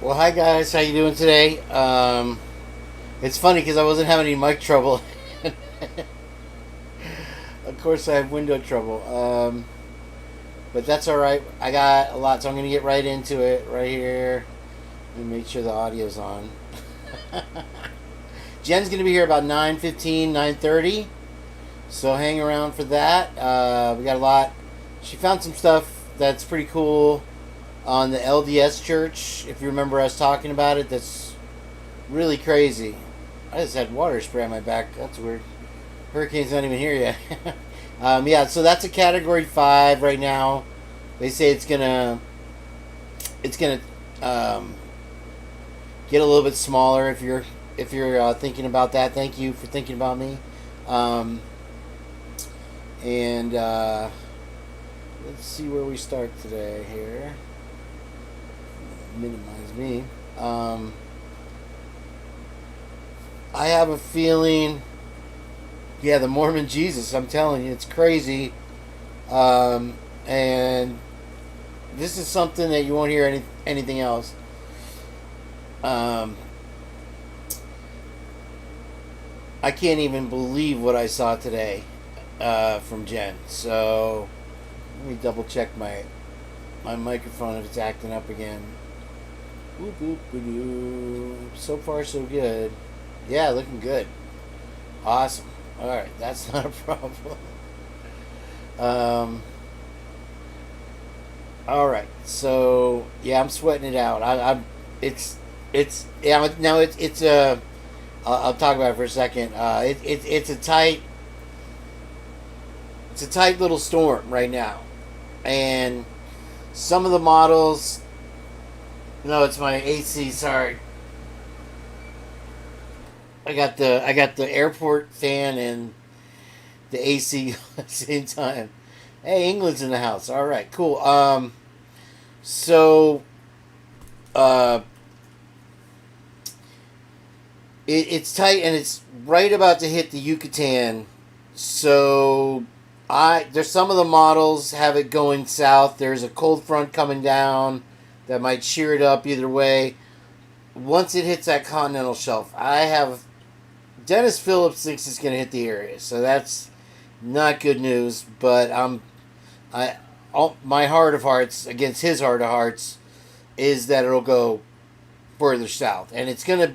Well, hi guys, how you doing today? It's funny because I wasn't having any mic trouble. Of course, I have window trouble. But that's all right. I got a lot, so I'm gonna get right into it right here. Let me make sure the audio's on. Jen's gonna be here about 9:15, 9:30. So hang around for that. We got a lot. She found some stuff that's pretty cool on the LDS church. If you remember us talking about it, that's really crazy. I just had water spray on my back. That's weird. HurryKane's not even here yet. Yeah, so that's a category 5 right now. They say it's gonna get a little bit smaller if you're thinking about that. Thank you for thinking about me. Let's see where we start today here. Minimize me. I have a feeling, yeah, the Mormon Jesus, I'm telling you, it's crazy. And this is something that you won't hear anything else. I can't even believe what I saw today from Jenn. So let me double check my microphone if it's acting up again. Boop, boop, boop. So far so good. Yeah, looking good. Awesome. Alright, that's not a problem. Alright, so yeah, I'm sweating it out. I'll talk about it for a second. It's a tight little storm right now. And some of the models, no, it's my AC, sorry. I got the airport fan and the AC at the same time. Hey, England's in the house. All right, cool. It's tight and it's right about to hit the Yucatan. So there's some of the models have it going south. There's a cold front coming down that might shear it up either way. Once it hits that continental shelf, Dennis Phillips thinks it's going to hit the area, so that's not good news. But my heart of hearts against his heart of hearts is that it'll go further south, and it's going to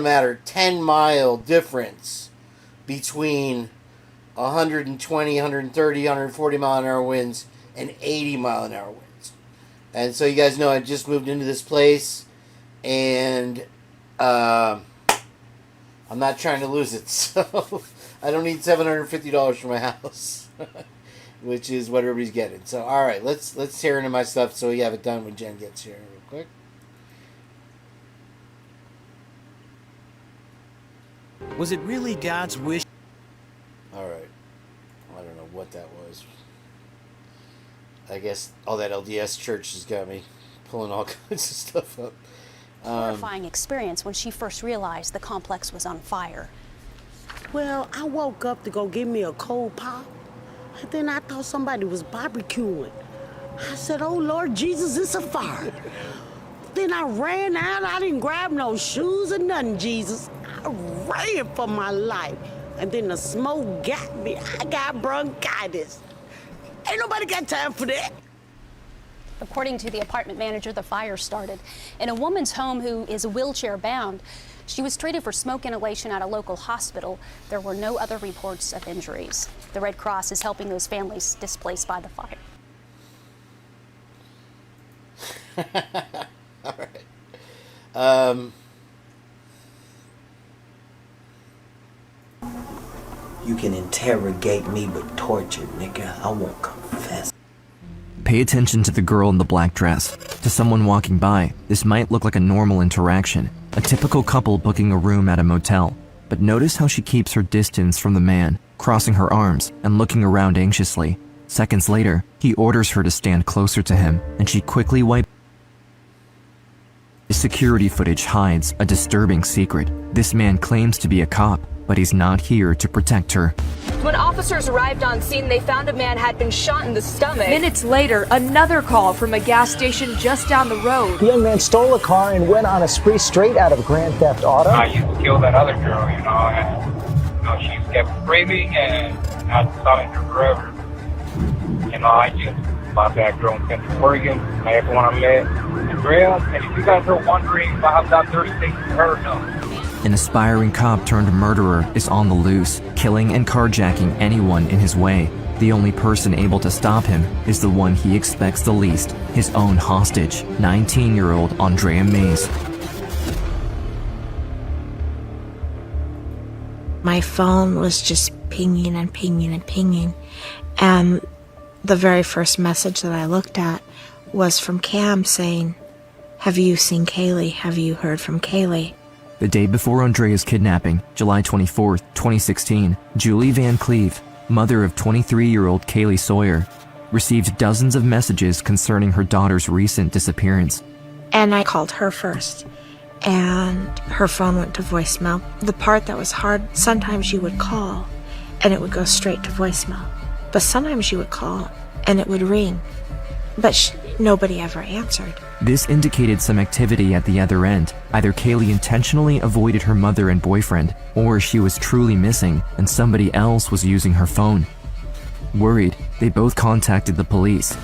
matter 10-mile difference between 120, 130, 140 mile an hour winds and 80 mile an hour winds. And so you guys know I just moved into this place, and I'm not trying to lose it, so I don't need $750 for my house, which is what everybody's getting. So all right, let's tear into my stuff so we have it done when Jenn gets here real quick. Was it really God's wish? All right, I don't know what that was. I guess all that LDS church has got me pulling all kinds of stuff up. Horrifying experience when she first realized the complex was on fire. Well, I woke up to go get me a cold pop, and then I thought somebody was barbecuing. I said, oh, Lord Jesus, it's a fire. Then I ran out. I didn't grab no shoes or nothing, Jesus. I ran for my life. And then the smoke got me. I got bronchitis. Ain't nobody got time for that. According to the apartment manager, the fire started in a woman's home who is wheelchair bound. She was treated for smoke inhalation at a local hospital. There were no other reports of injuries. The Red Cross is helping those families displaced by the fire. All right. You can interrogate me, but torture, nigga, I won't confess. Pay attention to the girl in the black dress. To someone walking by, this might look like a normal interaction, a typical couple booking a room at a motel. But notice how she keeps her distance from the man, crossing her arms and looking around anxiously. Seconds later, he orders her to stand closer to him, and she quickly wipes. The security footage hides a disturbing secret. This man claims to be a cop, but he's not here to protect her. When officers arrived on scene, they found a man had been shot in the stomach. Minutes later, another call from a gas station just down the road. The young man stole a car and went on a spree straight out of Grand Theft Auto. I used to kill that other girl, and she kept screaming, and I thought her forever. I just bought that girl in Central Oregon. I had one I met in Real, and if you guys are wondering if I'm not thirsty, her, no. An aspiring cop turned murderer is on the loose, killing and carjacking anyone in his way. The only person able to stop him is the one he expects the least, his own hostage, 19-year-old Andrea Mays. My phone was just pinging and pinging and pinging, and the very first message that I looked at was from Cam saying, "Have you seen Kaylee? Have you heard from Kaylee?" The day before Andrea's kidnapping, July 24, 2016, Julie Van Cleve, mother of 23-year-old Kaylee Sawyer, received dozens of messages concerning her daughter's recent disappearance. And I called her first, and her phone went to voicemail. The part that was hard, sometimes she would call, and it would go straight to voicemail. But sometimes she would call, and it would ring. But nobody ever answered. This indicated some activity at the other end. Either Kaylee intentionally avoided her mother and boyfriend, or she was truly missing and somebody else was using her phone. Worried, they both contacted the police.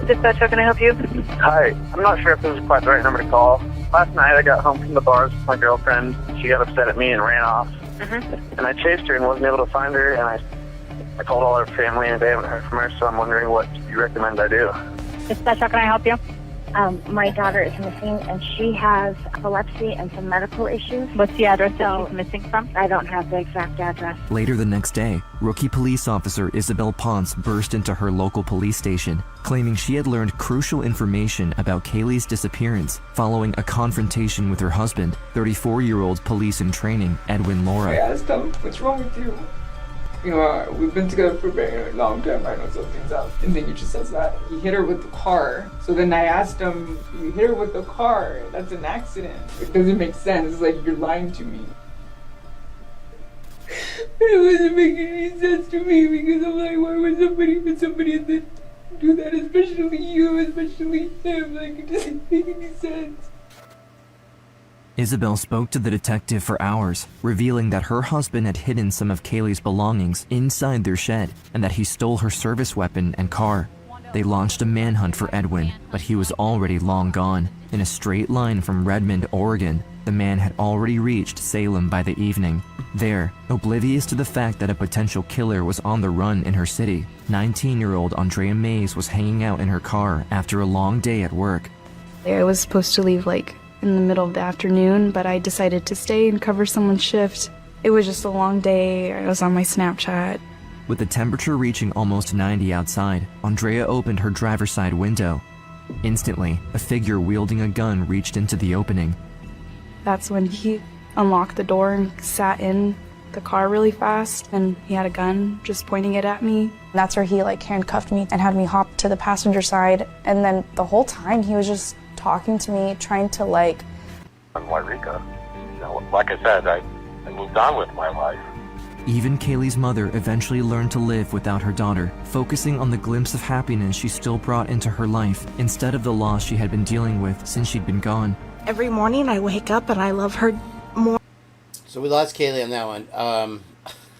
Dispatch, how can I help you? Hi, I'm not sure if this is quite the right number to call. Last night I got home from the bars with my girlfriend. She got upset at me and ran off. And I chased her and wasn't able to find her, and I called all her family and they haven't heard from her, so I'm wondering what you recommend I do. Dispatch, how can I help you? My daughter is missing, and she has epilepsy and some medical issues. What's the address that she's missing from? I don't have the exact address. Later the next day, rookie police officer Isabel Ponce burst into her local police station, claiming she had learned crucial information about Kaylee's disappearance following a confrontation with her husband, 34-year-old police in training, Edwin Laura. I asked him, "What's wrong with you? We've been together for a very long time. I know something's up." And then he just says that he hit her with the car. So then I asked him, "You hit her with the car? That's an accident. It doesn't make sense. It's like you're lying to me." It wasn't making any sense to me because I'm like, why would somebody do that? Especially you, especially him. Like, it doesn't make any sense. Isabel spoke to the detective for hours, revealing that her husband had hidden some of Kaylee's belongings inside their shed and that he stole her service weapon and car. They launched a manhunt for Edwin, but he was already long gone. In a straight line from Redmond, Oregon, the man had already reached Salem by the evening. There, oblivious to the fact that a potential killer was on the run in her city, 19-year-old Andrea Mays was hanging out in her car after a long day at work. I was supposed to leave in the middle of the afternoon, but I decided to stay and cover someone's shift. It was just a long day. I was on my Snapchat. With the temperature reaching almost 90 outside, Andrea opened her driver's side window. Instantly, a figure wielding a gun reached into the opening. That's when he unlocked the door and sat in the car really fast, and he had a gun just pointing it at me. That's where he handcuffed me and had me hop to the passenger side, and then the whole time he was just talking to me, trying to I'm Wairika. Like I said, I moved on with my life. Even Kaylee's mother eventually learned to live without her daughter, focusing on the glimpse of happiness she still brought into her life, instead of the loss she had been dealing with since she'd been gone. Every morning I wake up and I love her more. So we lost Kaylee on that one. I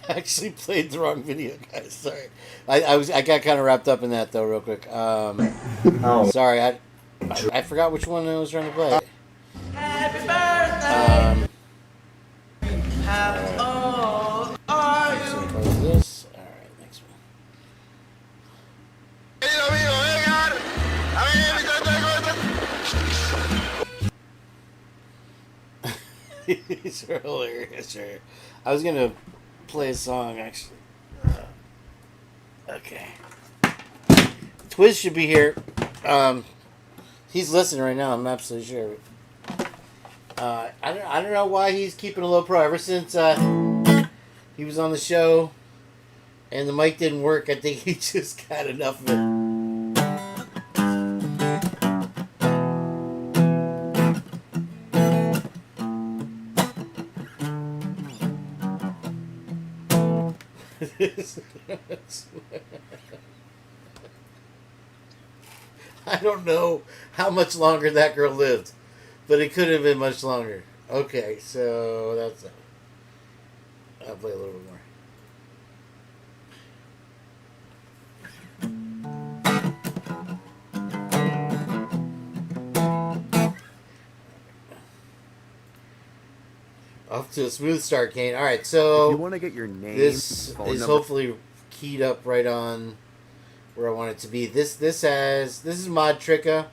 actually played the wrong video, guys. Sorry. I got kind of wrapped up in that, though, real quick. Sorry, I forgot which one I was trying to play. Happy birthday! This. Alright, next one. These are hilarious, sure. I was gonna play a song, actually. Okay. Twiz should be here. He's listening right now, I'm absolutely sure. I don't know why he's keeping a low pro. Ever since he was on the show and the mic didn't work, I think he just got enough of it. I don't know how much longer that girl lived, but it could have been much longer. Okay, so that's it. I'll play a little bit more. Off to a smooth start, Kane. All right, so if you want to get your name, this phone is number. hopefully keyed up right on where I want it to be. This is Mod Tricka,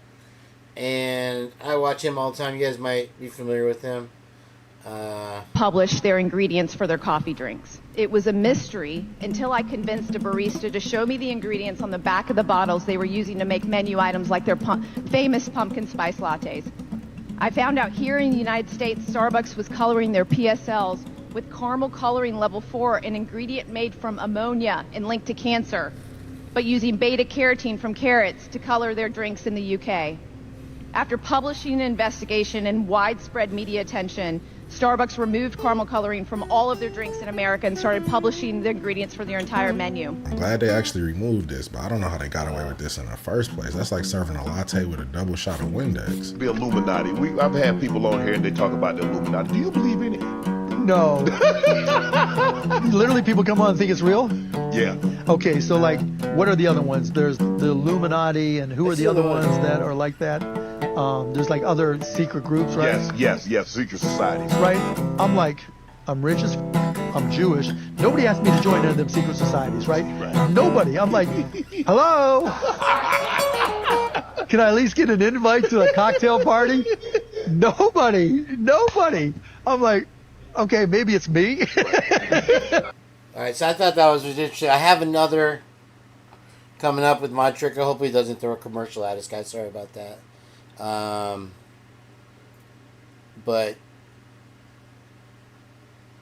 and I watch him all the time. You guys might be familiar with him. Published their ingredients for their coffee drinks. It was a mystery until I convinced a barista to show me the ingredients on the back of the bottles they were using to make menu items like their famous pumpkin spice lattes. I found out here in the United States, Starbucks was coloring their PSLs with caramel coloring level 4, an ingredient made from ammonia and linked to cancer, but using beta-carotene from carrots to color their drinks in the UK. After publishing an investigation and widespread media attention, Starbucks removed caramel coloring from all of their drinks in America and started publishing the ingredients for their entire menu. I'm glad they actually removed this, but I don't know how they got away with this in the first place. That's like serving a latte with a double shot of Windex. The Illuminati. I've had people on here and they talk about the Illuminati. Do you believe in it? No. Literally, people come on and think it's real? Yeah. Okay, so like, what are the other ones? There's the Illuminati, and who are the other ones that are like that? There's like other secret groups, right? Yes, secret societies. Right? I'm rich as I'm Jewish. Nobody asked me to join any of them secret societies, right? Nobody. I'm like, hello? Can I at least get an invite to a cocktail party? Nobody. I'm like, okay, maybe it's me. All right, so I thought that was interesting. I have another coming up with Mod Tricka. Hopefully he doesn't throw a commercial at us, guys. Sorry about that. But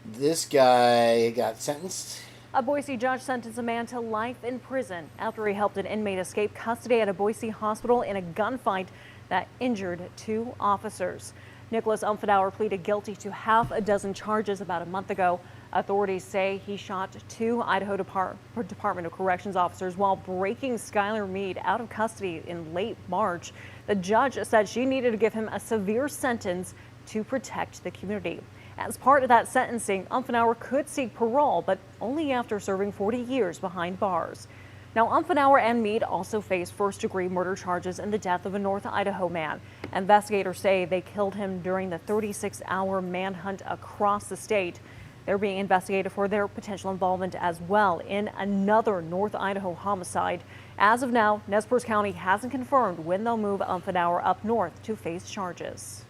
this guy got sentenced. A Boise judge sentenced a man to life in prison after he helped an inmate escape custody at a Boise hospital in a gunfight that injured 2 officers. Nicholas Umfenauer pleaded guilty to half a dozen charges about a month ago. Authorities say he shot 2 Idaho Department of Corrections officers while breaking Skylar Mead out of custody in late March. The judge said she needed to give him a severe sentence to protect the community. As part of that sentencing, Umfenauer could seek parole, but only after serving 40 years behind bars. Now, Umfenauer and Mead also face first-degree murder charges in the death of a North Idaho man. Investigators say they killed him during the 36-hour manhunt across the state. They're being investigated for their potential involvement as well in another North Idaho homicide. As of now, Nez Perce County hasn't confirmed when they'll move Umfenauer up north to face charges.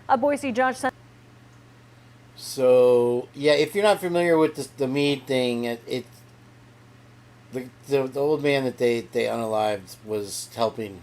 A Boise judge sent. So, yeah, if you're not familiar with the Mead thing, the old man that they unalived was helping.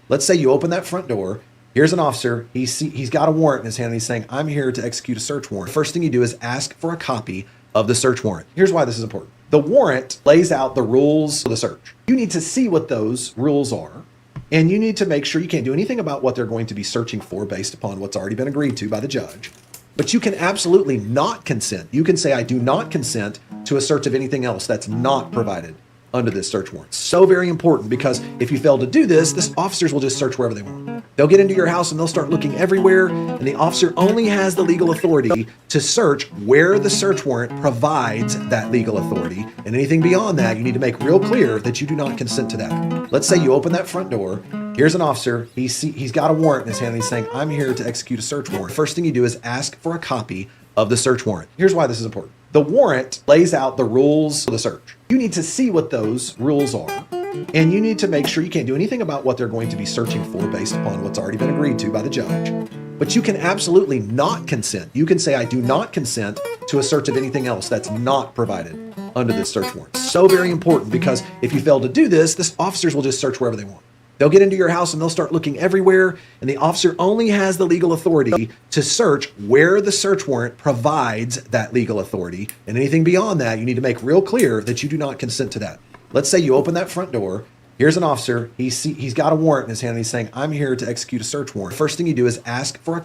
Let's say you open that front door. Here's an officer. He's got a warrant in his hand. And he's saying, I'm here to execute a search warrant. First thing you do is ask for a copy of the search warrant. Here's why this is important. The warrant lays out the rules of the search. You need to see what those rules are. And you need to make sure you can't do anything about what they're going to be searching for based upon what's already been agreed to by the judge. But you can absolutely not consent. You can say, I do not consent to a search of anything else that's not provided under this search warrant. So very important, because if you fail to do this, officers will just search wherever they want. They'll get into your house and they'll start looking everywhere, and the officer only has the legal authority to search where the search warrant provides that legal authority. And anything beyond that, you need to make real clear that you do not consent to that. Let's say you open that front door. Here's an officer. He's got a warrant in his hand. And he's saying, I'm here to execute a search warrant. First thing you do is ask for a copy of the search warrant. Here's why this is important. The warrant lays out the rules of the search. You need to see what those rules are. And you need to make sure you can't do anything about what they're going to be searching for based upon what's already been agreed to by the judge. But you can absolutely not consent. You can say, I do not consent to a search of anything else that's not provided under this search warrant. So very important, because if you fail to do this, officers will just search wherever they want. They'll get into your house and they'll start looking everywhere, and the officer only has the legal authority to search where the search warrant provides that legal authority. And anything beyond that, you need to make real clear that you do not consent to that. Let's say you open that front door. Here's an officer. He's got a warrant in his hand. And he's saying, I'm here to execute a search warrant. First thing you do is ask for a...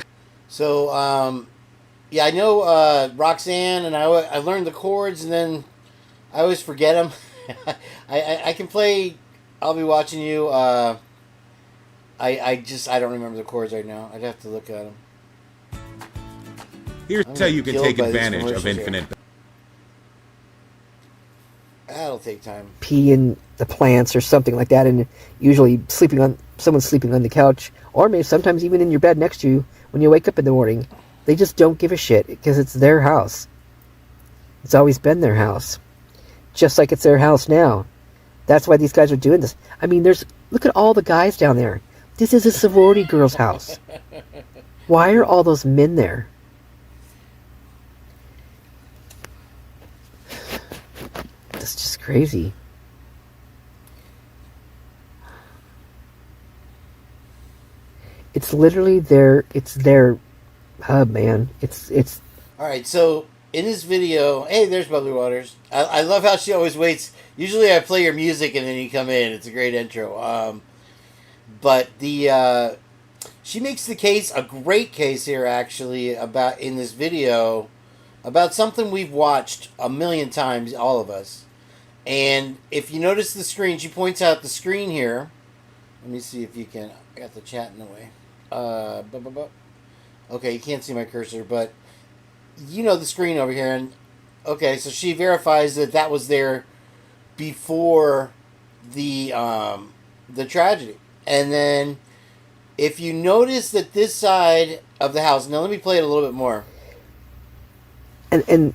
So, yeah, I know Roxanne, and I learned the chords, and then I always forget them. I can play. I'll be watching you. I don't remember the chords right now. I'd have to look at them. Here's how you can take advantage of infinite. That'll take time. Pee in the plants or something like that, and usually someone's sleeping on the couch, or maybe sometimes even in your bed next to you when you wake up in the morning. They just don't give a shit because it's their house. It's always been their house, just like it's their house now. That's why these guys are doing this. I mean, look at all the guys down there. This is a sorority girl's house. Why are all those men there? That's just crazy. It's literally their hub, man. It's all right. So in this video, hey, there's Bubbly Waters. I love how she always waits. Usually I play your music and then you come in. It's a great intro. But she makes the case, a great case here actually, about in this video about something we've watched a million times, all of us. And if you notice the screen, she points out the screen here. Let me see if you can. I got the chat in the way. Okay, you can't see my cursor, but you know the screen over here. And okay, so she verifies that was there before the tragedy. And then if you notice that this side of the house, now let me play it a little bit more. And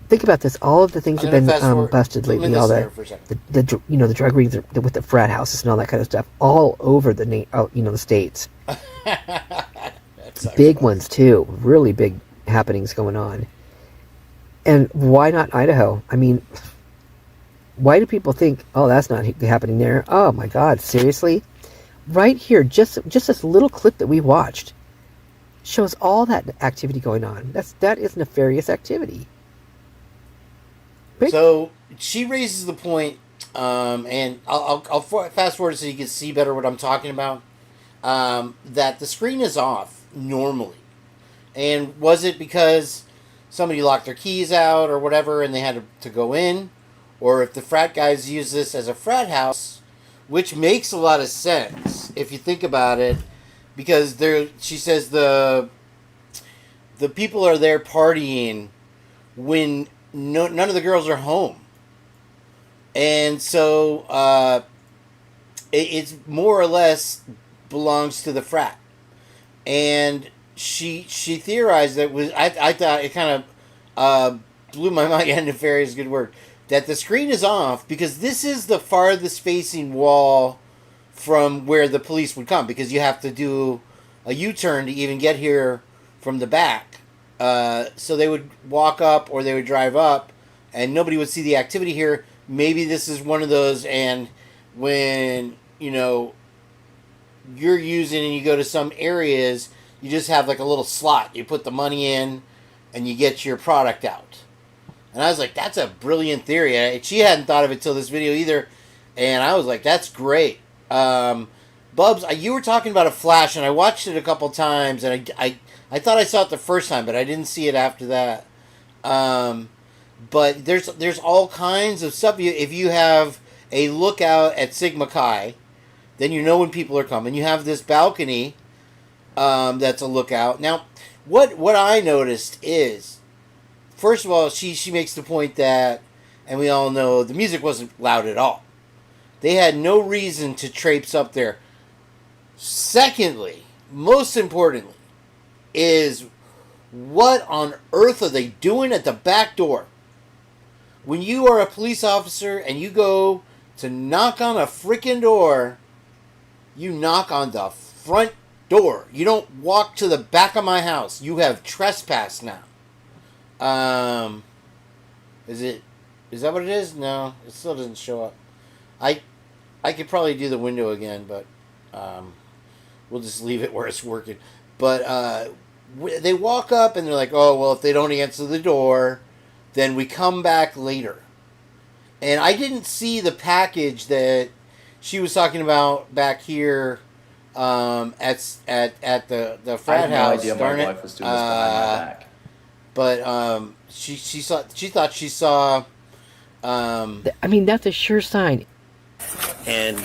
think about this. All of the things have been busted lately. All the drug rings with the frat houses and all that kind of stuff, all over the states. Big ones too, really big happenings going on. And why not Idaho? I mean, why do people think, oh, that's not happening there? Oh my God, seriously? Right here, just this little clip that we watched shows all that activity going on. That is nefarious activity. So she raises the point, and I'll fast forward so you can see better what I'm talking about. That the screen is off normally, and was it because somebody locked their keys out or whatever, and they had to go in, or if the frat guys use this as a frat house, which makes a lot of sense if you think about it, because she says the people are there partying when none of the girls are home. And so it's more or less belongs to the frat. And she theorized that I thought it kind of blew my mind. Yeah, nefarious is a good word. That the screen is off because this is the farthest facing wall from where the police would come, because you have to do a U-turn to even get here from the back. So they would walk up or they would drive up and nobody would see the activity here. Maybe this is one of those, and when, you're using and you go to some areas, you just have like a little slot. You put the money in and you get your product out. And I was like, that's a brilliant theory. She hadn't thought of it till this video either. And I was like, that's great. Bubs, you were talking about a flash, and I watched it a couple times, and I thought I saw it the first time, but I didn't see it after that. But there's all kinds of stuff. If you have a lookout at Sigma Chi, then you know when people are coming. You have this balcony that's a lookout. Now, what I noticed is, first of all, she makes the point that, and we all know, the music wasn't loud at all. They had no reason to traipse up there. Secondly, most importantly, is what on earth are they doing at the back door? When you are a police officer and you go to knock on a freaking door, you knock on the front door. You don't walk to the back of my house. You have trespassed now. Is that what it is? No, it still doesn't show up. I could probably do the window again, but we'll just leave it where it's working. But they walk up and they're like, oh, well, if they don't answer the door, then we come back later. And I didn't see the package that she was talking about back here at the frat house. I had no idea my wife was doing this behind my back. But she thought she saw I mean, that's a sure sign. And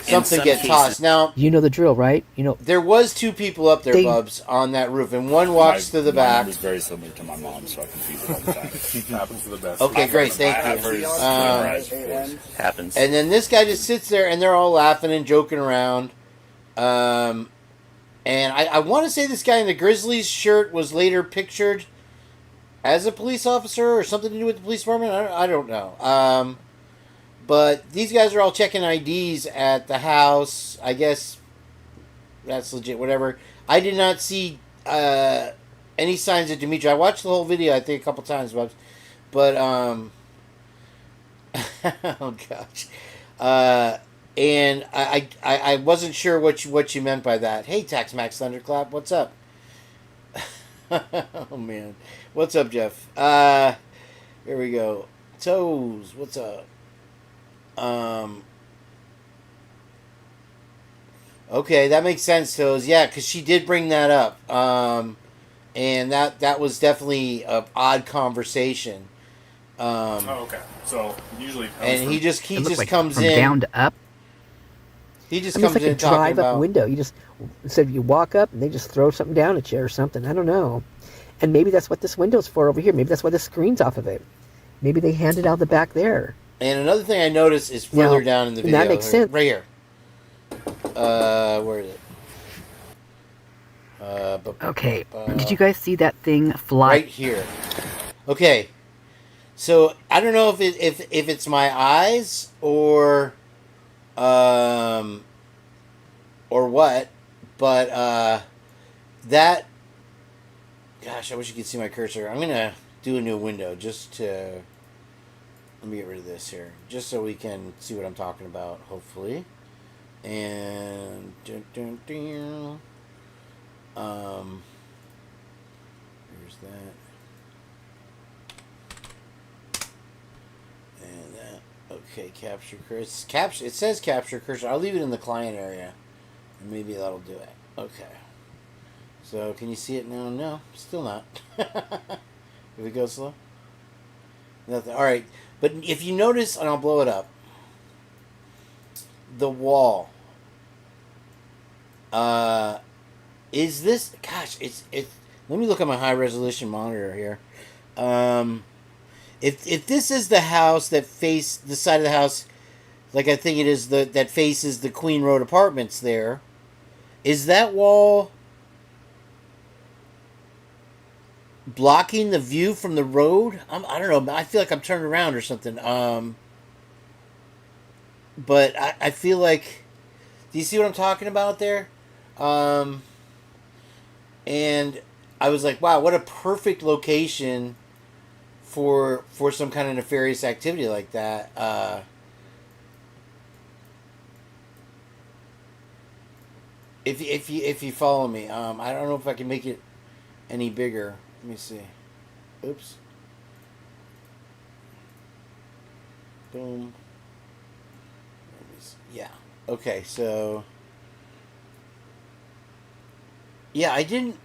something gets tossed. Now, you know the drill, right? You know there was 2 people up there, Bubs, on that roof, and one walks to the back. My mom is very similar to my mom, so I confuse it all the time. It happens to the best. Okay, great, thank you. Happens. And then this guy just sits there, and they're all laughing and joking around. And I want to say this guy in the Grizzlies shirt was later pictured as a police officer or something to do with the police department. I don't know. But these guys are all checking IDs at the house. I guess that's legit, whatever. I did not see any signs of Dimitri. I watched the whole video, I think, a couple times, Bubs. But, oh, gosh. And I wasn't sure what you meant by that. Hey, Tax Max Thunderclap, what's up? Oh, man. What's up, Jeff? Here we go. Toes, what's up? Okay, that makes sense, Toes. Yeah, because she did bring that up. And that was definitely an odd conversation. Oh, okay. So usually, and he just like comes from in down to up. He just it's comes like in a talking drive up about window. You just instead of you walk up and they just throw something down at you or something. I don't know. And maybe that's what this window's for over here. Maybe that's why the screen's off of it. Maybe they handed out the back there. And another thing I noticed is further down in the video. That makes sense. Right here. Where is it? Okay. Did you guys see that thing fly? Right here. Okay. So I don't know if it's my eyes or what, but that. Gosh, I wish you could see my cursor. I'm gonna do a new window just to. Let me get rid of this here, just so we can see what I'm talking about, hopefully. And here's that. And that. Okay, capture cursor. It says capture cursor. I'll leave it in the client area, and maybe that'll do it. Okay. So can you see it now? No, still not. If we go slow. Nothing. All right. But if you notice, and I'll blow it up, the wall, is this, gosh, it's, let me look at my high resolution monitor here. If this is the house that face, the side of the house, like I think it is, that faces the Queen Road apartments there, is that wall blocking the view from the road? I don't know. I feel like I'm turned around or something. But I feel like... Do you see what I'm talking about there? And I was like, wow, what a perfect location for some kind of nefarious activity like that. If you follow me, I don't know if I can make it any bigger. Let me see. Oops. Boom. Yeah. Okay, so... Yeah, I didn't...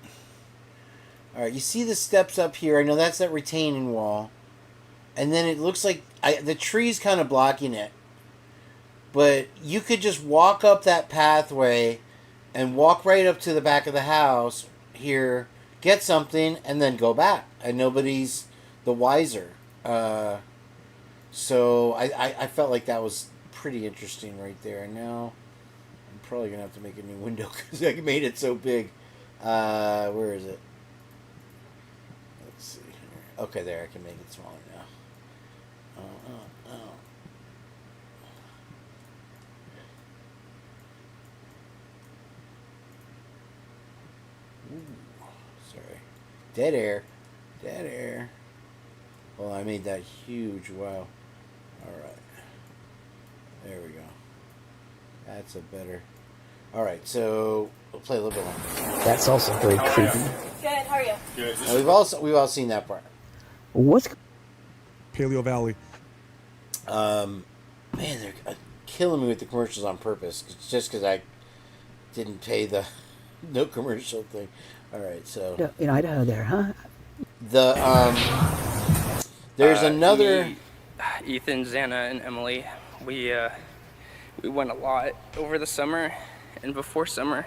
Alright, you see the steps up here. I know that's that retaining wall. And then it looks like... the tree's kind of blocking it. But you could just walk up that pathway and walk right up to the back of the house here, get something, and then go back. And nobody's the wiser. So I felt like that was pretty interesting right there. And now I'm probably going to have to make a new window because I made it so big. Where is it? Let's see here. Okay, there. I can make it smaller now. Ooh, sorry. Dead air. Dead air. Well, I made that huge. Wow. Alright. There we go. That's a better... Alright, so we'll play a little bit longer. That's also very creepy. Good, how are you? Good. We've all seen that part. What's... Paleo Valley. Man, they're killing me with the commercials on purpose. It's just because I didn't pay the no commercial thing. Alright, so... In Idaho there, huh? There's another... Ethan, Xana, and Emily. We went a lot over the summer and before summer.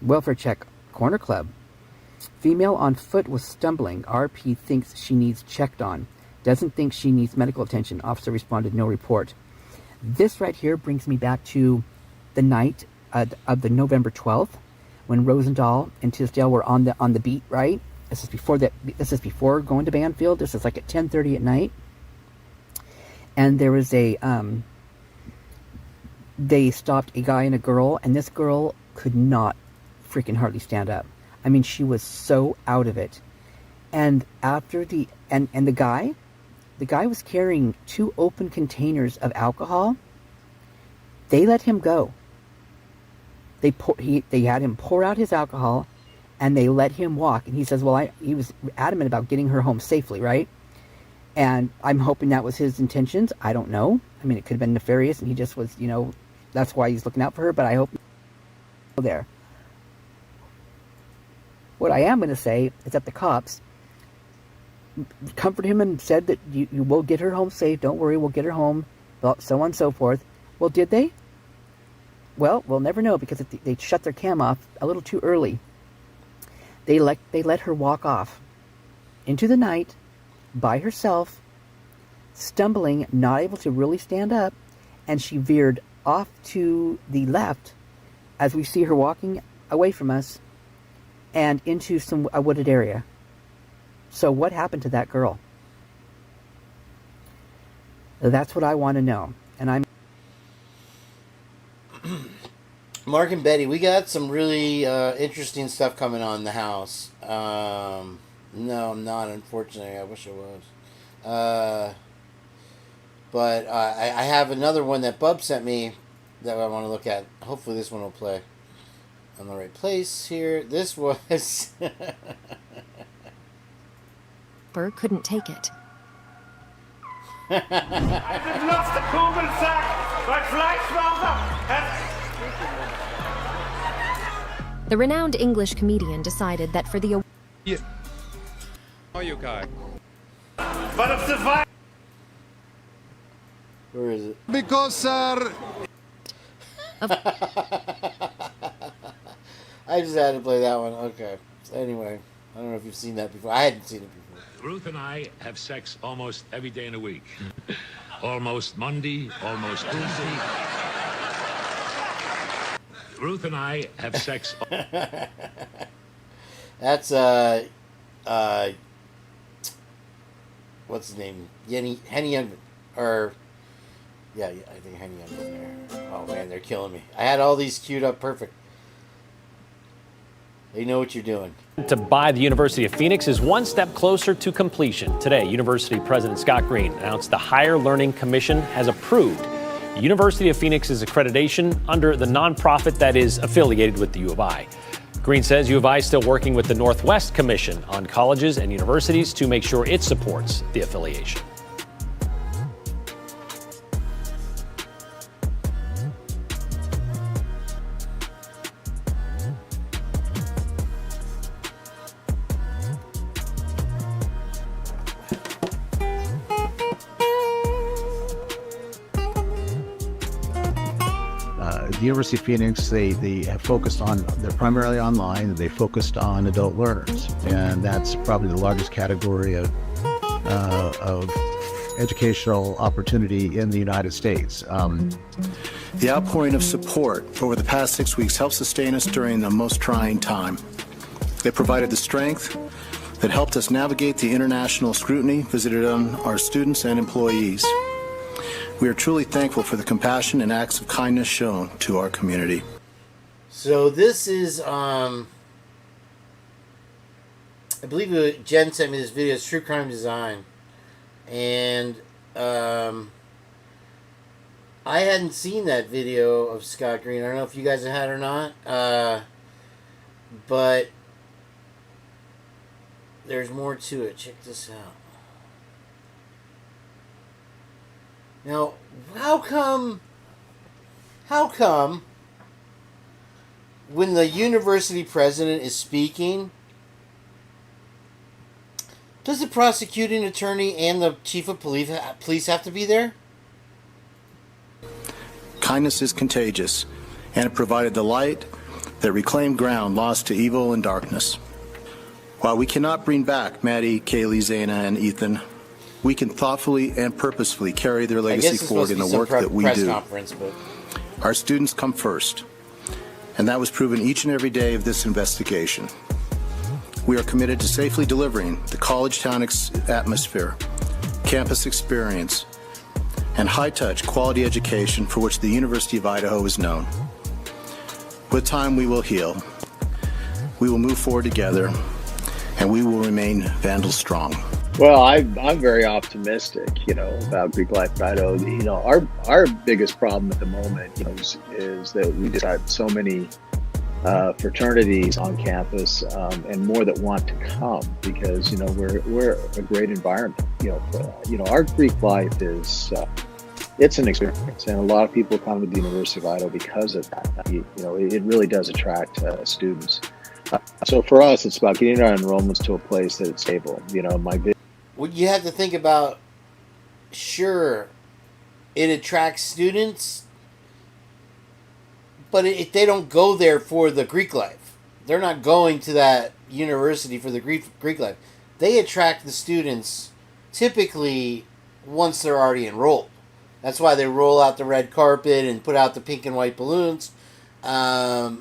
Welfare check. Corner Club. Female on foot was stumbling. RP thinks she needs checked on. Doesn't think she needs medical attention. Officer responded, no report. This right here brings me back to the night of the November 12th when Rosendahl and Tisdale were on the beat, right? This is before going to Banfield. This is like at 10:30 at night. And there was they stopped a guy and a girl, and this girl could not freaking hardly stand up. I mean, she was so out of it. And after the guy was carrying 2 open containers of alcohol. They let him go. They had him pour out his alcohol, and they let him walk. And he says, well, he was adamant about getting her home safely, right? And I'm hoping that was his intentions. I don't know. I mean, it could have been nefarious, and he just was, that's why he's looking out for her. But I hope there. What I am going to say is that the cops comforted him and said that you will get her home safe. Don't worry, we'll get her home. So on and so forth. Well, did they? Well, we'll never know because they shut their cam off a little too early. They let her walk off into the night by herself, stumbling, not able to really stand up, and she veered off to the left as we see her walking away from us and into a wooded area. So what happened to that girl? That's what I want to know. And I'm Mark and Betty, we got some really interesting stuff coming on in the house. No, I'm not, unfortunately. I wish I was. But I have another one that Bub sent me that I want to look at. Hopefully this one will play on the right place here. This was... Burr couldn't take it. The renowned English comedian decided that for the... Yeah. Oh, you guy. But it's the... Where is it? Because, sir... I just had to play that one. Okay. Anyway, I don't know if you've seen that before. I hadn't seen it before. Ruth and I have sex almost every day in a week. Almost Monday, almost Tuesday. Ruth and I have sex. That's what's his name? Henny Youngman, or yeah, I think Henny Youngman there. Oh man, they're killing me. I had all these queued up perfect. They know what you're doing. To buy the University of Phoenix is one step closer to completion. Today, University President Scott Green announced the Higher Learning Commission has approved the University of Phoenix's accreditation under the nonprofit that is affiliated with the U of I. Green says U of I is still working with the Northwest Commission on colleges and universities to make sure it supports the affiliation. The University of Phoenix, they have focused on, they're primarily online, they focused on adult learners, and that's probably the largest category of educational opportunity in the United States. The outpouring of support over the past 6 weeks helped sustain us during the most trying time. They provided the strength that helped us navigate the international scrutiny visited on our students and employees. We are truly thankful for the compassion and acts of kindness shown to our community. So this is, I believe Jenn sent me this video. It's True Crime Design. And I hadn't seen that video of Scott Green. I don't know if you guys have had or not. But there's more to it. Check this out. Now, how come when the university president is speaking, Does the prosecuting attorney and the chief of police have to be there? Kindness is contagious, and it provided the light that reclaimed ground lost to evil and darkness. While we cannot bring back Maddie, Kaylee, Zayna, and Ethan, we can thoughtfully and purposefully carry their legacy forward in the work that we do. Our students come first, and that was proven each and every day of this investigation. We are committed to safely delivering the college town atmosphere, campus experience, and high-touch quality education for which the University of Idaho is known. With time, we will heal. We will move forward together, and we will remain Vandal strong. Well, I'm very optimistic, about Greek life in Idaho. Our biggest problem at the moment, is that we just have so many fraternities on campus, and more that want to come because we're a great environment. Our Greek life is it's an experience, and a lot of people come to the University of Idaho because of that. It really does attract students. So for us, it's about getting our enrollments to a place that it's stable. What you have to think about, sure, it attracts students, but they don't go there for the Greek life. They're not going to that university for the Greek life. They attract the students typically once they're already enrolled. That's why they roll out the red carpet and put out the pink and white balloons to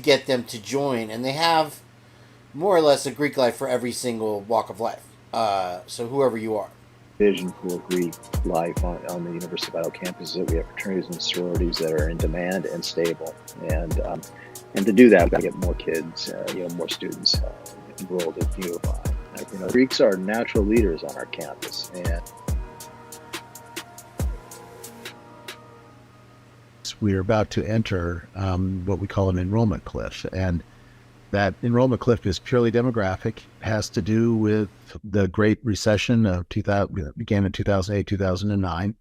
get them to join. And they have more or less a Greek life for every single walk of life. So whoever you are. Vision for Greek life on the University of Idaho campus is that we have fraternities and sororities that are in demand and stable. And to do that, we've got to get more kids, more students enrolled at U of I. Greeks are natural leaders on our campus. And we're about to enter what we call an enrollment cliff. And that enrollment cliff is purely demographic, has to do with the Great Recession of 2000, began in 2008, 2009,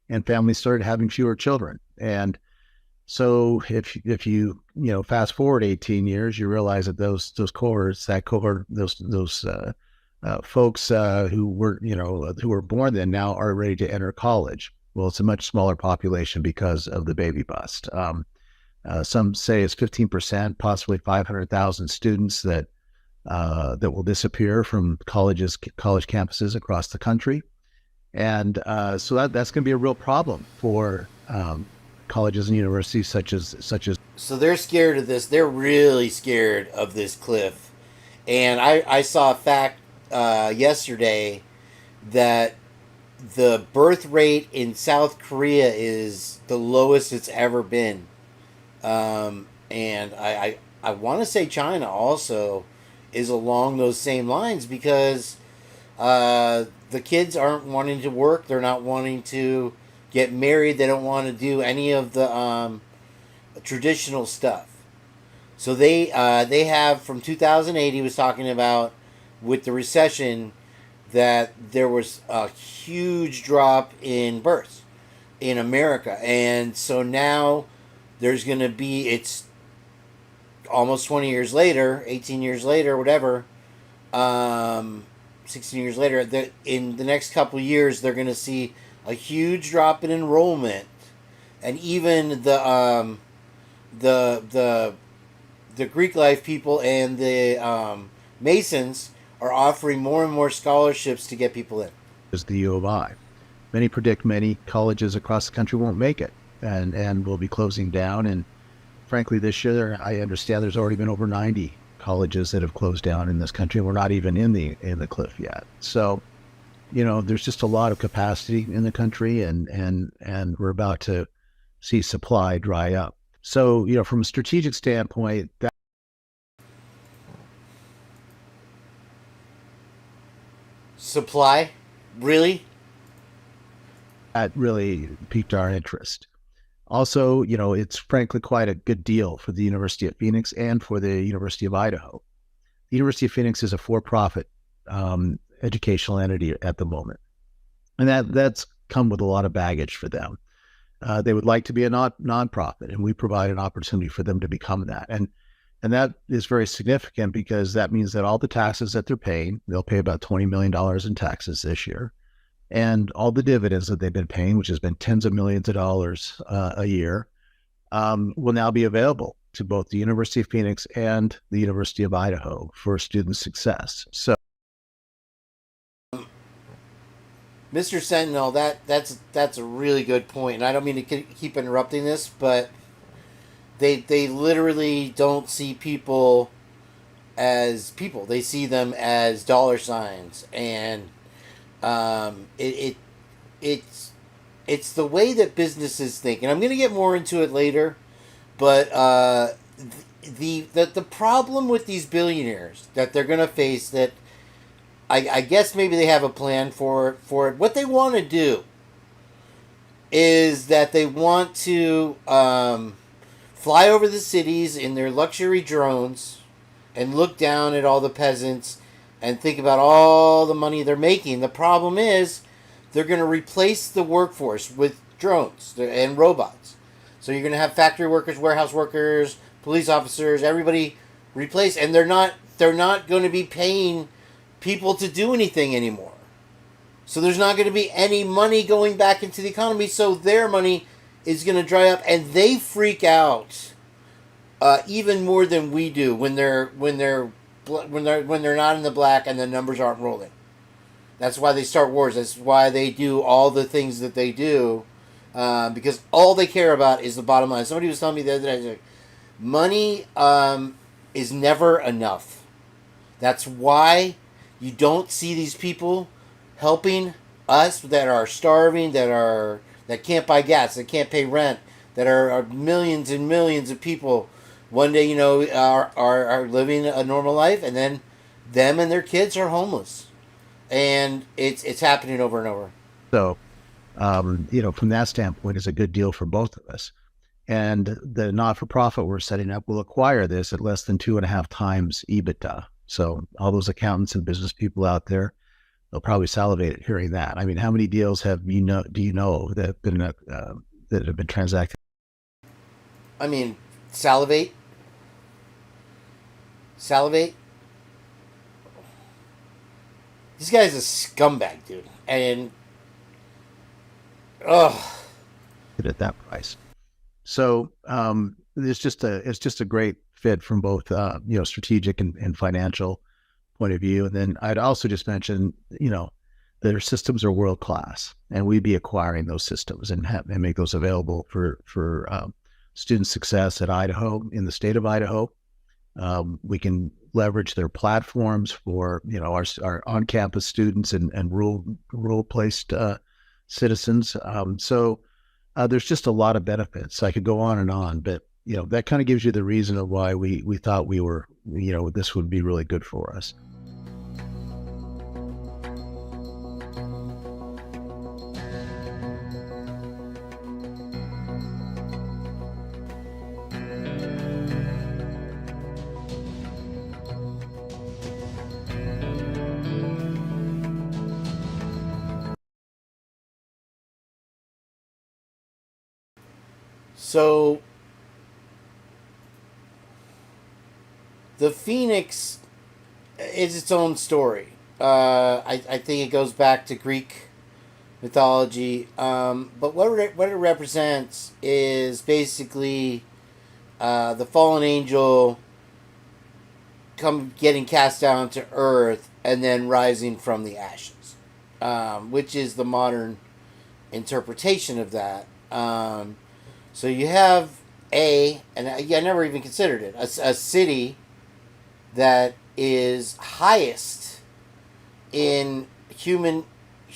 and families started having fewer children. And so if you fast forward 18 years, you realize that those folks who were born then now are ready to enter college. Well, it's a much smaller population because of the baby bust. Some say it's 15%, possibly 500,000 students that will disappear from college campuses across the country, and so that's going to be a real problem for colleges and universities such as. So they're scared of this. They're really scared of this cliff, and I saw a fact yesterday that the birth rate in South Korea is the lowest it's ever been. And I want to say China also is along those same lines because the kids aren't wanting to work. They're not wanting to get married. They don't want to do any of the traditional stuff. So they have, from 2008, he was talking about with the recession, that there was a huge drop in births in America. And so now there's going to be, it's almost 20 years later, 18 years later, whatever, 16 years later, that in the next couple of years, they're going to see a huge drop in enrollment. And even the Greek life people and the Masons are offering more and more scholarships to get people in. Is the U of I. Many predict many colleges across the country won't make it and will be closing down. And frankly, this year, I understand there's already been over 90 colleges that have closed down in this country. We're not even in the cliff yet. So, there's just a lot of capacity in the country, and we're about to see supply dry up. So, from a strategic standpoint, supply, really? That really piqued our interest. Also, it's frankly quite a good deal for the University of Phoenix and for the University of Idaho. The University of Phoenix is a for-profit educational entity at the moment, and that's come with a lot of baggage for them. They would like to be a nonprofit, and we provide an opportunity for them to become that. And And that is very significant because that means that all the taxes that they're paying, they'll pay about $20 million in taxes this year. And all the dividends that they've been paying, which has been tens of millions of dollars a year, will now be available to both the University of Phoenix and the University of Idaho for student success. So, Mr. Sentinel, that's a really good point, and I don't mean to keep interrupting this, but they literally don't see people as people. They see them as dollar signs, and it's the way that businesses think. And I'm going to get more into it later, but the problem with these billionaires that they're going to face, that I guess maybe they have a plan for it. What they want to do is that they want to fly over the cities in their luxury drones and look down at all the peasants and think about all the money they're making. The problem is they're going to replace the workforce with drones and robots. So you're going to have factory workers, warehouse workers, police officers, everybody replaced, and they're not going to be paying people to do anything anymore. So there's not going to be any money going back into the economy, so their money is going to dry up, and they freak out even more than we do when they're not in the black and the numbers aren't rolling. That's why they start wars. That's why they do all the things that they do, because all they care about is the bottom line. Somebody was telling me the other day, money is never enough. That's why you don't see these people helping us that are starving, that can't buy gas, that can't pay rent, that are millions and millions of people one day, are living a normal life, and then them and their kids are homeless. And it's happening over and over. So, from that standpoint, it's a good deal for both of us. And the not-for-profit we're setting up will acquire this at less than 2.5 times EBITDA. So all those accountants and business people out there, they'll probably salivate at hearing that. I mean, how many deals do you know that have been transacted? I mean, salivate. This guy's a scumbag, dude, and at that price. So it's just a great fit from both strategic and financial point of view. And then I'd also just mention their systems are world class, and we'd be acquiring those systems and make those available for student success at Idaho, in the state of Idaho. We can leverage their platforms for our on-campus students and rural placed citizens. So there's just a lot of benefits. I could go on, but that kind of gives you the reason of why we thought this would be really good for us. So the Pheonix is its own story. I think it goes back to Greek mythology. But what it represents is basically the fallen angel getting cast down to earth and then rising from the ashes, which is the modern interpretation of that. So you have I never even considered it, a city that is highest in human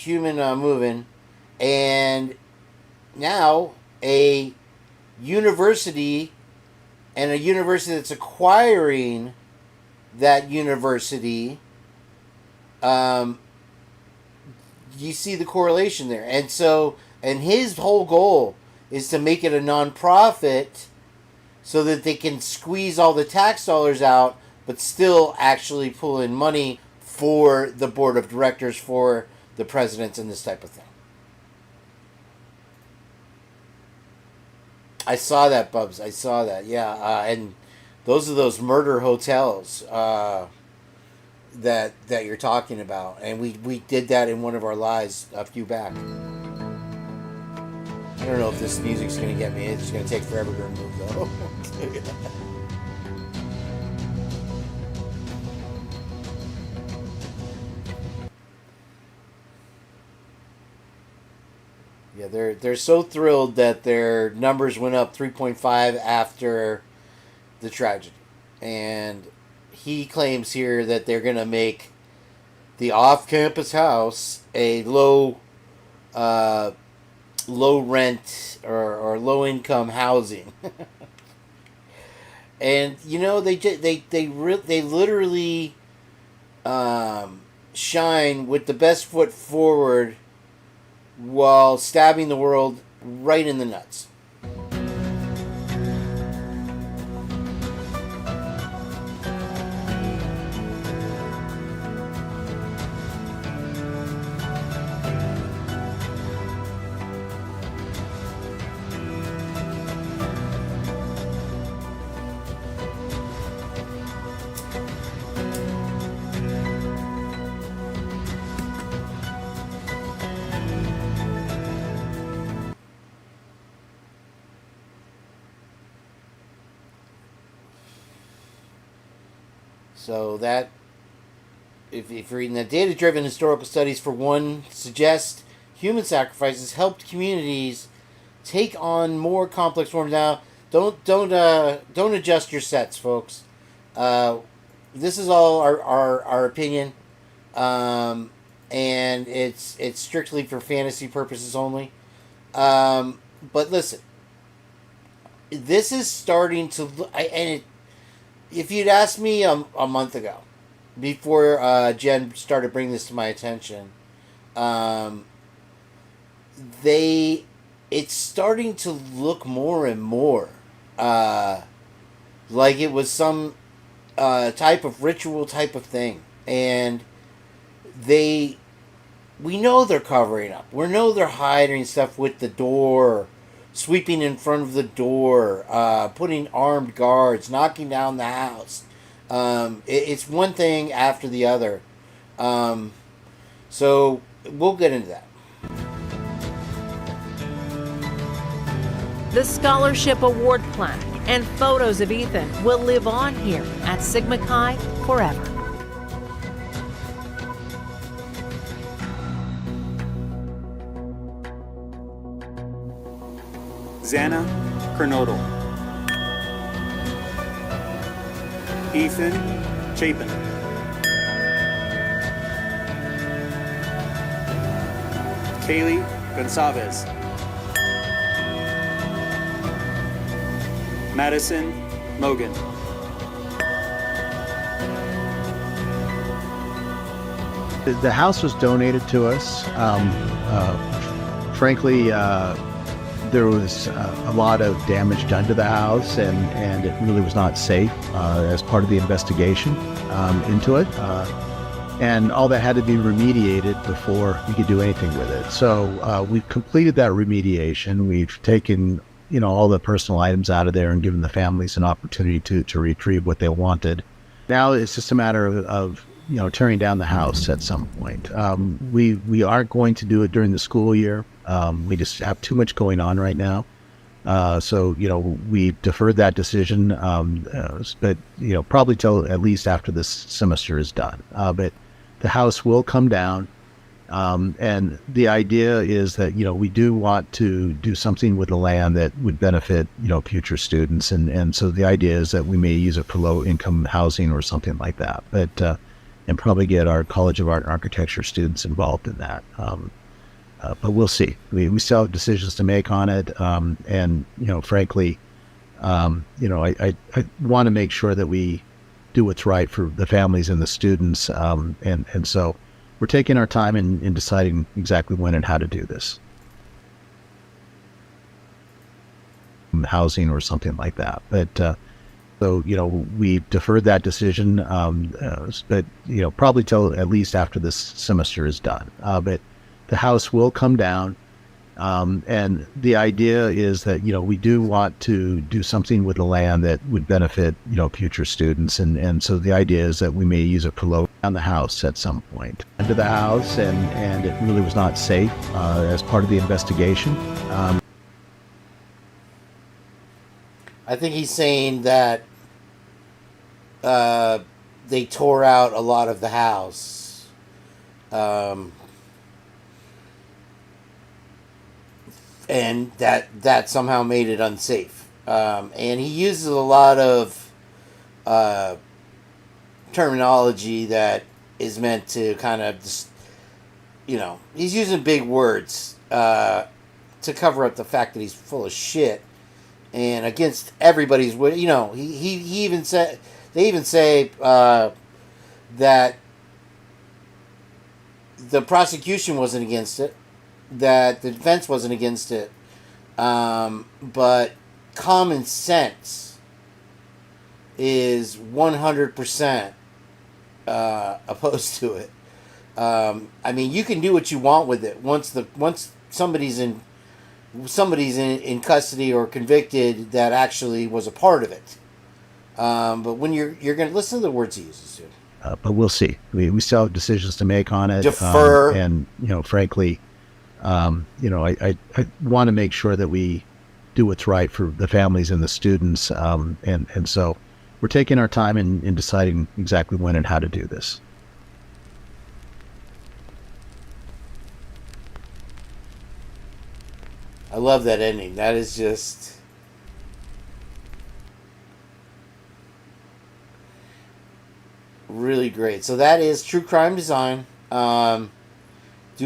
moving, and now a university, and a university that's acquiring that university. You see the correlation there, and his whole goal is to make it a non-profit so that they can squeeze all the tax dollars out, but still actually pull in money for the board of directors, for the presidents, and this type of thing. I saw that, Bubs. I saw that, yeah. And those are those murder hotels that you're talking about, and we did that in one of our lives a few back. I don't know if this music's gonna get me. It's gonna take forever to remove though. Yeah, they're so thrilled that their numbers went up 3.5 after the tragedy, and he claims here that they're gonna make the off-campus house a low rent or low income housing. And you know, they literally shine with the best foot forward while stabbing the world right in the nuts. So that, if you're reading that, data-driven historical studies, for one, suggest human sacrifices helped communities take on more complex forms. Now, don't adjust your sets, folks. This is all our opinion, and it's strictly for fantasy purposes only. But listen, this is starting to, if you'd asked me a month ago, before Jenn started bringing this to my attention, it's starting to look more and more like it was some type of ritual type of thing. And we know they're covering up. We know they're hiding stuff with the door, sweeping in front of the door, putting armed guards, knocking down the house. It's one thing after the other. So we'll get into that. The Scholarship Award plaque and photos of Ethan will live on here at Sigma Chi forever. Xana Kernodle, Ethan Chapin, Kaylee Gonçalves, Madison Logan, The house was donated to us. Frankly, there was a lot of damage done to the house, and it really was not safe as part of the investigation into it. And all that had to be remediated before we could do anything with it. So we've completed that remediation. We've taken, all the personal items out of there and given the families an opportunity to retrieve what they wanted. Now it's just a matter of tearing down the house at some point. We aren't going to do it during the school year. We just have too much going on right now. So we deferred that decision, but probably till at least after this semester is done. But the house will come down, and the idea is that we do want to do something with the land that would benefit future students, and so the idea is that we may use it for low income housing or something like that. But and probably get our College of Art and Architecture students involved in that. But we'll see. We still have decisions to make on it, and frankly, I want to make sure that we do what's right for the families and the students, and so we're taking our time in deciding exactly when and how to do this. Housing or something like that, but so we deferred that decision, but probably till at least after this semester is done. But the house will come down, And the idea is that, we do want to do something with the land that would benefit, future students. And so the idea is that we may use it for low on the house at some point. Into the house, and it really was not safe as part of the investigation. I think he's saying that they tore out a lot of the house. And that somehow made it unsafe. And he uses a lot of terminology that is meant to kind of just, he's using big words to cover up the fact that he's full of shit and against everybody's. He even said, they even say that the prosecution wasn't against it, that the defense wasn't against it, but common sense is 100% opposed to it. I mean, you can do what you want with it once somebody's in custody or convicted that actually was a part of it. But when you're going to listen to the words he uses, dude. But we'll see. We still have decisions to make on it. Defer. And frankly, I want to make sure that we do what's right for the families and the students. And so we're taking our time in deciding exactly when and how to do this. I love that ending. That is just really great. So that is True Crime Design. Do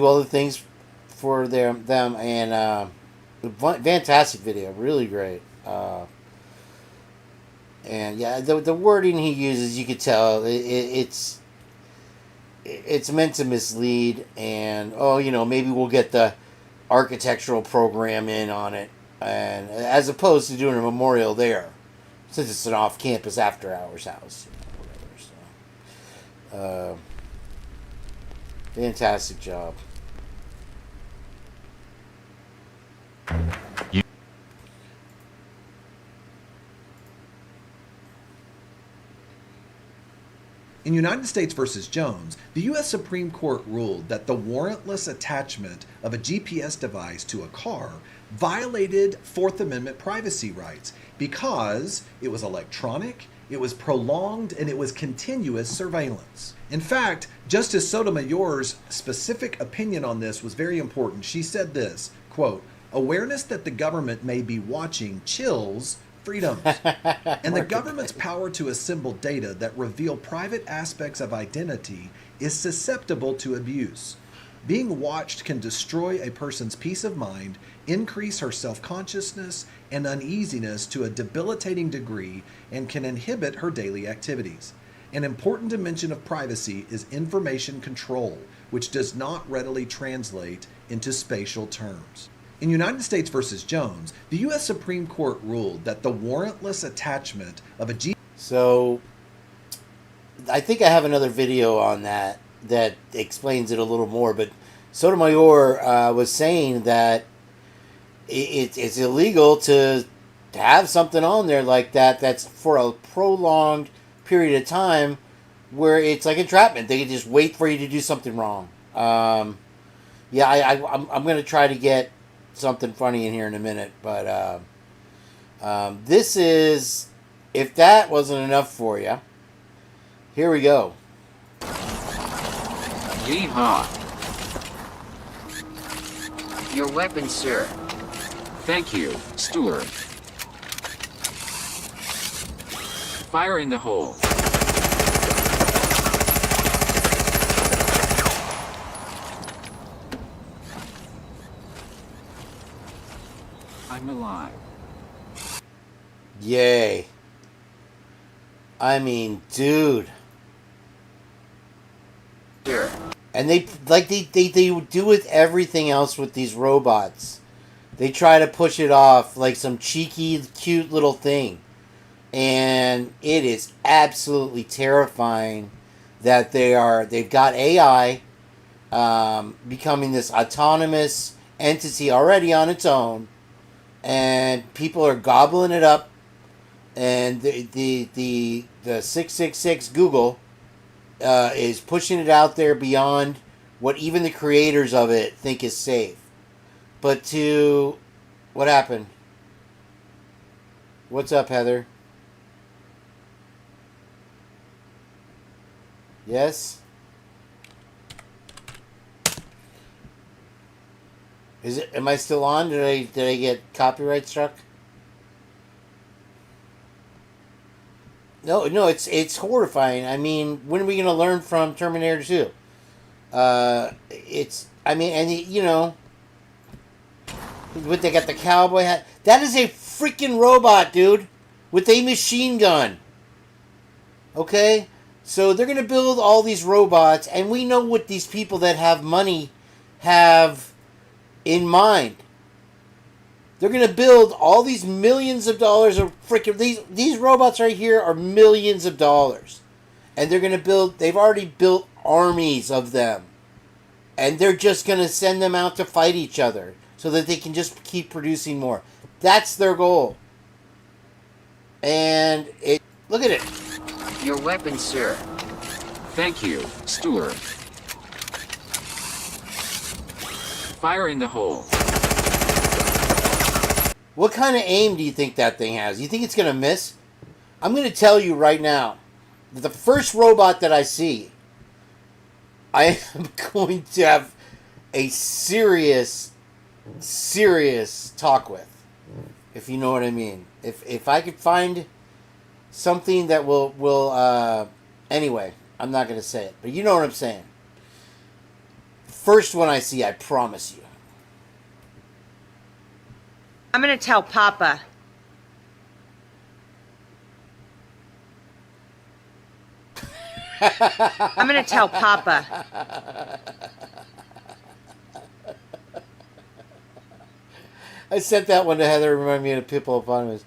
all the things for them, and fantastic video, really great. And yeah, the wording he uses, you could tell it's meant to mislead, and maybe we'll get the architectural program in on it, and as opposed to doing a memorial there, since it's an off-campus after-hours house, whatever. So, fantastic job. In United States versus Jones, the U.S. Supreme Court ruled that the warrantless attachment of a GPS device to a car violated Fourth Amendment privacy rights because it was electronic, it was prolonged, and it was continuous surveillance. In fact, Justice Sotomayor's specific opinion on this was very important. She said this, quote, "Awareness that the government may be watching chills freedoms, and the government's power to assemble data that reveal private aspects of identity is susceptible to abuse. Being watched can destroy a person's peace of mind, increase her self-consciousness and uneasiness to a debilitating degree, and can inhibit her daily activities. An important dimension of privacy is information control, which does not readily translate into spatial terms." In United States versus Jones, the U.S. Supreme Court ruled that the warrantless attachment of a So, I think I have another video on that explains it a little more, but Sotomayor was saying that it's illegal to have something on there like that's for a prolonged period of time where it's like entrapment. They can just wait for you to do something wrong. I'm going to try to get something funny in here in a minute, but this is, if that wasn't enough for you, here we go. Yeehaw. Your weapon, sir. Thank you, Stewart. Fire in the hole. I'm alive. Yay. I mean, dude. Sure. And they do with everything else with these robots. They try to push it off like some cheeky, cute little thing. And it is absolutely terrifying that they've got AI becoming this autonomous entity already on its own, and people are gobbling it up, and the 666 Google is pushing it out there beyond what even the creators of it think is safe. But what happened? What's up, Heather? Yes? Am I still on? Did I get copyright struck? No, it's horrifying. I mean, when are we going to learn from Terminator 2? What, they got the cowboy hat? That is a freaking robot, dude, with a machine gun. Okay? So they're going to build all these robots, and we know what these people that have money have in mind. They're going to build all these millions of dollars of freaking... These robots right here are millions of dollars. And they're going to build... They've already built armies of them. And they're just going to send them out to fight each other so that they can just keep producing more. That's their goal. And look at it. Your weapon, sir. Thank you, Stewart. Fire in the hole. What kind of aim do you think that thing has? You think it's going to miss? I'm going to tell you right now that the first robot that I see, I am going to have a serious talk with, if you know what I mean. If I could find something that will anyway, I'm not going to say it, but you know what I'm saying. First one I see, I promise you. I'm going to tell Papa. I'm going to tell Papa. I sent that one to Heather. Remind me of the Pitbull Eponymous.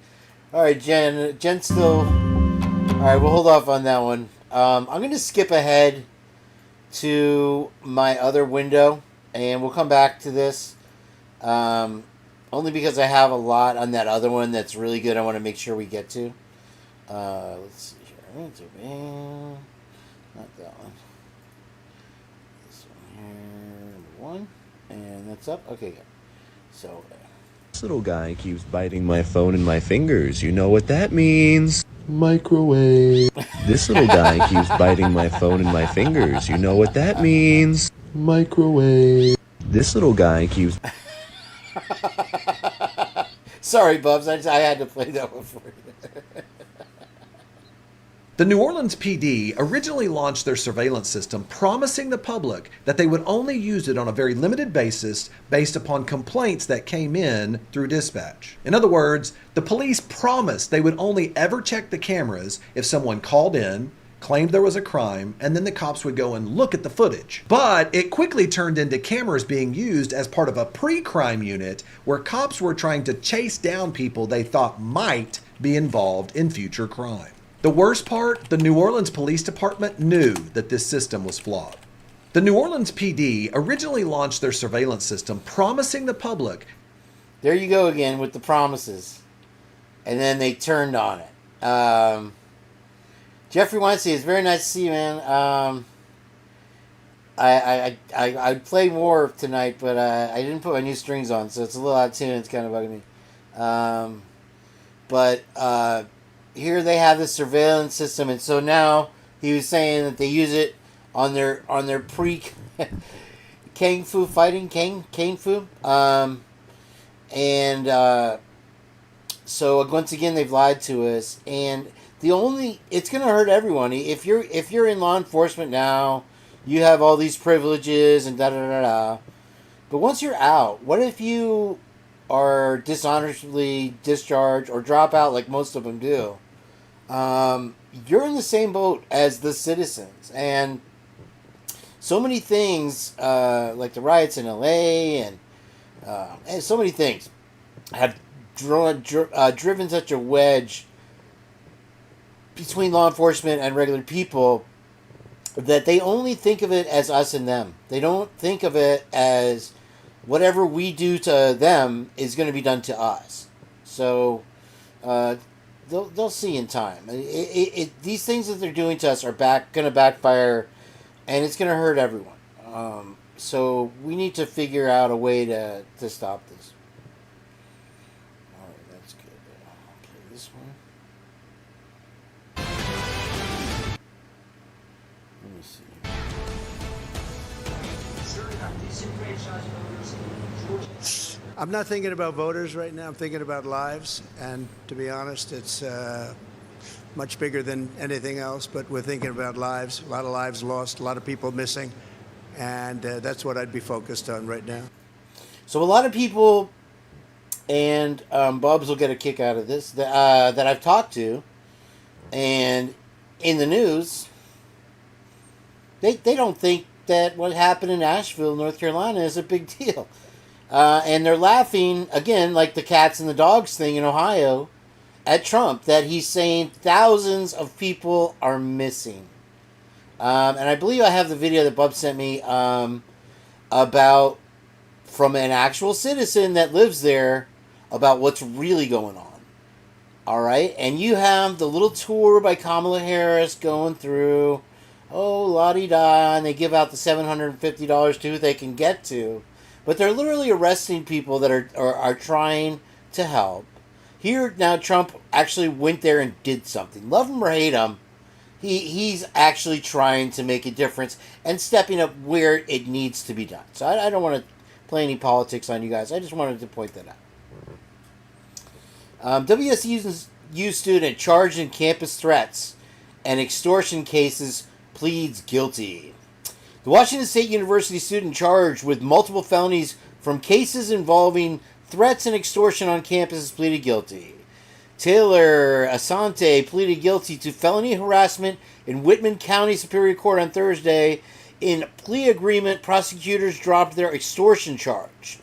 All right, Jen. Jen's still... All right, we'll hold off on that one. I'm going to skip ahead to my other window, and we'll come back to this. Only because I have a lot on that other one that's really good I want to make sure we get to. Let's see here. Not that one. This one here, number 1. And that's up. Okay, good. So... This little guy keeps biting my phone in my fingers. You know what that means? Microwave. This little guy keeps biting my phone in my fingers. You know what that means? Microwave. This little guy keeps... Sorry, Bubs. I had to play that one for you. The New Orleans PD originally launched their surveillance system promising the public that they would only use it on a very limited basis based upon complaints that came in through dispatch. In other words, the police promised they would only ever check the cameras if someone called in, claimed there was a crime, and then the cops would go and look at the footage. But it quickly turned into cameras being used as part of a pre-crime unit where cops were trying to chase down people they thought might be involved in future crime. The worst part, the New Orleans Police Department knew that this system was flawed. The New Orleans PD originally launched their surveillance system promising the public... There you go again with the promises. And then they turned on it. Jeffrey Weinstein, it's very nice to see you, man. I played more tonight, but I didn't put my new strings on, so it's a little out of tune. It's kind of bugging me. Here they have this surveillance system, and so now he was saying that they use it on their pre Kang Fu fighting Kang Fu, so once again they've lied to us, and it's gonna hurt everyone. If you're in law enforcement now, you have all these privileges and da da da da, but once you're out, what if you are dishonorably discharged or drop out like most of them do? You're in the same boat as the citizens, and so many things like the riots in LA and so many things have driven such a wedge between law enforcement and regular people that they only think of it as us and them. They don't think of it as whatever we do to them is going to be done to us. So they'll see in time. These things that they're doing to us are going to backfire, and it's going to hurt everyone. So we need to figure out a way to stop this. All right, that's good. Okay, this one. Let me see. I'm not thinking about voters right now. I'm thinking about lives. And to be honest, it's much bigger than anything else. But we're thinking about lives. A lot of lives lost, a lot of people missing. And that's what I'd be focused on right now. So a lot of people, and Bubs will get a kick out of this, that I've talked to, and in the news, they don't think that what happened in Asheville, North Carolina is a big deal. And they're laughing, again, like the cats and the dogs thing in Ohio, at Trump, that he's saying thousands of people are missing. And I believe I have the video that Bub sent me about, from an actual citizen that lives there, about what's really going on. All right? And you have the little tour by Kamala Harris going through, oh, la-di-da, and they give out the $750 to who they can get to. But they're literally arresting people that are trying to help. Here, now, Trump actually went there and did something. Love him or hate him, he's actually trying to make a difference and stepping up where it needs to be done. So I don't want to play any politics on you guys. I just wanted to point that out. WSU student charged in campus threats and extortion cases pleads guilty. The Washington State University student charged with multiple felonies from cases involving threats and extortion on campus has pleaded guilty. Taylor Asante pleaded guilty to felony harassment in Whitman County Superior Court on Thursday. In plea agreement, prosecutors dropped their extortion charge.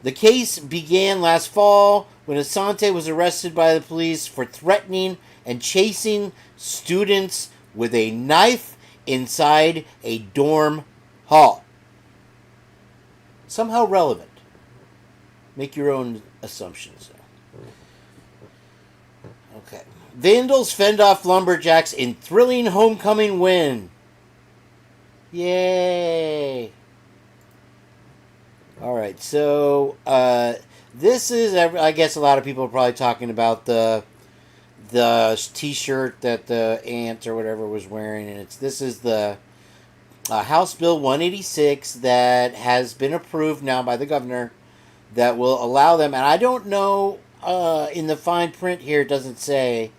The case began last fall when Asante was arrested by the police for threatening and chasing students with a knife inside a dorm hall. Somehow relevant. Make your own assumptions there. Okay. Vandals fend off lumberjacks in thrilling homecoming win. Yay. Alright, so this is, I guess a lot of people are probably talking about the t-shirt that the aunt or whatever was wearing, and this is the House Bill 186 that has been approved now by the governor that will allow them, and I don't know, in the fine print here it doesn't say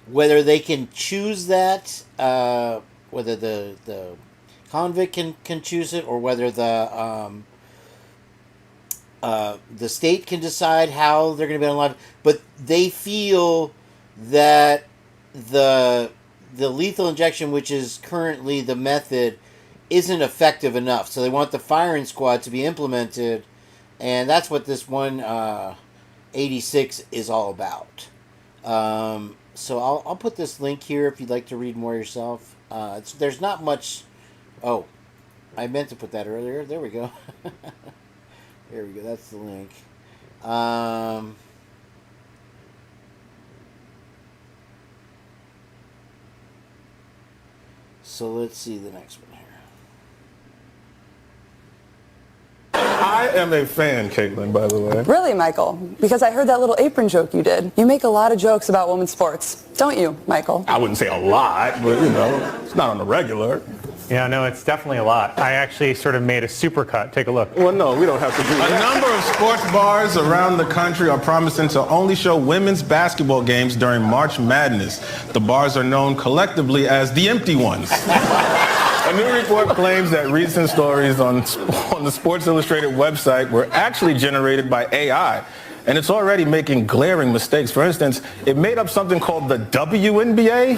whether they can choose that, whether the convict can choose it, or whether the state can decide how they're going to be alive, but they feel that the lethal injection, which is currently the method, isn't effective enough. So they want the firing squad to be implemented, and that's what this 186 is all about. So I'll put this link here if you'd like to read more yourself. There's not much. Oh, I meant to put that earlier. There we go. There we go. That's the link. So let's see the next one here. I am a fan, Caitlin, by the way. Really, Michael? Because I heard that little apron joke you did. You make a lot of jokes about women's sports, don't you, Michael? I wouldn't say a lot, but, it's not on the regular. Yeah, no, it's definitely a lot. I actually sort of made a supercut. Take a look. Well, no, we don't have to do that. A number of sports bars around the country are promising to only show women's basketball games during March Madness. The bars are known collectively as the empty ones. A new report claims that recent stories on the Sports Illustrated website were actually generated by AI. And it's already making glaring mistakes. For instance, it made up something called the WNBA.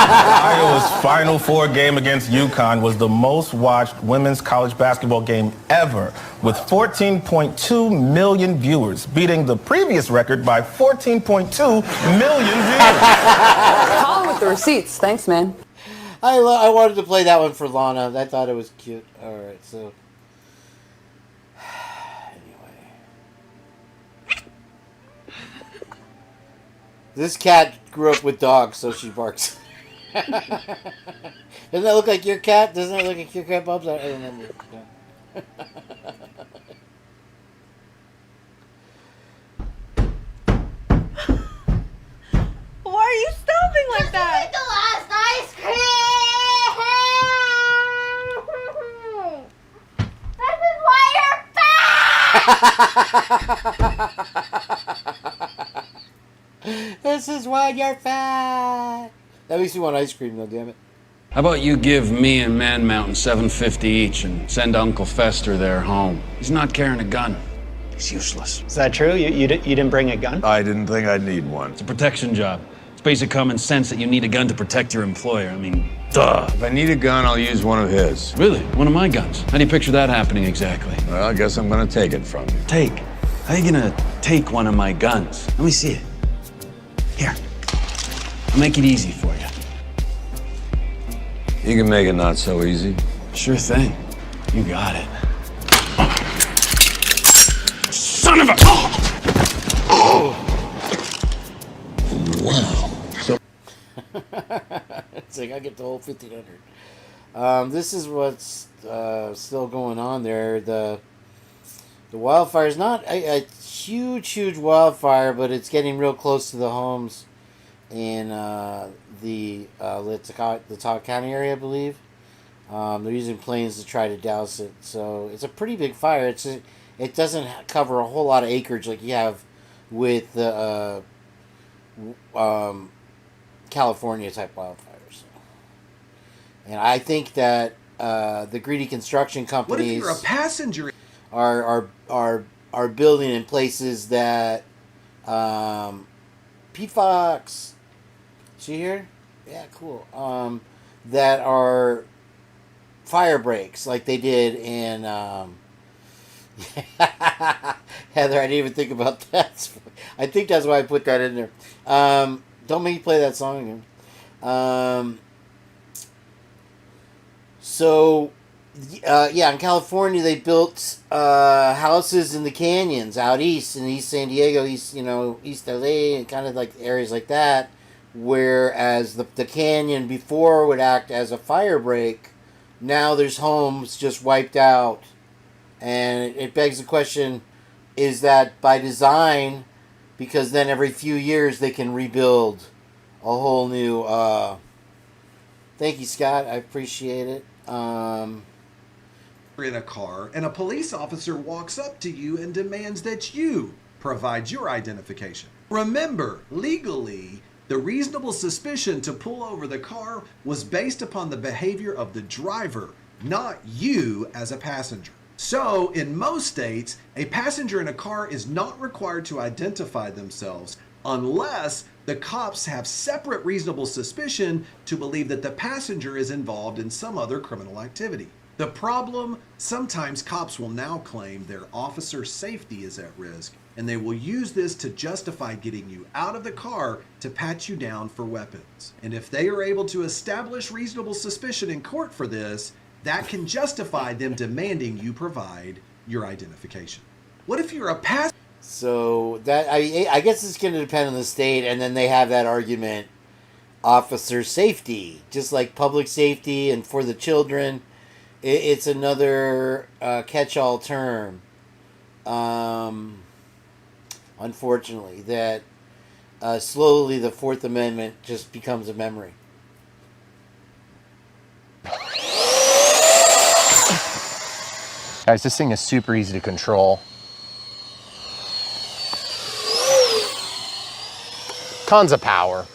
Iowa's Final Four game against UConn was the most watched women's college basketball game ever, with 14.2 million viewers, beating the previous record by 14.2 million viewers. Call him with the receipts. Thanks, man. I wanted to play that one for Lana. I thought it was cute. All right, so... This cat grew up with dogs, so she barks. Doesn't that look like your cat? Doesn't that look like your cat, Bubs? I don't remember. Why are you stopping like that? The last ice cream! This is why you're fat! That makes me want ice cream, though, damn it. How about you give me and Man Mountain $750 each and send Uncle Fester there home? He's not carrying a gun. He's useless. Is that true? You didn't bring a gun? I didn't think I'd need one. It's a protection job. It's basic common sense that you need a gun to protect your employer. I mean, duh. If I need a gun, I'll use one of his. Really? One of my guns? How do you picture that happening exactly? Well, I guess I'm gonna take it from you. Take? How are you gonna take one of my guns? Let me see it. Here. I'll make it easy for you. You can make it not so easy. Sure thing. You got it. Son of a... Oh! Wow. So... It's like, I get the whole 1,500. This is what's still going on there. The wildfire is not a huge wildfire, but it's getting real close to the homes in the Laka County area, I believe. They're using planes to try to douse it. So it's a pretty big fire. It doesn't cover a whole lot of acreage like you have with the California type wildfires. And I think that the greedy construction companies, what if you're a passenger, are building in places that PFOX. See here? Yeah, cool. That are fire breaks like they did in Heather, I didn't even think about that. I think that's why I put that in there. Don't make me play that song again. Yeah, in California they built houses in the canyons out east, in East San Diego, East LA, and kind of like areas like that, whereas the canyon before would act as a fire break. Now there's homes just wiped out. And it begs the question, is that by design? Because then every few years they can rebuild a whole new... Thank you, Scott. I appreciate it. In a car, and a police officer walks up to you and demands that you provide your identification. Remember, legally, the reasonable suspicion to pull over the car was based upon the behavior of the driver, not you as a passenger. So, in most states, a passenger in a car is not required to identify themselves unless the cops have separate reasonable suspicion to believe that the passenger is involved in some other criminal activity. The problem, sometimes cops will now claim their officer's safety is at risk, and they will use this to justify getting you out of the car to pat you down for weapons. And if they are able to establish reasonable suspicion in court for this, that can justify them demanding you provide your identification. What if you're a passenger? So that I guess it's going to depend on the state, and then they have that argument, officer safety, just like public safety and for the children. It's another catch-all term, unfortunately, that slowly the Fourth Amendment just becomes a memory. Guys, this thing is super easy to control. Tons of power.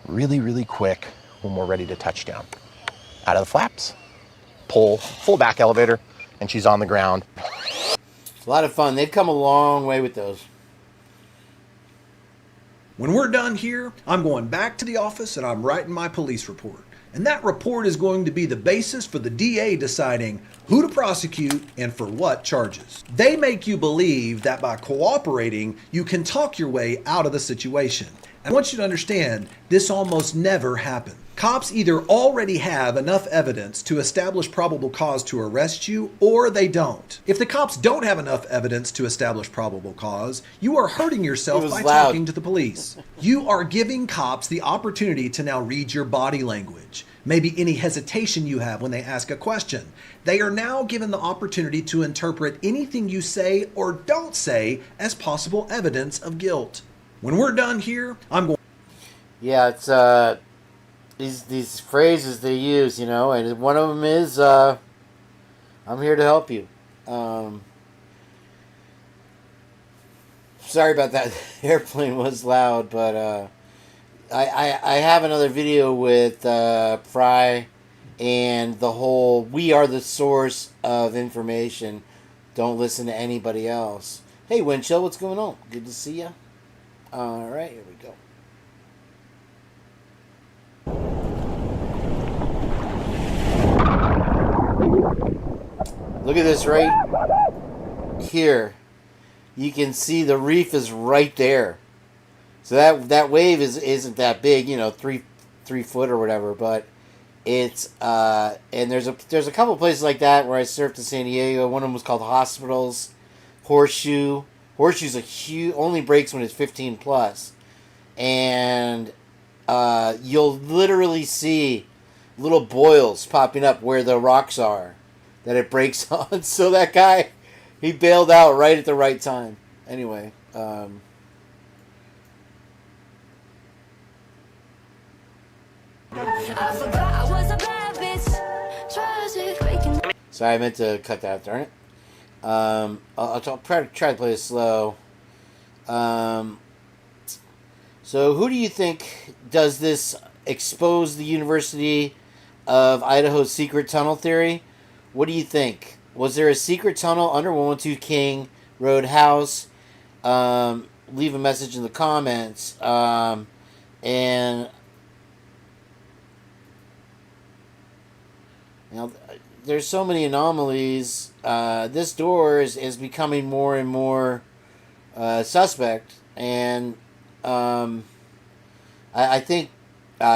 Really, really quick when we're ready to touch down. Out of the flaps, pull, full back elevator, and she's on the ground. It's a lot of fun. They've come a long way with those. When we're done here, I'm going back to the office and I'm writing my police report. And that report is going to be the basis for the DA deciding who to prosecute and for what charges. They make you believe that by cooperating, you can talk your way out of the situation. I want you to understand, this almost never happens. Cops either already have enough evidence to establish probable cause to arrest you, or they don't. If the cops don't have enough evidence to establish probable cause, you are hurting yourself by talking to the police. You are giving cops the opportunity to now read your body language, maybe any hesitation you have when they ask a question. They are now given the opportunity to interpret anything you say or don't say as possible evidence of guilt. When we're done here, I'm going... Yeah, it's, these phrases they use, you know, and one of them is, I'm here to help you. Sorry about that. The airplane was loud, but I have another video with Fry and the whole "we are the source of information. Don't listen to anybody else." Hey, Windchill, what's going on? Good to see you. All right, here we go. Look at this right here. You can see the reef is right there. So that wave isn't that big, you know, three foot or whatever, but it's and there's a couple places like that where I surfed in San Diego. One of them was called Hospitals, Horseshoe. Horseshoe's a huge, only breaks when it's 15 plus, and you'll literally see little boils popping up where the rocks are that it breaks on. So that guy, he bailed out right at the right time. Anyway, sorry, I meant to cut that, darn it. I'll try to play it slow. So who do you think does this expose the University of Idaho's secret tunnel theory? What do you think? Was there a secret tunnel under 112 King Road House? Leave a message in the comments. And you know, there's so many anomalies. This door is becoming more and more suspect, and I think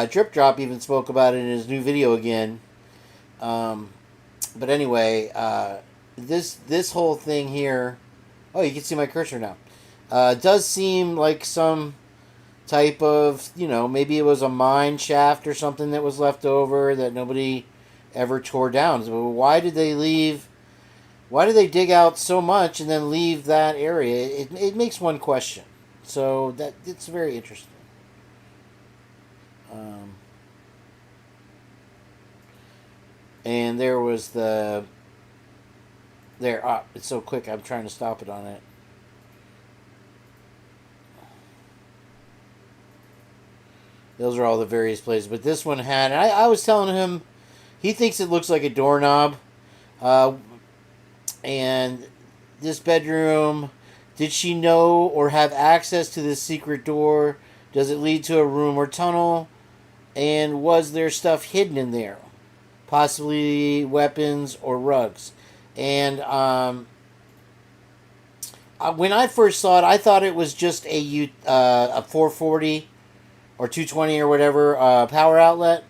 Drip Drop even spoke about it in his new video again. But anyway, this whole thing here, oh, you can see my cursor now, does seem like some type of, you know, maybe it was a mine shaft or something that was left over that nobody ever tore down. So why did they leave? Why did they dig out so much and then leave that area? It makes one question. So that it's very interesting. And there was the it's so quick. I'm trying to stop it on it. Those are all the various places, but this one had. I was telling him. He thinks it looks like a doorknob. And this bedroom, did she know or have access to this secret door? Does it lead to a room or tunnel? And was there stuff hidden in there? Possibly weapons or rugs. And when I first saw it, I thought it was just a 440 or 220 or whatever power outlet.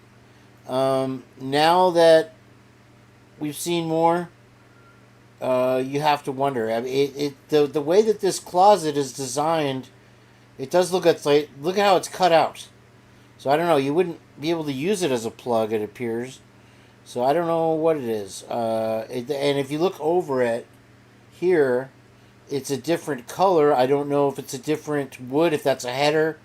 Now that we've seen more, you have to wonder. I mean, the way that this closet is designed, it does look at how it's cut out. So I don't know. You wouldn't be able to use it as a plug, it appears. So I don't know what it is. And if you look over it here, it's a different color. I don't know if it's a different wood, if that's a header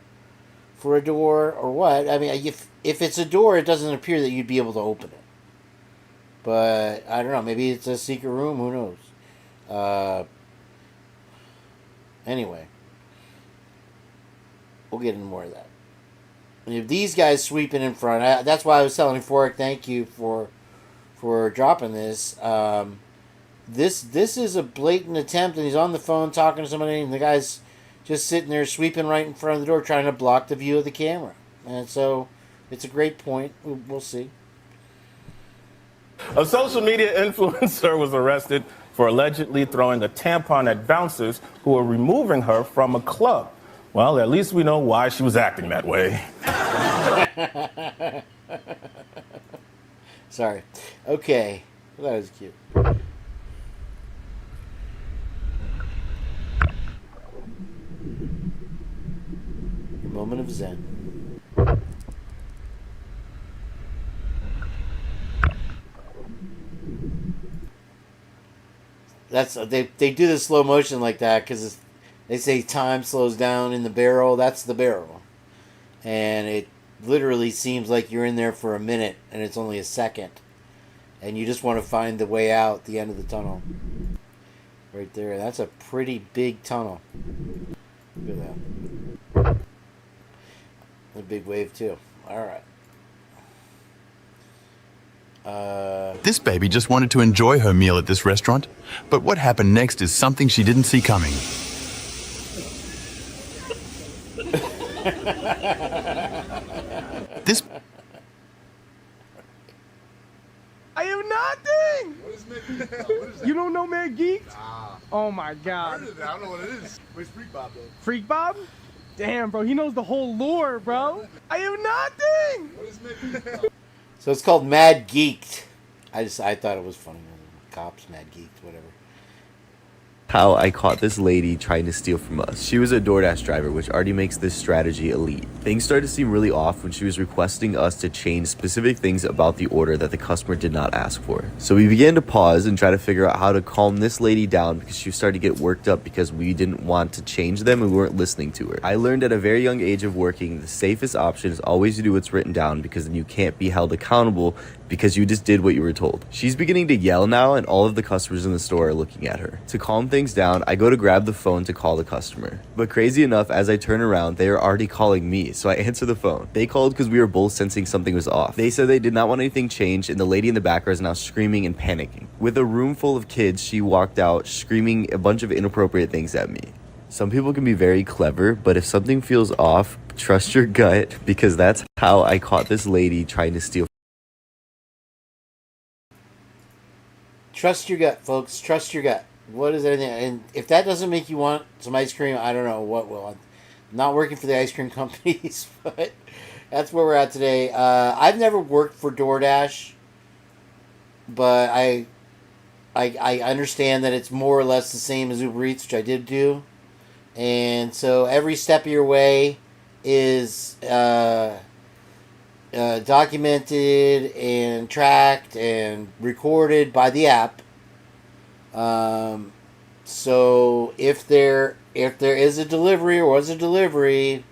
for a door or what. I mean, if it's a door, it doesn't appear that you'd be able to open it. But I don't know. Maybe it's a secret room. Who knows? Anyway, we'll get into more of that. And if these guys sweeping in front, that's why I was telling Fork, thank you for dropping this. This is a blatant attempt, and he's on the phone talking to somebody, and the guy's just sitting there sweeping right in front of the door, trying to block the view of the camera. And so it's a great point. We'll see. A social media influencer was arrested for allegedly throwing a tampon at bouncers who were removing her from a club. Well, at least we know why she was acting that way. Sorry. Okay. That was cute. Your moment of zen. That's they do the slow motion like that because they say time slows down in the barrel. That's the barrel, and it literally seems like you're in there for a minute and it's only a second, and you just want to find the way out the end of the tunnel. Right there. That's a pretty big tunnel. Look at that. A big wave too. All right. This baby just wanted to enjoy her meal at this restaurant, but what happened next is something she didn't see coming. This. I am nothing! What is that? You don't know Mad Geeked? Oh my god. I don't know what it is. Where's Freak Bob though? Freak Bob? Damn, bro, he knows the whole lore, bro. I am nothing! What is Mad Geeked? So it's called Mad Geeked. I thought it was funny. Cops, Mad Geeked, whatever. How I caught this lady trying to steal from us. She was a DoorDash driver, which already makes this strategy elite. Things started to seem really off when she was requesting us to change specific things about the order that the customer did not ask for. So we began to pause and try to figure out how to calm this lady down because she started to get worked up because we didn't want to change them and we weren't listening to her. I learned at a very young age of working, the safest option is always to do what's written down because then you can't be held accountable because you just did what you were told. She's beginning to yell now and all of the customers in the store are looking at her. To calm things down, I go to grab the phone to call the customer. But crazy enough, as I turn around, they are already calling me, so I answer the phone. They called because we were both sensing something was off. They said they did not want anything changed and the lady in the background is now screaming and panicking. With a room full of kids, she walked out screaming a bunch of inappropriate things at me. Some people can be very clever, but if something feels off, trust your gut because that's how I caught this lady trying to steal. Trust your gut, folks. Trust your gut. What is anything? And if that doesn't make you want some ice cream, I don't know what will. I'm not working for the ice cream companies, but that's where we're at today. I've never worked for DoorDash, but I understand that it's more or less the same as Uber Eats, which I did do. And so every step of your way is documented and tracked and recorded by the app. So if there is a delivery or was a delivery,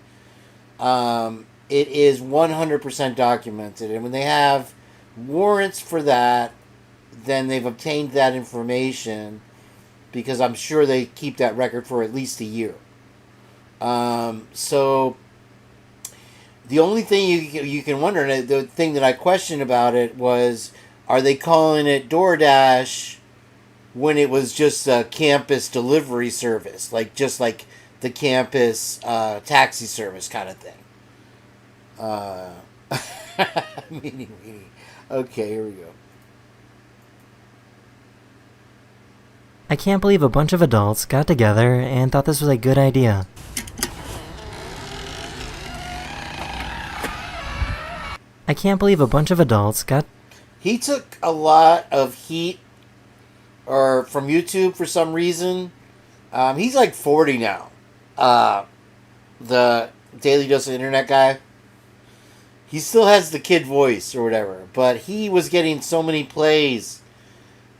it is 100% documented. And when they have warrants for that, then they've obtained that information because I'm sure they keep that record for at least a year. So the only thing you can wonder, and the thing that I questioned about it was, are they calling it DoorDash when it was just a campus delivery service, just like the campus taxi service kind of thing? Meanie. Okay, here we go. I can't believe a bunch of adults got together and thought this was a good idea. I can't believe a bunch of adults got... He took a lot of heat from YouTube for some reason. He's like 40 now. The Daily Dose of Internet guy. He still has the kid voice or whatever, but he was getting so many plays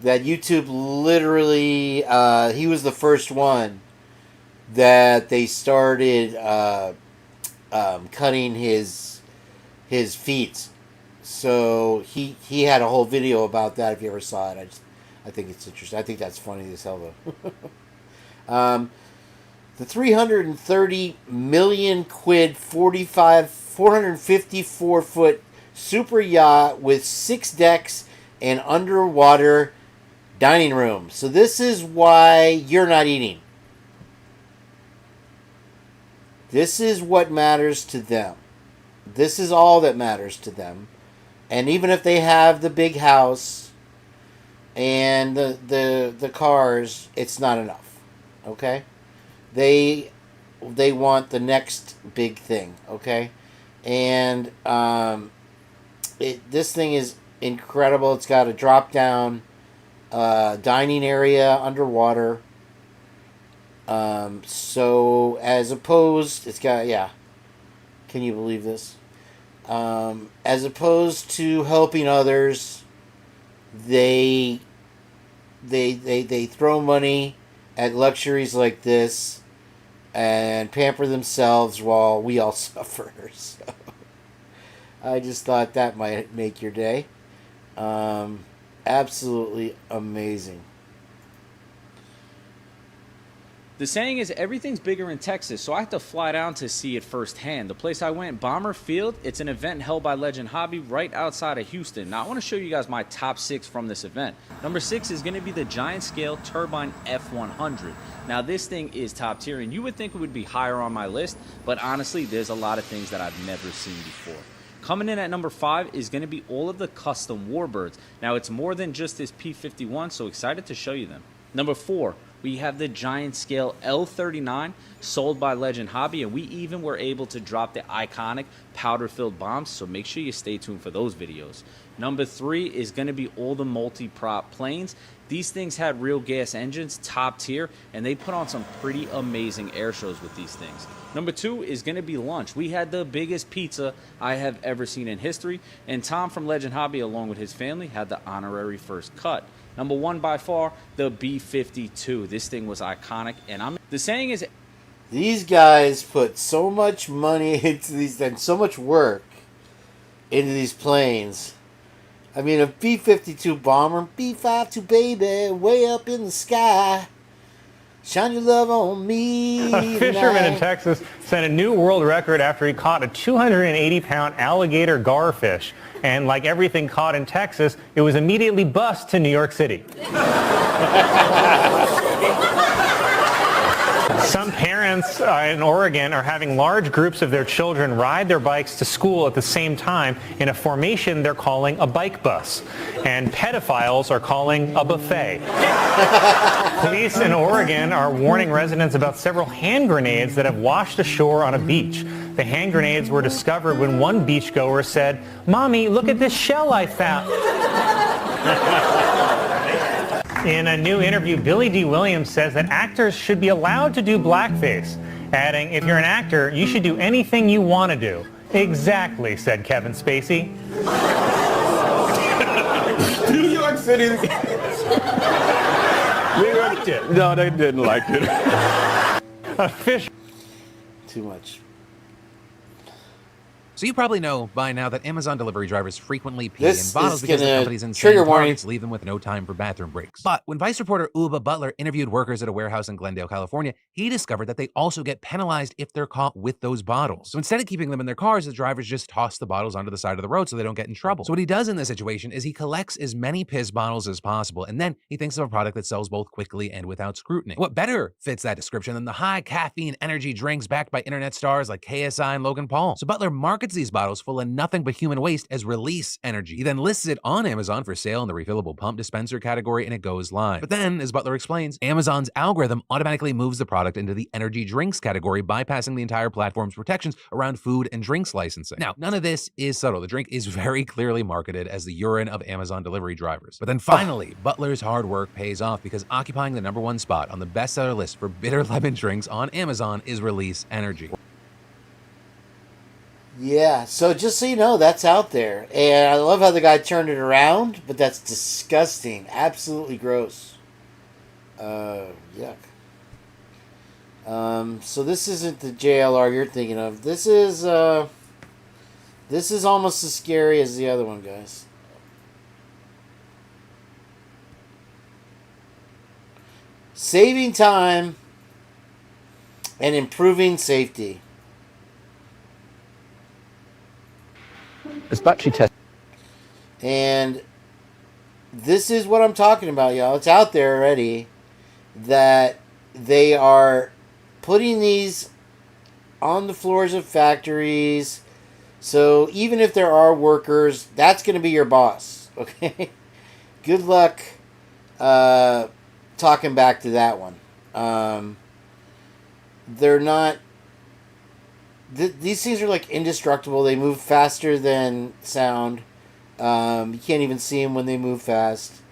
that YouTube literally, he was the first one that they started cutting his feeds. So he had a whole video about that if you ever saw it. I think it's interesting. I think that's funny as hell though. The 330 million quid 454 foot super yacht with 6 decks and underwater dining room. So this is why you're not eating. This is what matters to them. This is all that matters to them. And even if they have the big house and the cars, it's not enough. Okay? They want the next big thing, okay? And This thing is incredible. It's got a drop down dining area underwater. So as opposed, it's got, yeah. Can you believe this? As opposed to helping others, they throw money at luxuries like this and pamper themselves while we all suffer. So I just thought that might make your day. Absolutely amazing. The saying is everything's bigger in Texas, so I had to fly down to see it firsthand. The place I went, Bomber Field, it's an event held by Legend Hobby right outside of Houston. Now I want to show you guys my top 6 from this event. Number 6 is going to be the Giant Scale Turbine F100. Now this thing is top tier, and you would think it would be higher on my list, but honestly there's a lot of things that I've never seen before. Coming in at number 5 is going to be all of the custom Warbirds. Now it's more than just this P-51, so excited to show you them. Number 4, we have the Giant Scale L39 sold by Legend Hobby, and we even were able to drop the iconic powder-filled bombs, so make sure you stay tuned for those videos. Number 3 is going to be all the multi-prop planes. These things had real gas engines, top tier, and they put on some pretty amazing air shows with these things. Number 2 is going to be lunch. We had the biggest pizza I have ever seen in history, and Tom from Legend Hobby, along with his family, had the honorary first cut. Number 1 by far, the B-52. This thing was iconic, and the saying is, these guys put so much money into these and so much work into these planes. I mean, a B-52 bomber, B-52 baby, way up in the sky. Shine your love on me. A fisherman in Texas set a new world record after he caught a 280-pound alligator garfish. And like everything caught in Texas, it was immediately bussed to New York City. Some parents in Oregon are having large groups of their children ride their bikes to school at the same time in a formation they're calling a bike bus. And pedophiles are calling a buffet. Police in Oregon are warning residents about several hand grenades that have washed ashore on a beach. The hand grenades were discovered when one beachgoer said, "Mommy, look at this shell I found." In a new interview, Billy D. Williams says that actors should be allowed to do blackface, adding, "If you're an actor, you should do anything you want to do." Exactly, said Kevin Spacey. New York City. They liked it. No, they didn't like it. A fish. Too much. So you probably know by now that Amazon delivery drivers frequently pee This in bottles is because the gonna company's insane trigger warning. targets leave them with no time for bathroom breaks. But when Vice reporter Uba Butler interviewed workers at a warehouse in Glendale, California, he discovered that they also get penalized if they're caught with those bottles. So instead of keeping them in their cars, the drivers just toss the bottles onto the side of the road so they don't get in trouble. So what he does in this situation is he collects as many piss bottles as possible, and then he thinks of a product that sells both quickly and without scrutiny. What better fits that description than the high caffeine energy drinks backed by internet stars like KSI and Logan Paul? So Butler markets these bottles full of nothing but human waste as release energy. He then lists it on Amazon for sale in the refillable pump dispenser category, and it goes live. But then, as Butler explains, Amazon's algorithm automatically moves the product into the energy drinks category, bypassing the entire platform's protections around food and drinks licensing. Now, none of this is subtle. The drink is very clearly marketed as the urine of Amazon delivery drivers. But then finally, Butler's hard work pays off because occupying the #1 spot on the bestseller list for bitter lemon drinks on Amazon is Release Energy. Yeah, so just so you know, that's out there. And I love how the guy turned it around, but that's disgusting. Absolutely gross. Yuck. So this isn't the JLR you're thinking of. This is almost as scary as the other one, guys. Saving time and improving safety. This battery test. And this is what I'm talking about, y'all. It's out there already that they are putting these on the floors of factories. So even if there are workers, that's going to be your boss. Okay? Good luck talking back to that one. They're not... These things are like indestructible. They move faster than sound. You can't even see them when they move fast.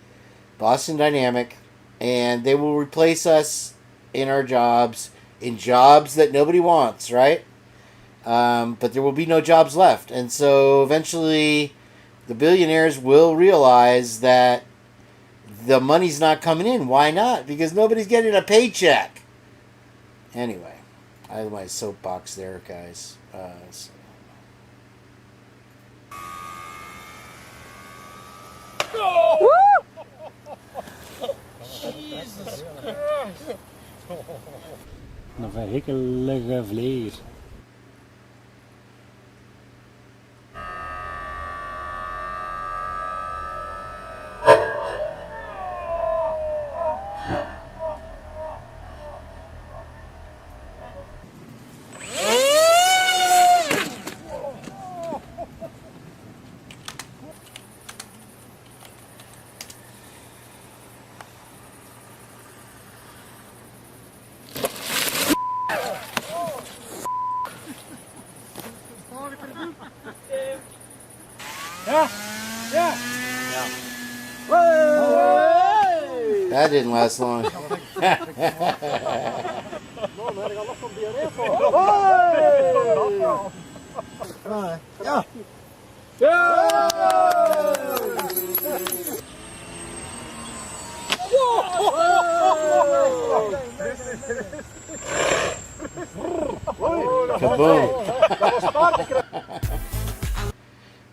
Boston Dynamic. And they will replace us in our jobs, in jobs that nobody wants, right? But there will be no jobs left. And so eventually the billionaires will realize that the money's not coming in. Why not? Because nobody's getting a paycheck. Anyway, I have my soapbox there, guys. So. Jesus Christ. Een verhikkelige vlees. That didn't last long. Kaboom.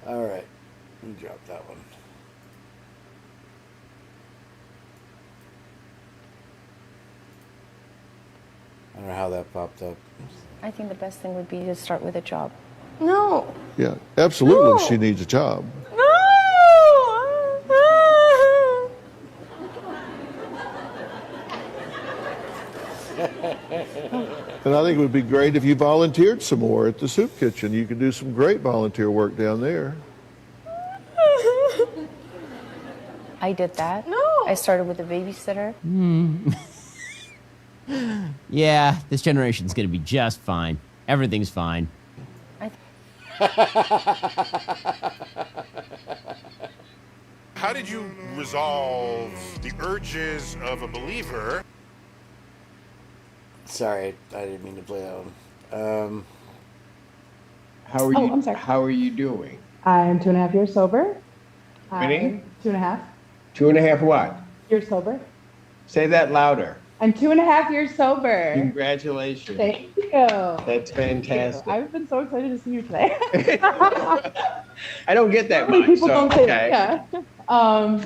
All right, let me drop that one. I don't know how that popped up. I think the best thing would be to start with a job. No. Yeah, absolutely. She needs a job. And I think it would be great if you volunteered some more at the soup kitchen. You could do some great volunteer work down there. I did that. No. I started with a babysitter. Yeah, this generation's gonna be just fine. Everything's fine. How did you resolve the urges of a believer? Sorry, I didn't mean to play that one. How are you? I'm sorry. How are you doing? I'm 2.5 years sober. Meaning? 2.5 2.5 what? years sober. Say that louder. I'm 2.5 years sober. Congratulations. Thank you. That's fantastic. I've been so excited to see you today. I don't get that Many much. people So, don't say okay. that. Yeah.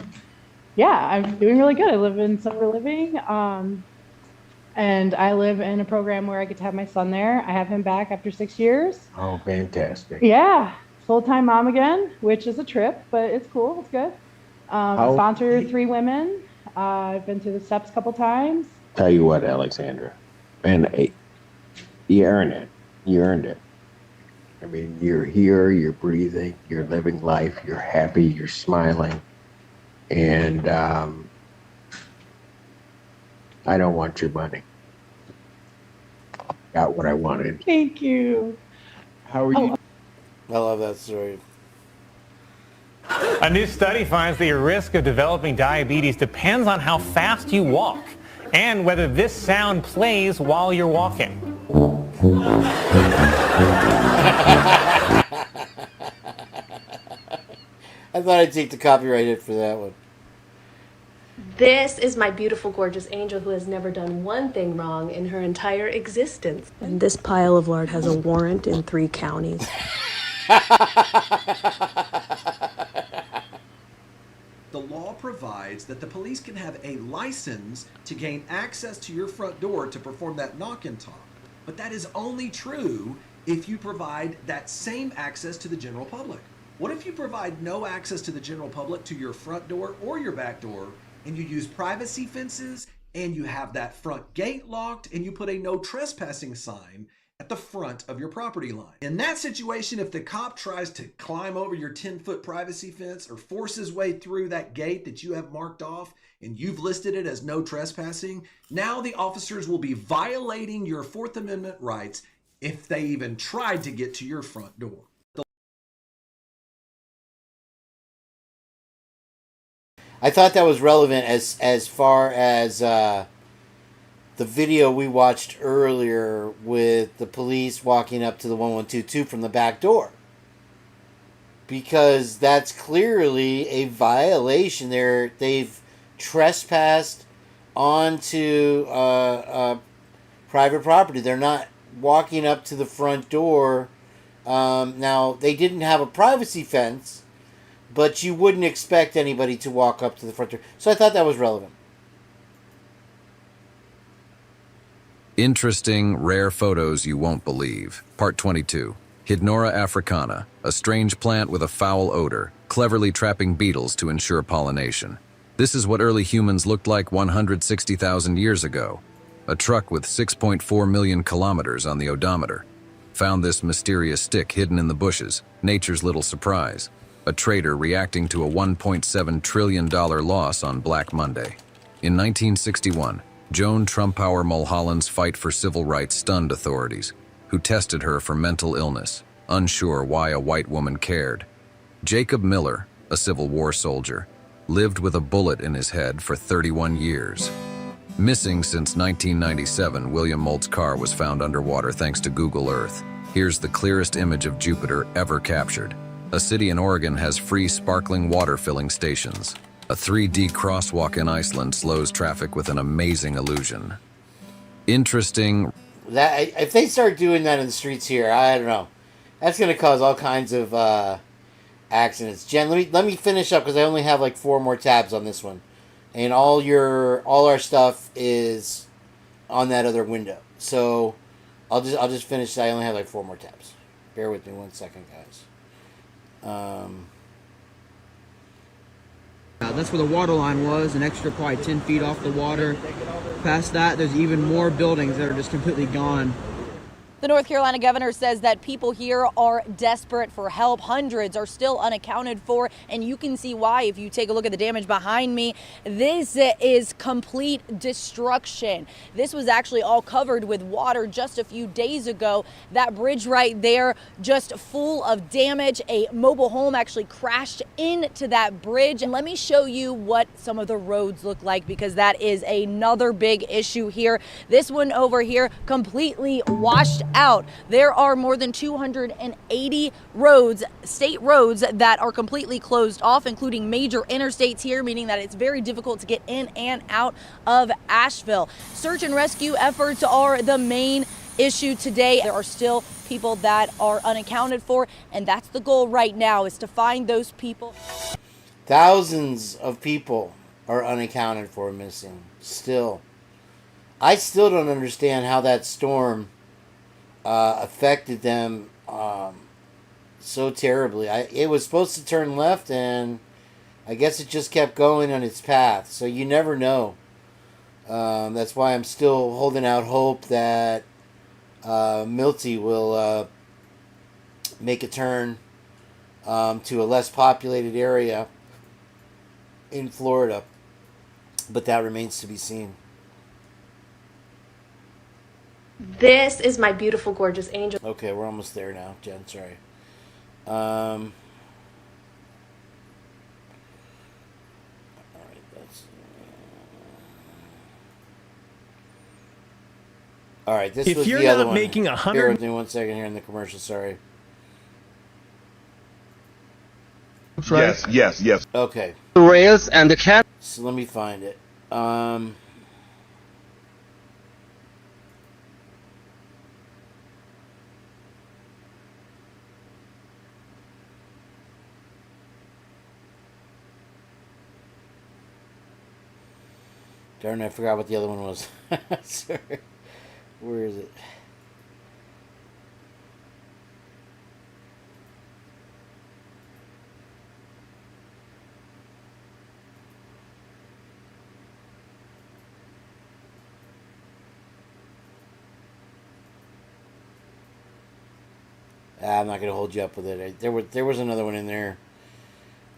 Yeah, I'm doing really good. I live in sober living. And I live in a program where I get to have my son there. I have him back after 6 years. Oh, fantastic. Yeah, full-time mom again, which is a trip, but it's cool. It's good. I sponsored 3 women. I've been through the steps a couple times. Tell you what, Alexandra, man, you earned it. You earned it. I mean, you're here, you're breathing, you're living life, you're happy, you're smiling. And I don't want your money. Got what I wanted. Thank you. How are you? I love that story. A new study finds that your risk of developing diabetes depends on how fast you walk and whether this sound plays while you're walking. I thought I'd take the copyright hit for that one. This is my beautiful, gorgeous angel who has never done one thing wrong in her entire existence. And this pile of lard has a warrant in 3 counties. The law provides that the police can have a license to gain access to your front door to perform that knock and talk. But that is only true if you provide that same access to the general public. What if you provide no access to the general public to your front door or your back door, and you use privacy fences, and you have that front gate locked, and you put a no trespassing sign at the front of your property line? In that situation, if the cop tries to climb over your 10-foot privacy fence or force his way through that gate that you have marked off and you've listed it as no trespassing, now the officers will be violating your Fourth Amendment rights if they even tried to get to your front door. I thought that was relevant as far as the video we watched earlier with the police walking up to the 1122 from the back door. Because that's clearly a violation. They've trespassed onto private property. They're not walking up to the front door. Now, they didn't have a privacy fence, but you wouldn't expect anybody to walk up to the front door. So I thought that was relevant. Interesting, rare photos you won't believe. Part 22. Hydnora africana, a strange plant with a foul odor, cleverly trapping beetles to ensure pollination. This is what early humans looked like 160,000 years ago. A truck with 6.4 million kilometers on the odometer found this mysterious stick hidden in the bushes, nature's little surprise. A trader reacting to a $1.7 trillion loss on Black Monday. In 1961, Joan Trumpauer Mulholland's fight for civil rights stunned authorities, who tested her for mental illness, unsure why a white woman cared. Jacob Miller, a Civil War soldier, lived with a bullet in his head for 31 years. Missing since 1997, William Molt's car was found underwater thanks to Google Earth. Here's the clearest image of Jupiter ever captured. A city in Oregon has free sparkling water filling stations. A 3D crosswalk in Iceland slows traffic with an amazing illusion. Interesting. That if they start doing that in the streets here, I don't know. That's going to cause all kinds of accidents. Jen, let me finish up because I only have like 4 more tabs on this one, and all our stuff is on that other window. So I'll just finish. I only have like 4 more tabs. Bear with me 1 second, guys. That's where the water line was, an extra probably 10 feet off the water. Past that, there's even more buildings that are just completely gone. The North Carolina governor says that people here are desperate for help. Hundreds are still unaccounted for, and you can see why if you take a look at the damage behind me. This is complete destruction. This was actually all covered with water just a few days ago. That bridge right there, just full of damage. A mobile home actually crashed into that bridge. And let me show you what some of the roads look like, because that is another big issue here. This one over here completely washed out. There are more than 280 roads, state roads, that are completely closed off, including major interstates here, meaning that it's very difficult to get in and out of Asheville. Search and rescue efforts are the main issue today. There are still people that are unaccounted for, and that's the goal right now, is to find those people. Thousands of people are unaccounted for, missing. Still. I still don't understand how that storm affected them so terribly. It was supposed to turn left, and I guess it just kept going on its path. So you never know. That's why I'm still holding out hope that Milty will make a turn to a less populated area in Florida. But that remains to be seen. This is my beautiful, gorgeous angel. Okay, we're almost there now, Jen. Sorry. All right, this If was you're the other not one. making Bear 100 with me 1 second here in the commercial. Sorry. Yes. Okay. The rails and the cat. So let me find it. Darn, I forgot what the other one was. Sorry. Where is it? I'm not going to hold you up with it. There was another one in there.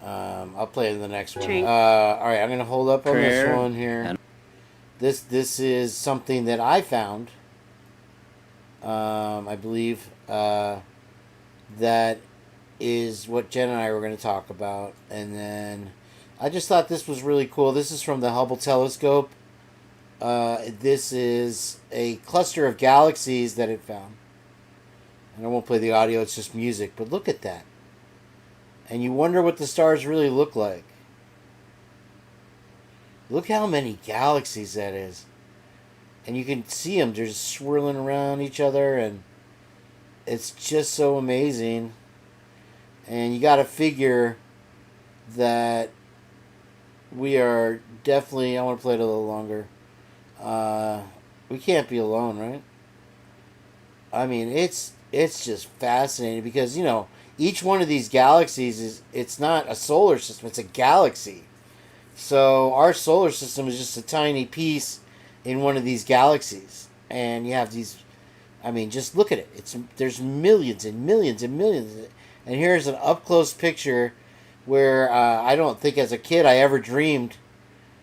I'll play the next one. All right, I'm going to hold up on this one here. This is something that I found. I believe that is what Jen and I were going to talk about, and then I just thought this was really cool. This is from the Hubble telescope. This is a cluster of galaxies that it found. And I won't play the audio, it's just music. But look at that. And you wonder what the stars really look like. Look how many galaxies that is. And you can see them just swirling around each other. And it's just so amazing. And you got to figure that we are definitely... I want to play it a little longer. We can't be alone, right? I mean, it's just fascinating because, you know, each one of these galaxies it's not a solar system, it's a galaxy. So our solar system is just a tiny piece in one of these galaxies. And you have these, I mean, just look at it. There's millions and millions and millions. And here's an up-close picture where I don't think as a kid I ever dreamed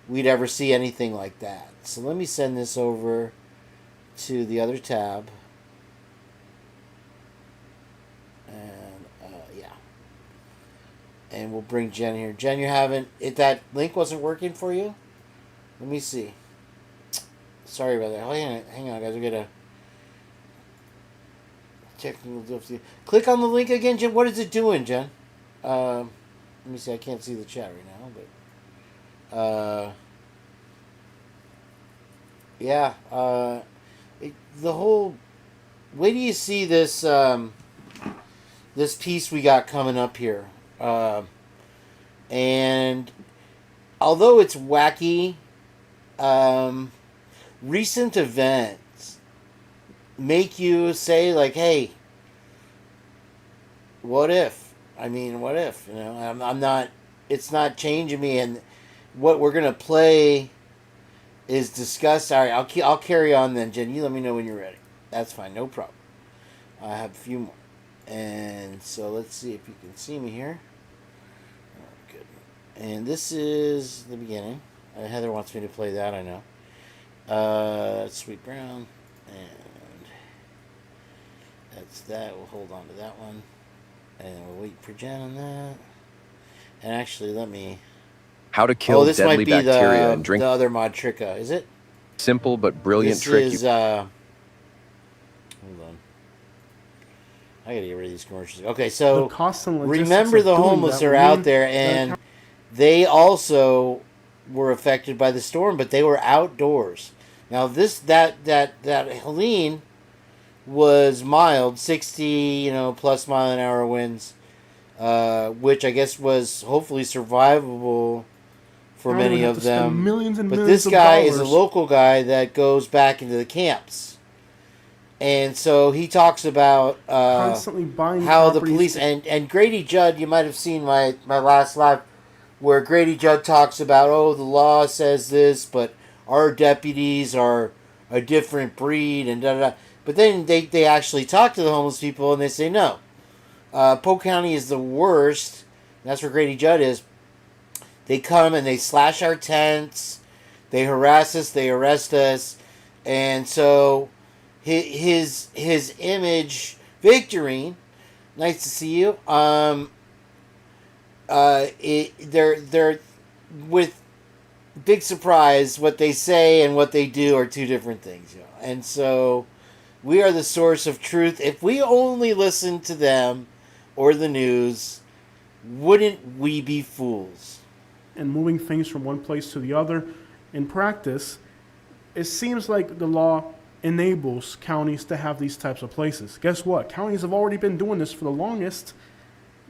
we'd ever see anything like that. So let me send this over to the other tab. And, yeah. And we'll bring Jen here. Jen, you haven't... that link wasn't working for you? Let me see. Sorry about that. Hang on, guys. We got a technical difficulty. Click on the link again, Jen. What is it doing, Jen? Let me see. I can't see the chat right now, but... yeah, the whole... Wait till you see this, this piece we got coming up here. And although it's wacky, recent events make you say, like, hey, what if? I mean, what if? You know, I'm not... It's not changing me, and what we're going to play... is discussed. All right, I'll carry on then, Jen. You let me know when you're ready. That's fine, no problem. I have a few more. And so let's see if you can see me here. Oh, good. And this is the beginning. Heather wants me to play that, I know. Sweet Brown. And that's that. We'll hold on to that one. And we'll wait for Jen on that. And actually, let me... How to kill this deadly might be bacteria and drink. The other mod Tricka, is it? Simple but brilliant this trick. Is, hold on. I gotta get rid of these commercials. Okay, so remember the homeless are out there, and they also were affected by the storm, but they were outdoors. Now that Helene was mild, 60 plus mile-an-hour winds, which I guess was hopefully survivable for many of them. Millions and but millions this guy of is a dollars. local guy that goes back into the camps, and so he talks about Constantly buying how the properties. police and Grady Judd. You might have seen my last live where Grady Judd talks about, oh, the law says this, but our deputies are a different breed and da da da. But then they actually talk to the homeless people and they say no. Polk County is the worst. That's where Grady Judd is. They come and they slash our tents. They harass us. They arrest us. And so his image, Victorine, nice to see you. They're with big surprise. What they say and what they do are two different things. And so we are the source of truth. If we only listen to them or the news, wouldn't we be fools? And moving things from one place to the other. In practice, it seems like the law enables counties to have these types of places. Guess what? Counties have already been doing this for the longest.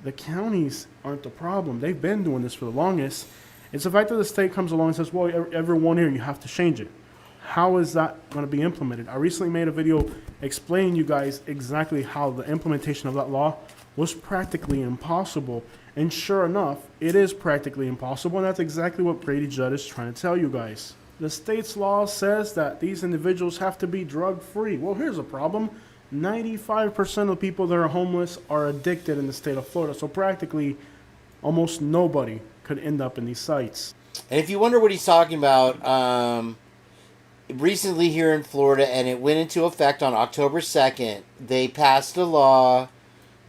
The counties aren't the problem. They've been doing this for the longest. It's the fact that the state comes along and says, well, everyone here, you have to change it. How is that going to be implemented? I recently made a video explaining you guys exactly how the implementation of that law was practically impossible. And sure enough, it is practically impossible, and that's exactly what Grady Judd is trying to tell you guys. The state's law says that these individuals have to be drug-free. Well, here's a problem. 95% of people that are homeless are addicted in the state of Florida, so practically almost nobody could end up in these sites. And if you wonder what he's talking about, recently here in Florida, and it went into effect on October 2nd, they passed a law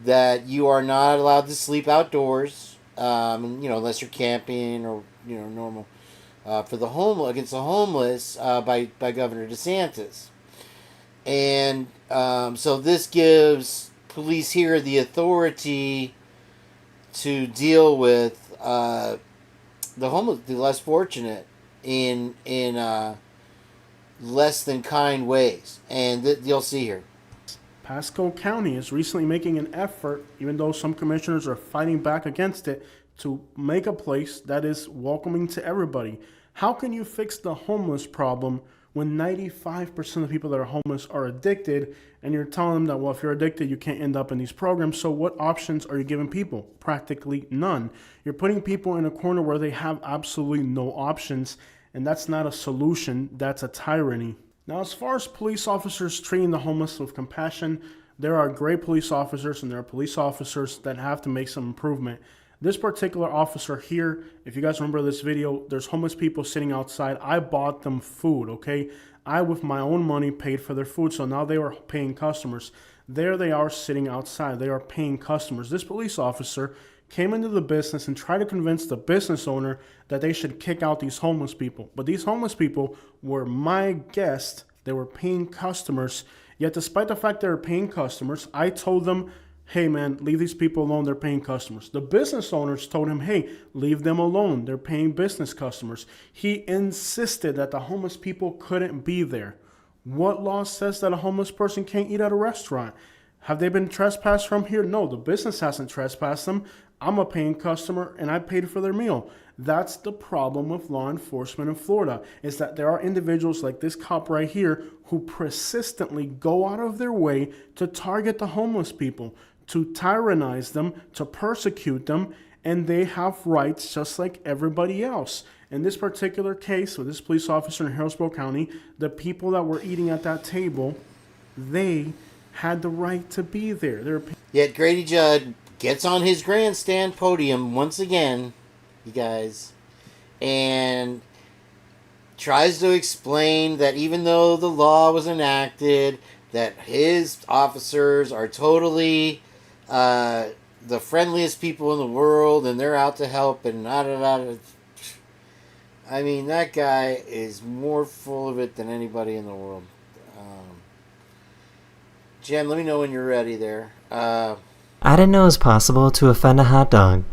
that you are not allowed to sleep outdoors. unless you're camping or normal, for the against the homeless by Governor DeSantis, and so this gives police here the authority to deal with the homeless, the less fortunate, in less than kind ways, and you'll see here. Pasco County is recently making an effort, even though some commissioners are fighting back against it, to make a place that is welcoming to everybody. How can you fix the homeless problem when 95% of people that are homeless are addicted, and you're telling them that, well, if you're addicted, you can't end up in these programs? So what options are you giving people? Practically none. You're putting people in a corner where they have absolutely no options, and that's not a solution, that's a tyranny. Now, as far as police officers treating the homeless with compassion, there are great police officers and there are police officers that have to make some improvement. This particular officer here, if you guys remember this video, there's homeless people sitting outside. I bought them food, okay? I, with my own money, paid for their food, so now they are paying customers. There they are sitting outside. They are paying customers. This police officer came into the business and tried to convince the business owner that they should kick out these homeless people. But these homeless people were my guests. They were paying customers. Yet despite the fact they were paying customers, I told them, hey man, leave these people alone, they're paying customers. The business owners told him, hey, leave them alone, they're paying business customers. He insisted that the homeless people couldn't be there. What law says that a homeless person can't eat at a restaurant? Have they been trespassed from here? No, the business hasn't trespassed them. I'm a paying customer and I paid for their meal. That's the problem with law enforcement in Florida, is that there are individuals like this cop right here who persistently go out of their way to target the homeless people, to tyrannize them, to persecute them, and they have rights just like everybody else. In this particular case with this police officer in Harrisburg County, the people that were eating at that table, they had the right to be there. Yet Grady Judd gets on his grandstand podium once again, you guys, and tries to explain that even though the law was enacted, that his officers are totally the friendliest people in the world and they're out to help and I mean, that guy is more full of it than anybody in the world. Jen, let me know when you're ready there. I didn't know it was possible to offend a hot dog.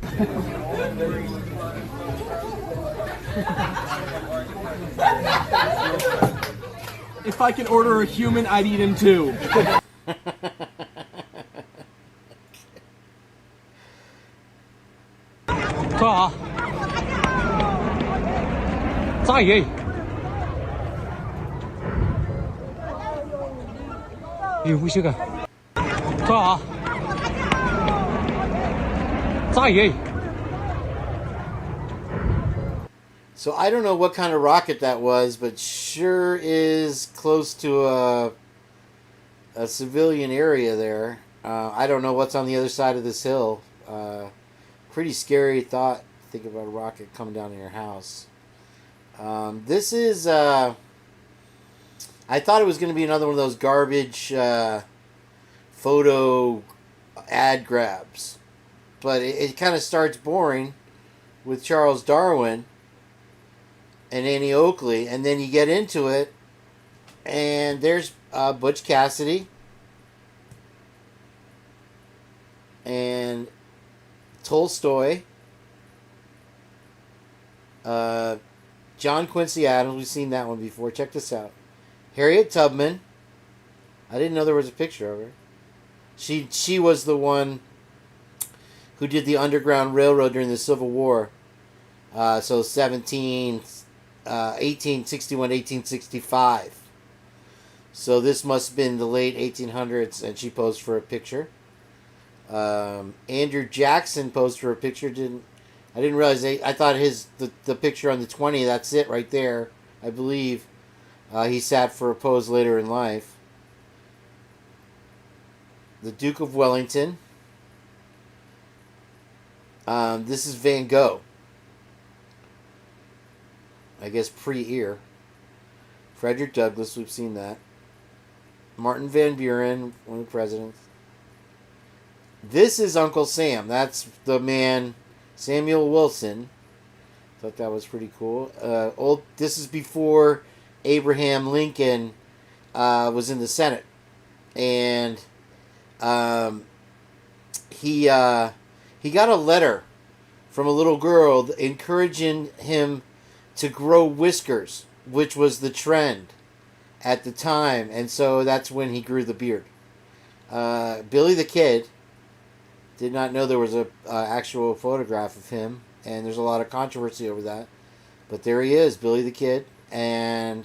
If I could order a human, I'd eat him too. So I don't know what kind of rocket that was, but sure is close to a civilian area there. I don't know what's on the other side of this hill. Pretty scary thought. Think about a rocket coming down to your house. This is... I thought it was going to be another one of those garbage photo ad grabs. But it kind of starts boring with Charles Darwin and Annie Oakley, and then you get into it, and there's Butch Cassidy and Tolstoy, John Quincy Adams. We've seen that one before. Check this out. Harriet Tubman. I didn't know there was a picture of her. She was the one who did the Underground Railroad during the Civil War. So 1861, 1865. So this must have been the late 1800s, and she posed for a picture. Andrew Jackson posed for a picture. I didn't realize I thought the picture on the 20. That's it right there. I believe he sat for a pose later in life. The Duke of Wellington. This is Van Gogh. I guess pre-ear. Frederick Douglass, we've seen that. Martin Van Buren, one of the presidents. This is Uncle Sam. That's the man Samuel Wilson. Thought that was pretty cool. This is before Abraham Lincoln was in the Senate, and he got a letter from a little girl encouraging him to grow whiskers, which was the trend at the time, and so that's when he grew the beard. Billy the Kid, did not know there was a actual photograph of him, and there's a lot of controversy over that. But there he is, Billy the Kid, and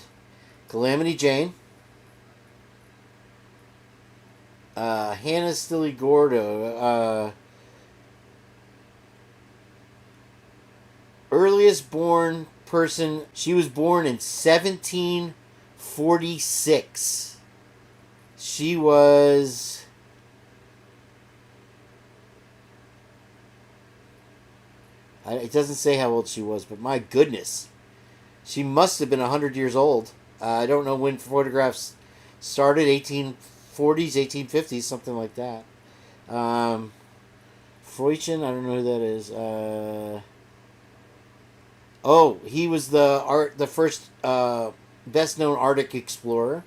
Calamity Jane, Hannah Stilly Gordo, earliest born person. She was born in 1746. She was... It doesn't say how old she was, but my goodness. She must have been 100 years old. I don't know when photographs started, 1840s, 1850s, something like that. Freudchen, I don't know who that is. He was the first best-known Arctic explorer.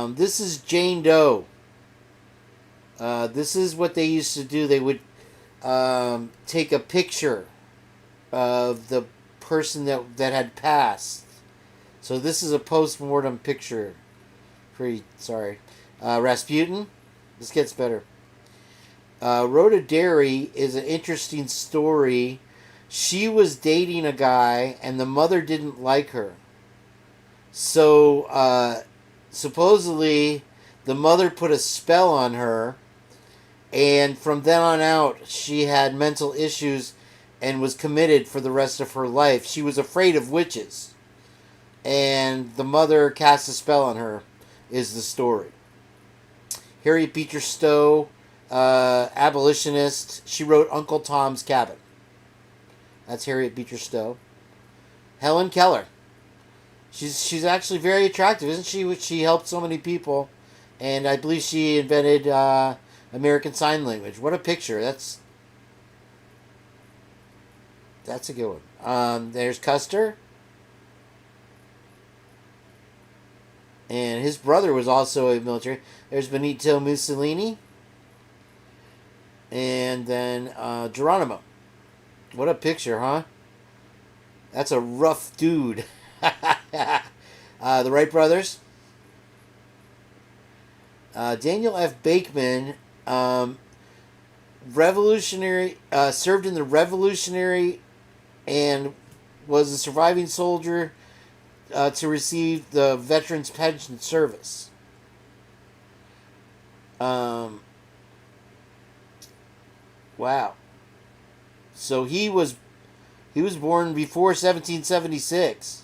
This is Jane Doe. This is what they used to do. They would take a picture of the person that had passed. So this is a post-mortem picture. Pretty sorry. Rasputin. This gets better. Rhoda Derry is an interesting story. She was dating a guy, and the mother didn't like her. So supposedly the mother put a spell on her, and from then on out, she had mental issues and was committed for the rest of her life. She was afraid of witches, and the mother cast a spell on her, is the story. Harriet Beecher Stowe, abolitionist. She wrote Uncle Tom's Cabin. That's Harriet Beecher Stowe. Helen Keller. She's actually very attractive, isn't she? She helped so many people, and I believe she invented American Sign Language. What a picture! That's a good one. There's Custer, and his brother was also a military. There's Benito Mussolini, and then Geronimo. What a picture, huh? That's a rough dude. The Wright brothers. Daniel F. Bakeman, revolutionary, served in the Revolutionary and was a surviving soldier to receive the Veterans Pension Service. Wow. So he was born before 1776.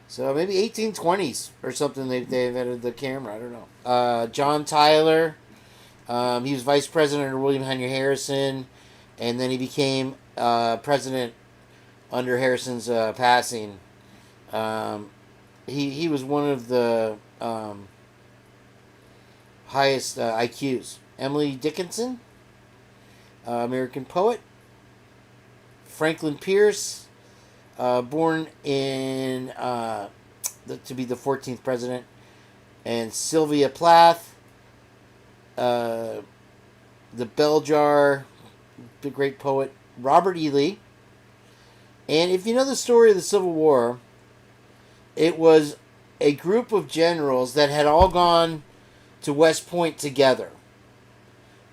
So maybe 1820s or something. They invented the camera. I don't know. John Tyler. He was vice president under William Henry Harrison, and then he became president under Harrison's passing. He was one of the highest IQs. Emily Dickinson, American poet. Franklin Pierce, born in to be the 14th president, and Sylvia Plath, the bell jar, the great poet Robert E. Lee. And if you know the story of the Civil War, it was a group of generals that had all gone to West Point together,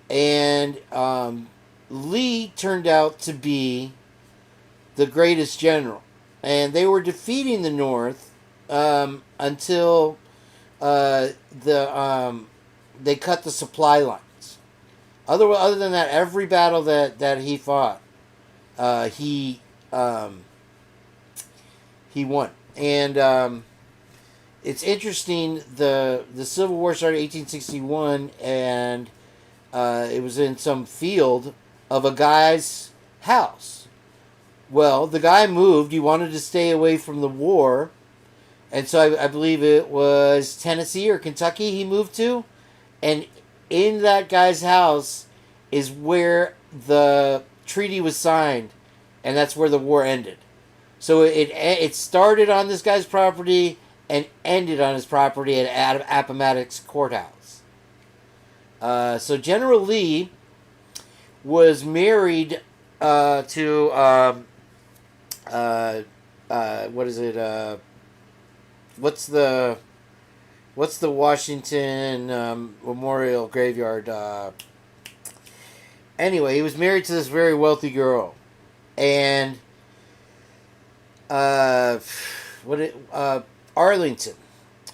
and Lee turned out to be the greatest general, and they were defeating the North until they cut the supply lines. Other than that, every battle that he fought, he won. And it's interesting. The Civil War started in 1861, and it was in some field of a guy's house. Well, the guy moved. He wanted to stay away from the war. And so I believe it was Tennessee or Kentucky he moved to. And in that guy's house is where the treaty was signed, and that's where the war ended. So it started on this guy's property and ended on his property at Appomattox Courthouse. So General Lee was married to what is it? What's the Washington Memorial Graveyard? Anyway, he was married to this very wealthy girl, and Arlington,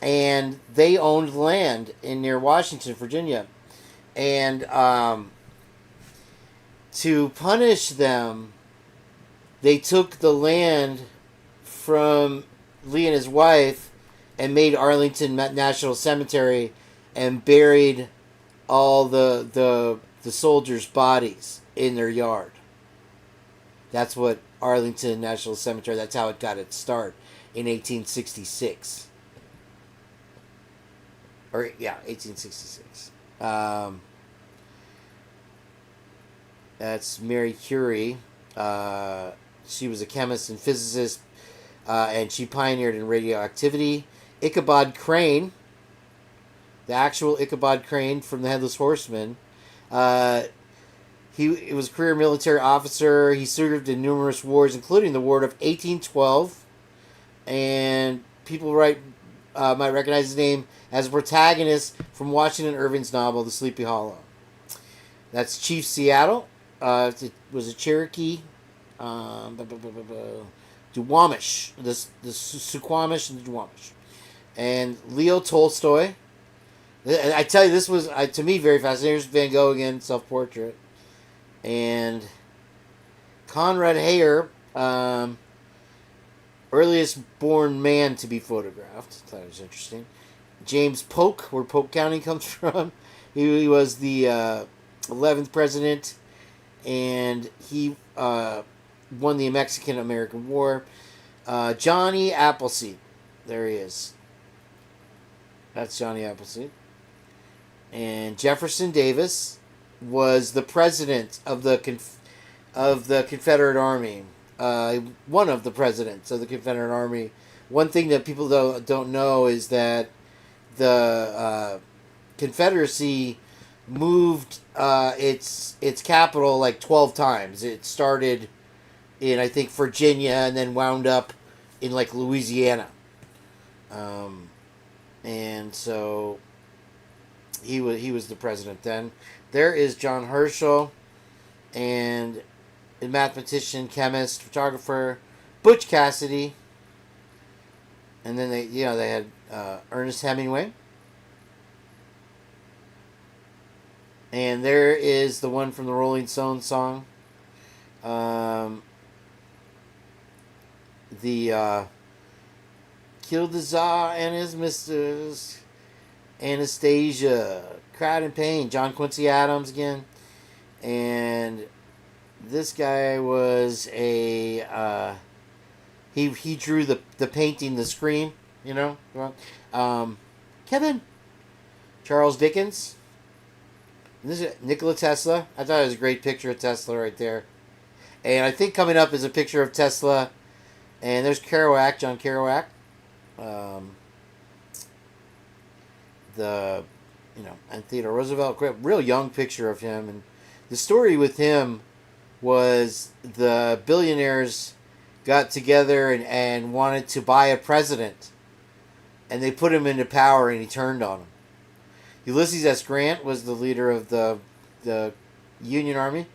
and they owned land near Washington, Virginia, and to punish them, they took the land from Lee and his wife and made Arlington National Cemetery and buried all the soldiers' bodies in their yard. That's what Arlington National Cemetery, that's how it got its start in 1866. Or, yeah, 1866. That's Mary Curie. She was a chemist and physicist, and she pioneered in radioactivity. Ichabod Crane, the actual Ichabod Crane from the Headless Horseman, he was a career military officer. He served in numerous wars, including the War of 1812, and people might recognize his name as a protagonist from Washington Irving's novel The Sleepy Hollow. That's Chief Seattle. It was a Cherokee. Duwamish, the Suquamish and the Duwamish, and Leo Tolstoy. I tell you, this was to me very fascinating. Here's Van Gogh again, self-portrait, and Conrad Heyer, earliest born man to be photographed. I thought it was interesting. James Polk, where Polk County comes from, he was the 11th president, and he won the Mexican-American War. Johnny Appleseed. There he is. That's Johnny Appleseed. And Jefferson Davis was the president of the Confederate Army. One of the presidents of the Confederate Army. One thing that people don't know is that the Confederacy moved its capital like 12 times. It started in, I think, Virginia, and then wound up in like Louisiana. And so he was the president then. There is John Herschel, and a mathematician, chemist, photographer, Butch Cassidy, and then they had Ernest Hemingway. And there is the one from the Rolling Stones song. Killed the Tsar and his misters. Anastasia. Cried in Pain. John Quincy Adams again. And this guy was a... He drew the painting, The Scream, you know? Kevin. Charles Dickens. And this is Nikola Tesla. I thought it was a great picture of Tesla right there. And I think coming up is a picture of Tesla. And there's Kerouac, John Kerouac. And Theodore Roosevelt. Real young picture of him. And the story with him was the billionaires got together and wanted to buy a president. And they put him into power, and he turned on them. Ulysses S. Grant was the leader of the Union Army.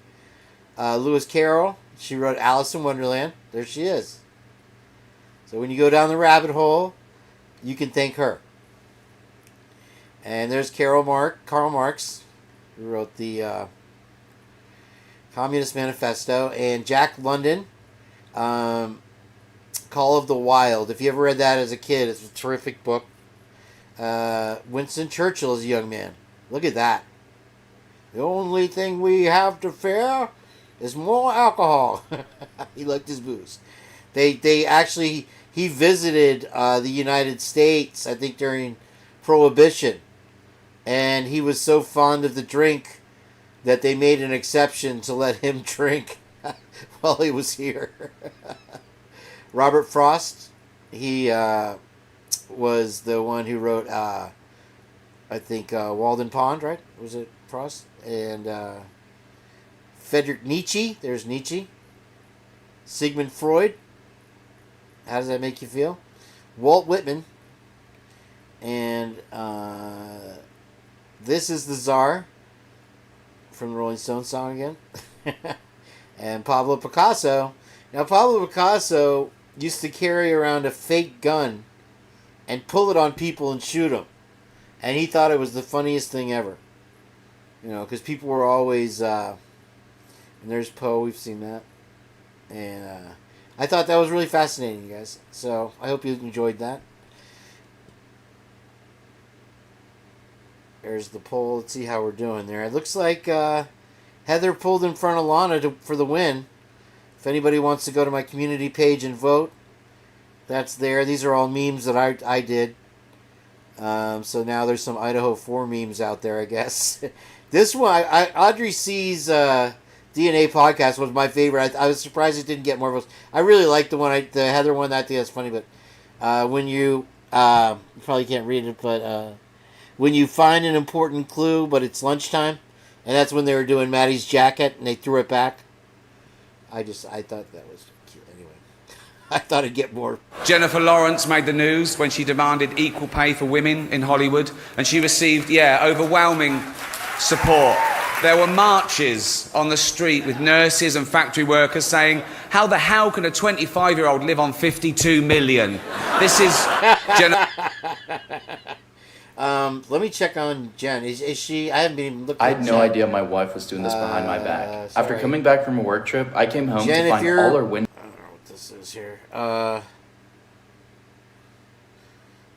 Lewis Carroll, she wrote Alice in Wonderland. There she is. So when you go down the rabbit hole, you can thank her. And there's Karl Marx, who wrote the Communist Manifesto, and Jack London, Call of the Wild. If you ever read that as a kid, it's a terrific book. Winston Churchill is a young man. Look at that. The only thing we have to fear is more alcohol. He liked his booze. They actually, he visited the United States, I think during Prohibition, and he was so fond of the drink that they made an exception to let him drink while he was here. Robert Frost, he was the one who wrote, I think, Walden Pond, right? Was it Frost? And Friedrich Nietzsche, there's Nietzsche. Sigmund Freud, how does that make you feel? Walt Whitman, and This Is the Czar, from the Rolling Stones song again. And Pablo Picasso. Now, Pablo Picasso used to carry around a fake gun and pull it on people and shoot them. And he thought it was the funniest thing ever. You know, because people were always... and there's Poe, we've seen that. And I thought that was really fascinating, you guys. So, I hope you enjoyed that. There's the poll. Let's see how we're doing there. It looks like Heather pulled in front of Lana for the win. If anybody wants to go to my community page and vote, that's there. These are all memes that I did. So now there's some Idaho 4 memes out there, I guess. This one, Audrey C's DNA podcast was my favorite. I was surprised it didn't get more votes. I really liked the one, the Heather one. I think that's funny. But when you probably can't read it, but when you find an important clue, but it's lunchtime, and that's when they were doing Maddie's jacket, and they threw it back. I thought that was cute. Anyway, I thought it'd get more. Jennifer Lawrence made the news when she demanded equal pay for women in Hollywood, and she received, overwhelming support. There were marches on the street with nurses and factory workers saying, how the hell can a 25-year-old live on 52 million? This is let me check on Jen. Is she? I haven't been even looking. I had no idea my wife was doing this behind my back. After coming back from a work trip, I came home Jen, to find all her windows. I don't know what this is here.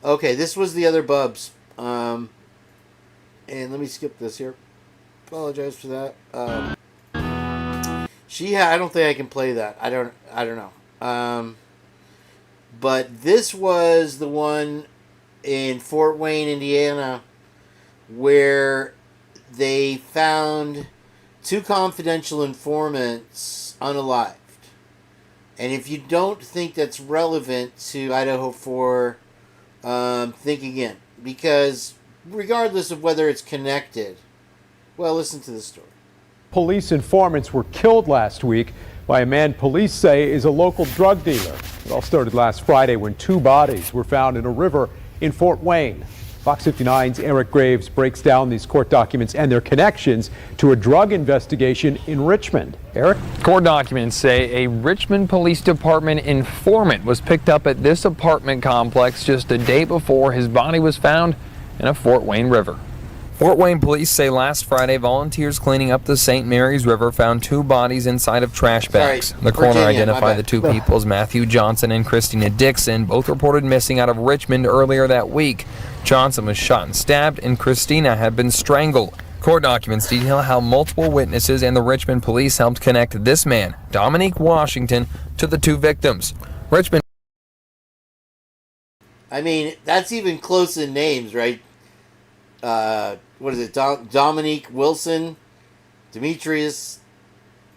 Okay, this was the other Bubs. And let me skip this here. Apologize for that. I don't think I can play that. I don't know. But this was the one in Fort Wayne, Indiana, where they found 2 confidential informants unalived. And if you don't think that's relevant to Idaho 4, think again. Because regardless of whether it's connected, well, listen to the story. Police informants were killed last week by a man police say is a local drug dealer. It all started last Friday when 2 bodies were found in a river in Fort Wayne. Fox 59's Eric Graves breaks down these court documents and their connections to a drug investigation in Richmond. Eric? Court documents say a Richmond Police Department informant was picked up at this apartment complex just a day before his body was found in a Fort Wayne river. Fort Wayne police say last Friday, volunteers cleaning up the St. Mary's River found 2 bodies inside of trash bags. The coroner identified the 2 people as Matthew Johnson and Christina Dixon, both reported missing out of Richmond earlier that week. Johnson was shot and stabbed, and Christina had been strangled. Court documents detail how multiple witnesses and the Richmond police helped connect this man, Dominique Washington, to the 2 victims. Richmond. I mean, that's even close in names, right? What is it? Dominique Wilson, Demetrius.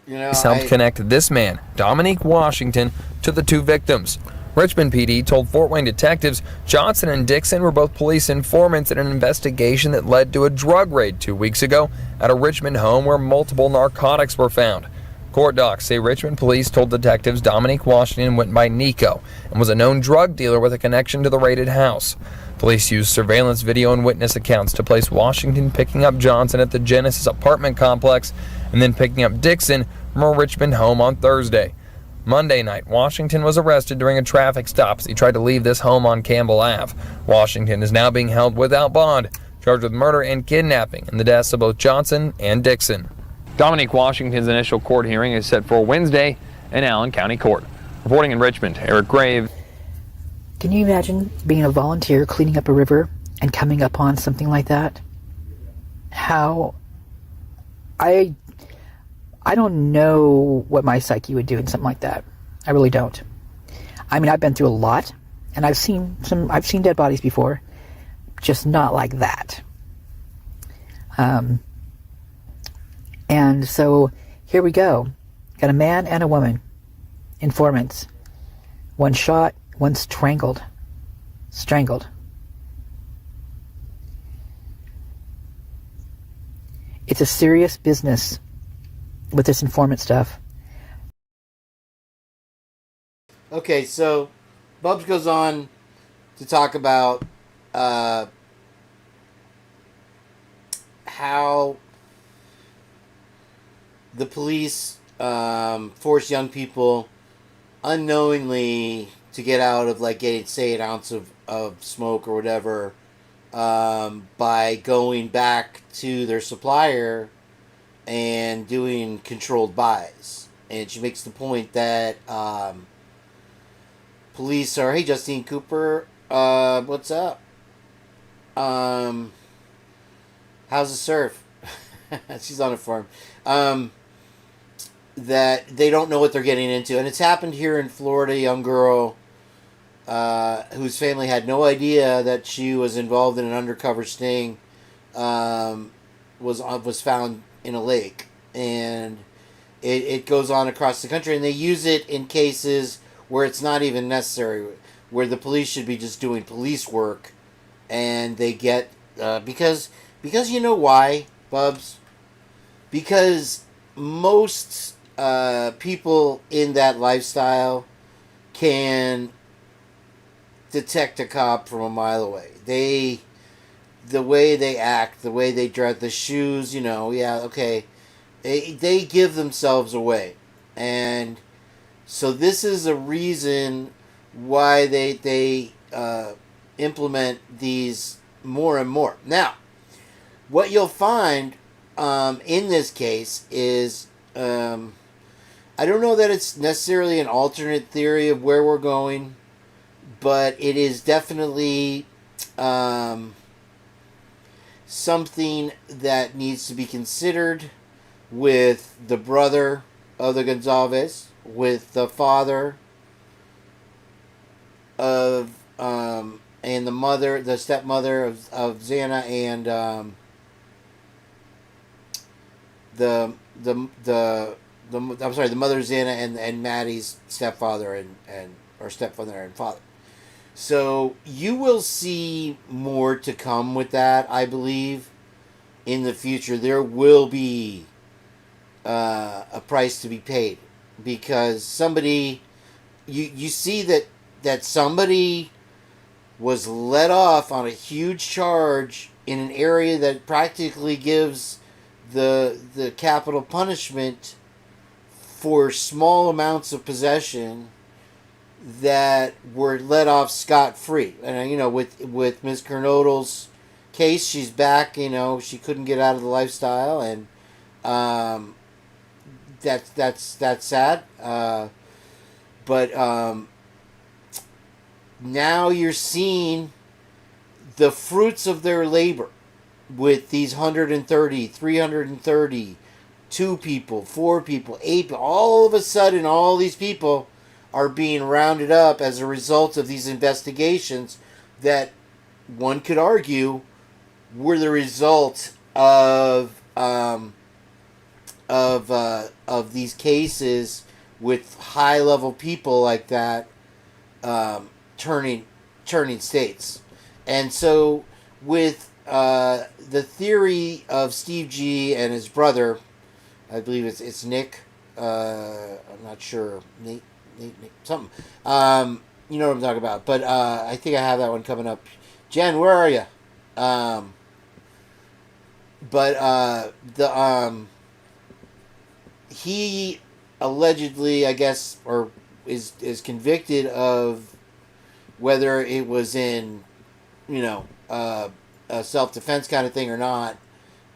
Helped connect this man, Dominique Washington, to the 2 victims. Richmond PD told Fort Wayne detectives Johnson and Dixon were both police informants in an investigation that led to a drug raid 2 weeks ago at a Richmond home where multiple narcotics were found. Court docs say Richmond police told detectives Dominique Washington went by Nico and was a known drug dealer with a connection to the raided house. Police used surveillance video and witness accounts to place Washington picking up Johnson at the Genesis apartment complex and then picking up Dixon from a Richmond home on Thursday. Monday night, Washington was arrested during a traffic stop as he tried to leave this home on Campbell Ave. Washington is now being held without bond, charged with murder and kidnapping in the deaths of both Johnson and Dixon. Dominique Washington's initial court hearing is set for Wednesday in Allen County Court. Reporting in Richmond, Eric Graves. Can you imagine being a volunteer cleaning up a river and coming upon something like that? How I don't know what my psyche would do in something like that. I really don't. I mean, I've been through a lot, and I've seen dead bodies before, just not like that. And so here we go. Got a man and a woman, informants. One shot, one strangled. It's a serious business with this informant stuff. Okay, so Bubs goes on to talk about how the police force young people unknowingly to get out of, like, getting, say, an ounce of smoke or whatever, by going back to their supplier and doing controlled buys. And she makes the point that police are, hey, Justine Cooper, what's up? How's the surf? She's on a farm. That they don't know what they're getting into. And it's happened here in Florida. A young girl whose family had no idea that she was involved in an undercover sting was found in a lake. And it goes on across the country. And they use it in cases where it's not even necessary, where the police should be just doing police work. And they get... because you know why, Bubs? Because most people in that lifestyle can detect a cop from a mile away. The way they act, the way they dress, the shoes, you know, yeah, okay. They give themselves away. And so this is a reason why they implement these more and more. Now, what you'll find in this case is, I don't know that it's necessarily an alternate theory of where we're going, but it is definitely something that needs to be considered with the brother of the Gonzalez, with the father of, and the mother, the stepmother of Xana, and the mother of Xana and Maddie's stepfather or stepfather and father. So you will see more to come with that, I believe, in the future. There will be a price to be paid because somebody, you see that somebody was let off on a huge charge in an area that practically gives the capital punishment for small amounts of possession that were let off scot-free. And, you know, with Ms. Kernodle's case, she's back, you know, she couldn't get out of the lifestyle, and that's sad. But now you're seeing the fruits of their labor with these 130, 330, 2 people, 4 people, 8 people. All of a sudden, all these people are being rounded up as a result of these investigations that one could argue were the result of these cases with high-level people like that turning states. And so with the theory of Steve G and his brother, I believe it's Nick, I'm not sure, Nate, something. You know what I'm talking about. But I think I have that one coming up. Jen, where are you? He allegedly, I guess, or is convicted of whether it was in, you know, a self-defense kind of thing or not,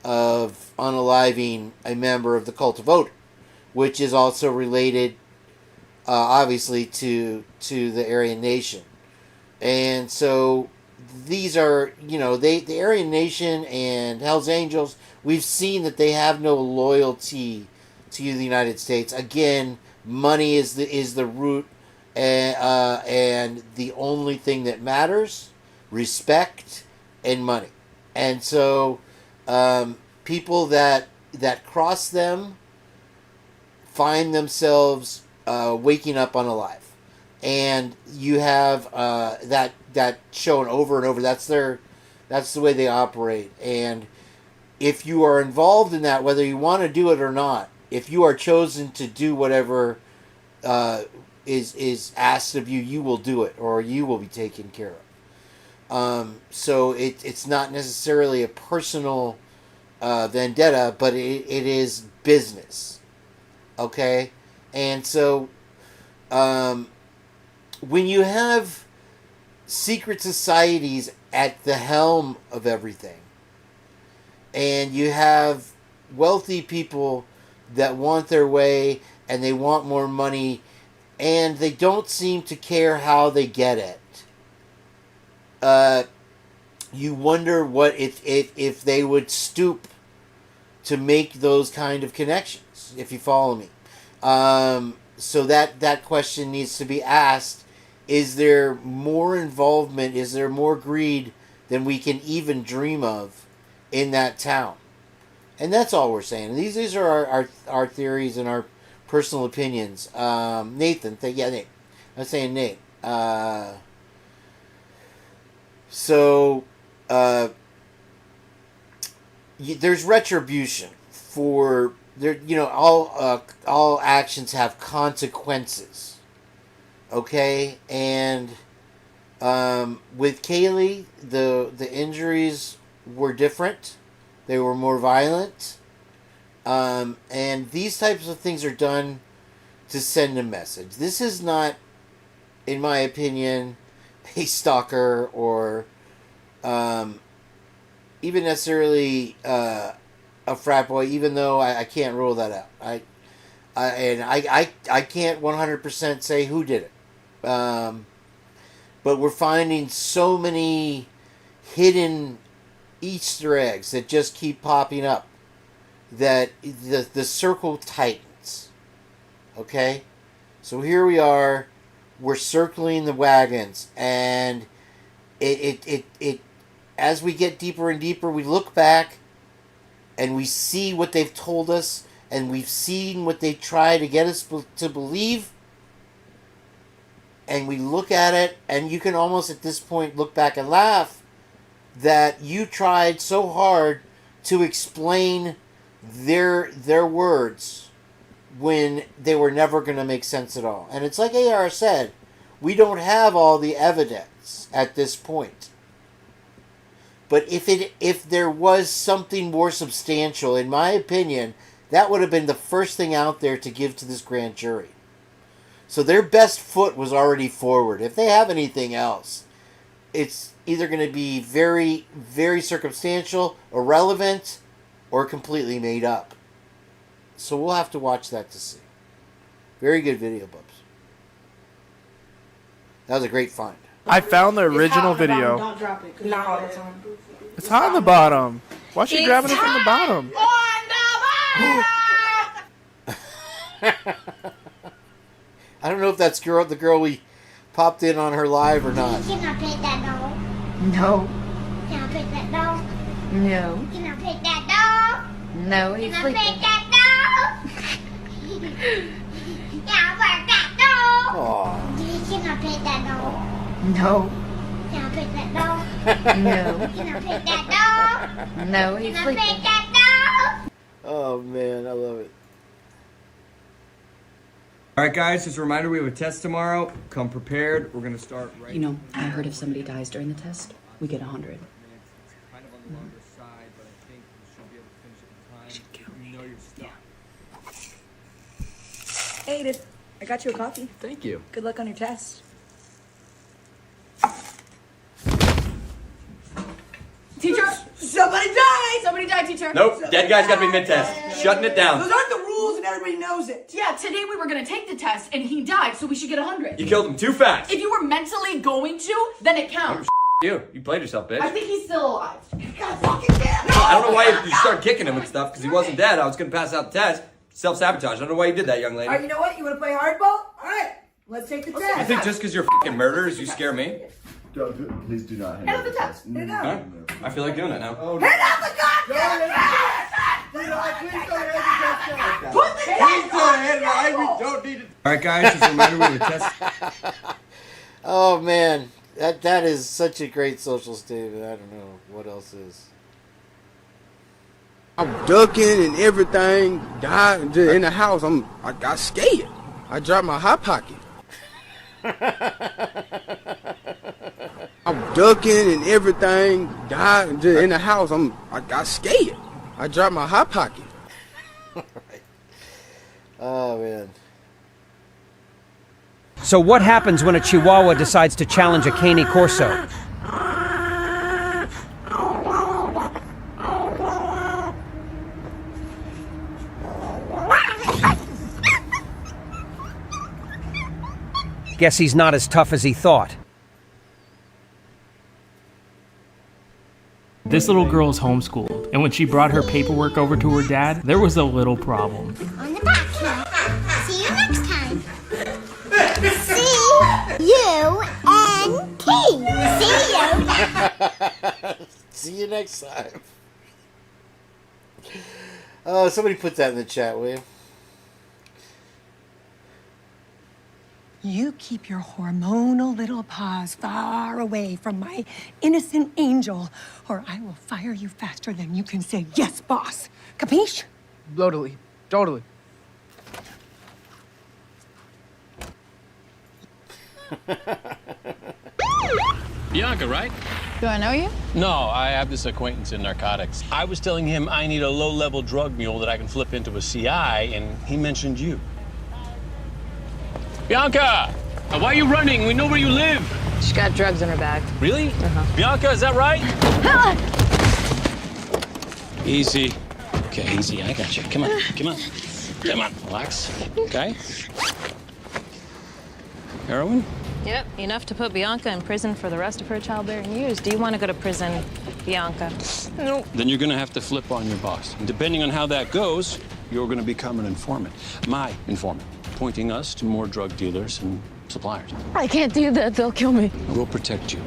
of unaliving a member of the Cult of Odin, which is also related, obviously, to the Aryan Nation. And so these are, you know, the Aryan Nation and Hell's Angels, we've seen that they have no loyalty to the United States. Again, money is the root, and the only thing that matters, respect and money. And so people that cross them find themselves waking up unalive. And you have that shown over and over. That's the way they operate. And if you are involved in that, whether you want to do it or not, if you are chosen to do whatever is asked of you, you will do it, or you will be taken care of. So it's not necessarily a personal vendetta, but it is business. Okay? And so when you have secret societies at the helm of everything, and you have wealthy people that want their way and they want more money, and they don't seem to care how they get it, you wonder what if they would stoop to make those kind of connections, if you follow me. So that question needs to be asked. Is there more involvement? Is there more greed than we can even dream of in that town? And that's all we're saying. These are our theories and our personal opinions. Nathan, Nate. I'm saying Nate. There's retribution for there. You know, all actions have consequences. Okay, and with Kaylee, the injuries were different. They were more violent. And these types of things are done to send a message. This is not, in my opinion, a stalker or even necessarily a frat boy, even though I can't rule that out. I can't 100% say who did it. But we're finding so many hidden Easter eggs that just keep popping up that the circle tightens. Okay? So here we are, we're circling the wagons, and it as we get deeper and deeper, we look back and we see what they've told us, and we've seen what they try to get us to believe, and we look at it, and you can almost at this point look back and laugh that you tried so hard to explain their words when they were never going to make sense at all. And it's like AR said, we don't have all the evidence at this point. But if there was something more substantial, in my opinion, that would have been the first thing out there to give to this grand jury. So their best foot was already forward. If they have anything else, it's either going to be very, very circumstantial, irrelevant, or completely made up. So we'll have to watch that to see. Very good video, Bubs. That was a great find. I found the original video. Don't drop it. No, it's on. It's hot on the bottom. Why is she grabbing it from the bottom? I don't know if that's the girl we popped in on her live or not. Can I pet that dog? No. Can I pet that dog? No. Can I pet that dog? No, he's Can I sleeping. pet that dog? Can I pet that dog? Aww. Can I pet that dog? No. Can I pet that dog? No. Can I pet that dog? No, he's Can I sleeping. pet that dog? Oh, man, I love it. All right, guys, just a reminder, we have a test tomorrow. Come prepared. We're going to start right You know, I heard if somebody dies during the test, we get 100. Kind of on the longer side, but I think we should be able to finish it in time. You know your stuff. Hey, Edith, I got you a coffee. Thank you. Good luck on your test. Teacher, somebody died! Somebody died, teacher. Nope, dead guy's got to be mid-test. Shutting it down. Those aren't the rules and everybody knows it. Yeah, today we were going to take the test and he died, so we should get 100. You killed him too fast. If you were mentally going to, then it counts. You played yourself, bitch. I think he's still alive. You gotta fucking get him! I don't know why you started kicking him and stuff, because he wasn't dead. I was going to pass out the test. Self-sabotage. I don't know why you did that, young lady. All right, you know what? You want to play hardball? All right, let's take the test. You think just because you're fucking murderers, you scare me? Please do not Hand out the test. Hand it Huh? down. I feel like doing it now. Oh, Hand out the goddamn test! Please don't hand the test. Put the test on! don't need it. All right, guys, just a reminder we're going to test. Oh man, that is such a great social statement. I don't know what else is. I'm ducking and everything. Died in the house. I got scared. I dropped my HotPocket. I'm ducking and everything. Died in the house. I got scared. I dropped my HotPocket. Right. Oh man. So what happens when a Chihuahua decides to challenge a Cane Corso? Guess he's not as tough as he thought. This little girl is homeschooled, and when she brought her paperwork over to her dad, there was a little problem. On the back, Cat. See you next time. C-U-N-T. See you. See you next time. Oh, somebody put that in the chat, will you? You keep your hormonal little paws far away from my innocent angel, or I will fire you faster than you can say, yes, boss. Capiche? Totally. Totally. Bianca, right? Do I know you? No, I have this acquaintance in narcotics. I was telling him I need a low-level drug mule that I can flip into a CI, and he mentioned you. Bianca! Why are you running? We know where you live. She got drugs in her bag. Really? Bianca, is that right? Easy. Okay, easy. I got you. Come on, come on. Come on, relax. Okay. Heroin? Yep, enough to put Bianca in prison for the rest of her childbearing years. Do you want to go to prison, Bianca? No. Then you're gonna have to flip on your boss. And depending on how that goes, you're gonna become an informant. My informant, pointing us to more drug dealers and suppliers. I can't do that. They'll kill me. We'll protect you.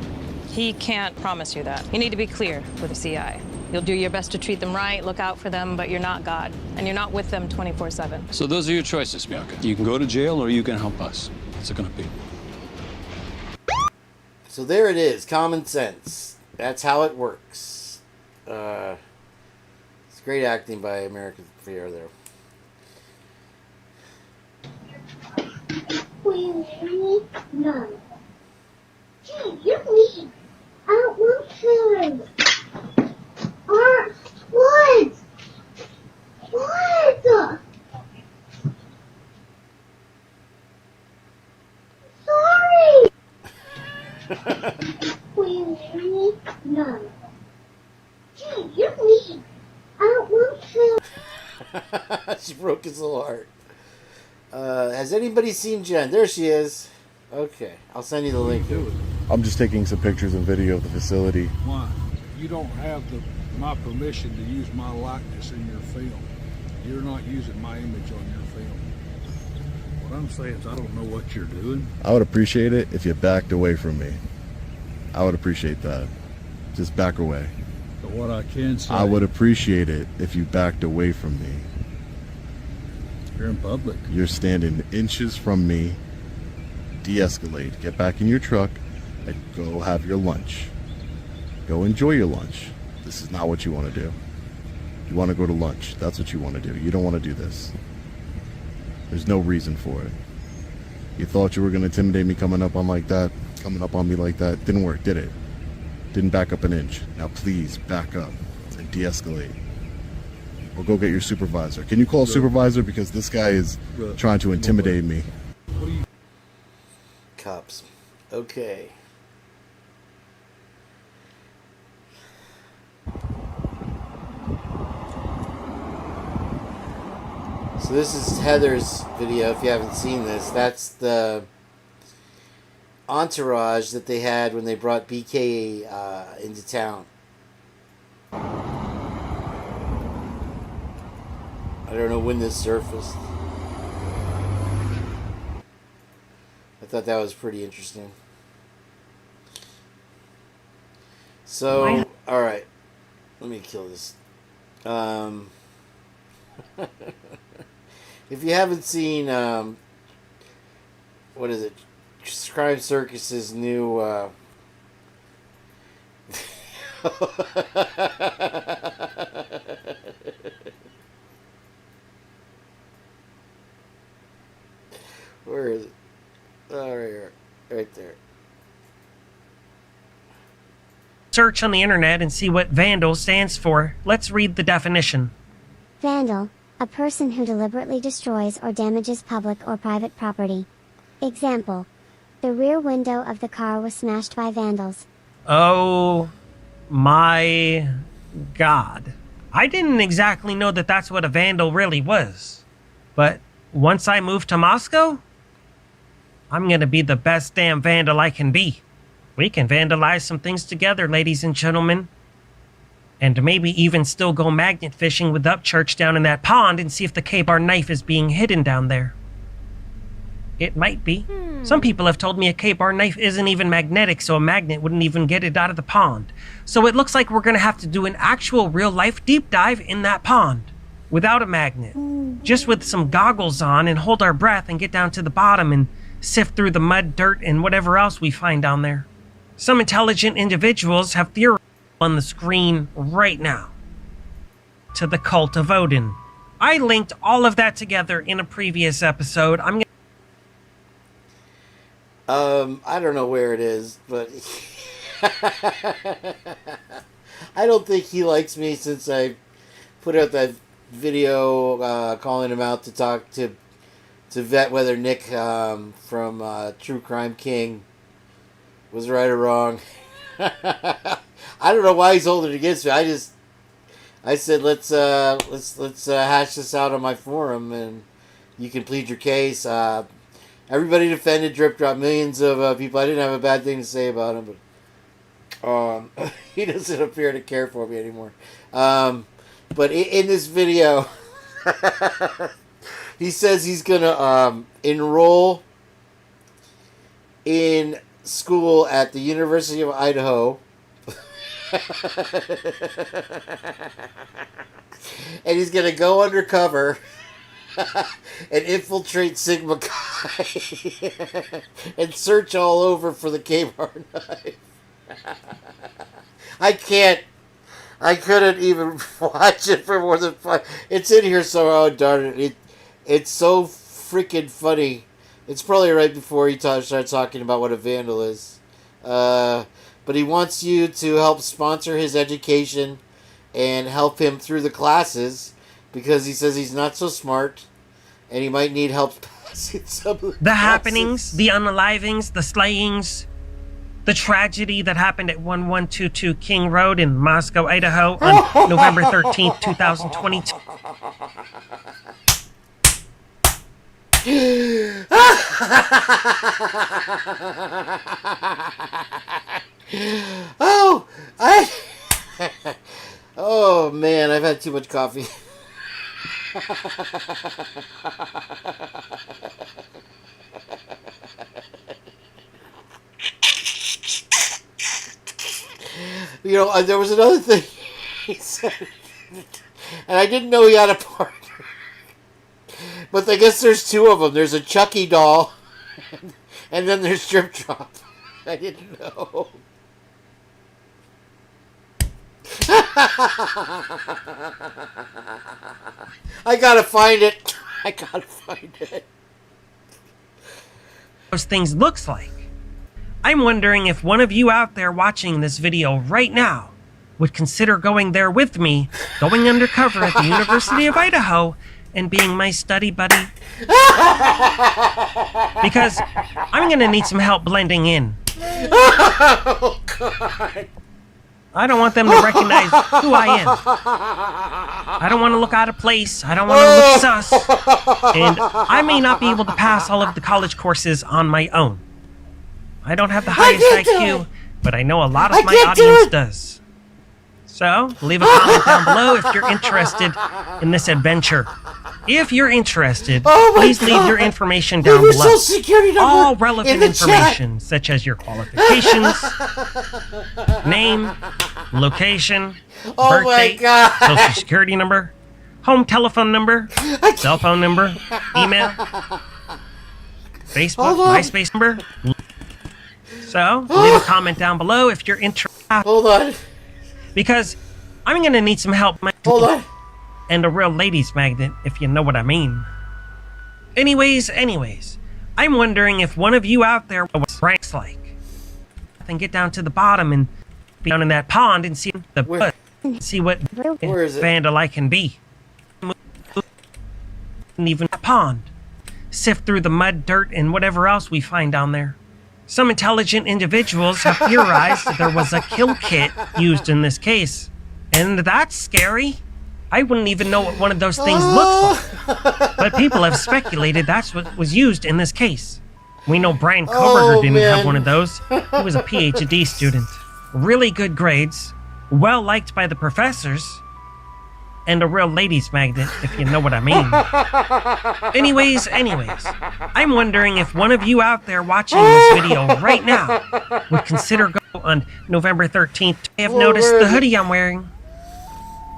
He can't promise you that. You need to be clear with the CI. You'll do your best to treat them right, look out for them, but you're not God. And you're not with them 24/7. So those are your choices, Bianca. You can go to jail or you can help us. What's it gonna be? So there it is, common sense. That's how it works. It's great acting by American Fear there. We need none. Gee, you're mean. I don't want food. What? What? Sorry. We need none. Gee, you're mean. I don't want food. She broke his little heart. Has anybody seen Jenn? There she is. Okay, I'll send you the link. I'm just taking some pictures and video of the facility. Why? You don't have my permission to use my likeness in your film. You're not using my image on your film. What I'm saying is I don't know what you're doing. I would appreciate it if you backed away from me. I would appreciate that. Just back away. But what I can say... I would appreciate it if you backed away from me. You're in public. You're standing inches from me. De-escalate. Get back in your truck and go have your lunch. Go enjoy your lunch. This is not what you want to do. You want to go to lunch. That's what you want to do. You don't want to do this. There's no reason for it. You thought you were going to intimidate me coming up on me like that? Didn't work, did it? Didn't back up an inch. Now please back up and de-escalate. Or go get your supervisor. Can you call a supervisor? Because this guy is trying to intimidate me. Cops. Okay. So this is Heather's video, if you haven't seen this. That's the entourage that they had when they brought BK into town. I don't know when this surfaced. I thought that was pretty interesting. So, alright. Let me kill this. If you haven't seen what is it? Crime Circus's new where is it? Oh, right there. Search on the internet and see what vandal stands for. Let's read the definition. Vandal, a person who deliberately destroys or damages public or private property. Example, the rear window of the car was smashed by vandals. Oh my God. I didn't exactly know that that's what a vandal really was. But once I move to Moscow, I'm gonna be the best damn vandal I can be. We can vandalize some things together, ladies and gentlemen. And maybe even still go magnet fishing with Upchurch down in that pond and see if the K-bar knife is being hidden down there. It might be. Some people have told me a K-bar knife isn't even magnetic, so a magnet wouldn't even get it out of the pond. So it looks like we're gonna have to do an actual real-life deep dive in that pond. Without a magnet. Just with some goggles on and hold our breath and get down to the bottom and sift through the mud, dirt, and whatever else we find down there. Some intelligent individuals have theorized on the screen right now to the cult of Odin. I linked all of that together in a previous episode. I don't know where it is, but I don't think he likes me since I put out that video calling him out to talk to vet whether Nick from True Crime King was right or wrong. I don't know why he's holding it against me. I said let's hash this out on my forum and you can plead your case. Everybody defended Drip Drop. Millions of people. I didn't have a bad thing to say about him, but he doesn't appear to care for me anymore. But in this video, he says he's gonna enroll in school at the University of Idaho. And he's gonna go undercover and infiltrate Sigma Chi and search all over for the K-bar knife. I couldn't even watch it for more than 5. It's in here, so oh darn it. It's so freaking funny. It's probably right before he starts talking about what a vandal is. But he wants you to help sponsor his education and help him through the classes because he says he's not so smart and he might need help passing some of the classes. Happenings, the unalivings, the slayings, the tragedy that happened at 1122 King Road in Moscow, Idaho on November 13th, 2022. Oh man, I've had too much coffee. You know, there was another thing he said, and I didn't know he had a partner. But I guess there's two of them. There's a Chucky doll, and then there's Drip Drop. I didn't know. I gotta find it. Those things looks like. I'm wondering if one of you out there watching this video right now would consider going there with me, going undercover at the University of Idaho, and being my study buddy. Because I'm gonna need some help blending in. Oh, God. I don't want them to recognize who I am. I don't want to look out of place. I don't want to look sus. And I may not be able to pass all of the college courses on my own. I don't have the highest IQ, but I know a lot of my audience does. So, leave a comment down below if you're interested in this adventure. If you're interested, please leave your information down below. Social Security number all relevant in the information, such as your qualifications, name, location, birthday, social security number, home telephone number, cell phone number, email. Facebook, MySpace number. So, leave a comment down below if you're interested. Hold on. Because I'm going to need some help. Hold on. And a real ladies magnet, if you know what I mean. Anyways, I'm wondering if one of you out there what ranks like. Then get down to the bottom and be down in that pond and see see what vandal I can be. And even a pond. Sift through the mud, dirt, and whatever else we find down there. Some intelligent individuals have theorized that there was a kill kit used in this case. And that's scary. I wouldn't even know what one of those things looks like. But people have speculated that's what was used in this case. We know Brian Koberger didn't have one of those. He was a PhD student. Really good grades, well liked by the professors, and a real ladies magnet, if you know what I mean. Anyways, I'm wondering if one of you out there watching this video right now would consider going on November 13th. I have noticed the hoodie I'm wearing.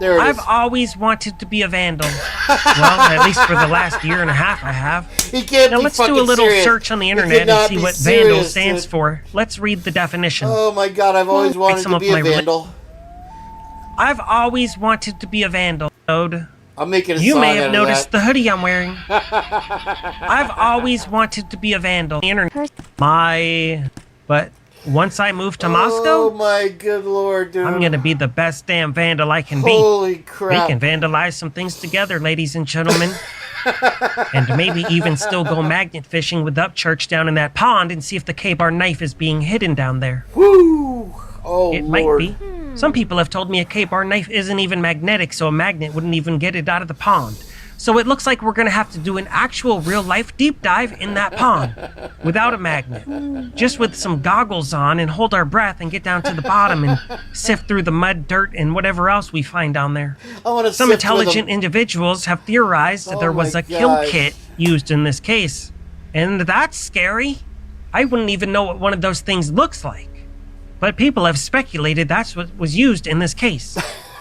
I've always wanted to be a vandal. Well, at least for the last year and a half I have. Now let's do a little search on the internet and see what vandal stands for. Let's read the definition. Oh my god, I've always wanted to be a vandal. I've always wanted to be a vandal. I'm making a You song may have out of noticed that. the hoodie I'm wearing. I've always wanted to be a vandal. The internet. But once I move to Moscow, oh my good lord, dude. I'm gonna be the best damn vandal I can be. Holy crap. We can vandalize some things together, ladies and gentlemen. And maybe even still go magnet fishing with Upchurch down in that pond and see if the K-bar knife is being hidden down there. Woo! Oh, it Lord. might be. Some people have told me a K-bar knife isn't even magnetic, so a magnet wouldn't even get it out of the pond. So it looks like we're gonna have to do an actual real-life deep dive in that pond without a magnet. Just with some goggles on and hold our breath and get down to the bottom and sift through the mud, dirt, and whatever else we find down there. Some intelligent individuals have theorized that there was a kill kit used in this case. And that's scary. I wouldn't even know what one of those things looks like. But people have speculated that's what was used in this case.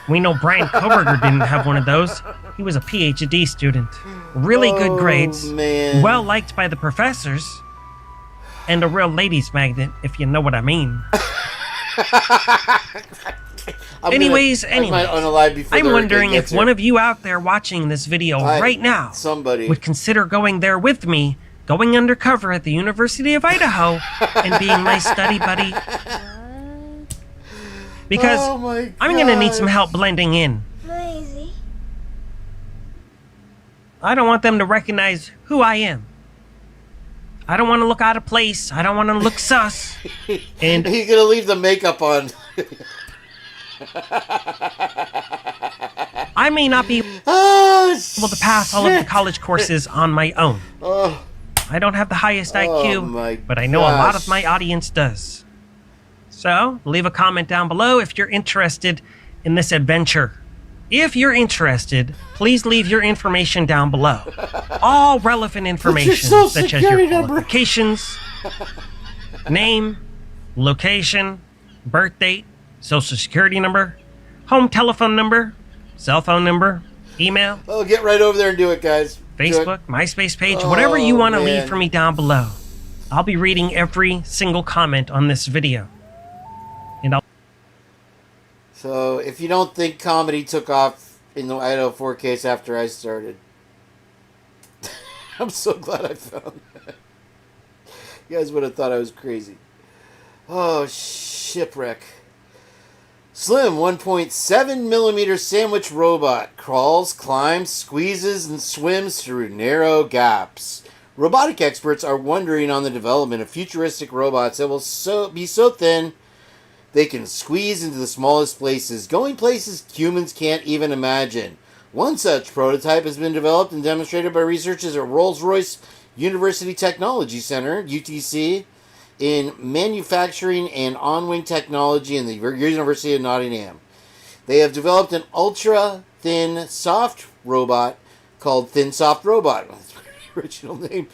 We know Brian Koberger didn't have one of those. He was a PhD student. Really good grades, well liked by the professors, and a real ladies magnet, if you know what I mean. Anyways, I'm wondering if one of you out there watching this video right now would consider going there with me, going undercover at the University of Idaho, and being my study buddy. Because I'm going to need some help blending in. Lazy. I don't want them to recognize who I am. I don't want to look out of place. I don't want to look sus. And you're going to leave the makeup on. I may not be able to pass all of the college courses on my own. I don't have the highest IQ, but I know a lot of my audience does. So, leave a comment down below if you're interested in this adventure. If you're interested, please leave your information down below. All relevant information, such as your qualifications, name, location, birth date, social security number, home telephone number, cell phone number, email. Oh, get right over there and do it, guys. Facebook, MySpace page, whatever you want to leave for me down below. I'll be reading every single comment on this video. So, if you don't think comedy took off in the Idaho 4 case after I started, I'm so glad I found that. You guys would have thought I was crazy. Oh, shipwreck. Slim 1.7 millimeter sandwich robot crawls, climbs, squeezes, and swims through narrow gaps. Robotic experts are wondering on the development of futuristic robots that will be so thin they can squeeze into the smallest places, going places humans can't even imagine. One such prototype has been developed and demonstrated by researchers at Rolls-Royce University Technology Center, UTC, in manufacturing and on-wing technology in the University of Nottingham. They have developed an ultra-thin soft robot called Thin Soft Robot. That's the original name.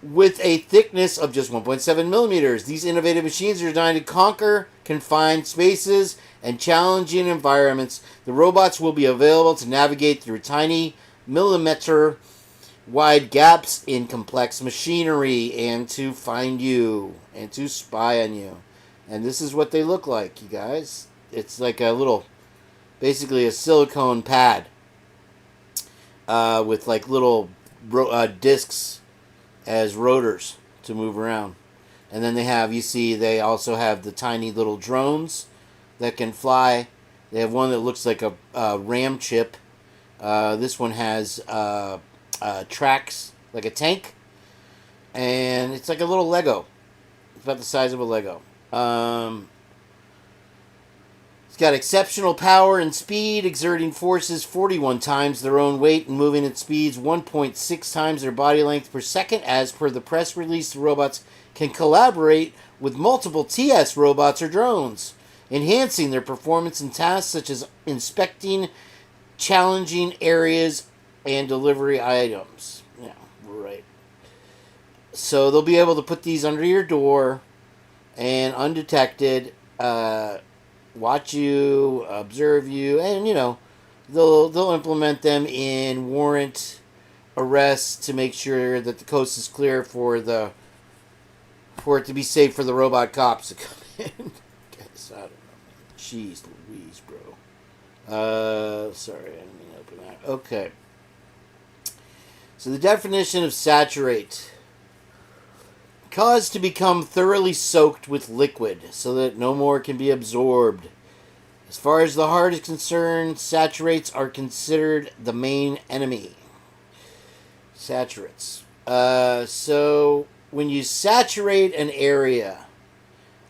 With a thickness of just 1.7 millimeters. These innovative machines are designed to conquer confined spaces and challenging environments. The robots will be available to navigate through tiny millimeter wide gaps in complex machinery and to find you and to spy on you. And this is what they look like, you guys. It's like a little, basically a silicone pad with like little discs as rotors to move around. And then they also have the tiny little drones that can fly. They have one that looks like a RAM chip. This one has tracks like a tank. And it's like a little Lego. It's about the size of a Lego. It's got exceptional power and speed, exerting forces 41 times their own weight and moving at speeds 1.6 times their body length per second. As per the press release, the robots can collaborate with multiple TS robots or drones, enhancing their performance in tasks such as inspecting challenging areas and delivery items. Yeah, right. So they'll be able to put these under your door and undetected, watch you, observe you, and they'll implement them in warrant arrests to make sure that the coast is clear for it to be safe for the robot cops to come in. Guess I don't know. Jeez Louise, bro. Sorry, I didn't mean to open that. Okay. So the definition of saturate: cause to become thoroughly soaked with liquid so that no more can be absorbed. As far as the heart is concerned, saturates are considered the main enemy. Saturates. So when you saturate an area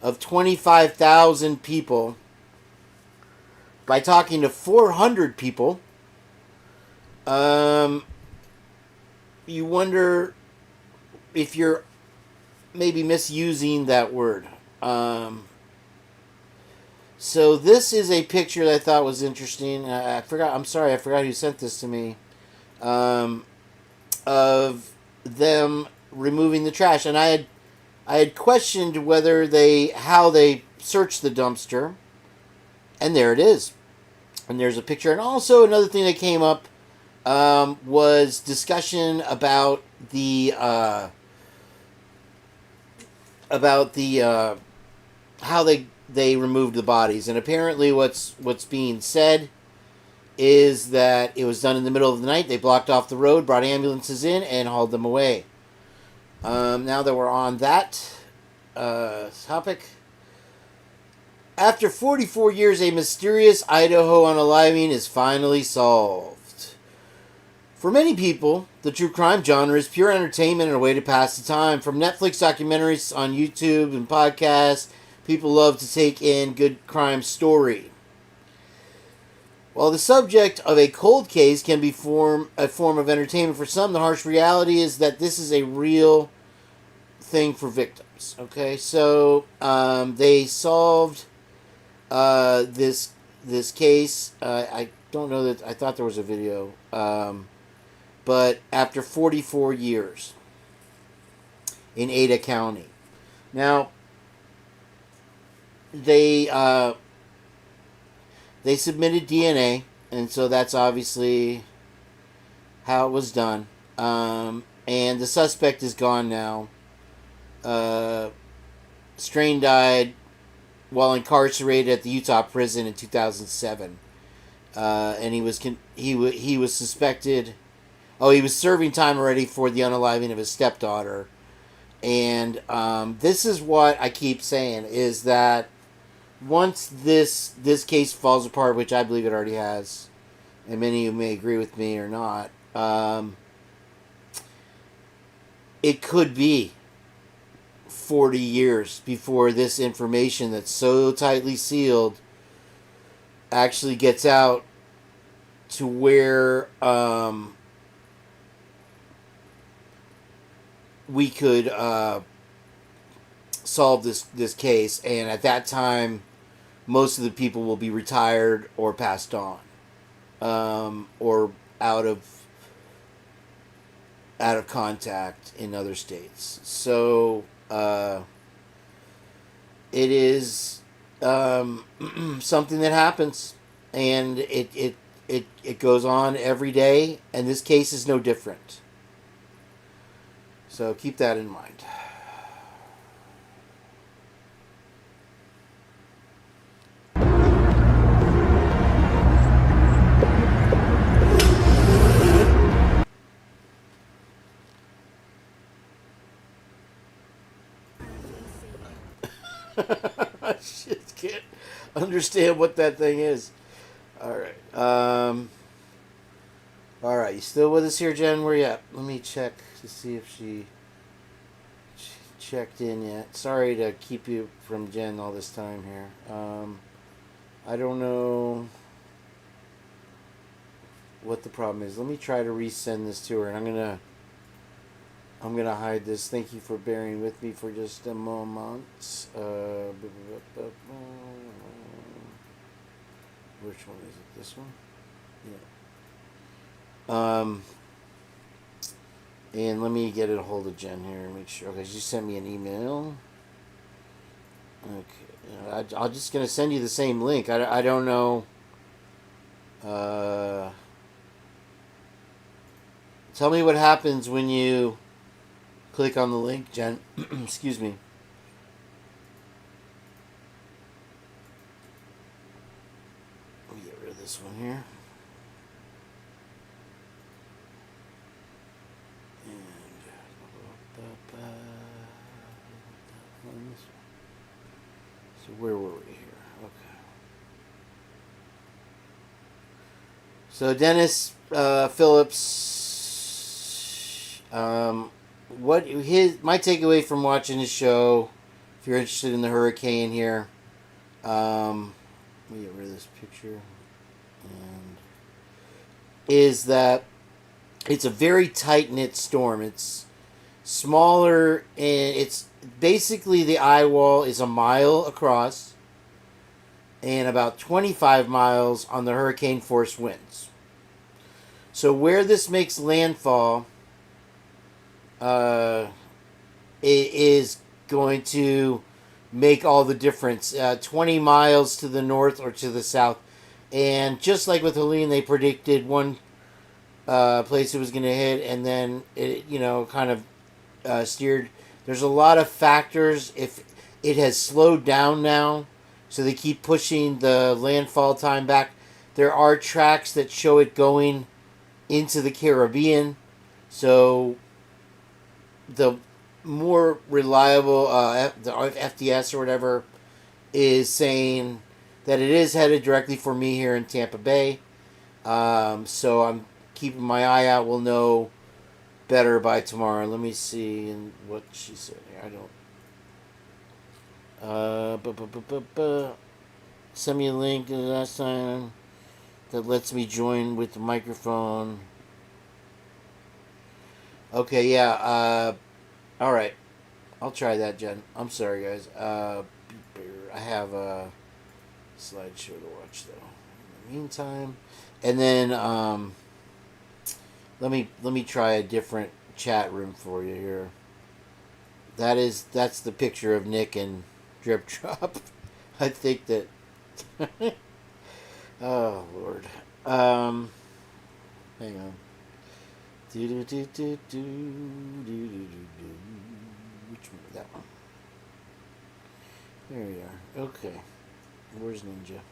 of 25,000 people by talking to 400 people, you wonder if you're maybe misusing that word. So this is a picture that I thought was interesting. I forgot who sent this to me. Of them removing the trash, and I had questioned how they searched the dumpster, and there it is. And there's a picture, and also another thing that came up was discussion about the how they removed the bodies. And apparently what's being said is that it was done in the middle of the night. They blocked off the road, brought ambulances in, and hauled them away. Now that we're on that topic, after 44 years, a mysterious Idaho unaliving is finally solved. For many people, the true crime genre is pure entertainment and a way to pass the time. From Netflix documentaries on YouTube and podcasts, people love to take in good crime story. While the subject of a cold case can be a form of entertainment for some, the harsh reality is that this is a real thing for victims. Okay, so they solved this case. I don't know that I thought there was a video. But after 44 years in Ada County. Now, they submitted DNA, and so that's obviously how it was done. And the suspect is gone now. Strain died while incarcerated at the Utah prison in 2007. And he was suspected. Oh, he was serving time already for the unaliving of his stepdaughter. And this is what I keep saying, is that once this case falls apart, which I believe it already has, and many of you may agree with me or not, it could be 40 years before this information that's so tightly sealed actually gets out to where we could solve this case, and at that time most of the people will be retired or passed on, or out of contact in other states. So it is something that happens, and it goes on every day, and this case is no different. So keep that in mind. I just can't understand what that thing is. All right. All right. You still with us here, Jen? Where you at? Let me check to see if she checked in yet. Sorry to keep you from Jen all this time here. I don't know what the problem is. Let me try to resend this to her, and I'm gonna hide this. Thank you for bearing with me for just a moment. Which one is it? This one? Yeah. And let me get a hold of Jen here and make sure. Okay, she sent me an email. Okay, I'm just gonna send you the same link. I don't know. Tell me what happens when you click on the link, Jen. Excuse me. Let me get rid of this one here. So where were we here? Okay. So Dennis Phillips, my takeaway from watching his show, if you're interested in the HurryKane here, let me get rid of this picture, and is that it's a very tight-knit storm. It's smaller, and it's basically the eye wall is a mile across and about 25 miles on the hurricane force winds. So where this makes landfall, it is going to make all the difference. 20 miles to the north or to the south. And just like with Helene, they predicted one place it was going to hit, and then it, kind of steered. There's a lot of factors. If it has slowed down now, so they keep pushing the landfall time back. There are tracks that show it going into the Caribbean. So the more reliable, the FDS or whatever, is saying that it is headed directly for me here in Tampa Bay. So I'm keeping my eye out. We'll know better by tomorrow. Let me see what she said here. I don't. Send me a link last time that lets me join with the microphone. Okay, yeah. All right. I'll try that, Jen. I'm sorry, guys. I have a slideshow to watch, though. In the meantime, and then let me try a different chat room for you here. That's the picture of Nick and Drip Drop. I think that. Oh Lord. Hang on. Which one? That one. There we are. Okay. Where's Ninja?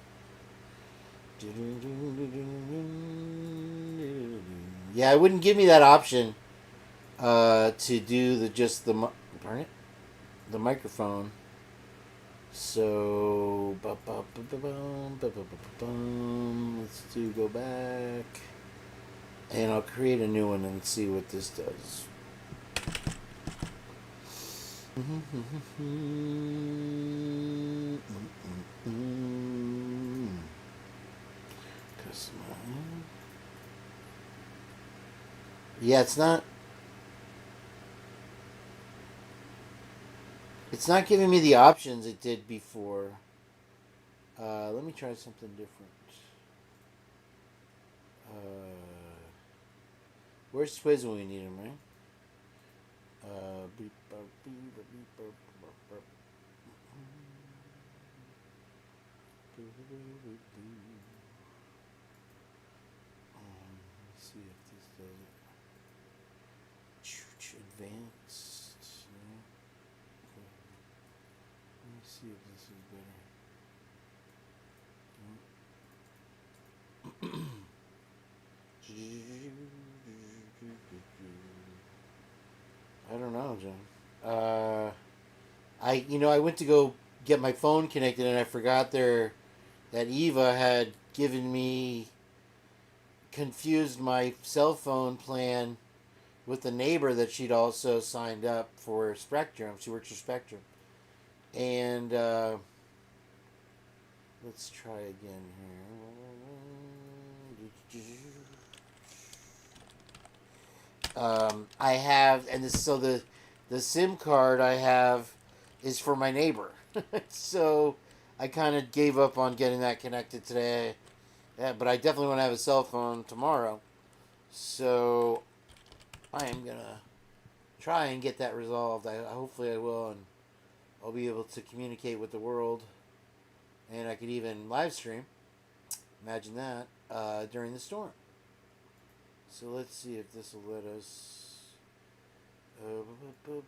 Yeah, it wouldn't give me that option to do the microphone. So let's go back, and I'll create a new one and see what this does. Yeah, it's not giving me the options it did before. Let me try something different. Where's Swizz when we need him, right? Let's see if this does it. Advance. I don't know, John. I went to go get my phone connected and I forgot that Eva had confused my cell phone plan with the neighbor that she'd also signed up for Spectrum. She works for Spectrum. And let's try again here. I have, and the SIM card I have is for my neighbor. So I kind of gave up on getting that connected today. Yeah, but I definitely want to have a cell phone tomorrow. So I am going to try and get that resolved. Hopefully I will, and I'll be able to communicate with the world. And I could even live stream. Imagine that, during the storm. So let's see if this will let us. Unlock the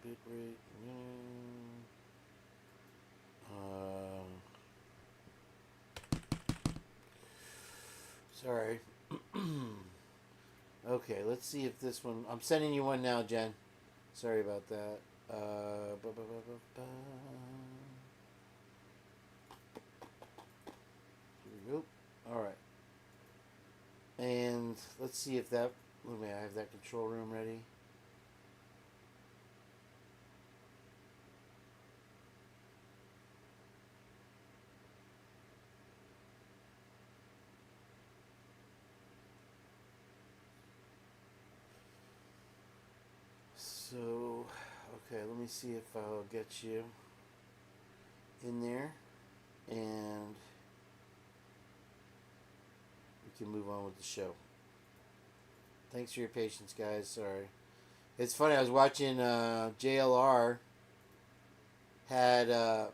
bit rate. Sorry. Okay, let's see if this one. I'm sending you one now, Jen. Sorry about that. Here we go. Alright. And let's see if that. Let me. I have that control room ready. So, okay, let me see if I'll get you in there, and we can move on with the show. Thanks for your patience, guys. Sorry. It's funny, I was watching JLR had, let's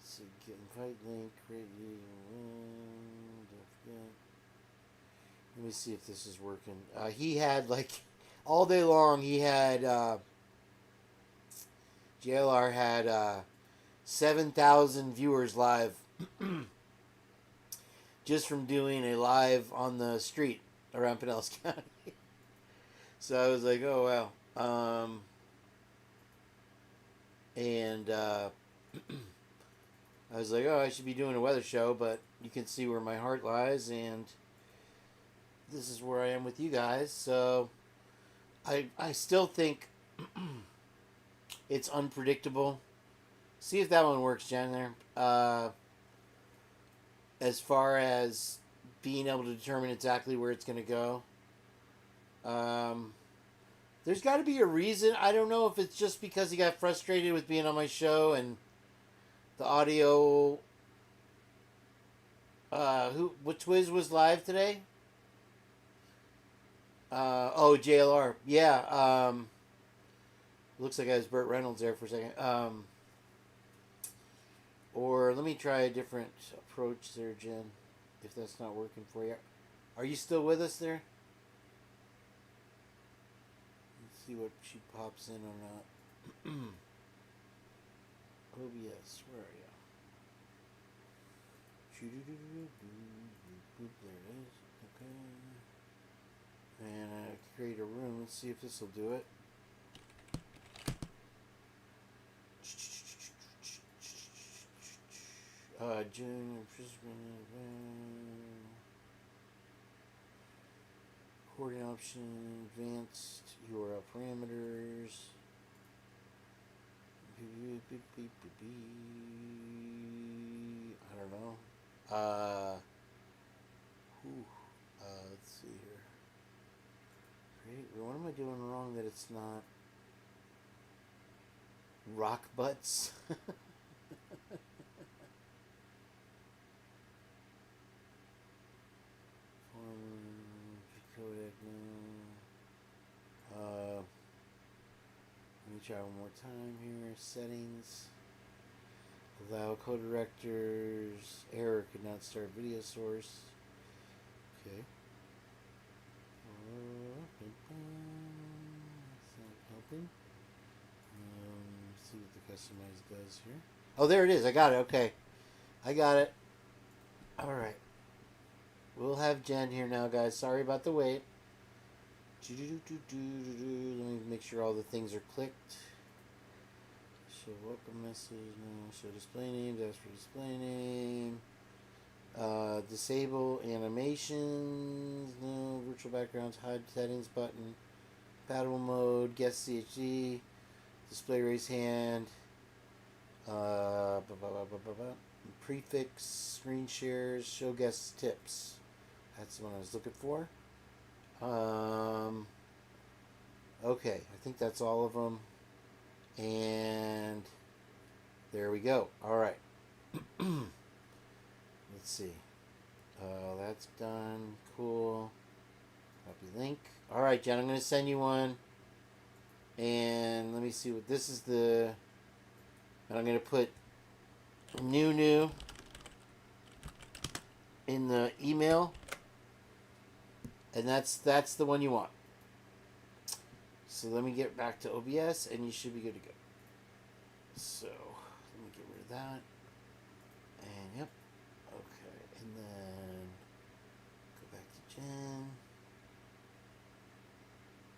see, get invite link, create let me see if this is working. He had, like, all day long, he had, JLR had 7,000 viewers live just from doing a live on the street around Pinellas County. So I was like, oh, wow. And I was like, oh, I should be doing a weather show, but you can see where my heart lies, and this is where I am with you guys. So I still think it's unpredictable. See if that one works, Jen, there. As far as being able to determine exactly where it's going to go. There's got to be a reason. I don't know if it's just because he got frustrated with being on my show and the audio. Which Wiz was live today? JLR. Yeah. Looks like I was Burt Reynolds there for a second. Or let me try a different approach there, Jen, if that's not working for you. Are you still with us there? Let's see what she pops in or not. OBS, where are you? There it is. Okay. And I create a room. Let's see if this will do it. June, recording option, advanced URL parameters. I don't know. Let's see here. Great. What am I doing wrong that it's not rock butts? Codec, no. Let me try one more time here. Settings. Allow co-directors. Error could not start video source. Okay. Helping. See what the customize does here. Oh, there it is. I got it. Okay. I got it. Alright. We'll have Jen here now, guys. Sorry about the wait. Let me make sure all the things are clicked. Show welcome message. No. Show display name. That's for display name. Disable animations. No. Virtual backgrounds. Hide settings button. Compatible mode. Guest CHD. Display raise hand. Prefix. Screen shares. Show guest tips. That's the one I was looking for. Okay. I think that's all of them. And there we go. All right. Let's see. That's done. Cool. Copy link. All right, Jen, I'm going to send you one. And let me see what this is the... And I'm going to put new in the email. And that's the one you want. So let me get back to OBS and you should be good to go. So let me get rid of that. And yep. Okay. And then go back to Jen.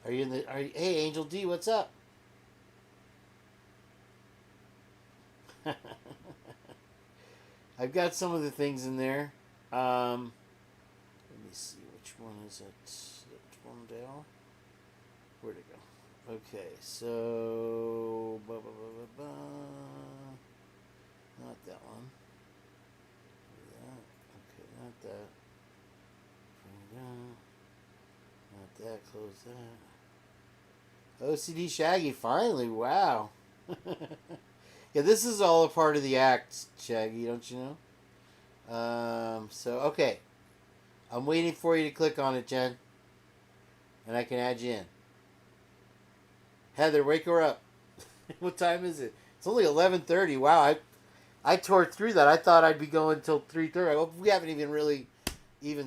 Are you in the... hey, Angel D, what's up? I've got some of the things in there. Let me see, which one is it? That one down? Where'd it go? Okay, so... Not that one. Okay, not that. Not that, close that. OCD Shaggy, finally, wow. Yeah, this is all a part of the act, Shaggy, don't you know? So, okay. I'm waiting for you to click on it, Jen. And I can add you in. Heather, wake her up. What time is it? It's only 11:30. Wow, I tore through that. I thought I'd be going until 3:30. Well, we haven't even really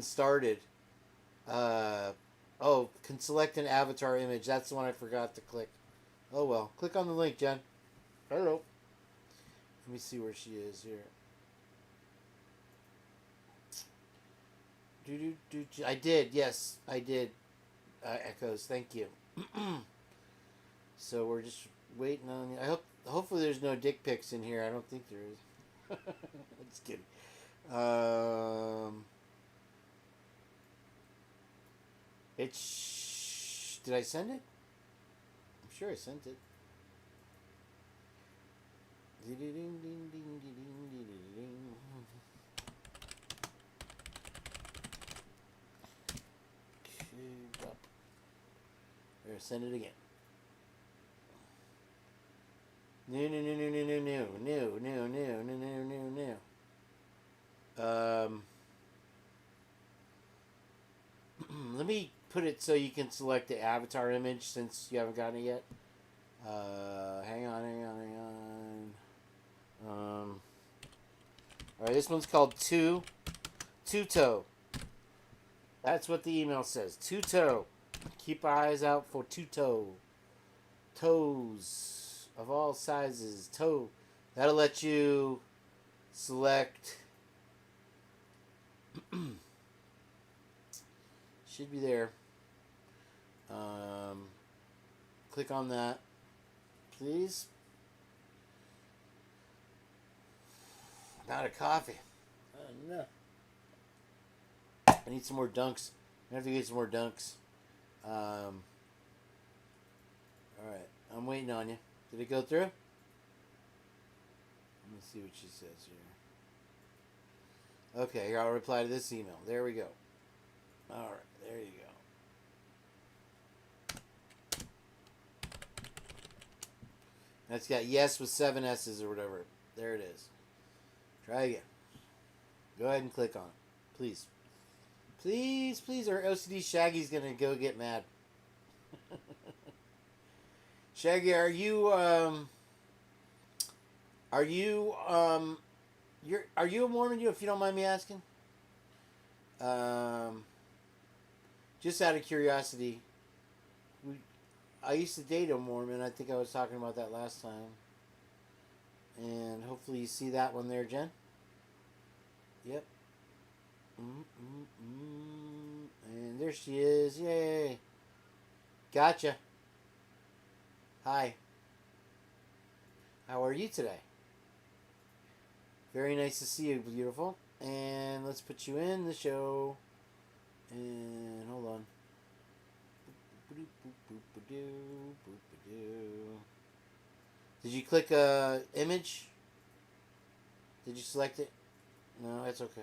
started. Oh, can select an avatar image. That's the one I forgot to click. Oh, well. Click on the link, Jen. Hello. Let me see where she is here. I did. Yes, I did. Echoes. Thank you. So we're just waiting on... Hopefully there's no dick pics in here. I don't think there is. Just kidding. Did I send it? I'm sure I sent it. There, send it again. New. Let me put it so you can select the avatar image since you haven't gotten it yet. Hang on. Alright, this one's called Two-Toe. That's what the email says. Two-Toe. Keep eyes out for Two-Toe. Toes of all sizes. Toe. That'll let you select. Should be there. Click on that, please. Not a coffee. No. I need some more dunks. I have to get some more dunks. Alright. I'm waiting on you. Did it go through? Let me see what she says here. Okay, here I'll reply to this email. There we go. Alright, there you go. That's got yes with 7 S's or whatever. There it is. Try again. Go ahead and click on it. Please. Please, or OCD Shaggy's gonna go get mad. Shaggy, are you a Mormon, if you don't mind me asking? just out of curiosity, I used to date a Mormon. I think I was talking about that last time. And hopefully you see that one there, Jen. Yep. And there she is. Yay. Gotcha. Hi. How are you today? Very nice to see you, beautiful. And let's put you in the show. And hold on. Did you click image? Did you select it? No, that's okay.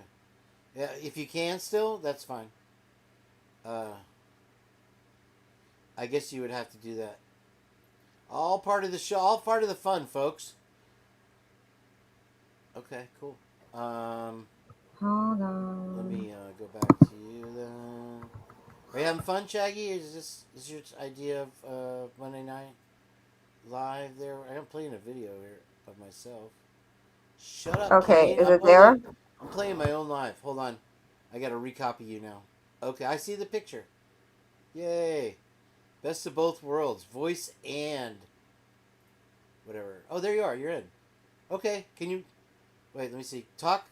Yeah, if you can still, that's fine. I guess you would have to do that. All part of the show, all part of the fun, folks. Okay, cool. Hold on. Let me go back to you then. Are you having fun, Shaggy? Is your idea of Monday night live there? I'm playing a video here of myself. Shut up, Okay, Kane. is it there? I'm playing my own live. Hold on. I gotta recopy you now. Okay, I see the picture. Yay. Best of both worlds. Voice and whatever. Oh, there you are. You're in. Okay, can you... Wait, let me see. Talk.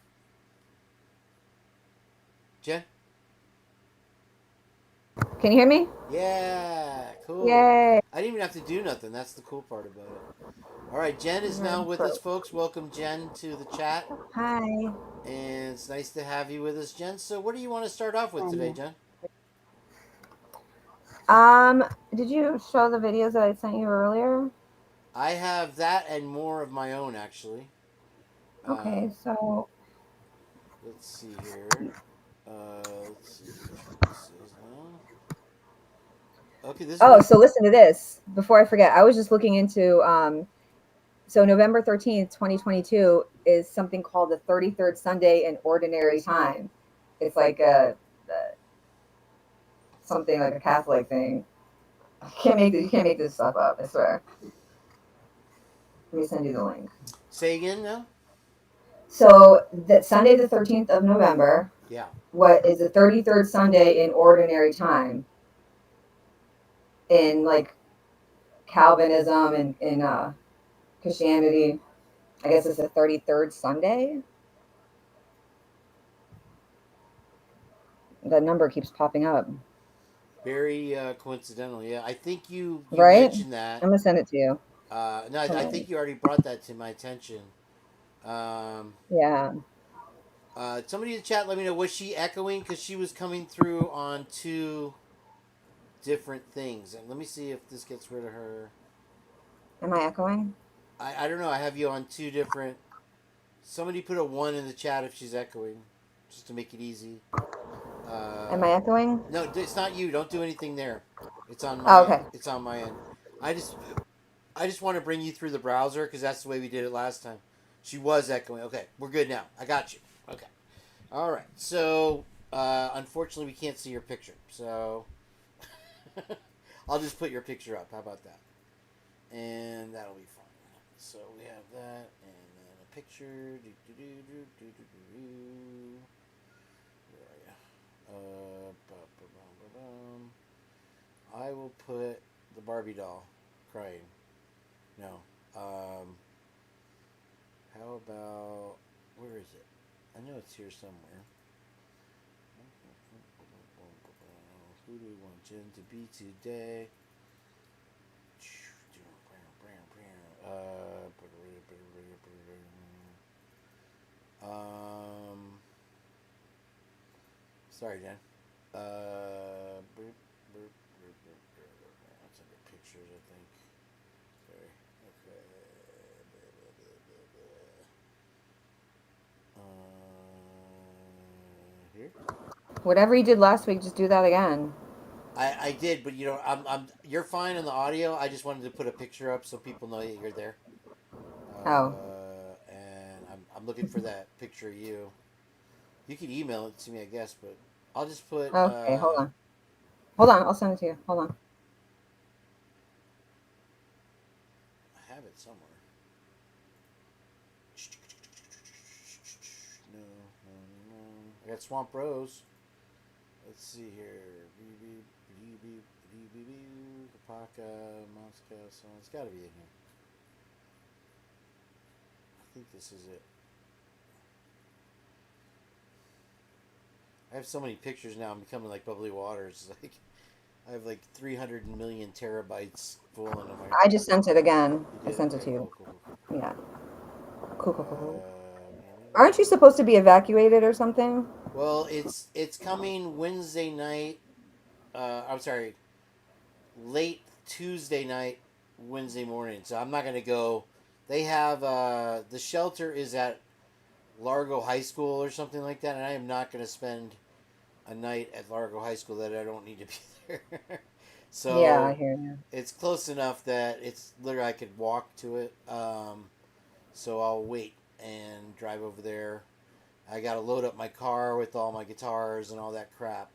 Jen? Can you hear me? Yeah, cool. Yay. I didn't even have to do nothing. That's the cool part about it. All right, Jen is now with us, folks. Welcome, Jen, to the chat. Hi. And it's nice to have you with us, Jen. So what do you want to start off with today, Jen? Did you show the videos that I sent you earlier? I have that and more of my own, actually. Okay, so... Let's see here. Let's see which one this is now. Okay, this Oh, one. so listen to this. Before I forget, I was just looking into... So November 13th, 2022 is something called the 33rd Sunday in Ordinary Time. It's like something like a Catholic thing. You can't make this stuff up, I swear. Let me send you the link. Say again now? So that Sunday the 13th of November, yeah, what is the 33rd Sunday in Ordinary Time in like Calvinism and in Christianity. I guess it's the 33rd Sunday. The number keeps popping up. Very coincidental. Yeah, I think you Right? mentioned that. I'm gonna send it to you. No, I think you already brought that to my attention. Yeah. Somebody in the chat, let me know, was she echoing? Because she was coming through on two different things. And let me see if this gets rid of her. Am I echoing? I don't know. I have you on two different... Somebody put a 1 in the chat if she's echoing, just to make it easy. Am I echoing? No, it's not you. Don't do anything there. It's on my. okay. It's on my end. I just want to bring you through the browser because that's the way we did it last time. She was echoing. Okay, we're good now. I got you. Okay. All right. So unfortunately, we can't see your picture. So I'll just put your picture up. How about that? And that'll be fine. So we have that, and then a picture. I will put the Barbie doll crying. No. How about, where is it? I know it's here somewhere. Who do we want Jen to be today? Sorry, Jen. That's under pictures, I think. Sorry. Okay. Here. Whatever you did last week, just do that again. I did, but you know, you're fine on the audio. I just wanted to put a picture up so people know that you're there. And I'm looking for that picture of you. You can email it to me, I guess, but I'll just put. Okay, hold on. Hold on, I'll send it to you. Hold on. I have it somewhere. No. I got Swamp Rose. Let's see here. Kapaka, Moscow, so it's got to be in here. I think this is it. I have so many pictures now. I'm becoming like bubbly waters. Like I have like 300 million terabytes full into my. I just sent it again. I sent it to you. Cool. Yeah. Cool. Aren't you supposed to be evacuated or something? Well, it's coming Wednesday night. I'm sorry, late Tuesday night, Wednesday morning. So I'm not gonna go. They have the shelter is at Largo High School or something like that, and I am not gonna spend a night at Largo High School that I don't need to be there. So yeah, I hear you. It's close enough that it's literally I could walk to it. So I'll wait and drive over there. I got to load up my car with all my guitars and all that crap.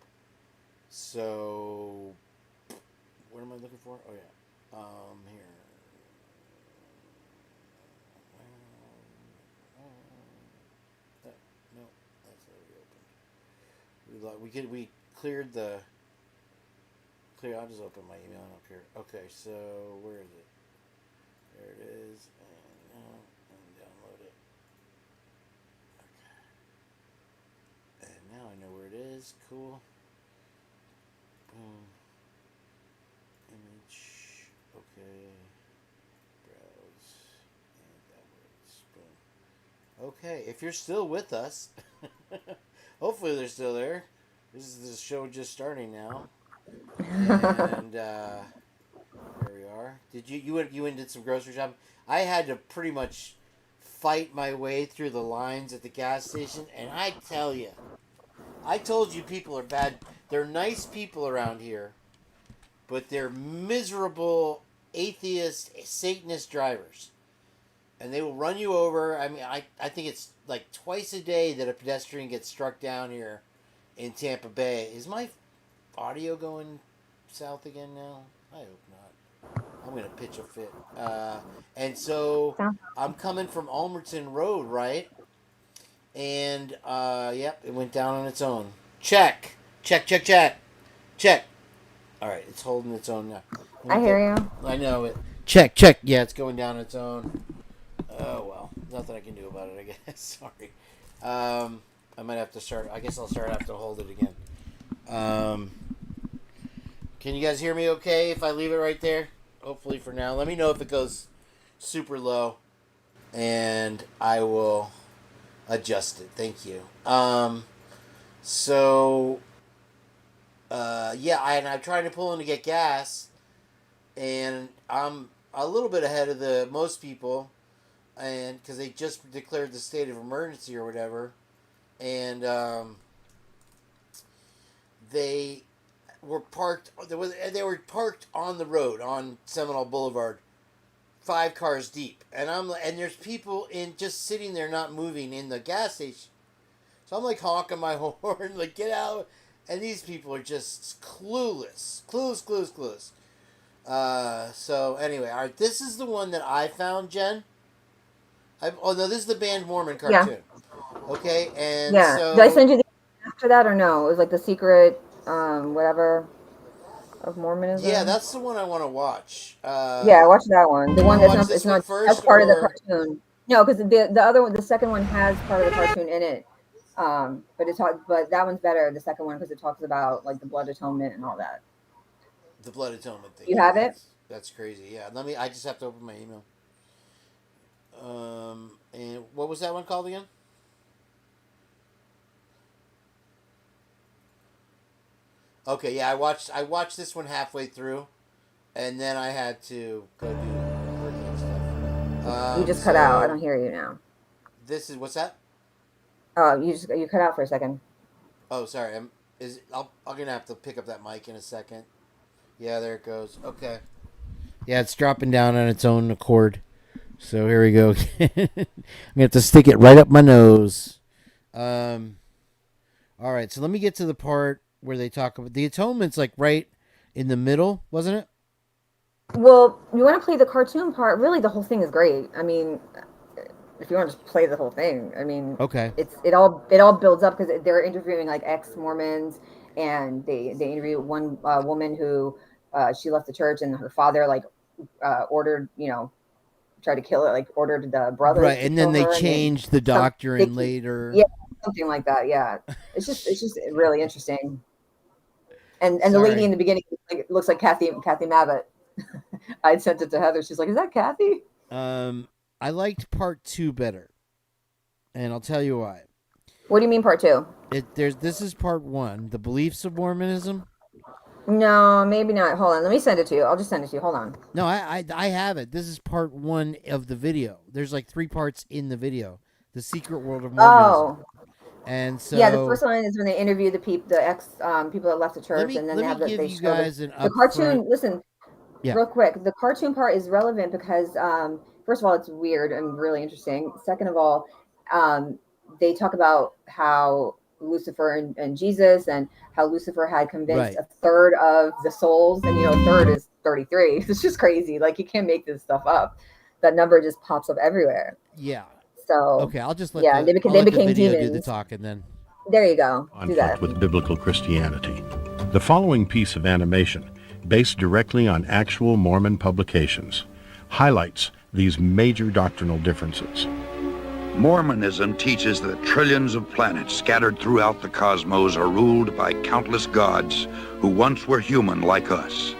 So, what am I looking for? Oh, yeah. Here. No, that's already opened. We cleared the... I'll just open my email up here. Okay, so where is it? There it is. And download it. Okay. And now I know where it is. Cool. Boom. Image. Okay. Browse. And downloads. Boom. Okay, if you're still with us, hopefully they're still there. This is the show just starting now. And there we are. Did you went and did some grocery shopping? I had to pretty much fight my way through the lines at the gas station, and I tell you, I told you people are bad. They're nice people around here, but they're miserable atheist Satanist drivers, and they will run you over. I mean, I think it's like twice a day that a pedestrian gets struck down here in Tampa Bay. Is my audio going south again now? I hope not. I'm gonna pitch a fit. And so I'm coming from Almerton Road, right? And yep, it went down on its own. Check. All right, it's holding its own now. I hear you. I know it. Check. Yeah, it's going down its own. Oh well, nothing I can do about it, I guess. Sorry. I might have to start. I guess I'll have to hold it again. Can you guys hear me okay if I leave it right there? Hopefully for now. Let me know if it goes super low, and I will adjust it. Thank you. I'm trying to pull in to get gas, and I'm a little bit ahead of most people, and because they just declared the state of emergency or whatever, and they were parked. They were parked on the road on Seminole Boulevard, 5 cars deep, and there's people just sitting there not moving in the gas station. So I'm like honking my horn, like get out, and these people are just clueless. So anyway, all right, this is the one that I found, Jen. This is the Band Mormon cartoon. Yeah. Okay, and so did I send you the after that or no? It was like the secret. Whatever of Mormonism. Yeah, that's the one I want to watch. Watch that one. The one that's not. It's not. That's part of the cartoon. No, because the other one, the second one, has part of the cartoon in it. But that one's better. The second one because it talks about like the blood atonement and all that. The blood atonement thing. You have it. That's crazy. Yeah. I just have to open my email. And what was that one called again? Okay, yeah, I watched this one halfway through, and then I had to go do HurryKane stuff. You just cut out. I don't hear you now. This is what's that? Oh, you cut out for a second. Oh, sorry. I'm gonna have to pick up that mic in a second. Yeah, there it goes. Okay. Yeah, it's dropping down on its own accord. So here we go. I'm gonna have to stick it right up my nose. All right, so let me get to the part where they talk about the atonement's like right in the middle, wasn't it? Well, you want to play the cartoon part. Really, the whole thing is great. I mean, if you want to just play the whole thing, I mean, okay. It all builds up because they're interviewing like ex-Mormons, and they interview one woman who she left the church, and her father like ordered, tried to kill her, like ordered the brothers Right, to and kill then they her, changed the doctrine later. Yeah, something like that. Yeah, it's just really interesting. And the lady in the beginning looks like Kathy Mabbitt. I'd sent it to Heather. She's like, "Is that Kathy?" I liked part 2 better, and I'll tell you why. What do you mean part 2? This is part 1, the beliefs of Mormonism. No, maybe not. Hold on, let me send it to you. I'll just send it to you. Hold on. No, I have it. This is part 1 of the video. There's like 3 parts in the video. The Secret World of Mormonism. Oh. And so Yeah, the first one is when they interview the ex people that left the church, and then they have the cartoon. Listen, real quick, the cartoon part is relevant because first of all, it's weird and really interesting. Second of all, they talk about how Lucifer and Jesus, and how Lucifer had convinced a third of the souls, and a third is 33. It's just crazy. Like, you can't make this stuff up. That number just pops up everywhere. Yeah. So okay, I'll just let they became the video demons. do the talking then. There you go. Do that. With biblical Christianity. The following piece of animation, based directly on actual Mormon publications, highlights these major doctrinal differences. Mormonism teaches that trillions of planets scattered throughout the cosmos are ruled by countless gods who once were human like us.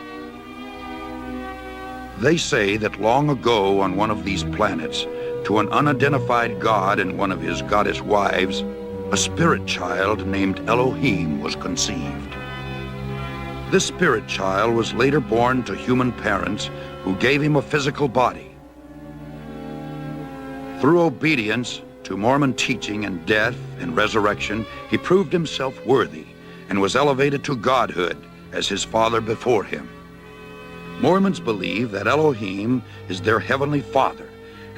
They say that long ago on one of these planets, to an unidentified god and one of his goddess wives, a spirit child named Elohim was conceived. This spirit child was later born to human parents who gave him a physical body. Through obedience to Mormon teaching and death and resurrection, he proved himself worthy and was elevated to godhood as his father before him. Mormons believe that Elohim is their heavenly father,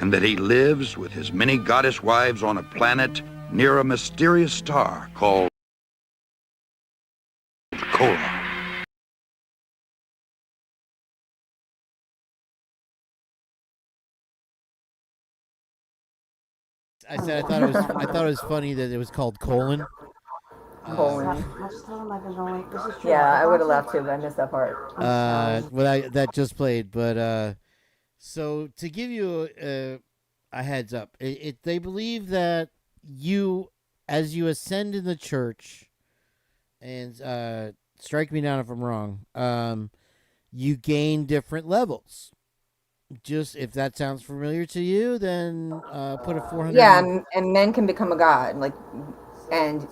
and that he lives with his many goddess wives on a planet near a mysterious star called Kora. I said I thought it was funny that it was called colon. Colon. Yeah, I would have laughed too, but I missed that part. That just played, but so to give you a heads up, they believe that you, as you ascend in the church, and strike me down if I'm wrong, you gain different levels. Just if that sounds familiar to you, then put a 400. Yeah, and men can become a god, and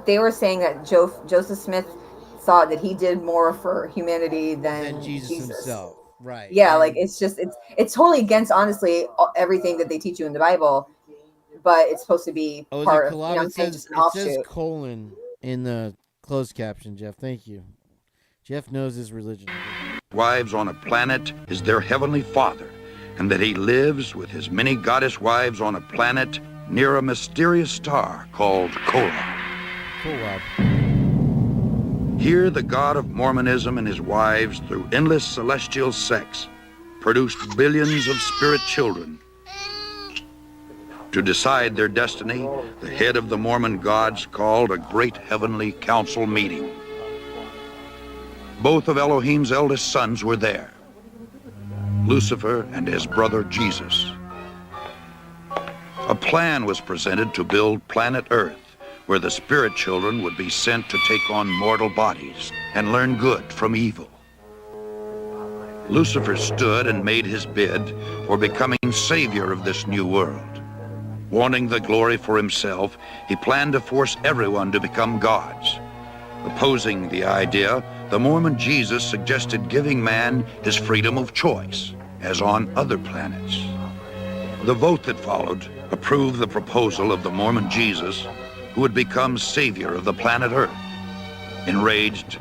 they were saying that Joseph Smith thought that he did more for humanity than Jesus himself. Right. Yeah, like it's totally against, honestly, everything that they teach you in the Bible, but it's supposed to be part of, it says colon in the closed caption, Jeff. Thank you. Jeff knows his religion. Wives on a planet is their heavenly father, and that he lives with his many goddess wives on a planet near a mysterious star called Kora. Here, the god of Mormonism and his wives, through endless celestial sex, produced billions of spirit children. To decide their destiny, the head of the Mormon gods called a great heavenly council meeting. Both of Elohim's eldest sons were there, Lucifer and his brother Jesus. A plan was presented to build planet Earth, where the spirit children would be sent to take on mortal bodies and learn good from evil. Lucifer stood and made his bid for becoming savior of this new world. Wanting the glory for himself, he planned to force everyone to become gods. Opposing the idea, the Mormon Jesus suggested giving man his freedom of choice, as on other planets. The vote that followed approved the proposal of the Mormon Jesus, who would become savior of the planet Earth. Enraged,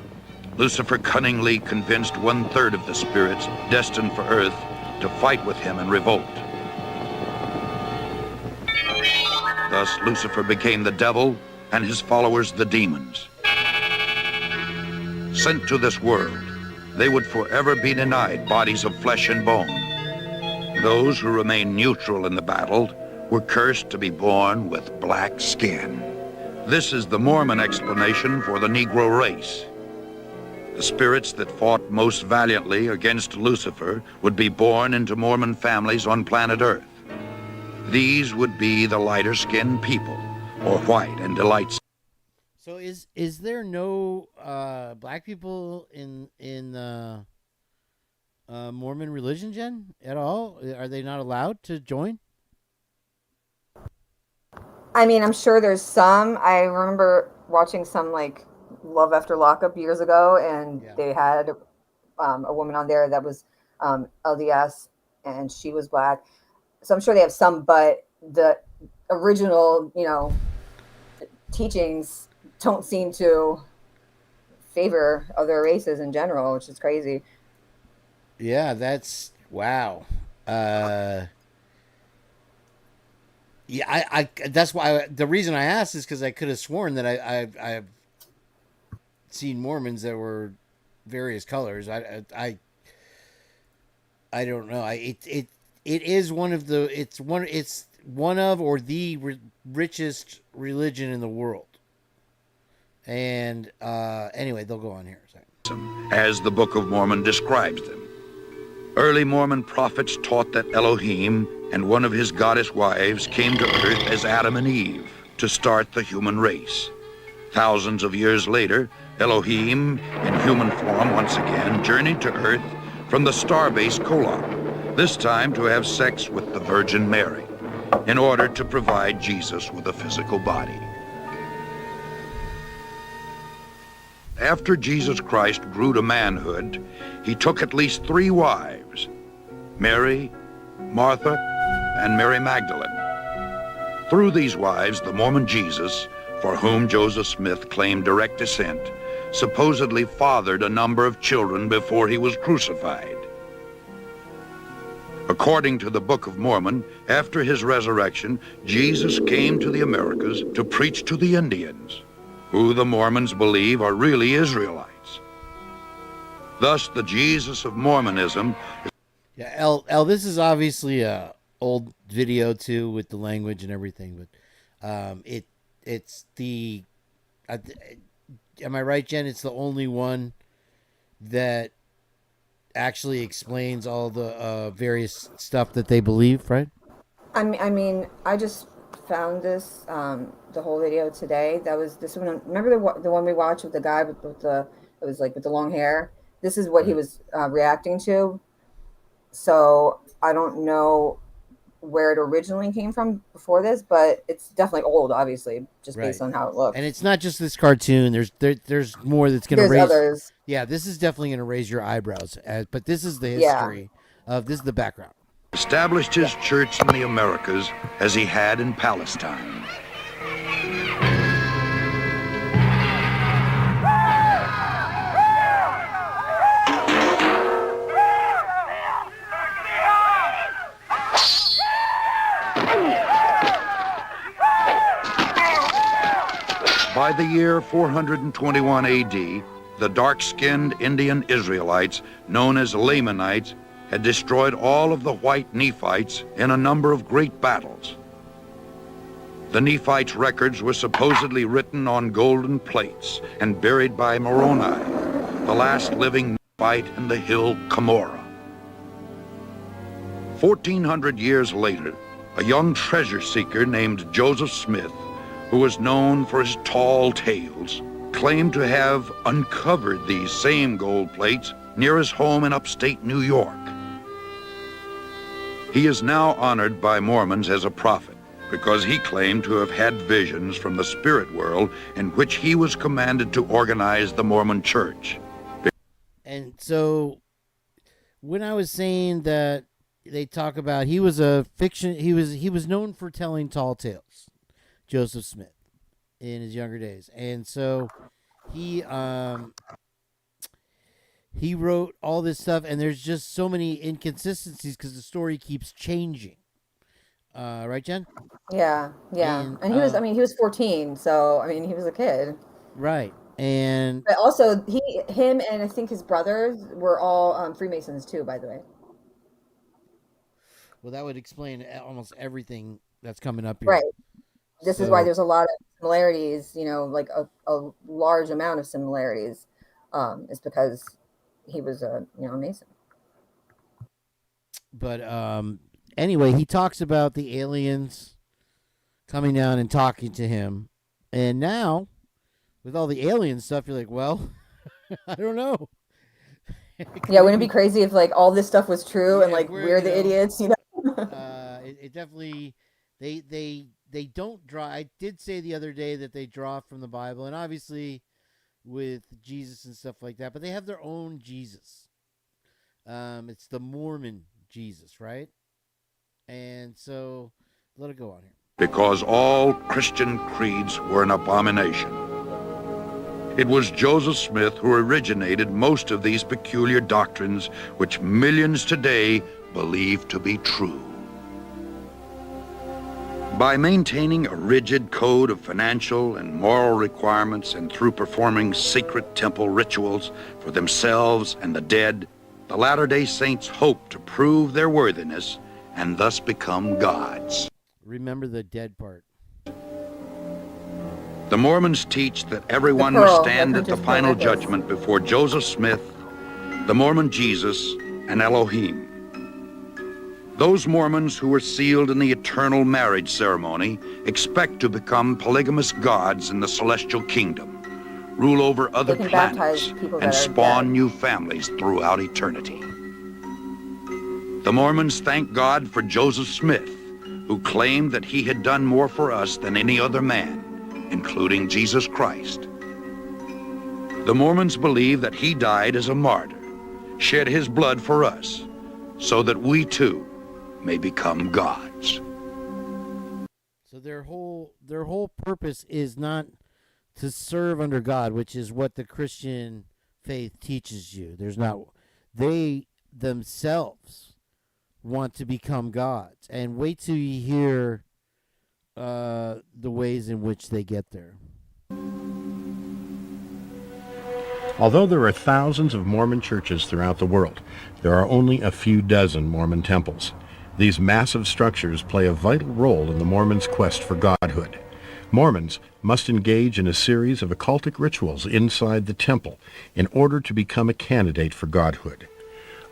Lucifer cunningly convinced 1/3 of the spirits destined for Earth to fight with him in revolt. Thus, Lucifer became the devil and his followers the demons. Sent to this world, they would forever be denied bodies of flesh and bone. Those who remained neutral in the battle were cursed to be born with black skin. This is the Mormon explanation for the Negro race. The spirits that fought most valiantly against Lucifer would be born into Mormon families on planet Earth. These would be the lighter-skinned people, or white and delights. So is there no black people in Mormon religion, Jen, at all? Are they not allowed to join? I mean, I'm sure there's some. I remember watching some like Love After Lockup years ago, and they had a woman on there that was LDS, and she was black. So I'm sure they have some, but the original, teachings don't seem to favor other races in general, which is crazy. Yeah, that's wow. Yeah, I that's why the reason I asked is because I could have sworn that I've seen Mormons that were various colors. I don't know. It is one of the it's one of or the richest religion in the world. And anyway, they'll go on here. As the Book of Mormon describes them. Early Mormon prophets taught that Elohim and one of his goddess wives came to earth as Adam and Eve to start the human race. Thousands of years later, Elohim, in human form once again, journeyed to earth from the starbase Kolob, this time to have sex with the Virgin Mary, in order to provide Jesus with a physical body. After Jesus Christ grew to manhood, he took at least 3 wives, Mary, Martha, and Mary Magdalene. Through these wives, the Mormon Jesus, for whom Joseph Smith claimed direct descent, supposedly fathered a number of children before he was crucified. According to the Book of Mormon, after his resurrection, Jesus came to the Americas to preach to the Indians, who the Mormons believe are really Israelites. Thus, the Jesus of Mormonism. Yeah, L. This is obviously a old video too, with the language and everything, but it's the. Am I right, Jen? It's the only one that actually explains all the various stuff that they believe, right? I mean, I just found this the whole video today. That was this one. Remember the one we watched with the guy with the it was like with the long hair. This is what he was reacting to. So I don't know where it originally came from before this, but it's definitely old, obviously, just based on how it looks. And it's not just this cartoon. There's more that's going to raise. There's others. Yeah, this is definitely going to raise your eyebrows. But this is the history of this is the background. Established his church in the Americas as he had in Palestine. By the year 421 AD, the dark-skinned Indian Israelites, known as Lamanites, had destroyed all of the white Nephites in a number of great battles. The Nephites' records were supposedly written on golden plates and buried by Moroni, the last living Nephite in the hill Cumorah. 1,400 years later, a young treasure seeker named Joseph Smith, who was known for his tall tales, claimed to have uncovered these same gold plates near his home in upstate New York. He is now honored by Mormons as a prophet because he claimed to have had visions from the spirit world in which he was commanded to organize the Mormon church. And so when I was saying that they talk about he was a fiction, he was known for telling tall tales, Joseph Smith, in his younger days. And so he wrote all this stuff, and there's just so many inconsistencies because the story keeps changing. Right, Jen? Yeah. And he was, he was 14, so, he was a kid. Right. And but also, him and I think his brothers were all Freemasons too, by the way. Well, that would explain almost everything that's coming up here. Right. This is why there's a lot similarities, like a large amount of similarities, is because he was a Mason. But anyway, he talks about the aliens coming down and talking to him, and now with all the alien stuff, you're like, well, I don't know. Yeah, wouldn't it be crazy if like all this stuff was true and like we're the idiots, It definitely they don't draw. I did say the other day that they draw from the Bible, and obviously with Jesus and stuff like that, but they have their own Jesus. It's the Mormon Jesus, right? And so let it go on here. Because all Christian creeds were an abomination. It was Joseph Smith who originated most of these peculiar doctrines which millions today believe to be true. By maintaining a rigid code of financial and moral requirements and through performing secret temple rituals for themselves and the dead, the Latter-day Saints hope to prove their worthiness and thus become gods. Remember the dead part. The Mormons teach that everyone must stand at the final judgment before Joseph Smith, the Mormon Jesus, and Elohim. Those Mormons who were sealed in the eternal marriage ceremony expect to become polygamous gods in the celestial kingdom, rule over other planets, and spawn new families throughout eternity. The Mormons thank God for Joseph Smith, who claimed that he had done more for us than any other man, including Jesus Christ. The Mormons believe that he died as a martyr, shed his blood for us, so that we too may become gods. So their whole purpose is not to serve under God, which is what the Christian faith teaches you. They themselves want to become gods, and wait till you hear the ways in which they get there. Although there are thousands of Mormon churches throughout the world, there are only a few dozen Mormon temples. These massive structures play a vital role in the Mormons' quest for godhood. Mormons must engage in a series of occultic rituals inside the temple in order to become a candidate for godhood.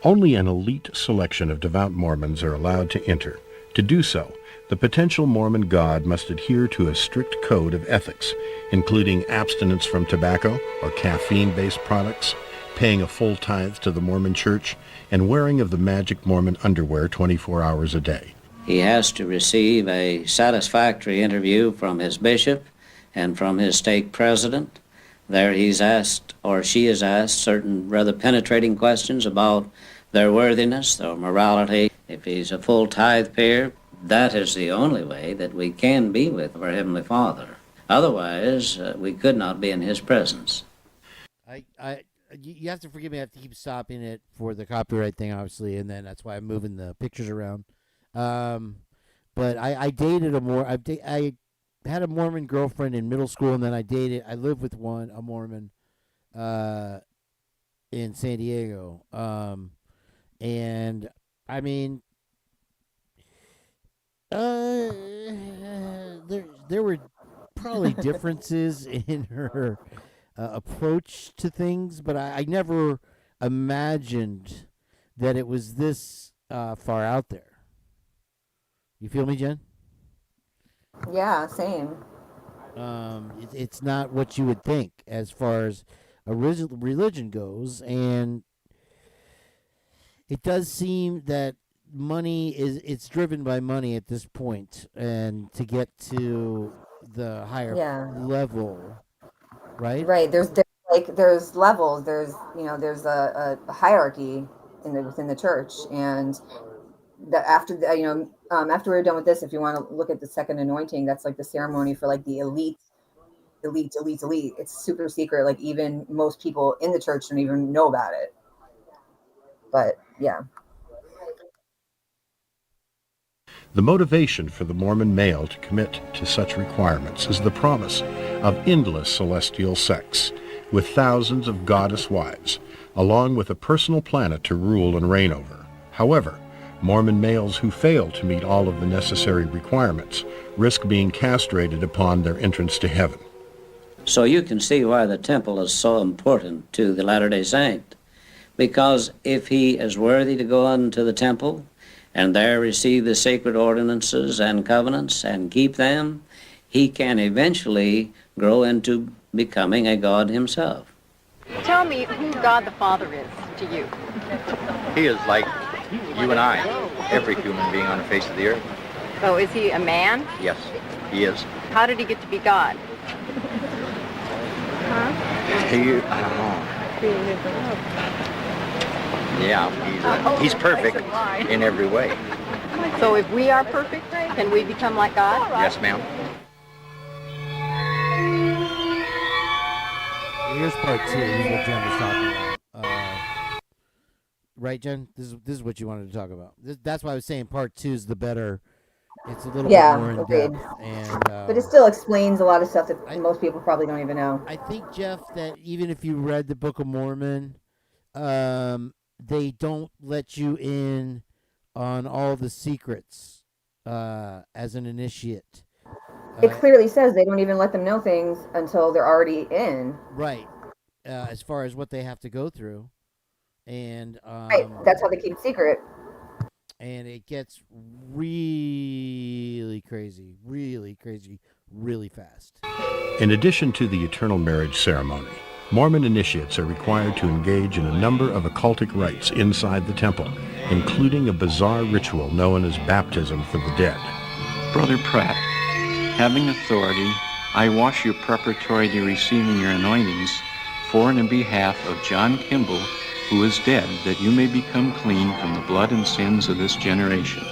Only an elite selection of devout Mormons are allowed to enter. To do so, the potential Mormon god must adhere to a strict code of ethics, including abstinence from tobacco or caffeine-based products, paying a full tithe to the Mormon Church, and wearing of the magic Mormon underwear 24 hours a day. He has to receive a satisfactory interview from his bishop and from his stake president. There he's asked, or she is asked, certain rather penetrating questions about their worthiness, their morality. If he's a full tithe payer, that is the only way that we can be with our Heavenly Father. Otherwise, we could not be in His presence. You have to forgive me. I have to keep stopping it for the copyright thing, obviously, and then that's why I'm moving the pictures around. But I dated I had a Mormon girlfriend in middle school, and then I lived with a Mormon, in San Diego. And I mean, there were probably differences in her approach to things, but I never imagined that it was this far out there. You feel me, Jen? Yeah, same. It's not what you would think as far as a religion goes, and it does seem that it's driven by money at this point, and to get to the higher level, right? Right. There's levels. There's a hierarchy within the church, and after we're done with this, if you want to look at the second anointing, that's like the ceremony for like the elite. It's super secret. Like even most people in the church don't even know about it. But yeah. The motivation for the Mormon male to commit to such requirements is the promise of endless celestial sex, with thousands of goddess wives, along with a personal planet to rule and reign over. However, Mormon males who fail to meet all of the necessary requirements risk being castrated upon their entrance to heaven. So you can see why the temple is so important to the Latter-day Saint. Because if he is worthy to go unto the temple and there receive the sacred ordinances and covenants and keep them, he can eventually grow into becoming a god himself. Tell me who God the Father is to you. He is like you and I, every human being on the face of the earth. So is he a man? Yes, he is. How did he get to be God? I don't know. Yeah, he's perfect in every way. So if we are perfect, can we become like God? Yes, ma'am. Here's part 2. This is what Jen was talking about. Right, Jen? This is what you wanted to talk about. That's why I was saying part 2 is the better. It's a little bit more in depth. And, but it still explains a lot of stuff that most people probably don't even know. I think, Jeff, that even if you read the Book of Mormon, they don't let you in on all the secrets as an initiate. It clearly says they don't even let them know things until they're already in. Right. As far as what they have to go through. And right. That's how they keep it secret. And it gets really crazy, really fast. In addition to the eternal marriage ceremony, Mormon initiates are required to engage in a number of occultic rites inside the temple, including a bizarre ritual known as baptism for the dead. Brother Pratt, having authority, I wash you preparatory to receiving your anointings for and in behalf of John Kimball, who is dead, that you may become clean from the blood and sins of this generation.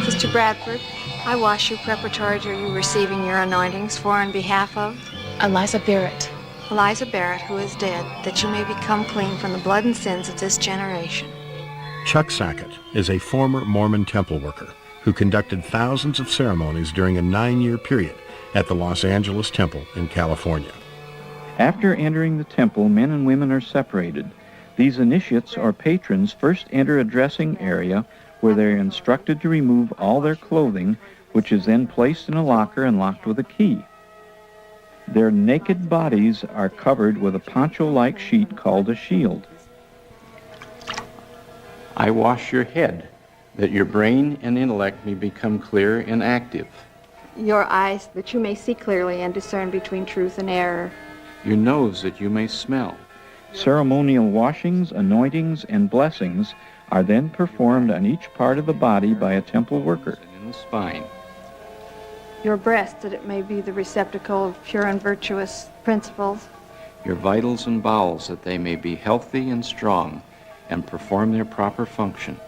Sister Bradford, I wash you preparatory to you receiving your anointings for and behalf of Eliza Barrett. Eliza Barrett, who is dead, that you may become clean from the blood and sins of this generation. Chuck Sackett is a former Mormon temple worker who conducted thousands of ceremonies during a 9-year period at the Los Angeles Temple in California. After entering the temple, men and women are separated. These initiates or patrons first enter a dressing area where they are instructed to remove all their clothing, which is then placed in a locker and locked with a key. Their naked bodies are covered with a poncho-like sheet called a shield. I wash your head, that your brain and intellect may become clear and active. Your eyes, that you may see clearly and discern between truth and error. Your nose, that you may smell. Ceremonial washings, anointings, and blessings are then performed on each part of the body by a temple worker. And in the spine. Your breast, that it may be the receptacle of pure and virtuous principles. Your vitals and bowels, that they may be healthy and strong and perform their proper function.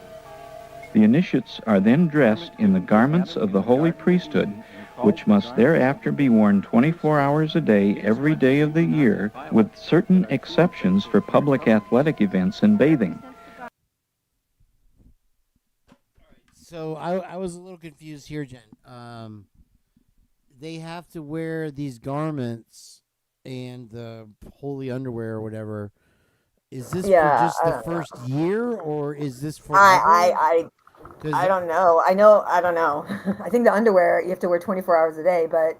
The initiates are then dressed in the garments of the holy priesthood, which must thereafter be worn 24 hours a day, every day of the year, with certain exceptions for public athletic events and bathing. So I was a little confused here, Jen. They have to wear these garments and the holy underwear or whatever. Is this for just the first year, or is this for? I don't know. I don't know. I think the underwear you have to wear 24 hours a day, but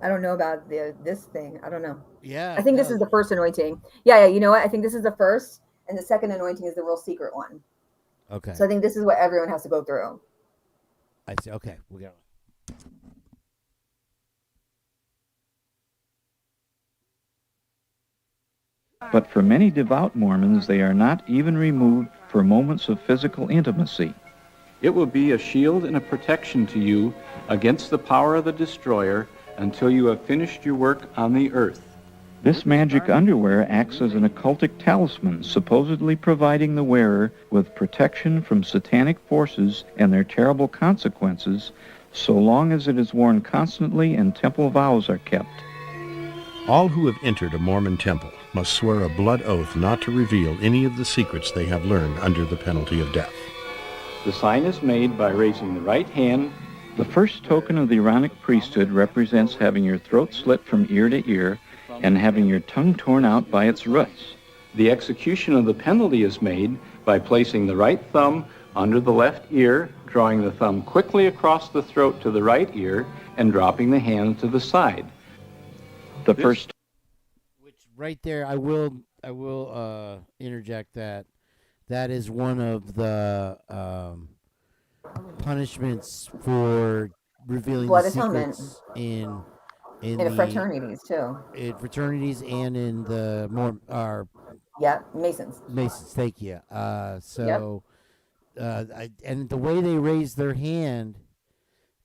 I don't know about this thing. I don't know. Yeah. I think this is the first anointing. Yeah. You know what? I think this is the first, and the second anointing is the real secret one. Okay. So I think this is what everyone has to go through. I see. Okay, we got it. But for many devout Mormons, they are not even removed for moments of physical intimacy. It will be a shield and a protection to you against the power of the destroyer until you have finished your work on the earth. This magic underwear acts as an occultic talisman, supposedly providing the wearer with protection from satanic forces and their terrible consequences, so long as it is worn constantly and temple vows are kept. All who have entered a Mormon temple must swear a blood oath not to reveal any of the secrets they have learned under the penalty of death. The sign is made by raising the right hand. The first token of the Aaronic priesthood represents having your throat slit from ear to ear and having your tongue torn out by its roots. The execution of the penalty is made by placing the right thumb under the left ear, drawing the thumb quickly across the throat to the right ear, and dropping the hand to the side. The first... Right there, I will interject that. That is one of the punishments for revealing Blood the atonement. secrets in the fraternities too. In fraternities and in the Masons. Masons, thank you. And the way they raise their hand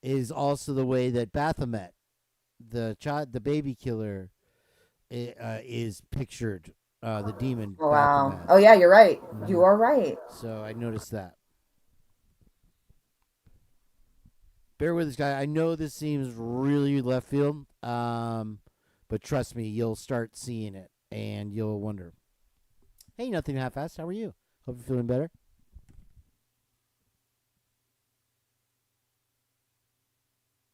is also the way that Baphomet, the baby killer, is pictured. The demon. Oh, wow. Baphomet. Oh yeah, you're right. You are right. So I noticed that. Bear with us, guy. I know this seems really left field, but trust me, you'll start seeing it, and you'll wonder. Hey, nothing half-assed. How are you? Hope you're feeling better.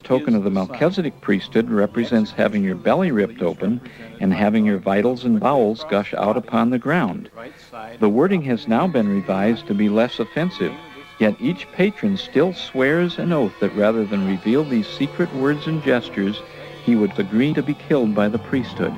Token of the Melchizedek priesthood represents having your belly ripped open and having your vitals and bowels gush out upon the ground. The wording has now been revised to be less offensive, yet each patron still swears an oath that rather than reveal these secret words and gestures, he would agree to be killed by the priesthood.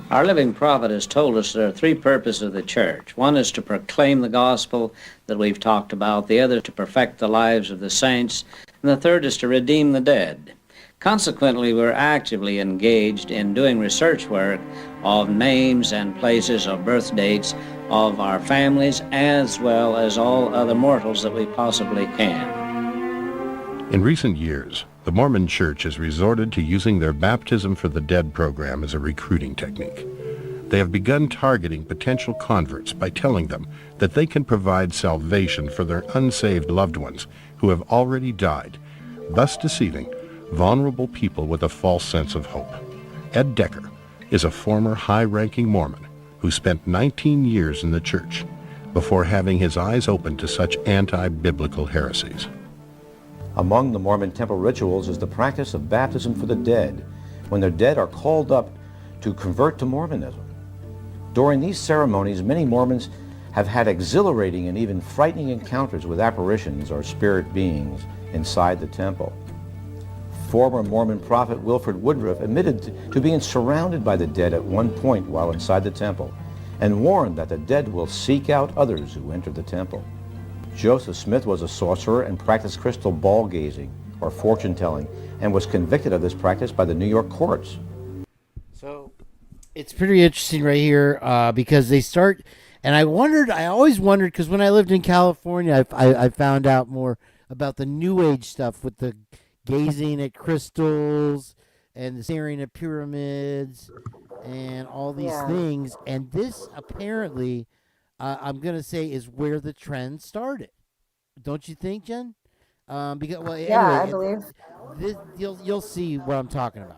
Our living prophet has told us there are three purposes of the church. One is to proclaim the gospel that we've talked about, the other to perfect the lives of the saints, and the third is to redeem the dead. Consequently, we're actively engaged in doing research work of names and places of birth dates of our families as well as all other mortals that we possibly can. In recent years, the Mormon Church has resorted to using their Baptism for the Dead program as a recruiting technique. They have begun targeting potential converts by telling them that they can provide salvation for their unsaved loved ones who have already died, thus deceiving vulnerable people with a false sense of hope. Ed Decker is a former high-ranking Mormon who spent 19 years in the church before having his eyes opened to such anti-biblical heresies. Among the Mormon temple rituals is the practice of baptism for the dead, when their dead are called up to convert to Mormonism. During these ceremonies, many Mormons have had exhilarating and even frightening encounters with apparitions or spirit beings inside the temple. Former Mormon prophet Wilford Woodruff admitted to being surrounded by the dead at one point while inside the temple, and warned that the dead will seek out others who enter the temple. Joseph Smith was a sorcerer and practiced crystal ball gazing, or fortune-telling, and was convicted of this practice by the New York courts. So it's pretty interesting right here because they start, and I always wondered, because when I lived in California, I found out more about the New Age stuff with the gazing at crystals and staring at pyramids and all these things. And this apparently, I'm going to say, is where the trend started. Don't you think, Jen? Because, well, anyway, I believe. You'll see what I'm talking about.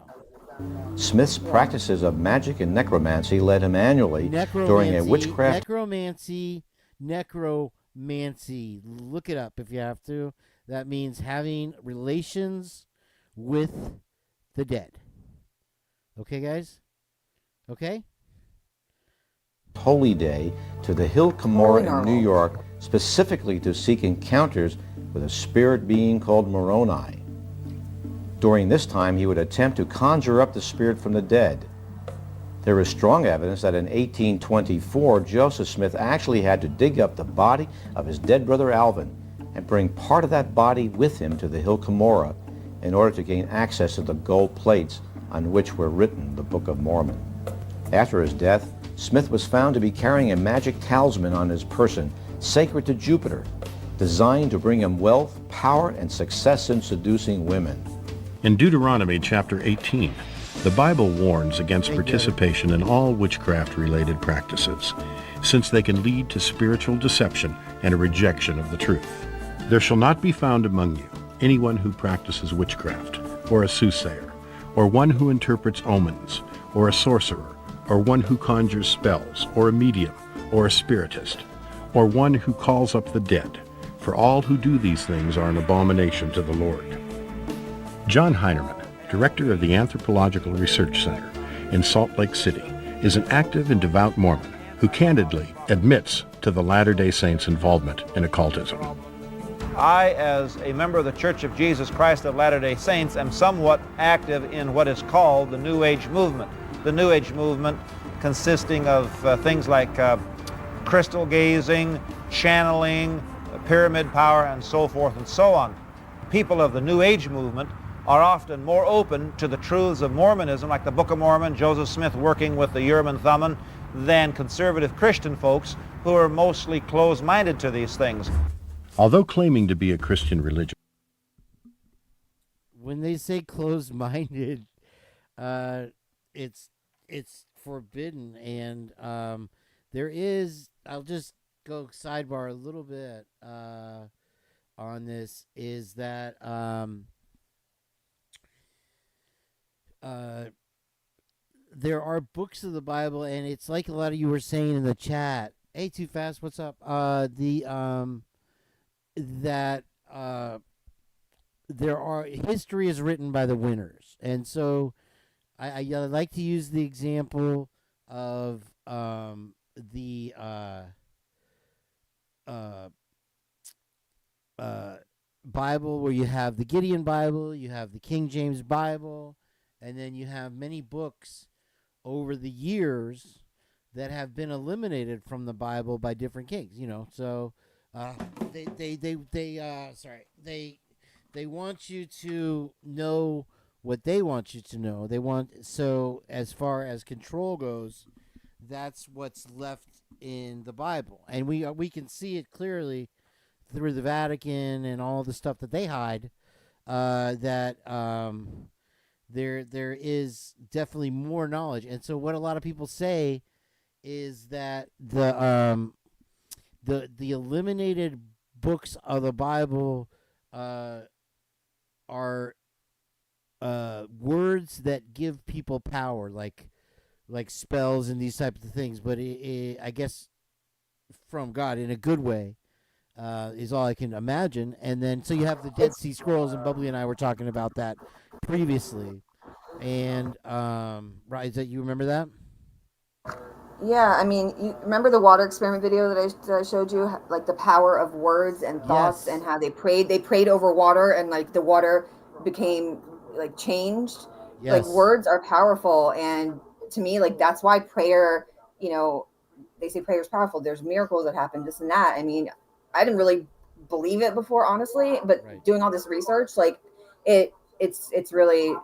Smith's practices of magic and necromancy led him annually during a witchcraft... Necromancy. Look it up if you have to. That means having relations with the dead. Okay, guys? Okay? Holy Day to the Hill Cumorah in New York, specifically to seek encounters with a spirit being called Moroni. During this time, he would attempt to conjure up the spirit from the dead. There is strong evidence that in 1824, Joseph Smith actually had to dig up the body of his dead brother Alvin and bring part of that body with him to the Hill Cumorah in order to gain access to the gold plates on which were written the Book of Mormon. After his death, Smith was found to be carrying a magic talisman on his person, sacred to Jupiter, designed to bring him wealth, power, and success in seducing women. In Deuteronomy chapter 18, the Bible warns against participation in all witchcraft-related practices, since they can lead to spiritual deception and a rejection of the truth. There shall not be found among you anyone who practices witchcraft, or a soothsayer, or one who interprets omens, or a sorcerer, or one who conjures spells, or a medium, or a spiritist, or one who calls up the dead, for all who do these things are an abomination to the Lord. John Heinerman, director of the Anthropological Research Center in Salt Lake City, is an active and devout Mormon who candidly admits to the Latter-day Saints' involvement in occultism. I, as a member of the Church of Jesus Christ of Latter-day Saints, am somewhat active in what is called the New Age movement. The New Age movement consisting of things like crystal gazing, channeling, pyramid power, and so forth and so on. People of the New Age movement are often more open to the truths of Mormonism, like the Book of Mormon, Joseph Smith working with the Urim and Thummim, than conservative Christian folks who are mostly closed-minded to these things. Although claiming to be a Christian religion, when they say closed-minded, it's forbidden, and there is. I'll just go sidebar a little bit on this. Is that there are books of the Bible, and it's like a lot of you were saying in the chat. Hey, Too Fast, what's up? There are history is written by the winners, and so I like to use the example of the Bible, where you have the Gideon Bible, you have the King James Bible, and then you have many books over the years that have been eliminated from the Bible by different kings. So they want you to know what they want you to know. So as far as control goes, that's what's left in the Bible, and we can see it clearly through the Vatican and all the stuff that they hide. That there is definitely more knowledge, and so what a lot of people say is that the eliminated books of the Bible are words that give people power, like spells and these types of things. But I guess from God in a good way is all I can imagine. And then so you have the Dead Sea Scrolls, and Bubbly and I were talking about that previously. And right, is that you remember that? Yeah, I mean, you remember the water experiment video that I showed you, like the power of words and thoughts, and how they prayed over water, and like the water became like changed. Yes. Like words are powerful, and to me, like that's why prayer, they say prayer is powerful. There's miracles that happen, this and that. I mean, I didn't really believe it before, honestly, but doing all this research, like it's really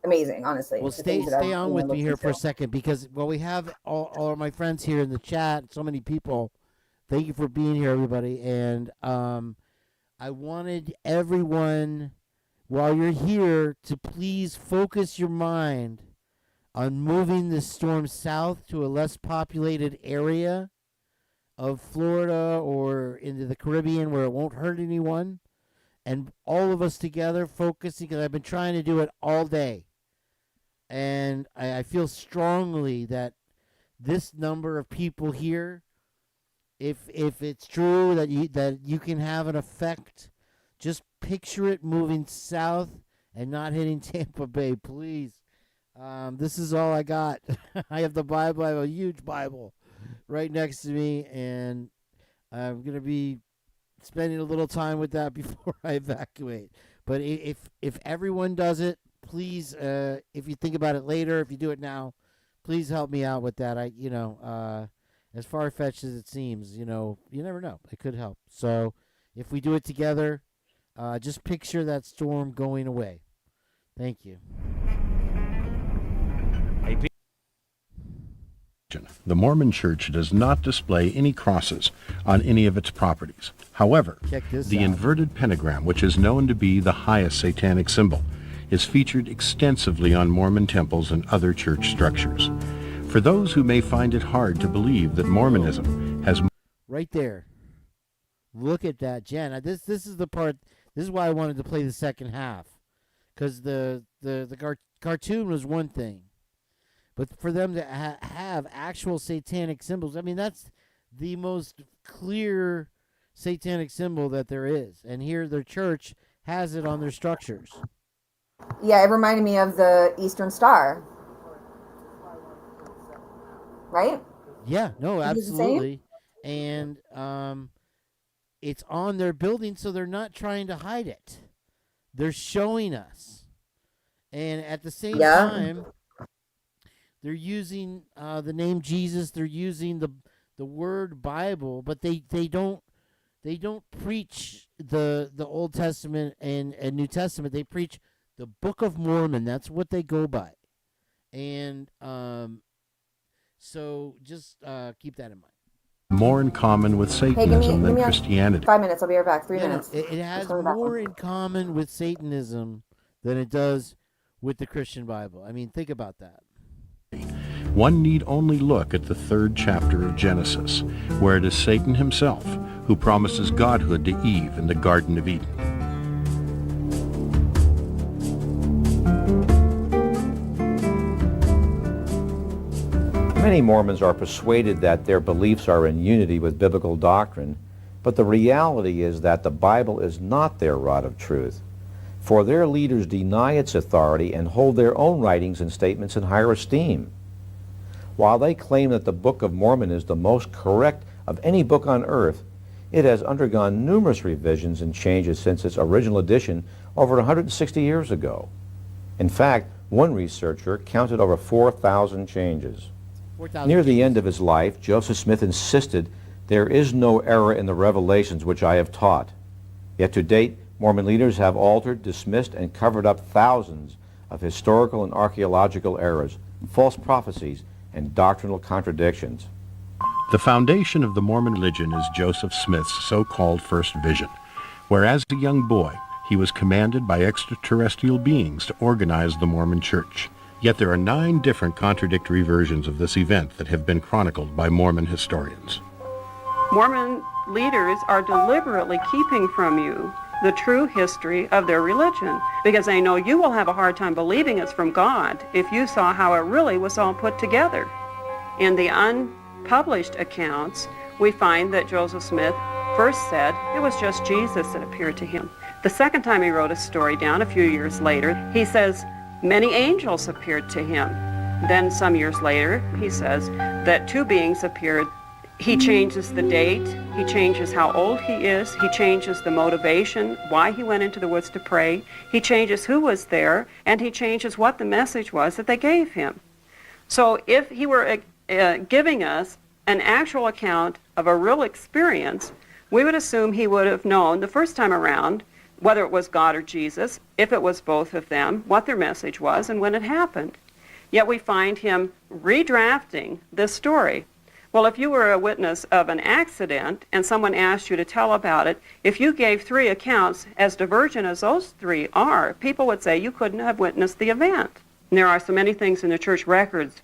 amazing, honestly. Well, stay on with me here for a second, because we have all of my friends here in the chat, so many people. Thank you for being here, everybody. And I wanted everyone, while you're here, to please focus your mind on moving the storm south to a less populated area of Florida or into the Caribbean where it won't hurt anyone. And all of us together focusing, because I've been trying to do it all day. And I feel strongly that this number of people here, if it's true that you can have an effect, just picture it moving south and not hitting Tampa Bay, please. This is all I got. I have the Bible. I have a huge Bible right next to me, and I'm going to be spending a little time with that before I evacuate. But if everyone does it, please, if you think about it later, if you do it now, please help me out with that. As far-fetched as it seems, you never know. It could help. So if we do it together, just picture that storm going away. Thank you. The Mormon Church does not display any crosses on any of its properties. However, the inverted pentagram, which is known to be the highest satanic symbol, is featured extensively on Mormon temples and other church structures. For those who may find it hard to believe that Mormonism has... Right there. Look at that, Jen. This is the part. This is why I wanted to play the second half, because the cartoon was one thing, but for them to have actual satanic symbols, I mean, that's the most clear satanic symbol that there is, and here their church has it on their structures. Yeah, it reminded me of the Eastern Star, right? Yeah, no, Is it the same? absolutely. And it's on their building, so they're not trying to hide it. They're showing us. And at the same time, they're using the name Jesus. They're using the word Bible, but they don't preach the Old Testament and New Testament. They preach the Book of Mormon. That's what they go by. And so just keep that in mind. More in common with Satanism than Christianity. 5 minutes. I'll be right back. 3 Yeah, minutes. it has more in common with Satanism than it does with the Christian Bible. I mean, think about that. One need only look at the 3rd chapter of Genesis, where it is Satan himself who promises godhood to Eve in the Garden of Eden. Many Mormons are persuaded that their beliefs are in unity with biblical doctrine, but the reality is that the Bible is not their rod of truth, for their leaders deny its authority and hold their own writings and statements in higher esteem. While they claim that the Book of Mormon is the most correct of any book on earth, it has undergone numerous revisions and changes since its original edition over 160 years ago. In fact, one researcher counted over 4,000 changes. Near the end of his life, Joseph Smith insisted, "There is no error in the revelations which I have taught." Yet to date, Mormon leaders have altered, dismissed, and covered up thousands of historical and archaeological errors, false prophecies, and doctrinal contradictions. The foundation of the Mormon religion is Joseph Smith's so-called first vision, where as a young boy he was commanded by extraterrestrial beings to organize the Mormon Church. Yet there are 9 different contradictory versions of this event that have been chronicled by Mormon historians. Mormon leaders are deliberately keeping from you the true history of their religion, because they know you will have a hard time believing it's from God if you saw how it really was all put together. In the unpublished accounts, we find that Joseph Smith first said it was just Jesus that appeared to him. The second time he wrote a story down, a few years later, he says many angels appeared to him. Then some years later, he says that 2 beings appeared. He changes the date, he changes how old he is, he changes the motivation, why he went into the woods to pray, he changes who was there, and he changes what the message was that they gave him. So if he were giving us an actual account of a real experience, we would assume he would have known the first time around whether it was God or Jesus, if it was both of them, what their message was, and when it happened. Yet we find him redrafting this story. Well, if you were a witness of an accident and someone asked you to tell about it, if you gave 3 accounts as divergent as those 3 are, people would say you couldn't have witnessed the event. And there are so many things in the church records,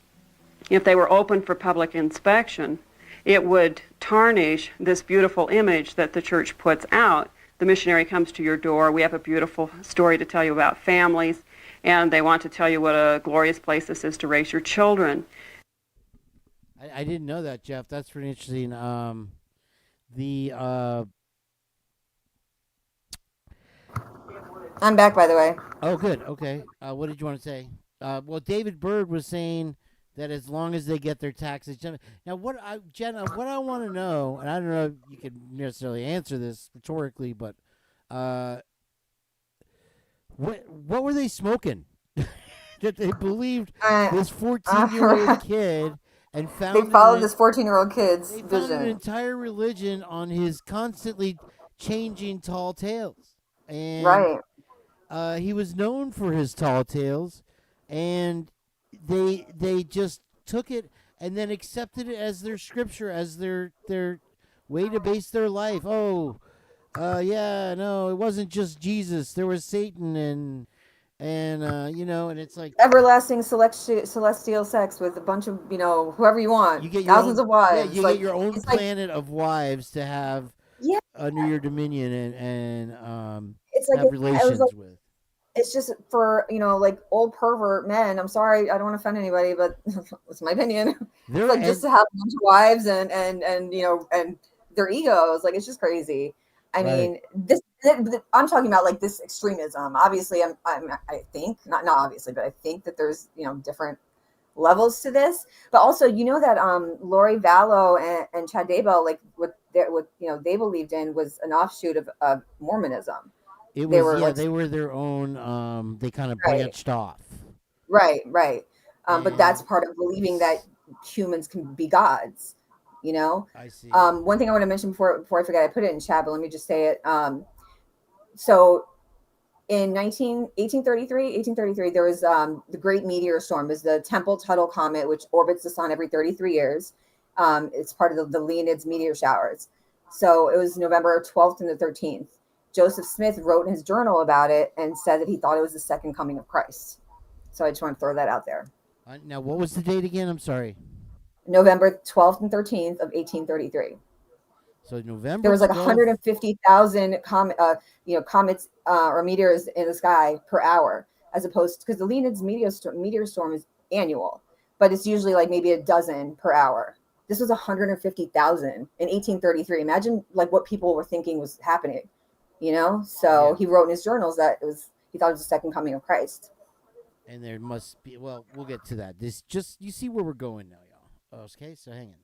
if they were open for public inspection, it would tarnish this beautiful image that the church puts out. The missionary comes to your door. We have a beautiful story to tell you about families, and they want to tell you what a glorious place this is to raise your children. I didn't know that, Jeff. That's pretty interesting. I'm back, by the way. Oh, good. Okay. What did you want to say? Well, David Bird was saying that as long as they get their taxes. Now, Jenn, what I want to know, and I don't know if you can necessarily answer this rhetorically, but what were they smoking that they believed this 14-year-old kid and found they followed this 14-year-old kid's they vision. found an entire religion on his constantly changing tall tales, and right. He was known for his tall tales, and they just took it and then accepted it as their scripture, as their way to base their life. Oh, yeah, no, it wasn't just Jesus. There was Satan and and it's like everlasting celestial sex with a bunch of whoever you want. You get thousands of wives. Yeah, you get your own planet of wives to have under your dominion and it's like have relations with. It's just for like old pervert men. I'm sorry, I don't want to offend anybody, but it's my opinion. It's like just to have a bunch of wives and and their egos. Like, it's just crazy. I mean, I'm talking about like this extremism. Obviously, I think not obviously, but I think that there's different levels to this. But also, you know that Lori Vallow and Chad Daybell, like what they believed in was an offshoot of Mormonism. It They was were they were their own. They kind of Right. branched off. Right. But that's part of believing that humans can be gods. I see. One thing I want to mention before I forget, I put it in chat, but let me just say it. So in 1833, there was the Great Meteor Storm. It was the Temple-Tuttle Comet, which orbits the sun every 33 years. It's part of the Leonids meteor showers. So it was November 12th and the 13th. Joseph Smith wrote in his journal about it and said that he thought it was the second coming of Christ. So I just want to throw that out there. Now, what was the date again? I'm sorry. November 12th and 13th of 1833. So November. There was like 12th. 150,000 comets or meteors in the sky per hour, as opposed to, because the Leonids meteor storm is annual, but it's usually like maybe a dozen per hour. This was 150,000 in 1833. Imagine like what people were thinking was happening, So he wrote in his journals that he thought it was the second coming of Christ. And there must be. Well, we'll get to that. You see where we're going now, y'all. Okay, so hang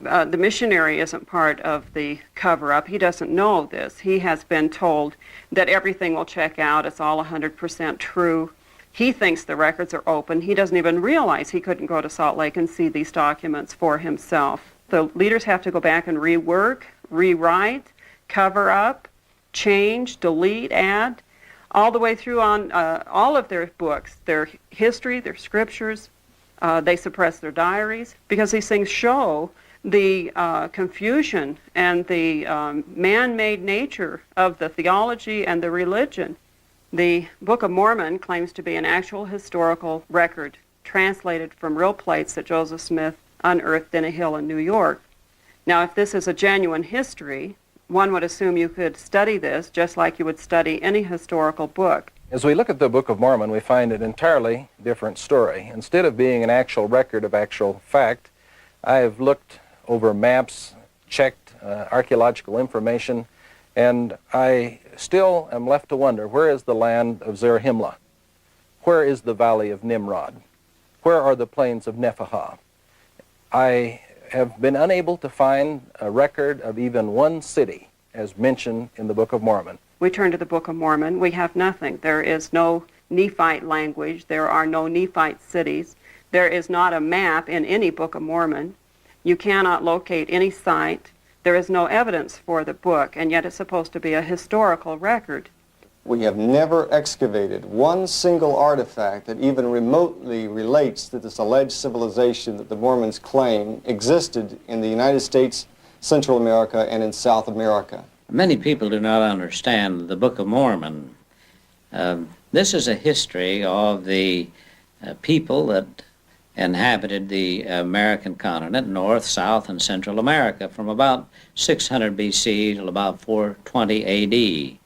in. The missionary isn't part of the cover-up. He doesn't know this. He has been told that everything will check out. It's all 100% true. He thinks the records are open. He doesn't even realize he couldn't go to Salt Lake and see these documents for himself. The leaders have to go back and rework, rewrite, cover up, change, delete, add, all the way through on all of their books, their history, their scriptures. They suppress their diaries because these things show the confusion and the man-made nature of the theology and the religion. The Book of Mormon claims to be an actual historical record translated from real plates that Joseph Smith unearthed in a hill in New York. Now, if this is a genuine history, one would assume you could study this just like you would study any historical book. As we look at the Book of Mormon, we find an entirely different story. Instead of being an actual record of actual fact, I have looked over maps, checked archaeological information, and I still am left to wonder, where is the land of Zarahemla? Where is the valley of Nimrod? Where are the plains of Nephihah? I have been unable to find a record of even one city as mentioned in the Book of Mormon. We turn to the Book of Mormon, we have nothing. There is no Nephite language. There are no Nephite cities. There is not a map in any Book of Mormon. You cannot locate any site. There is no evidence for the book, and yet it's supposed to be a historical record. We have never excavated one single artifact that even remotely relates to this alleged civilization that the Mormons claim existed in the United States, Central America, and in South America. Many people do not understand the Book of Mormon. This is a history of the people that inhabited the American continent, North, South, and Central America from about 600 BC till about 420 AD.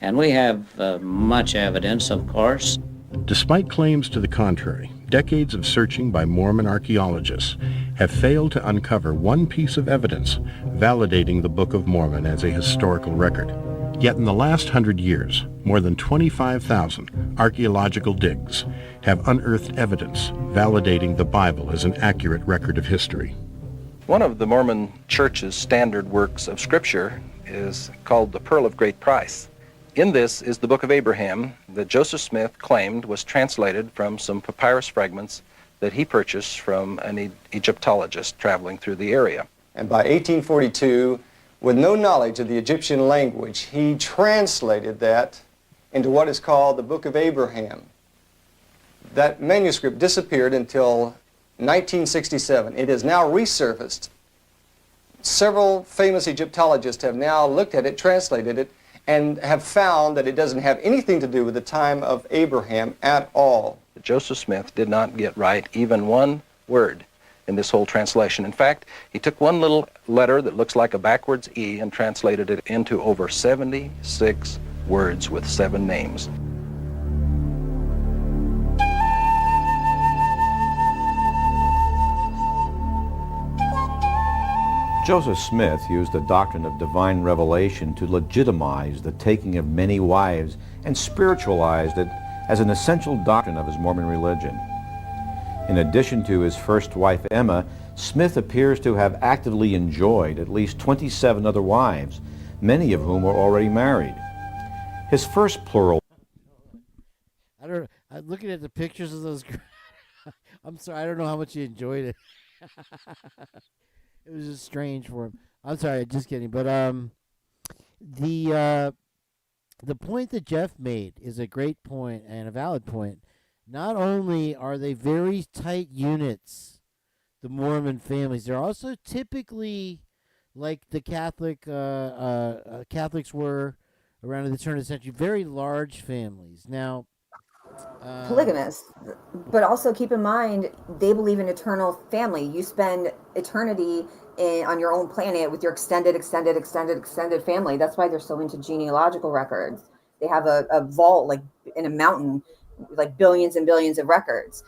And we have much evidence, of course. Despite claims to the contrary, decades of searching by Mormon archaeologists have failed to uncover one piece of evidence validating the Book of Mormon as a historical record. Yet in the last 100 years, more than 25,000 archaeological digs have unearthed evidence validating the Bible as an accurate record of history. One of the Mormon Church's standard works of Scripture is called the Pearl of Great Price. In this is the Book of Abraham that Joseph Smith claimed was translated from some papyrus fragments that he purchased from an Egyptologist traveling through the area. And by 1842, with no knowledge of the Egyptian language, he translated that into what is called the Book of Abraham. That manuscript disappeared until 1967. It is now resurfaced. Several famous Egyptologists have now looked at it, translated it, and have found that it doesn't have anything to do with the time of Abraham at all. Joseph Smith did not get right even one word in this whole translation. In fact, he took one little letter that looks like a backwards E and translated it into over 76 words with 7 names. Joseph Smith used the doctrine of divine revelation to legitimize the taking of many wives and spiritualized it as an essential doctrine of his Mormon religion. In addition to his first wife, Emma, Smith appears to have actively enjoyed at least 27 other wives, many of whom were already married. His first plural... I don't. I'm looking at the pictures of those. I'm sorry. I don't know how much he enjoyed it. It was just strange for him. I'm sorry. Just kidding. But the point that Jeff made is a great point and a valid point. Not only are they very tight units, the Mormon families, they're also typically like the Catholics were around the turn of the century, very large families. Now, polygamous, but also keep in mind they believe in eternal family. You spend eternity on your own planet with your extended family. That's why they're so into genealogical records. They have a vault like in a mountain, like billions and billions of records.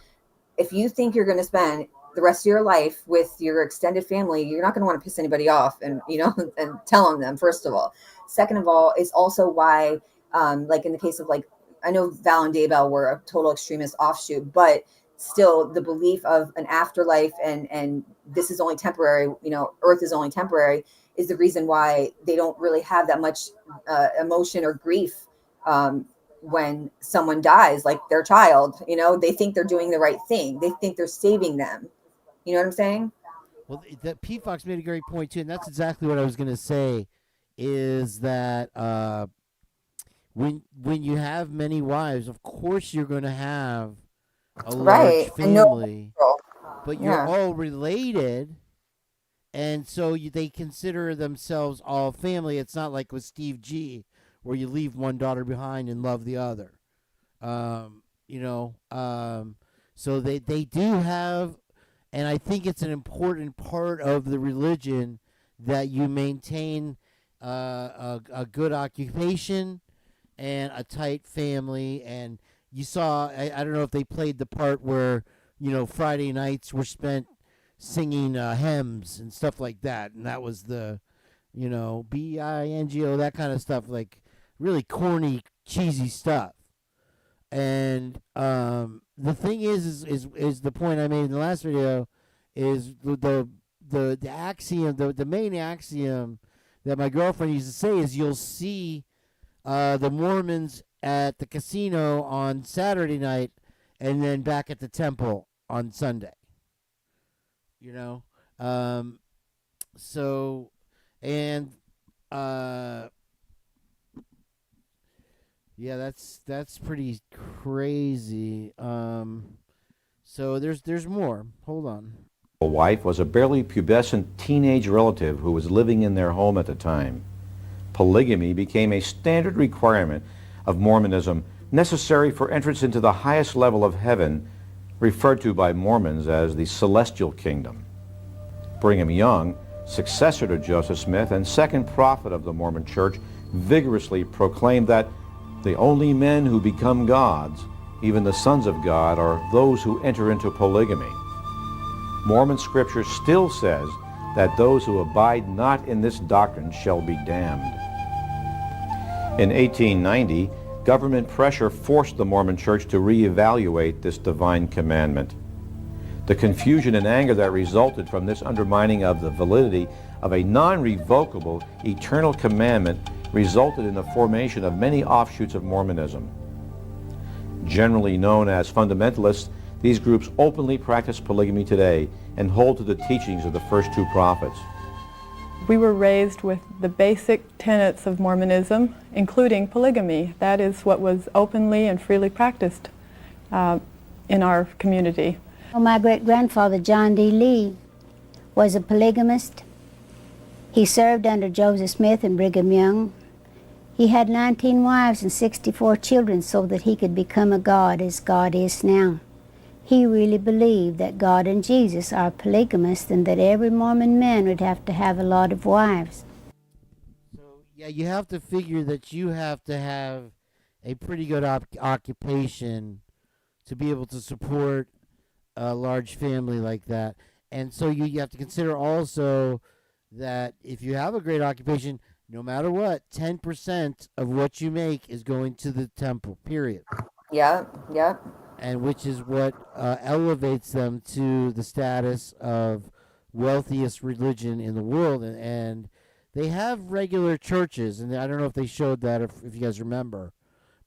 If you think you're going to spend the rest of your life with your extended family, you're not going to want to piss anybody off and and tell them, first of all. Second of all, is also why like in the case of like, I know Val and Daybell were a total extremist offshoot, but still the belief of an afterlife and this is only temporary, Earth is only temporary, is the reason why they don't really have that much emotion or grief when someone dies, like their child. They think they're doing the right thing. They think they're saving them. You know what I'm saying? Well, that P. Fox made a great point too, and that's exactly what I was going to say. Is that when you have many wives, of course you're going to have a large family, but you're all related, and so they consider themselves all family. It's not like with Steve G, where you leave one daughter behind and love the other. So they do have, and I think it's an important part of the religion that you maintain a good occupation and a tight family. And you saw, I don't know if they played the part where, Friday nights were spent singing hymns and stuff like that. And that was the, bingo, that kind of stuff, like really corny, cheesy stuff. And the thing is the point I made in the last video is the axiom, the main axiom that my girlfriend used to say is you'll see the Mormons at the casino on Saturday night and then back at the temple on Sunday. So, and yeah, that's pretty crazy. So there's more. Hold on. Wife was a barely pubescent teenage relative who was living in their home at the time. Polygamy became a standard requirement of Mormonism, necessary for entrance into the highest level of heaven, referred to by Mormons as the celestial kingdom. Brigham Young, successor to Joseph Smith and second prophet of the Mormon Church, vigorously proclaimed that the only men who become gods, even the sons of God, are those who enter into polygamy. Mormon scripture still says that those who abide not in this doctrine shall be damned. In 1890, government pressure forced the Mormon Church to reevaluate this divine commandment. The confusion and anger that resulted from this undermining of the validity of a non-revocable eternal commandment resulted in the formation of many offshoots of Mormonism. Generally known as fundamentalists, these groups openly practice polygamy today and hold to the teachings of the first two prophets. We were raised with the basic tenets of Mormonism, including polygamy. That is what was openly and freely practiced in our community. Well, my great-grandfather, John D. Lee, was a polygamist. He served under Joseph Smith and Brigham Young. He had 19 wives and 64 children so that he could become a god as God is now. He really believed that God and Jesus are polygamists and that every Mormon man would have to have a lot of wives. So, yeah, you have to figure that you have to have a pretty good occupation to be able to support a large family like that. And so you have to consider also that if you have a great occupation, no matter what, 10% of what you make is going to the temple, period. Yeah, yeah. and which is what elevates them to the status of wealthiest religion in the world. And they have regular churches, and I don't know if they showed that, if you guys remember,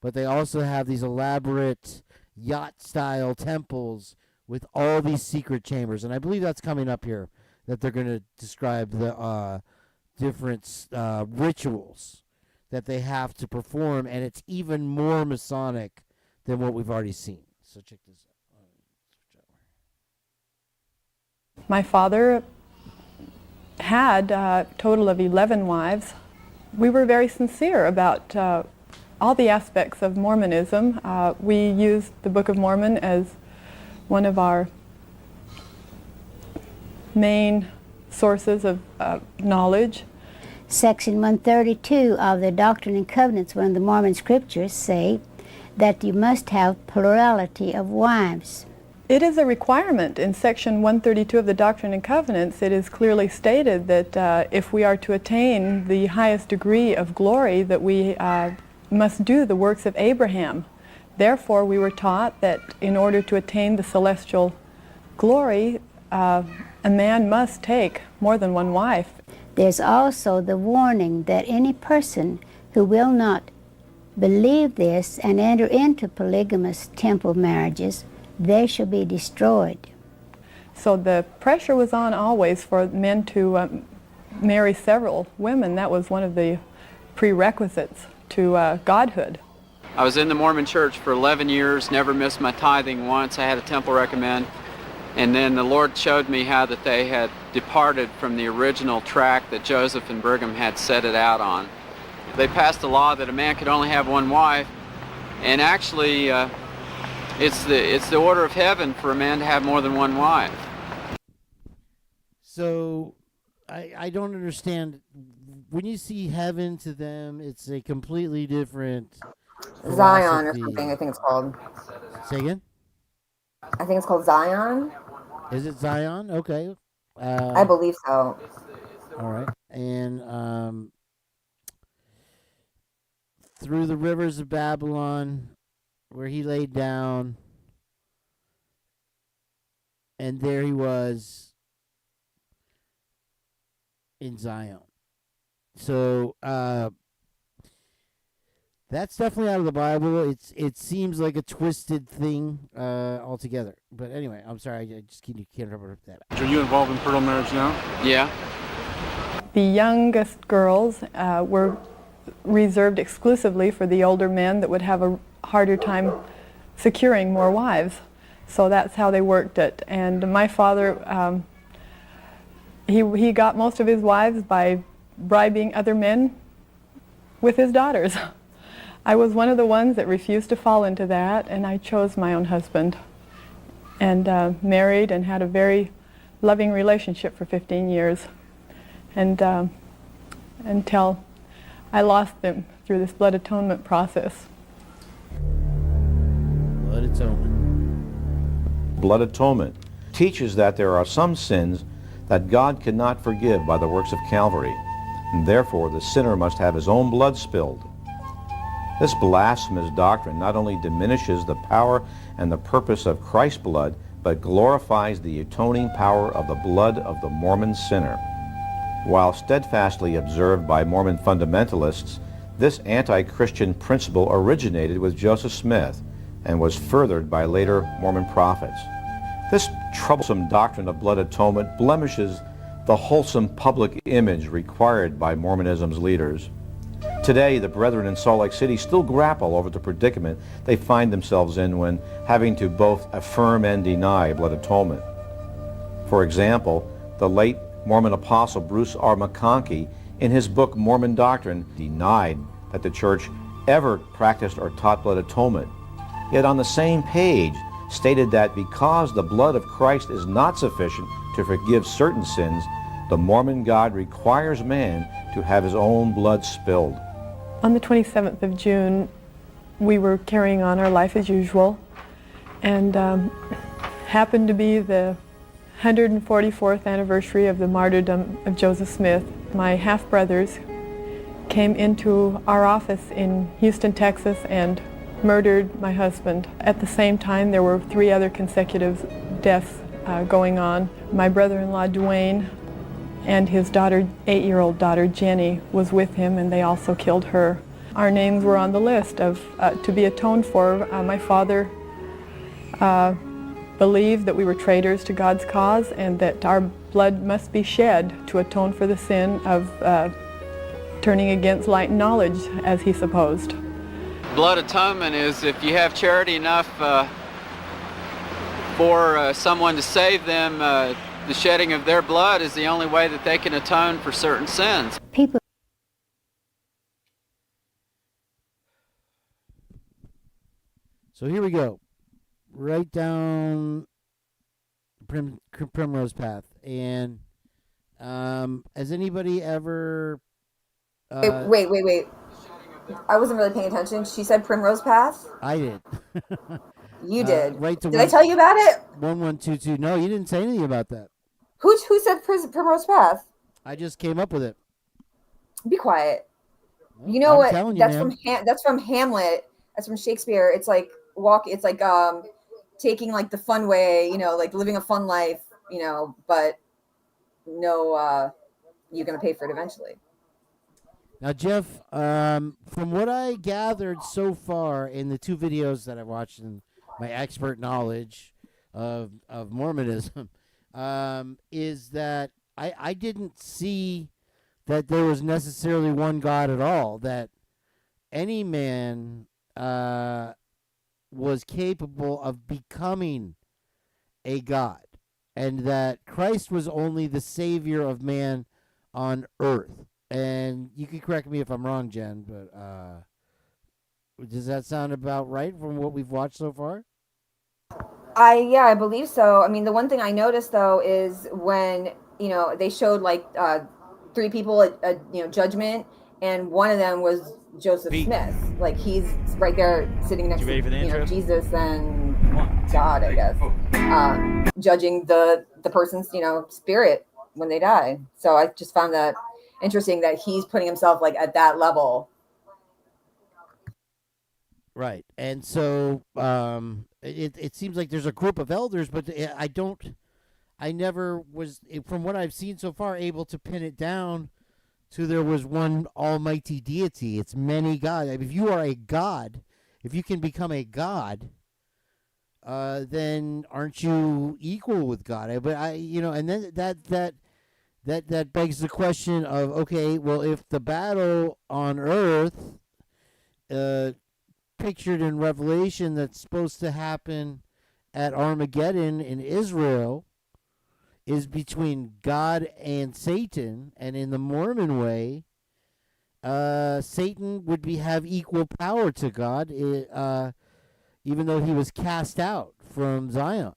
but they also have these elaborate yacht-style temples with all these secret chambers. And I believe that's coming up here, that they're going to describe the different rituals that they have to perform, and it's even more Masonic than what we've already seen. So check this out. My father had a total of 11 wives. We were very sincere about all the aspects of Mormonism. We used the Book of Mormon as one of our main sources of knowledge. Section 132 of the Doctrine and Covenants, one of the Mormon scriptures, say that you must have plurality of wives. It is a requirement in Section 132 of the Doctrine and Covenants. It is clearly stated that if we are to attain the highest degree of glory, that we must do the works of Abraham. Therefore, we were taught that in order to attain the celestial glory, a man must take more than one wife. There's also the warning that any person who will not believe this and enter into polygamous temple marriages, they shall be destroyed. So the pressure was on always for men to marry several women. That was one of the prerequisites to godhood. I was in the Mormon church for 11 years, never missed my tithing once. I had a temple recommend. And then the Lord showed me how that they had departed from the original track that Joseph and Brigham had set it out on. They passed a law that a man could only have one wife, and actually it's the order of heaven for a man to have more than one wife. So I don't understand. When you see heaven to them, it's a completely different Zion or philosophy. something, I think it's called. Say again? I think it's called Zion. Is it Zion? Okay. I believe so. All right. And through the rivers of Babylon, where he laid down, and there he was in Zion. So that's definitely out of the Bible. It seems like a twisted thing altogether. But anyway, I'm sorry, I just can't remember that. Are you involved in plural marriage now? Yeah. The youngest girls were reserved exclusively for the older men that would have a harder time securing more wives. So that's how they worked it. And my father, he got most of his wives by bribing other men with his daughters. I was one of the ones that refused to fall into that, and I chose my own husband and married and had a very loving relationship for 15 years, and until I lost them through this blood atonement process. Blood atonement. Blood atonement teaches that there are some sins that God cannot forgive by the works of Calvary, and therefore the sinner must have his own blood spilled. This blasphemous doctrine not only diminishes the power and the purpose of Christ's blood, but glorifies the atoning power of the blood of the Mormon sinner. While steadfastly observed by Mormon fundamentalists, this anti-Christian principle originated with Joseph Smith and was furthered by later Mormon prophets. This troublesome doctrine of blood atonement blemishes the wholesome public image required by Mormonism's leaders. Today, the brethren in Salt Lake City still grapple over the predicament they find themselves in when having to both affirm and deny blood atonement. For example, the late Mormon apostle Bruce R. McConkie, in his book Mormon Doctrine, denied that the church ever practiced or taught blood atonement. Yet on the same page, stated that because the blood of Christ is not sufficient to forgive certain sins, the Mormon God requires man to have his own blood spilled. On the 27th of June, we were carrying on our life as usual, and happened to be the 144th anniversary of the martyrdom of Joseph Smith. My half-brothers came into our office in Houston, Texas, and murdered my husband. At the same time, there were 3 other consecutive deaths going on. My brother-in-law, Dwayne, and his daughter, 8-year-old daughter, Jenny, was with him, and they also killed her. Our names were on the list of to be atoned for. My father believed that we were traitors to God's cause and that our blood must be shed to atone for the sin of turning against light and knowledge, as he supposed. Blood atonement is if you have charity enough for someone to save them, the shedding of their blood is the only way that they can atone for certain sins. People. So here we go. Right down Primrose Path. And has anybody ever... Wait. I wasn't really paying attention. She said Primrose Path? I did. You did. Right to did I tell you about it? 1122. No, you didn't say anything about that. Who said Primrose Path? I just came up with it. Be quiet. You know what? That's from Hamlet. That's from Shakespeare. It's like It's like taking like the fun way, like living a fun life, but no, you're gonna pay for it eventually. Now, Jeff, from what I gathered so far in the 2 videos that I watched in my expert knowledge of Mormonism, is that I didn't see that there was necessarily one God at all, that any man was capable of becoming a God, and that Christ was only the savior of man on earth. And you can correct me if I'm wrong, Jen, but does that sound about right from what we've watched so far? I believe so. I mean, the one thing I noticed though is when they showed like 3 people at Judgment, and one of them was Joseph Smith. Like he's right there sitting next to Jesus and God, I guess, judging the person's spirit when they die. So I just found that interesting that he's putting himself like at that level. Right. And so it seems like there's a group of elders, but I never was, from what I've seen so far, able to pin it down to there was one almighty deity. It's many gods. I mean, if you are a god, if you can become a god, then aren't you equal with God? But and then that begs the question of, okay, well, if the battle on earth, pictured in Revelation, that's supposed to happen at Armageddon in Israel, is between God and Satan, and in the Mormon way, Satan would have equal power to God, even though he was cast out from Zion.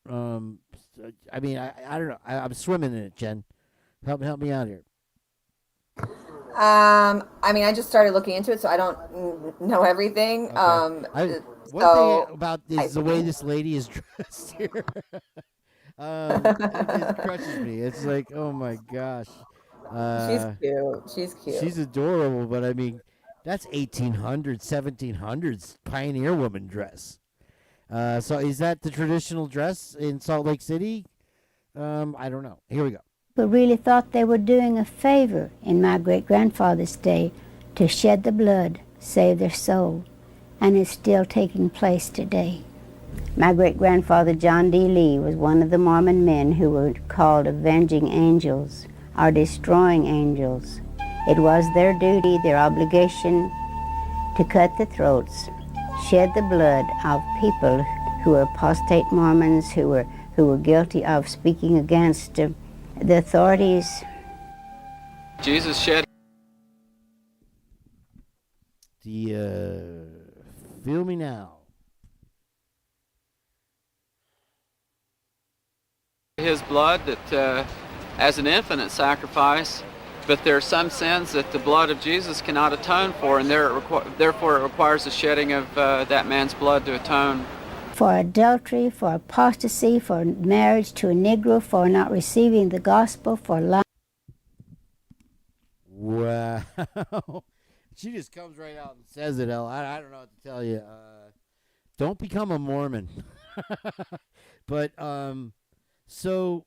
I mean, I don't know. I'm swimming in it, Jen. Help me out here. I mean, I just started looking into it, so I don't know everything. Okay. One thing about the way this lady is dressed here, it crushes me. It's like, oh my gosh. She's cute. She's adorable, but I mean, that's 1800s, 1700s pioneer woman dress. So is that the traditional dress in Salt Lake City? I don't know. Here we go. But really thought they were doing a favor in my great-grandfather's day to shed the blood, save their soul, and it's still taking place today. My great-grandfather John D. Lee was one of the Mormon men who were called avenging angels, or destroying angels. It was their duty, their obligation, to cut the throats, shed the blood of people who were apostate Mormons, who were guilty of speaking against the authorities. Jesus shed feel me now. His blood that as an infinite sacrifice, but there are some sins that the blood of Jesus cannot atone for, and therefore it requires the shedding of that man's blood to atone. For adultery, for apostasy, for marriage to a Negro, for not receiving the gospel, for lying. Wow. She just comes right out and says it, Elle. I don't know what to tell you. Don't become a Mormon. But so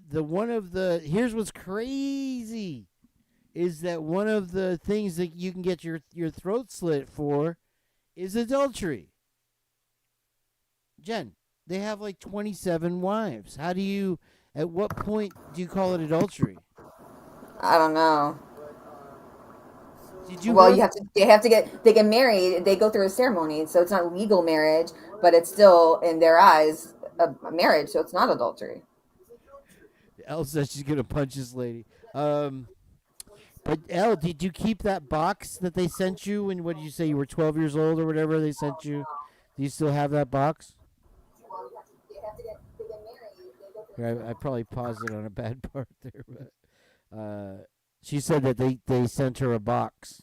here's what's crazy is that one of the things that you can get your throat slit for is adultery. Jen, they have like 27 wives. At what point do you call it adultery? I don't know. Did you Well, they get married, they go through a ceremony, so it's not legal marriage, but it's still in their eyes a marriage, so it's not adultery. Elle says she's gonna punch this lady. But Elle, did you keep that box that they sent you when, what did you say, you were 12 years old or whatever they sent you? Do you still have that box? Here, I probably paused it on a bad part there, but she said that they sent her a box.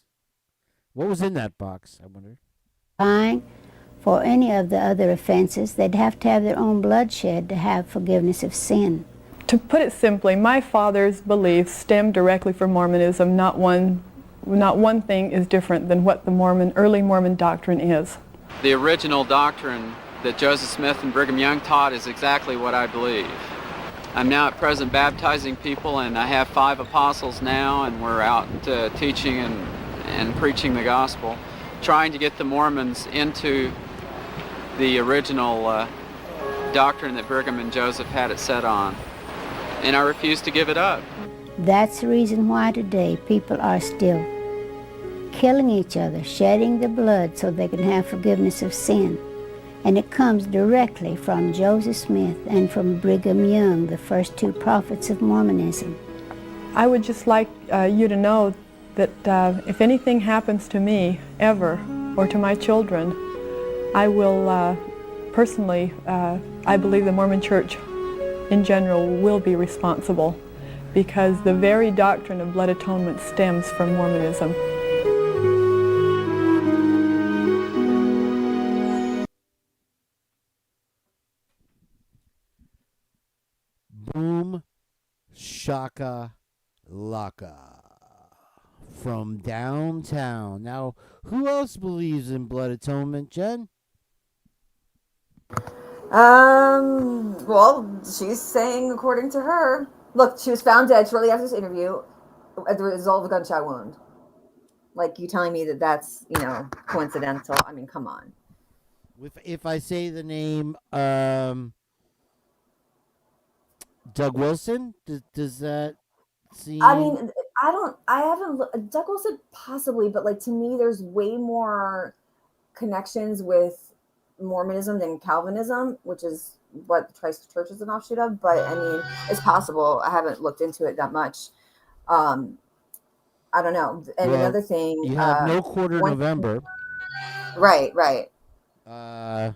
What was in that box, I wonder? Fine. For any of the other offenses, they'd have to have their own bloodshed to have forgiveness of sin. To put it simply, my father's beliefs stem directly from Mormonism. Not one thing is different than what the early Mormon doctrine is. The original doctrine that Joseph Smith and Brigham Young taught is exactly what I believe. I'm now at present baptizing people, and I have 5 apostles now, and we're out teaching and preaching the gospel, trying to get the Mormons into the original doctrine that Brigham and Joseph had it set on. And I refuse to give it up. That's the reason why today people are still killing each other, shedding the blood so they can have forgiveness of sin. And it comes directly from Joseph Smith and from Brigham Young, the first 2 prophets of Mormonism. I would just like you to know that if anything happens to me ever, or to my children, I will personally, I believe the Mormon Church in general will be responsible, because the very doctrine of blood atonement stems from Mormonism. Boom, Shaka, Laka. From downtown. Now, who else believes in blood atonement, Jen? Well, she's saying, according to her, look, she was found dead shortly after this interview as a result of a gunshot wound. Like, you telling me that that's, coincidental? I mean, come on. If I say the name, Doug Wilson, does that seem? I mean, I haven't, Doug Wilson possibly, but like, to me, there's way more connections with Mormonism than Calvinism, which is what the Christ Church is an offshoot of. But I mean, it's possible. I haven't looked into it that much. I don't know. And another thing, you have no quarter November, right? And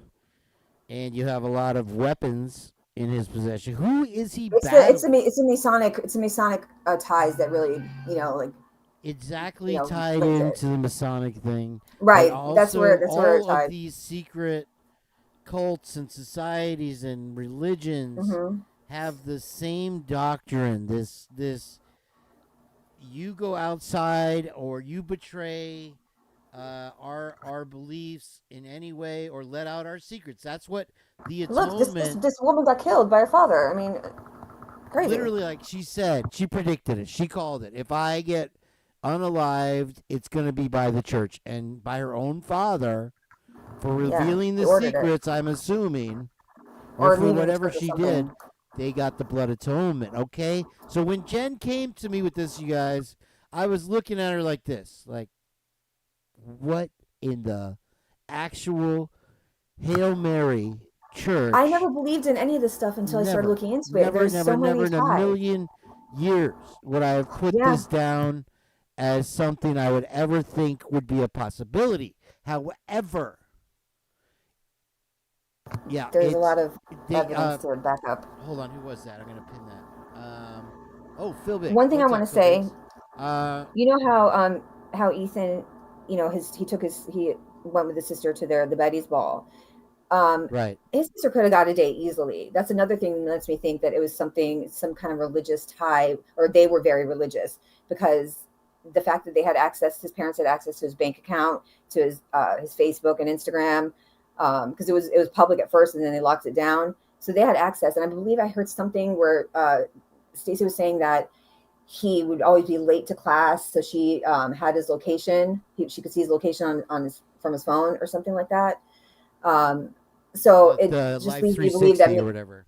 you have a lot of weapons in his possession. Who is he? It's a Masonic ties that really, exactly tied into the Masonic thing, right? That's where all of these secret cults and societies and religions have the same doctrine. This you go outside or you betray our beliefs in any way or let out our secrets. That's what the atonement. Look, this woman got killed by her father. I mean, crazy. Literally, like she said, she predicted it. She called it. If I get unalived, it's going to be by the church and by her own father for revealing the secrets, I'm assuming, or for whatever she did, they got the blood atonement, okay? So when Jen came to me with this, you guys, I was looking at her like this, like, what in the actual Hail Mary church? I never believed in any of this stuff until I started looking into it. Never in a million years would I have put this down as something I would ever think would be a possibility. However, there's a lot of evidence to back up. Hold on, who was that? I'm going to pin that. Phil Biggs. One thing I want to say, you know how Ethan, he went with his sister to the Betty's ball. Right. His sister could have got a date easily. That's another thing that lets me think that it was some kind of religious tie, or they were very religious, because the fact that they had access, his parents had access to his bank account, to his Facebook and Instagram, because it was public at first and then they locked it down. So they had access. And I believe I heard something where Stacey was saying that he would always be late to class. So she had his location. She could see his location from his phone or something like that. So it just leads me to believe that, or whatever.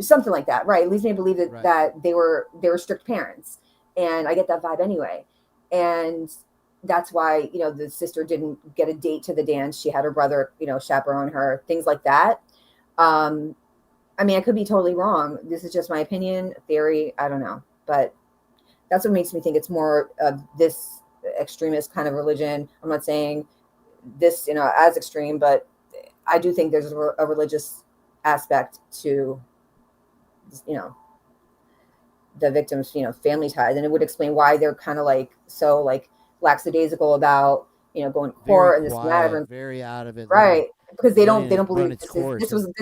Something like that, right? It leads me to believe that, that they were strict parents. And I get that vibe anyway. And that's why, you know, the sister didn't get a date to the dance. She had her brother, you know, chaperone her, things like that. I mean, I could be totally wrong. This is just my opinion, theory. I don't know. But that's what makes me think it's more of this extremist kind of religion. I'm not saying this, you know, as extreme, but I do think there's a religious aspect to, you know, the victims, you know, family ties. And it would explain why they're kind of like so like lackadaisical about, you know, going to court and this and that. And very out of it. Right. Because they don't believe this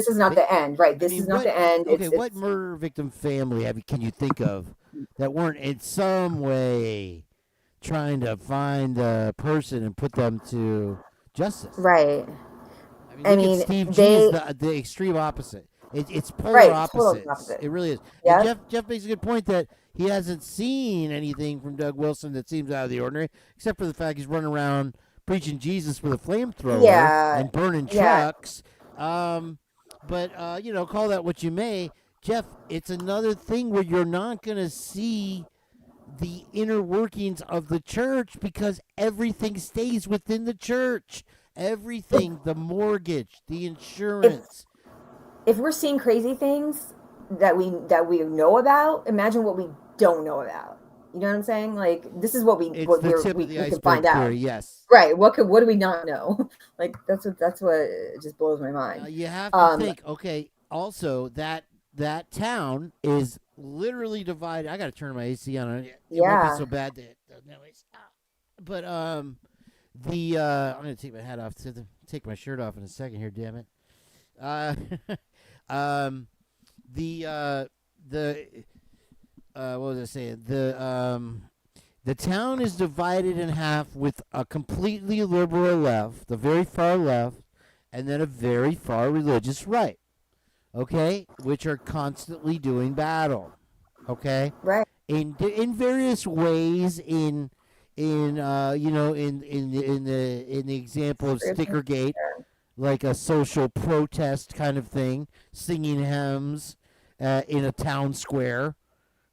is not the end. Right. This is not the end. Okay, what murder victim family can you think of that weren't in some way trying to find the person and put them to justice? Right. I mean Steve G is the extreme opposite. It's polar opposites. It really is. Yeah. Jeff makes a good point that he hasn't seen anything from Doug Wilson that seems out of the ordinary, except for the fact he's running around preaching Jesus with a flamethrower and burning trucks. But you know, call that what you may. Jeff, it's another thing where you're not going to see the inner workings of the church because everything stays within the church. Everything, the mortgage, the insurance. If we're seeing crazy things that we know about, imagine what we don't know about. You know what I'm saying? Like, this is what we can find out. Theory, yes. Right. What do we not know? Like, that's what it just blows my mind. You have to think. Okay. Also, that town is literally divided. I got to turn my AC on. It won't be so bad that noise. But I'm gonna take my hat off. Take my shirt off in a second here. Damn it. What was I saying? The town is divided in half with a completely liberal left, the very far left, and then a very far religious right. Okay, which are constantly doing battle. Okay, right. In various ways. In the example of Stickergate. Like a social protest kind of thing, singing hymns in a town square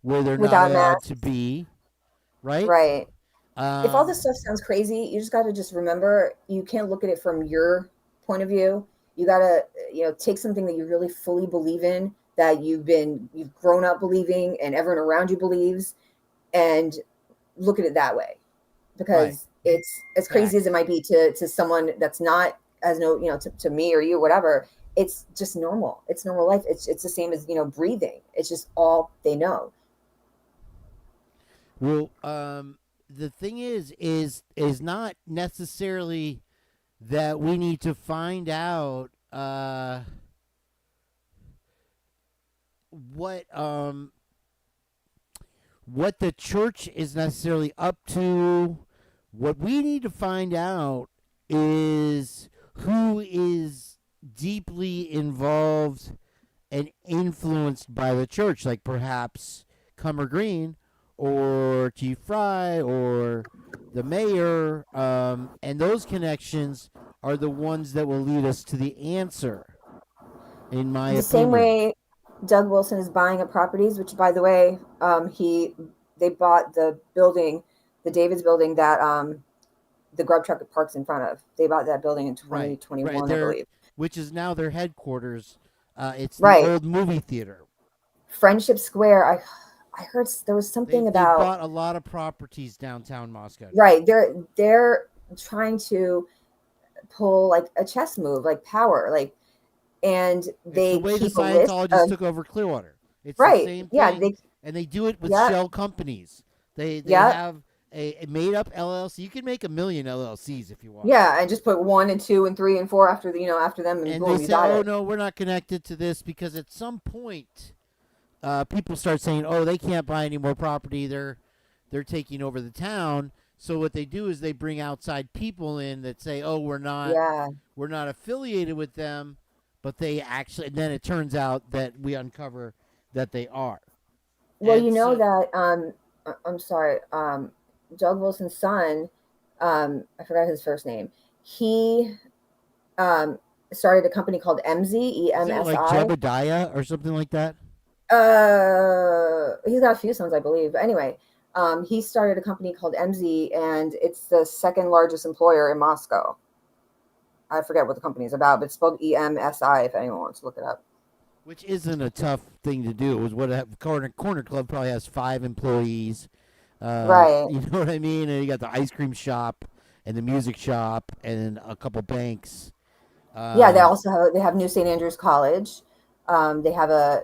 where they're not allowed to be, right? Right. If all this stuff sounds crazy, you just got to remember you can't look at it from your point of view. You got to, you know, take something that you really fully believe in, that you've grown up believing, and everyone around you believes, and look at it that way, because it's as crazy as it might be to someone that's not. As no, you know, to me or you, whatever, it's just normal. It's normal life. It's the same as, you know, breathing. It's just all they know. Well, the thing is not necessarily that we need to find out what the church is necessarily up to. What we need to find out is who is deeply involved and influenced by the church, like perhaps Cummer Green or Chief Fry or the mayor, and those connections are the ones that will lead us to the answer, in my opinion. The same way Doug Wilson is buying up properties, which, by the way, they bought the building, the David's building that the Grub Truck parks in front of. They bought that building in 2021, I believe. Which is now their headquarters. It's the old movie theater. Friendship Square. I heard there was something about. They bought a lot of properties downtown Moscow. Right. They're trying to pull like a chess move, like power, like, and they the way keep the Scientologists took over Clearwater. It's the same thing. Yeah. And they do it with shell companies. They have a made up LLC. You can make 1 million LLCs if you want. Yeah, and just put 1 and 2 and 3 and 4 after after them, and boom, they say, "Oh no, we're not connected to this," because at some point, people start saying, "Oh, they can't buy any more property. They're taking over the town," So what they do is they bring outside people in that say, "Oh, we're not affiliated with them," but they actually. And then it turns out that we uncover that they are. Well, And you know so- that I'm sorry, Doug Wilson's son, I forgot his first name. He started a company called EMSI, Isn't it EMSI. like Jebediah or something like that? He's got a few sons, I believe. But anyway, he started a company called EMSI, and it's the second largest employer in Moscow. I forget what the company is about, but it's spelled EMSI if anyone wants to look it up. Which isn't a tough thing to do. It was what Corner Club probably has 5 employees. Right. You know what I mean? And you got the ice cream shop and the music shop and a couple banks. Yeah, they also have New St. Andrews College. They have a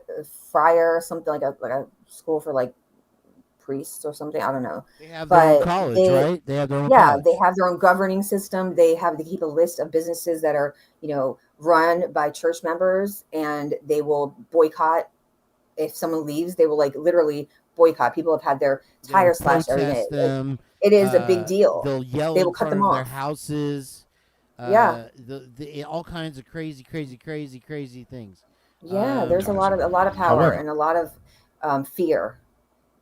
friar, something like a school for like priests or something. I don't know. They have their own college, right? They have their own college. They have their own governing system. They keep a list of businesses that are, run by church members, and they will boycott if someone leaves. They will literally boycott. People have had their tires slashed every day. Them. It is a big deal. They'll yell They will in cut front them of off. their houses. Yeah. All kinds of crazy things. Yeah, there's a lot of power and a lot of fear.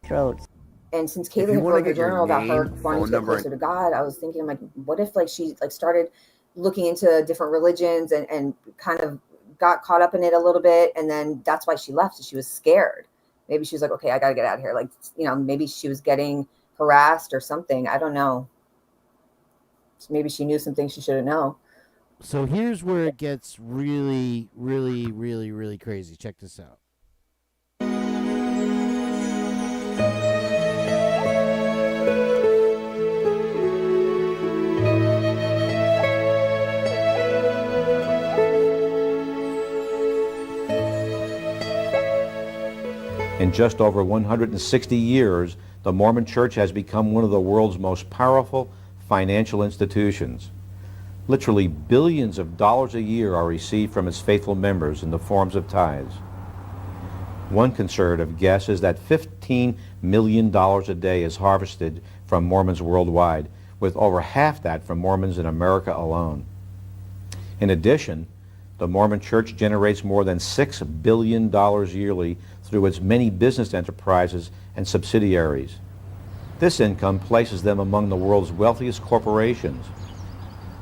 Throats. And since Kaylee had wrote a journal about her wanting to get closer to God, I was thinking, like, what if she started looking into different religions and kind of got caught up in it a little bit, and then that's why she left. So she was scared. Maybe she was like, okay, I got to get out of here. Maybe she was getting harassed or something. I don't know. So maybe she knew some things she shouldn't know. So here's where it gets really, really, really, really crazy. Check this out. In just over 160 years, the Mormon Church has become one of the world's most powerful financial institutions. Literally billions of dollars a year are received from its faithful members in the forms of tithes. One conservative guess is that $15 million a day is harvested from Mormons worldwide, with over half that from Mormons in America alone. In addition, the Mormon Church generates more than $6 billion yearly through its many business enterprises and subsidiaries. This income places them among the world's wealthiest corporations.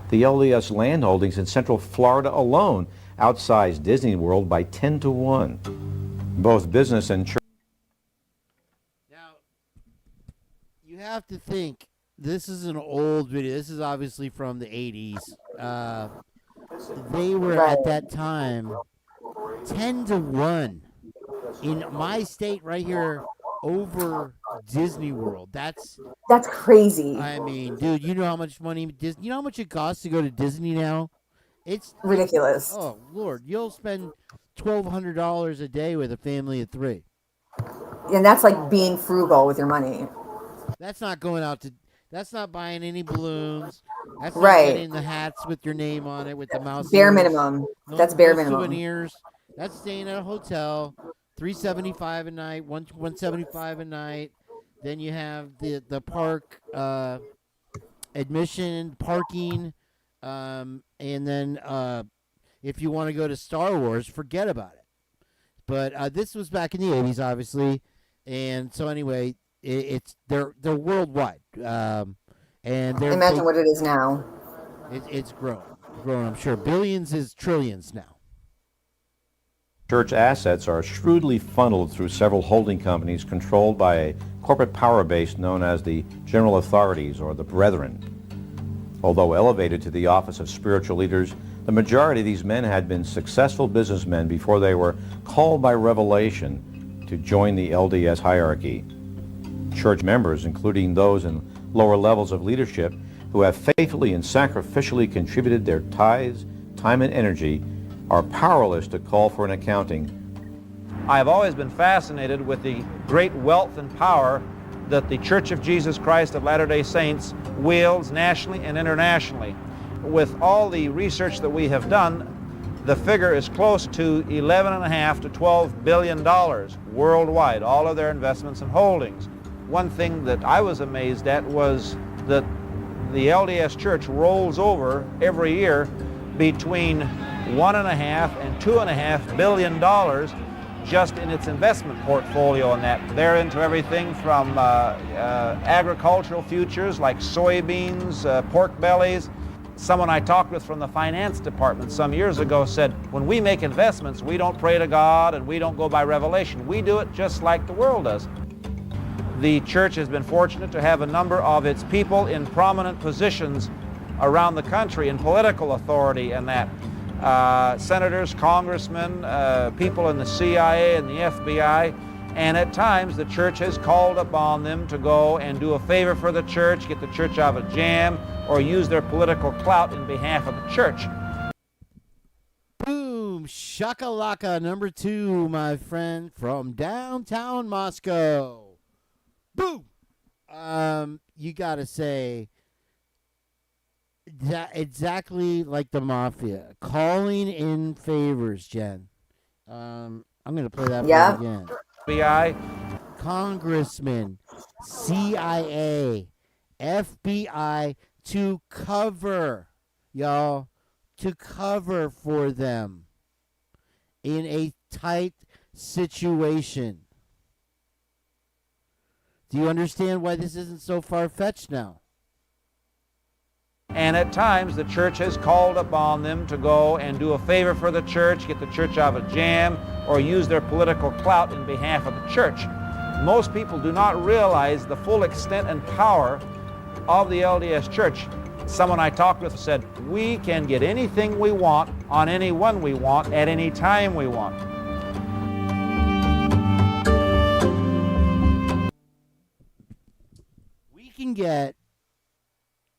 The LDS land holdings in Central Florida alone outsize Disney World by 10 to 1. Both business and church. Now, you have to think, this is an old video. This is obviously from the 80s. They were at that time 10 to 1 in my state right here over Disney World. That's crazy. I mean, dude, you know how much money you know how much it costs to go to Disney now? It's ridiculous. Oh Lord, you'll spend $1,200 a day with a family of 3. And that's like being frugal with your money. That's not going out to. That's not buying any balloons. That's not Right. getting the hats with your name on it with the mouse. Bare ears. minimum. That's bare minimum. Souvenirs. That's staying at a hotel. $375 a night. $175 a night. Then you have the park admission, parking, and then if you want to go to Star Wars, forget about it. But this was back in the 80s, obviously, and so anyway, they're worldwide, and imagine what it is now. It's grown. I'm sure billions is trillions now. Church assets are shrewdly funneled through several holding companies controlled by a corporate power base known as the General Authorities or the Brethren. Although elevated to the office of spiritual leaders, the majority of these men had been successful businessmen before they were called by revelation to join the LDS hierarchy. Church members, including those in lower levels of leadership who have faithfully and sacrificially contributed their tithes, time, and energy, are powerless to call for an accounting. I have always been fascinated with the great wealth and power that the Church of Jesus Christ of Latter-day Saints wields nationally and internationally. With all the research that we have done, the figure is close to $11.5 to $12 billion worldwide, all of their investments and holdings. One thing that I was amazed at was that the LDS Church rolls over every year between $1.5 and $2.5 billion just in its investment portfolio, and that they're into everything from agricultural futures like soybeans, pork bellies. Someone I talked with from the finance department some years ago said, when we make investments, we don't pray to God and we don't go by revelation. We do it just like the world does. The church has been fortunate to have a number of its people in prominent positions around the country in political authority, and that senators, congressmen, people in the CIA and the FBI, and at times the church has called upon them to go and do a favor for the church, get the church out of a jam, or use their political clout in behalf of the church. Boom! Shaka Laka, number 2, my friend, from downtown Moscow. Boom! You gotta say, that exactly like the mafia, calling in favors, Jen. I'm gonna play that part again. FBI, congressmen, CIA, FBI to cover, y'all, to cover for them in a tight situation. Do you understand why this isn't so far-fetched now? And at times the church has called upon them to go and do a favor for the church, get the church out of a jam, or use their political clout in behalf of the church. Most people do not realize the full extent and power of the LDS Church. Someone I talked with said, we can get anything we want on anyone we want at any time we want. We can get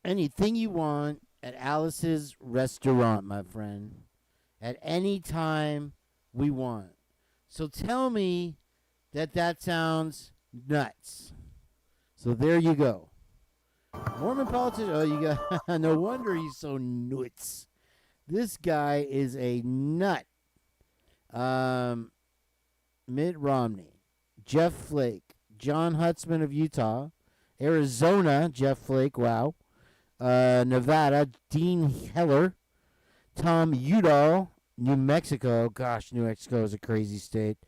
anything you want at Alice's restaurant, my friend, at any time we want. So tell me that sounds nuts. So there you go. Mormon politician. Oh, you got no wonder he's so nuts. This guy is a nut. Mitt Romney, Jeff Flake, John Hutzman of Utah, Arizona, Jeff Flake, wow. Nevada, Dean Heller, Tom Udall, New Mexico. Gosh, New Mexico is a crazy state.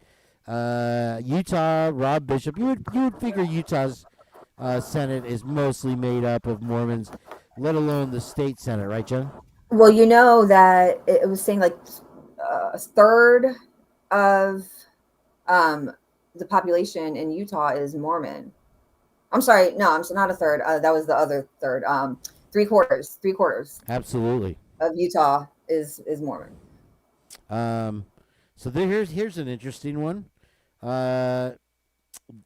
Utah, Rob Bishop. You would figure Utah's Senate is mostly made up of Mormons, let alone the state Senate, right, Jen? Well, you know that it was saying like a third of the population in Utah is Mormon. I'm sorry, no, I'm not a third. That was the other third. Three quarters. Absolutely. Of Utah is Mormon. So here's an interesting one.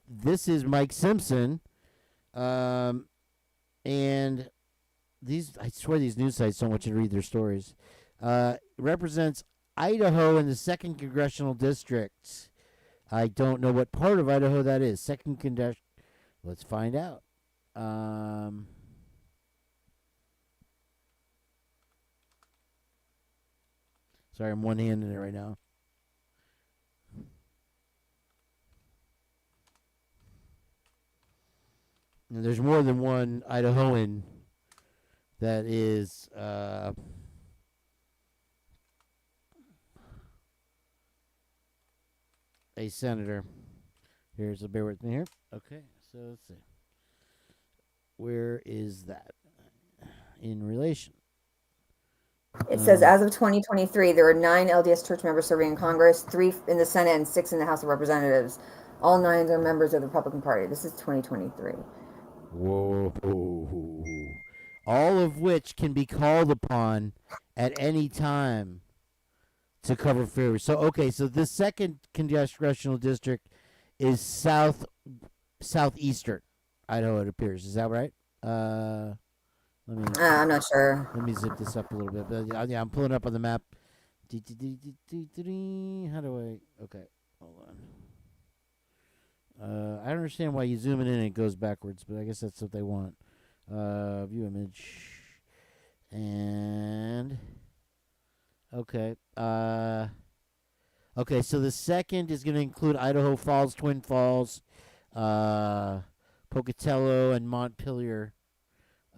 This is Mike Simpson, and I swear these news sites don't want you to read their stories. Represents Idaho in the 2nd Congressional District. I don't know what part of Idaho that is. 2nd Congressional. Let's find out. Sorry, I'm one-handing it right now. And there's more than one Idahoan that is a senator. So bear with me here. Okay, so let's see. Where is that in relation? It says as of 2023, there are 9 LDS church members serving in Congress, 3 in the Senate, and 6 in the House of Representatives. All 9 are members of the Republican Party. This is 2023. Whoa. All of which can be called upon at any time to cover favors. So, okay, so the 2nd Congressional District is southeastern Idaho, it appears. Is that right? I'm not sure. Let me zip this up a little bit. But yeah, I'm pulling up on the map. How do I... Okay, hold on. I understand why you zoom it in and it goes backwards, but I guess that's what they want. View image. And... Okay. Okay, so the 2nd is going to include Idaho Falls, Twin Falls, Pocatello, and Montpelier.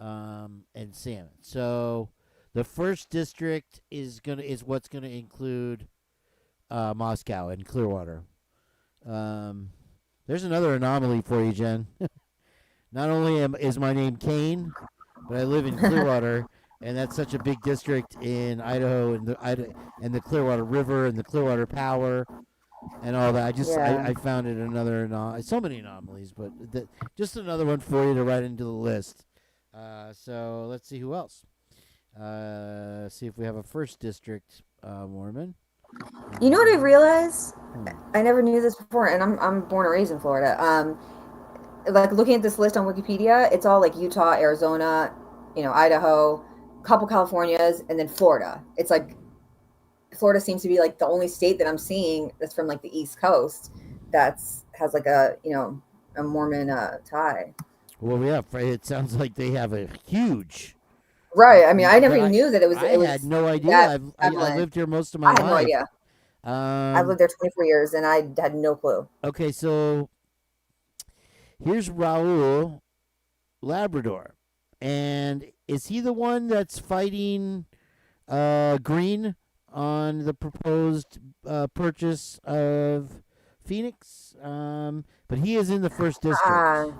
and salmon. So the first district is what's gonna include Moscow and Clearwater. There's another anomaly for you, Jen. Not only is my name Kane, but I live in Clearwater, and that's such a big district in Idaho, and the Clearwater River and the Clearwater Power and all that. I found it another so many anomalies, but just another one for you to write into the list. So let's see who else. See if we have a first district Mormon. You know what I realized? I never knew this before, and I'm born and raised in Florida. Like looking at this list on Wikipedia, it's all like Utah, Arizona, Idaho, couple Californias, and then Florida. It's like Florida seems to be like the only state that I'm seeing that's from like the East Coast has like a Mormon tie. Well, yeah, it sounds like they have a huge. Right. I mean, I never even knew that it was. I had no idea. I lived here most of my life. I had no idea. I lived there 24 years, and I had no clue. Okay, so here's Raul, Labrador, and is he the one that's fighting Green on the proposed purchase of Pheonix? But he is in the first district.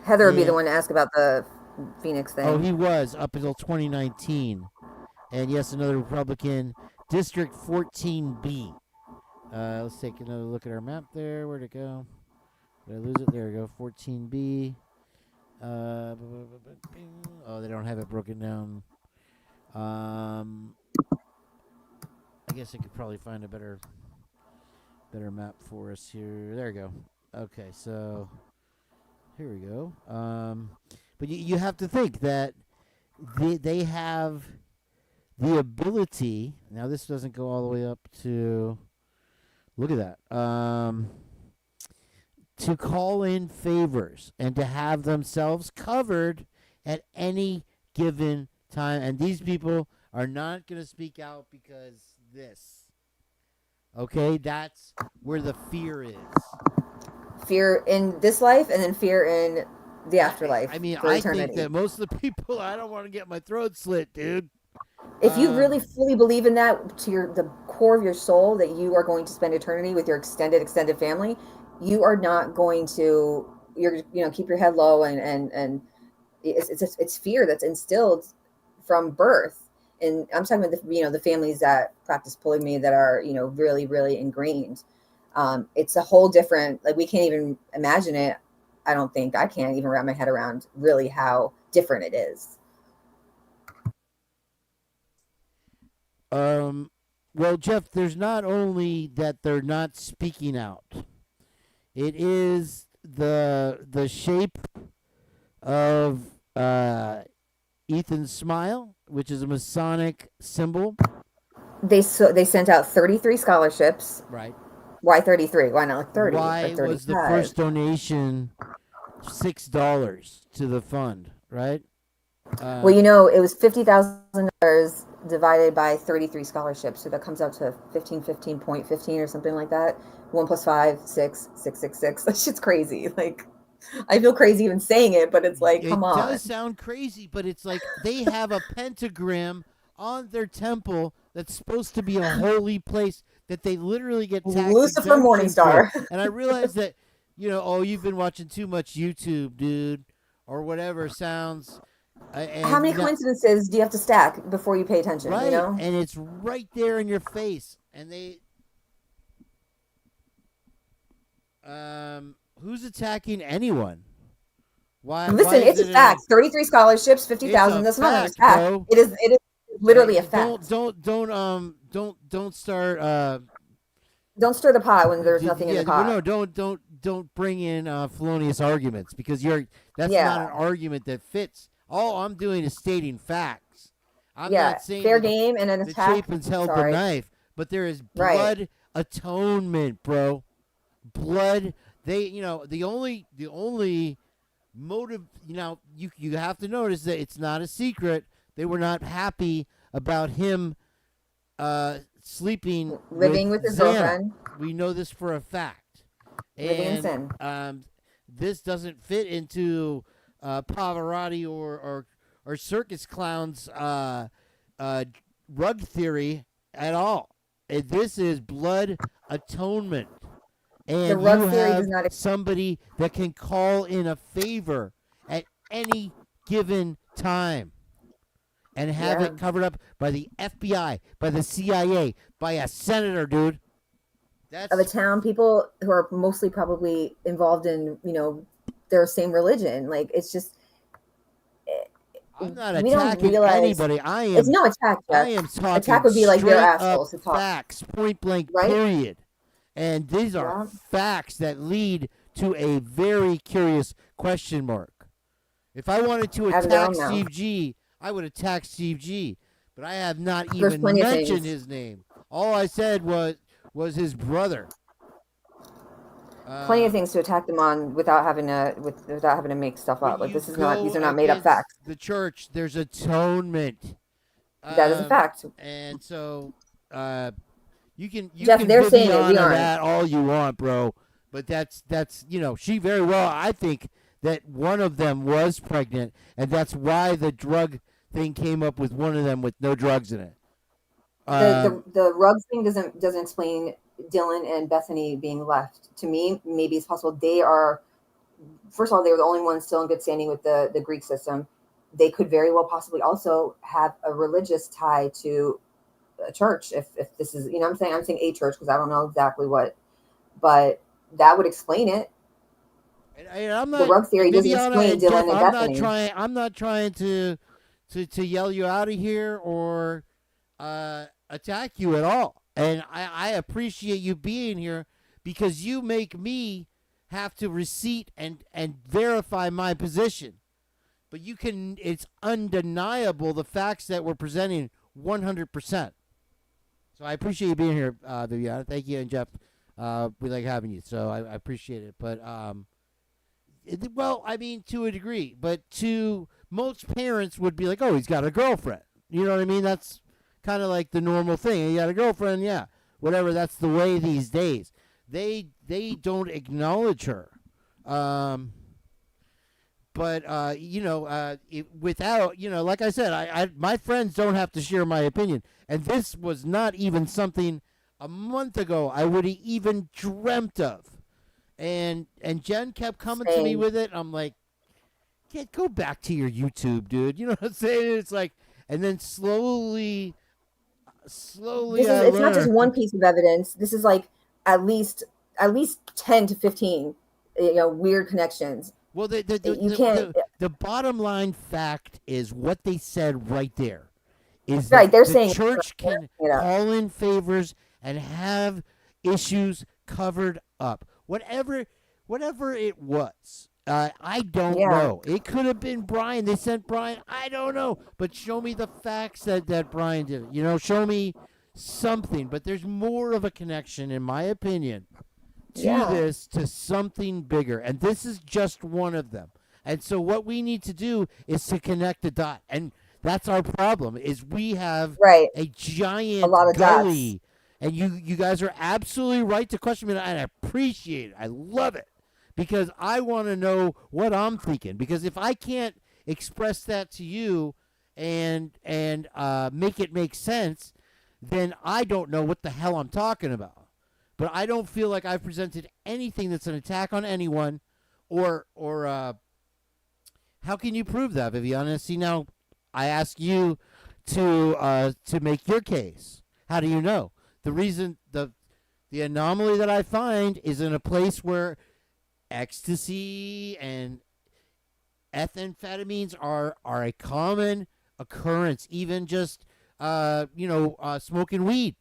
Heather would be the one to ask about the Pheonix thing. Oh, he was up until 2019. And yes, another Republican, District 14B. Let's take another look at our map there. Where'd it go? Did I lose it? There we go, 14B. Oh, they don't have it broken down. I guess I could probably find a better map for us here. There we go. Okay, so here we go. But you have to think that they have the ability. Now this doesn't go all the way up to. Look at that. To call in favors and to have themselves covered at any given time. And these people are not going to speak out because this. Okay, that's where the fear is. Fear in this life and then fear in the afterlife. I mean, I think that most of the people, I don't want to get my throat slit, dude. If you really fully believe in that to the core of your soul, that you are going to spend eternity with your extended family, you are not going to, keep your head low and it's fear that's instilled from birth. And I'm talking about the families that practice polygamy that are, really, really ingrained. It's a whole different, like we can't even imagine it. I don't think I can't even wrap my head around really how different it is. Well, Jeff, there's not only that they're not speaking out. It is the shape of Ethan's smile, which is a Masonic symbol. They sent out 33 scholarships. Right. Why 33? Why not like 30? Why was the first donation $6 to the fund, right? Well, it was $50,000 divided by 33 scholarships, so that comes out to 15.15 or something like that. 1 + 5, 6, 6, 6, 6. That shit's crazy. Like, I feel crazy even saying it, but it's like, come on. It does sound crazy, but it's like they have a pentagram on their temple that's supposed to be a holy place that they literally get tax Lucifer Morningstar. And I realize that, you've been watching too much YouTube, dude, or whatever sounds. How many coincidences do you have to stack before you pay attention? Right, and it's right there in your face. And they, who's attacking anyone? Why? Listen, it's a fact. 33 scholarships, 50,000. That's not a fact. Bro. It is literally a fact. Don't start. Don't stir the pot when there's nothing in the pot. No, don't bring in felonious arguments because that's not an argument that fits. All I'm doing is stating facts. I'm not saying fair game and an attack. The Chapin's held the knife, but there is blood atonement, bro. Blood. They, the only motive. You have to notice that it's not a secret. They were not happy about him living with his girlfriend. We know this for a fact. Living in sin. This doesn't fit into Pavarotti or circus clown's rug theory at all. This is blood atonement. And The rug you theory have does not somebody that can call in a favor at any given time and have it covered up by the FBI, by the CIA, by a senator, dude. That's of a town, people who are mostly probably involved in, their same religion. Like, it's just, I'm not we don't attacking realize anybody. I am. It's no attack, Jeff. I am talking Attack would be like they're straight assholes up to talk. facts, point blank, Right? period. And these are facts that lead to a very curious question mark. If I wanted to Out of their attack own mouth. Steve G, I would attack Steve G. But I have not There's even plenty of mentioned things. his name. All I said was his brother. Plenty of things to attack them on without having to make stuff up. Like, these are not made up against facts. The church, there's atonement. That is a fact. And so, you can Jeff, they're saying it, we Viviana aren't. that all you want, bro. But that's she very well. I think that one of them was pregnant, and that's why the drug thing came up with one of them with no drugs in it. The rug thing doesn't explain Dylan and Bethany being left. To me, maybe it's possible they are. First of all, they were the only ones still in good standing with the Greek system. They could very well possibly also have a religious tie to a church. If this is, I'm saying a church because I don't know exactly what, but that would explain it. And I'm not, the rug theory doesn't Viviana explain and Dylan Jeff, and Bethany. I'm not trying to yell you out of here or attack you at all. And I appreciate you being here because you make me have to receipt and verify my position. But it's undeniable the facts that we're presenting 100%. So I appreciate you being here, Viviana. Thank you, and Jeff. We like having you, so I appreciate it. But, to a degree. But to most parents would be like, oh, he's got a girlfriend. You know what I mean? That's kind of like the normal thing. You got a girlfriend, yeah. Whatever, that's the way these days. They don't acknowledge her. Without, like I said, my friends don't have to share my opinion. And this was not even something a month ago I would have even dreamt of. And Jenn kept coming to me with it. I'm like, go back to your YouTube, dude. You know what I'm saying? It's like, and then slowly. It's not just one piece of evidence. This is like at least 10 to 15, weird connections. Well, the bottom line fact is what they said right there. Is right, they're the saying church can call in favors and have issues covered up. Whatever it was. I don't know. It could have been Brian. They sent Brian. I don't know. But show me the facts that Brian did. Show me something. But there's more of a connection, in my opinion, to something bigger. And this is just one of them. And so what we need to do is to connect the dot. And that's our problem, is we have a giant gully. Dots. And you guys are absolutely right to question me, and I appreciate it. I love it. Because I want to know what I'm thinking. Because if I can't express that to you and make it make sense, then I don't know what the hell I'm talking about. But I don't feel like I've presented anything that's an attack on anyone, or how can you prove that, Viviana? See, now I ask you to make your case. How do you know? The reason the anomaly that I find is in a place where ecstasy and ethamphetamines are a common occurrence, even just smoking weed.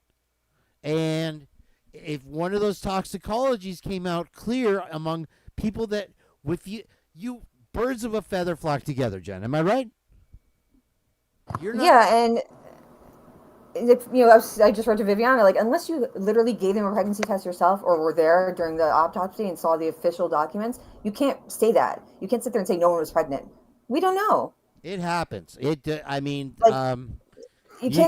And if one of those toxicologies came out clear among people that with you birds of a feather flock together, Jenn, am I right? You're not. Yeah, and I just wrote to Viviana, like, unless you literally gave them a pregnancy test yourself or were there during the autopsy and saw the official documents, you can't say that. You can't sit there and say no one was pregnant. We don't know. It happens. You can't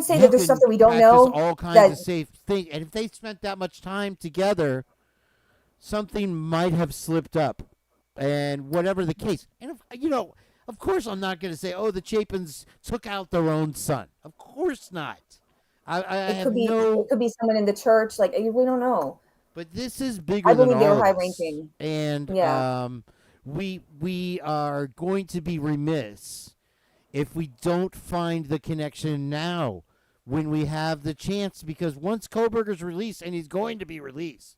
say that there's stuff that we don't know. All kinds of safe things. And if they spent that much time together, something might have slipped up. And whatever the case. And, Of course, I'm not going to say, "Oh, the Chapins took out their own son." Of course not. I It have could be. no. It could be someone in the church. Like we don't know. But this is bigger I than believe they all were of high us, ranking. and Yeah. we are going to be remiss if we don't find the connection now when we have the chance, because once Koberger's released, and he's going to be released,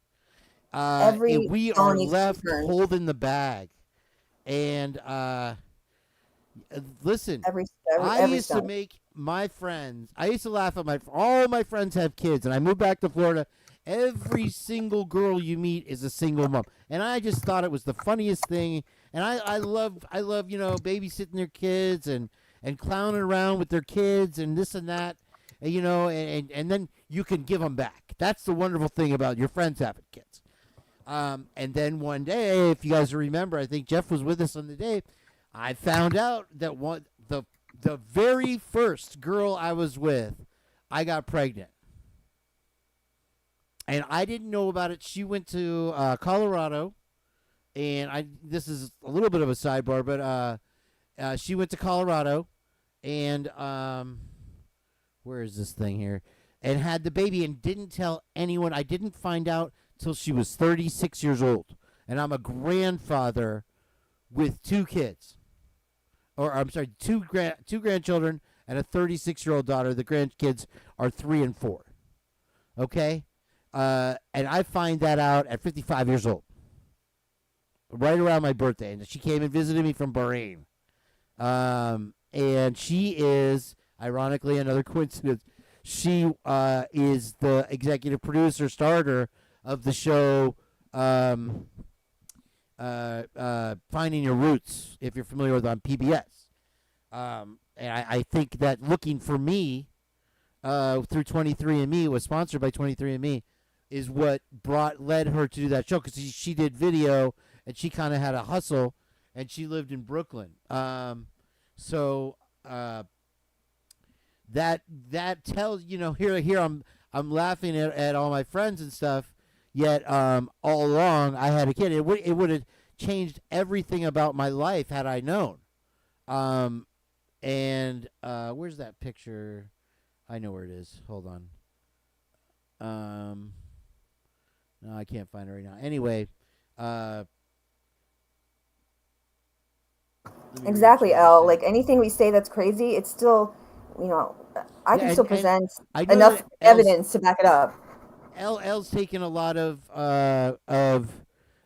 Every we stone are needs to be left turned. holding the bag. And listen, I used to stone. make my friends. I used to laugh at all my friends have kids, and I moved back to Florida. Every single girl you meet is a single mom, and I just thought it was the funniest thing. And I love babysitting their kids and clowning around with their kids and this and that, and then you can give them back. That's the wonderful thing about your friends having kids. And then one day, if you guys remember, I think Jeff was with us on the day, I found out that the very first girl I was with, I got pregnant. And I didn't know about it. She went to Colorado, and this is a little bit of a sidebar, but she went to Colorado, and where is this thing here? And had the baby and didn't tell anyone. I didn't find out till she was 36 years old. And I'm a grandfather with 2 kids. Or I'm sorry, two grandchildren and a 36-year-old daughter. The grandkids are 3 and 4. Okay? And I find that out at 55 years old. Right around my birthday. And she came and visited me from Bahrain. And she is, ironically, another coincidence, she is the executive producer, starter of the show Finding Your Roots, if you're familiar with it, on PBS. And I think that looking for me through 23andMe, was sponsored by 23andMe, is what led her to do that show, because she did video, and she kind of had a hustle, and she lived in Brooklyn. So that tells, here I'm laughing at all my friends and stuff, yet all along I had a kid. It would have changed everything about my life had I known. And where's that picture? I know where it is. Hold on. No, I can't find it right now. Anyway, Exactly, Elle. Like anything we say that's crazy, it's still, I can still present enough evidence to back it up. Elle's taken a lot of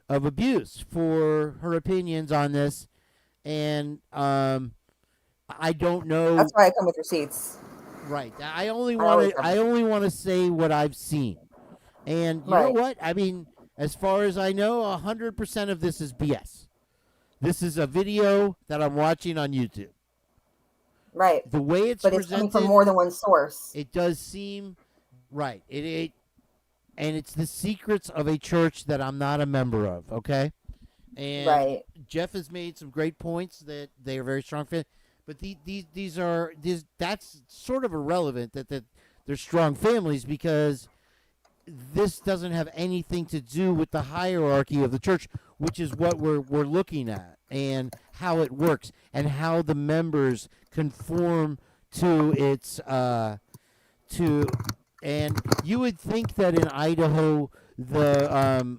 abuse for her opinions on this, and I don't know. That's why I come with receipts. Right. I only want to say what I've seen, and you know what? I mean, as far as I know, 100% of this is BS. This is a video that I'm watching on YouTube. Right. The way it's presented, it's coming from more than one source. It does seem right. And it's the secrets of a church that I'm not a member of. Okay. And Jeff has made some great points that they are very strong fans, but that's sort of irrelevant that they're strong families, because this doesn't have anything to do with the hierarchy of the church, which is what we're looking at, and how it works, and how the members conform to its and you would think that in Idaho the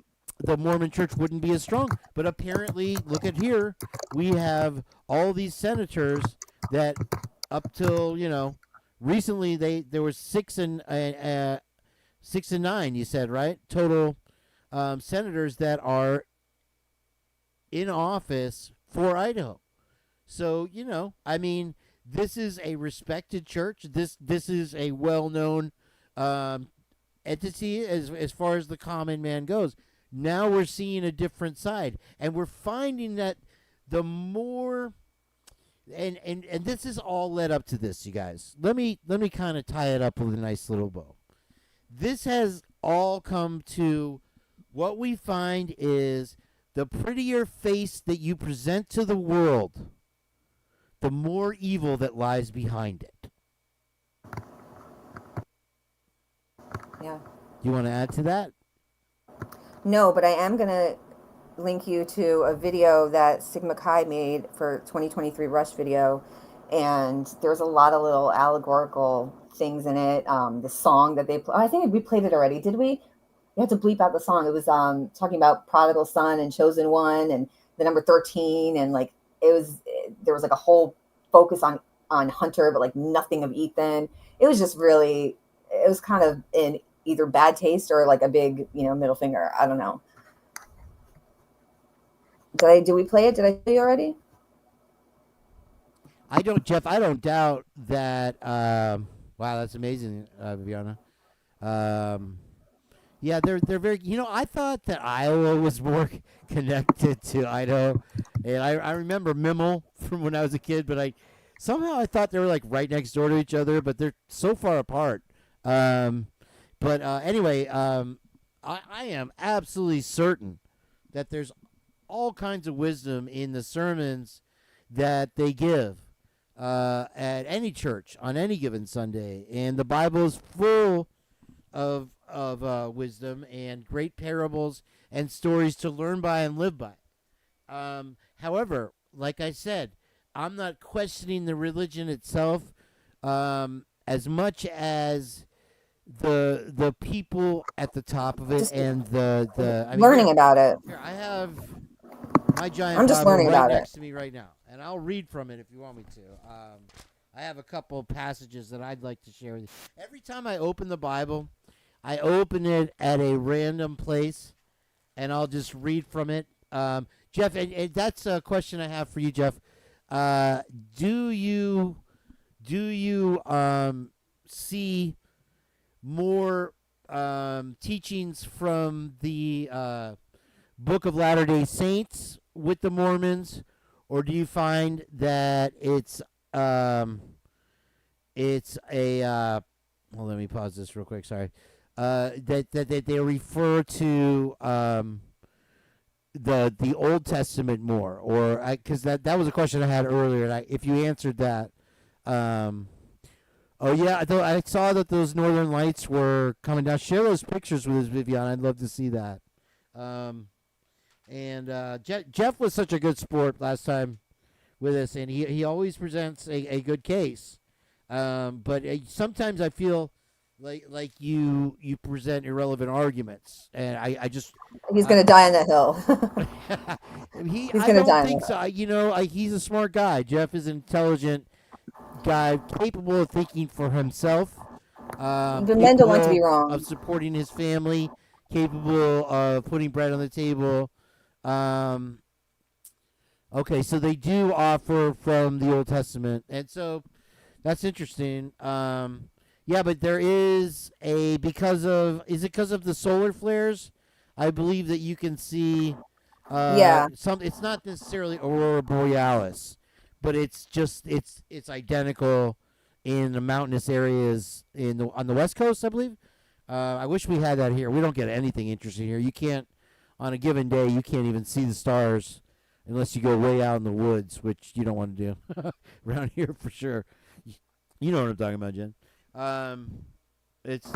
Mormon church wouldn't be as strong, but apparently, look at here, we have all these senators that up till recently there were 6 and 9, you said, right? Total senators that are in office for Idaho. So, I mean, this is a respected church. This is a well-known entity as far as the common man goes. Now we're seeing a different side, and we're finding that the more and this is all led up to this, you guys. Let me kind of tie it up with a nice little bow. This has all come to what we find is the prettier face that you present to the world, the more evil that lies behind it. Yeah. You want to add to that? No, but I am going to link you to a video that Sigma Chi made for 2023 Rush video, and there's a lot of little allegorical things in it. The song that they I think we played it already. Did we? You had to bleep out the song. It was talking about prodigal son and chosen one and the number 13, and like there was like a whole focus on Hunter, but like nothing of Ethan. It was just really, it was kind of in either bad taste or like a big, middle finger. I don't know. Did we play it? Did I tell you already? Jeff, I don't doubt that. Wow, that's amazing, Viviana. Yeah, they're very. I thought that Iowa was more connected to Idaho, and I remember Mimmel from when I was a kid, but I thought they were like right next door to each other, but they're so far apart. Anyway, I am absolutely certain that there's all kinds of wisdom in the sermons that they give at any church on any given Sunday, and the Bible is full of wisdom and great parables and stories to learn by and live by. However, like I said, I'm not questioning the religion itself as much as the people at the top of it, just and learning about it. Here, I have my giant I'm just Bible learning right about next it to me right now, and I'll read from it if you want me to. I have a couple of passages that I'd like to share with you. Every time I open the Bible, I open it at a random place, and I'll just read from it. Jeff, and that's a question I have for you, Jeff. Do you see more teachings from the Book of Latter-day Saints with the Mormons, or do you find that it's a well, let me pause this real quick. Sorry. That they refer to the Old Testament more, or because that was a question I had earlier, and if you answered that, oh yeah, I saw that those Northern Lights were coming down. Share those pictures with us, Vivian. I'd love to see that. Jeff was such a good sport last time with us, and he always presents a good case. But sometimes I feel like you present irrelevant arguments, and I just he's gonna die on that hill. I don't think so. He's a smart guy. Jeff is an intelligent guy, capable of thinking for himself. The men don't want to be wrong. Of supporting his family, capable of putting bread on the table. Okay, so they do offer from the Old Testament, and so that's interesting. Yeah, but there is because of the solar flares? I believe that you can see it's not necessarily Aurora Borealis, but it's identical in the mountainous areas on the West Coast, I believe. I wish we had that here. We don't get anything interesting here. You can't, on a given day, you can't even see the stars unless you go way out in the woods, which you don't want to do around here for sure. You know what I'm talking about, Jen. It's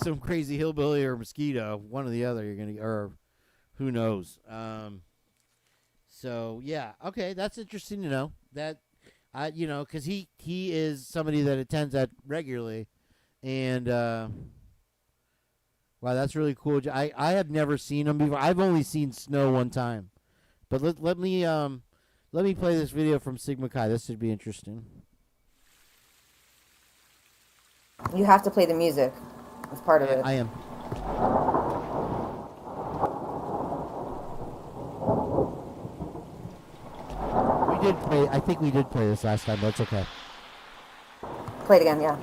some crazy hillbilly or mosquito, one or the other. Or who knows. So yeah, okay, that's interesting to know that. Because he is somebody that attends that regularly, and wow, that's really cool. I have never seen him before. I've only seen snow one time, but let me play this video from Sigma Chi. This should be interesting. You have to play the music. It's part of it. I am. I think we did play this last time, but it's okay. Play it again, yeah.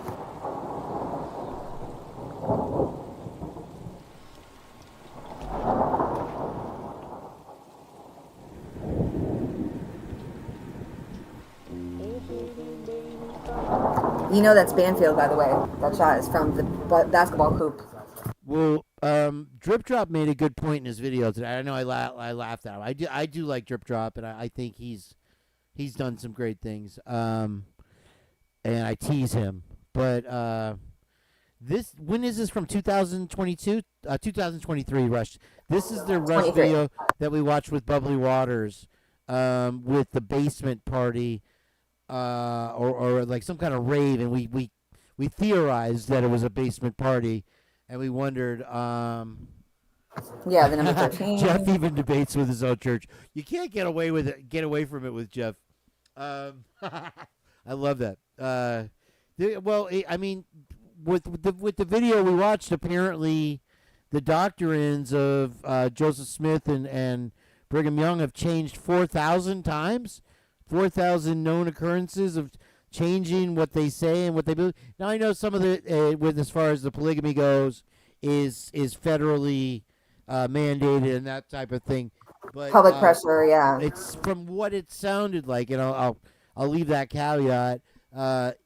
You know that's Banfield, by the way. That shot is from the basketball hoop. Well, Drip Drop made a good point in his video today. I know I laughed at him. I do like Drip Drop, and I think he's done some great things. And I tease him, but When is this from? 2022, 2023. Rush. This is the Rush 23. video that we watched with Bubbly Waters, with the basement party, or like some kind of rave, and we theorized that it was a basement party, and we wondered. Yeah, the number 13. Jeff even debates with his own church. You can't get away with it. Get away from it with Jeff. I love that. I mean, with the video we watched, apparently, the doctrines of Joseph Smith and Brigham Young have changed 4,000 times. 4,000 known occurrences of changing what they say and what they believe. Now I know some of the with as far as the polygamy goes is federally mandated and that type of thing, but Public pressure, yeah. It's from what it sounded like, and I'll leave that caveat.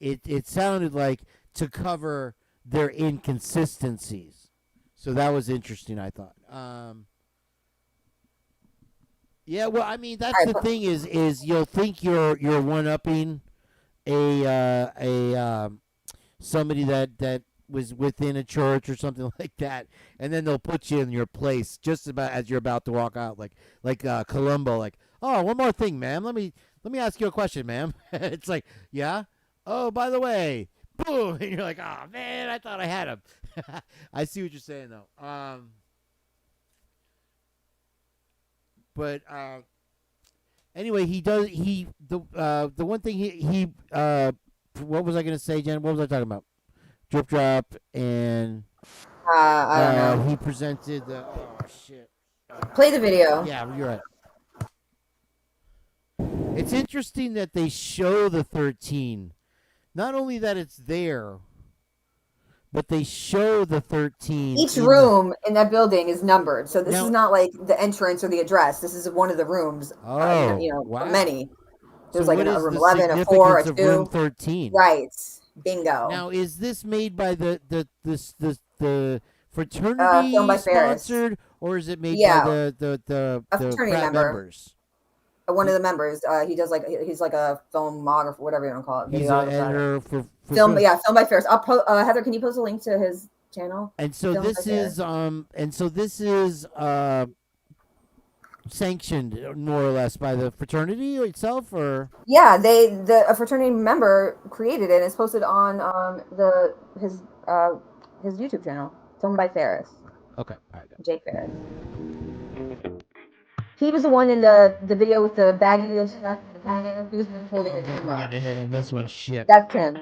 It sounded like to cover their inconsistencies, so that was interesting. I thought. Yeah, well, I mean that's the thing is you'll think you're one-upping a somebody that was within a church or something like that, and then they'll put you in your place just about as you're about to walk out, like Columbo, like, oh, one more thing, ma'am. Let me ask you a question, ma'am. It's like, yeah. Oh, by the way, boom, and you're like, oh man, I thought I had him. I see what you're saying though. But anyway, the one thing he what was I gonna say, Jen? What was I talking about? Drip drop and I don't know. He presented the shit. Play the video. Yeah, you're right. It's interesting that they show the 13. Not only that it's there, but they show the 13. Each room in that building is numbered, so this Now- is not like the entrance or the address. This is one of the rooms. Oh, for many. There's So like what a is room the 11, a 4, a significance 2. of room 13? Right. Bingo. Now, is this made by the fraternity Filmed by Ferris. sponsored, or is it made Yeah. by the A fraternity frat member. members? One of the members. He does he's like a filmographer, whatever you want to call it. He's an videographer. editor for Film by Ferris. Heather, can you post a link to his channel? And so Filmed by this Ferris. is sanctioned more or less by the fraternity itself, or Yeah, a fraternity member created it and it's posted on his YouTube channel, Filmed by Ferris. Okay, all right. Jake Ferris. He was the one in the video with the baggy and stuff. He was holding it. That's what shit. That's him.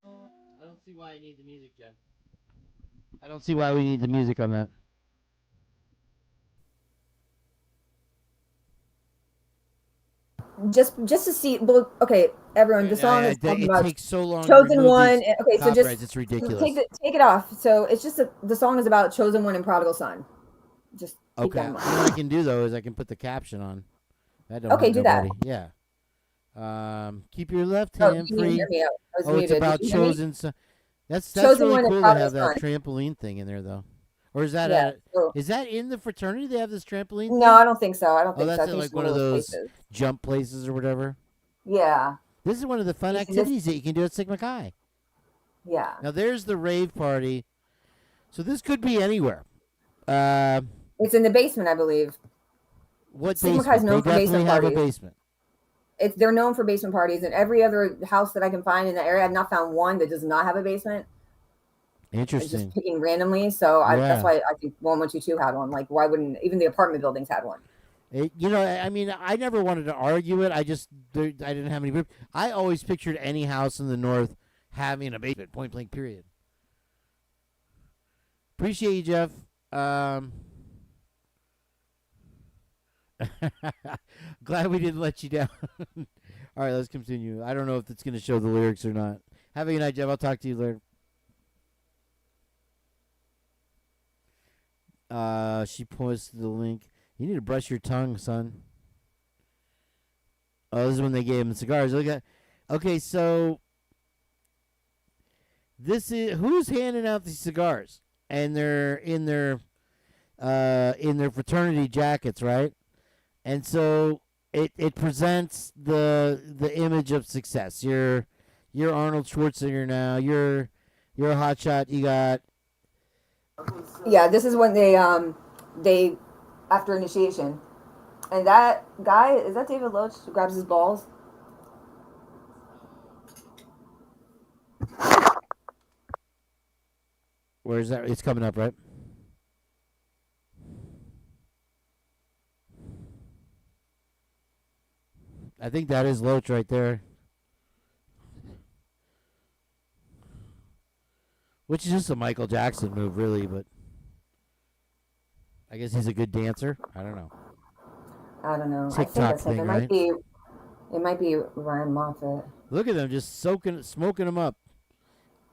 I don't see why I need the music, Jen. I don't see why we need the music on that. Just to see, well, okay, everyone. The song is talking it about takes so long to Chosen remove One. these Okay, so just copyrights, it's ridiculous. Take it off. So it's just the song is about Chosen One and Prodigal Son. Just keep Okay. that in mind. What I can do though is I can put the caption on. That don't Okay, hurt do that. nobody. Yeah. Keep your left Oh, hand you didn't free. hear me. I was Oh, muted. it's about Did you hear me? chosen son. That's Chosen really One and cool to Prodigal have that Son. trampoline thing in there though. Or is that Yeah, so- is that in the fraternity? They have this trampoline thing? No, I don't think so. I don't Oh, think so. I that's think like it's one of those those places. jump places or whatever. Yeah. This is one of the fun You see this- activities that you can do at Sigma Chi. Yeah. Now there's the rave party. So this could be anywhere. It's in the basement, I believe. What Sigma basement? Chi's known They for definitely basement have parties. a basement. They're known for basement parties, and every other house that I can find in the area, I've not found one that does not have a basement. It's Interesting. just picking randomly, so Yeah. that's why I think 122 had one. Like, why wouldn't even the apartment buildings had one? I mean, I never wanted to argue it. I didn't have any. I always pictured any house in the north having a basement, point blank, period. Appreciate you, Jeff. Glad we didn't let you down. All right, let's continue. I don't know if it's going to show the lyrics or not. Have a good night, Jeff. I'll talk to you later. She posted the link. You need to brush your tongue, son. Oh, this is when they gave him cigars. Look at, Okay, so this is who's handing out these cigars, and they're in their fraternity jackets, right? And so it presents the image of success. You're Arnold Schwarzenegger now. You're a hotshot. You got Yeah, this is when they after initiation, and that guy is that David Loach who grabs his balls. Where's that? It's coming up, right? I think that is Loach right there. Which is just a Michael Jackson move, really, but I guess he's a good dancer. I don't know. I don't know. TikTok I think that's thing, it. right? It might be Ryan Moffat. Look at them just smoking them up.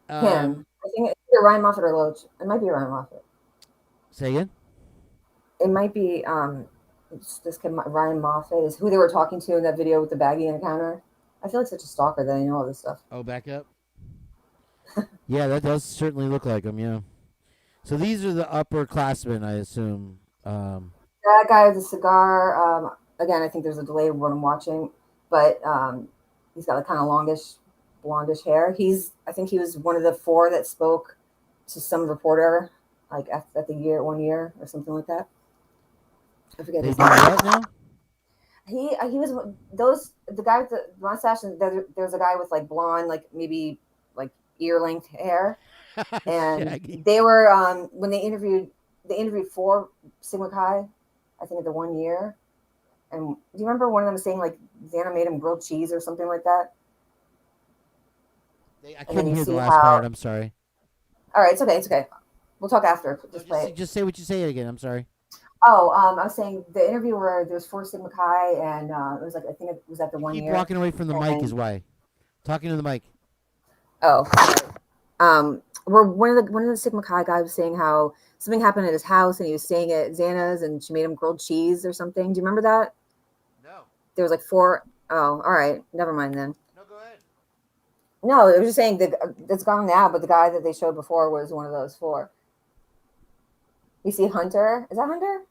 Him. I think it's either Ryan Moffat or Loach. It might be Ryan Moffat. Say again? It might be this kid Ryan Moffat is who they were talking to in that video with the baggie on the counter. I feel like such a stalker that I know all this stuff. Oh, back up. Yeah, that does certainly look like him. Yeah. So these are the upperclassmen, I assume. That guy with the cigar. Again, I think there's a delay of what I'm watching, but he's got like kind of longish, blondish hair. I think he was one of the 4 that spoke to some reporter, like at the 1 year or something like that. I forget his name. Now? He was the guy with the mustache, and there's a guy with like blonde, like maybe like ear length hair, and they were when they interviewed 4 Sigma Chi, I think at the 1 year. And do you remember one of them saying like Xana made him grilled cheese or something like that? I couldn't hear the last part. I'm sorry. All right, it's okay. We'll talk after. Just say what you say again. I'm sorry. Oh, I was saying the interview where there was 4 Sigma Chi, and it was like I think it was at the 1 year. Keep walking away from the mic is why. Talking to the mic. Oh, where one of the Sigma Chi guys was saying how something happened at his house, and he was staying at Xana's, and she made him grilled cheese or something. Do you remember that? No. There was like 4. Oh, all right. Never mind then. No, go ahead. No, it was just saying that it's gone now, but the guy that they showed before was one of those 4. You see Hunter? Is that Hunter?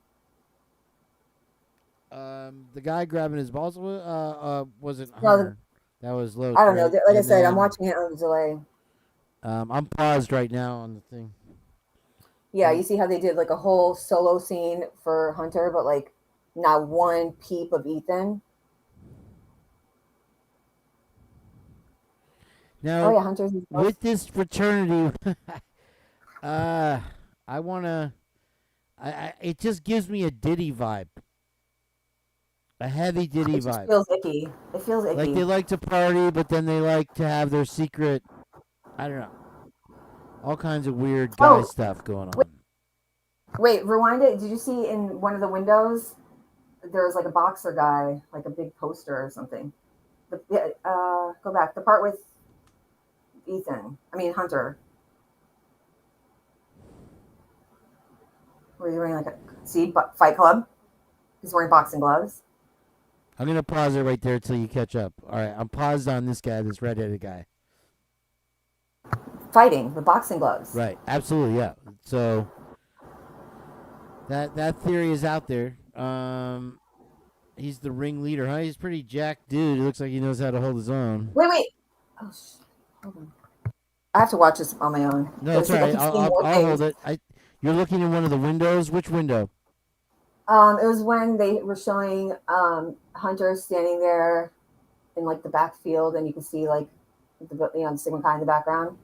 The guy grabbing his balls wasn't No, Hunter. That was Loach. I don't know. Right? Like I said, I'm watching it on the delay. I'm paused right now on the thing. Yeah, you see how they did like a whole solo scene for Hunter, but like not one peep of Ethan. Now, yeah, Hunter's with this fraternity, it just gives me a Diddy vibe. A heavy Diddy vibe. It feels icky. It feels icky. Like they like to party, but then they like to have their secret, I don't know, all kinds of weird guy stuff going on. Wait, rewind it. Did you see in one of the windows, there was like a boxer guy, like a big poster or something? Go back. The part with Hunter. Where he's wearing like Fight Club. He's wearing boxing gloves. I'm going to pause it right there until you catch up. All right, I'm paused on this guy, this redheaded guy. Fighting with boxing gloves. Right, absolutely, yeah. So that theory is out there. He's the ringleader, huh? He's a pretty jacked dude. He looks like he knows how to hold his own. Wait. Oh, hold on. I have to watch this on my own. No, it's all right. I'll hold it. You're looking in one of the windows. Which window? It was when they were showing Hunter standing there in like the backfield, and you can see like the Sigma Chi in the background.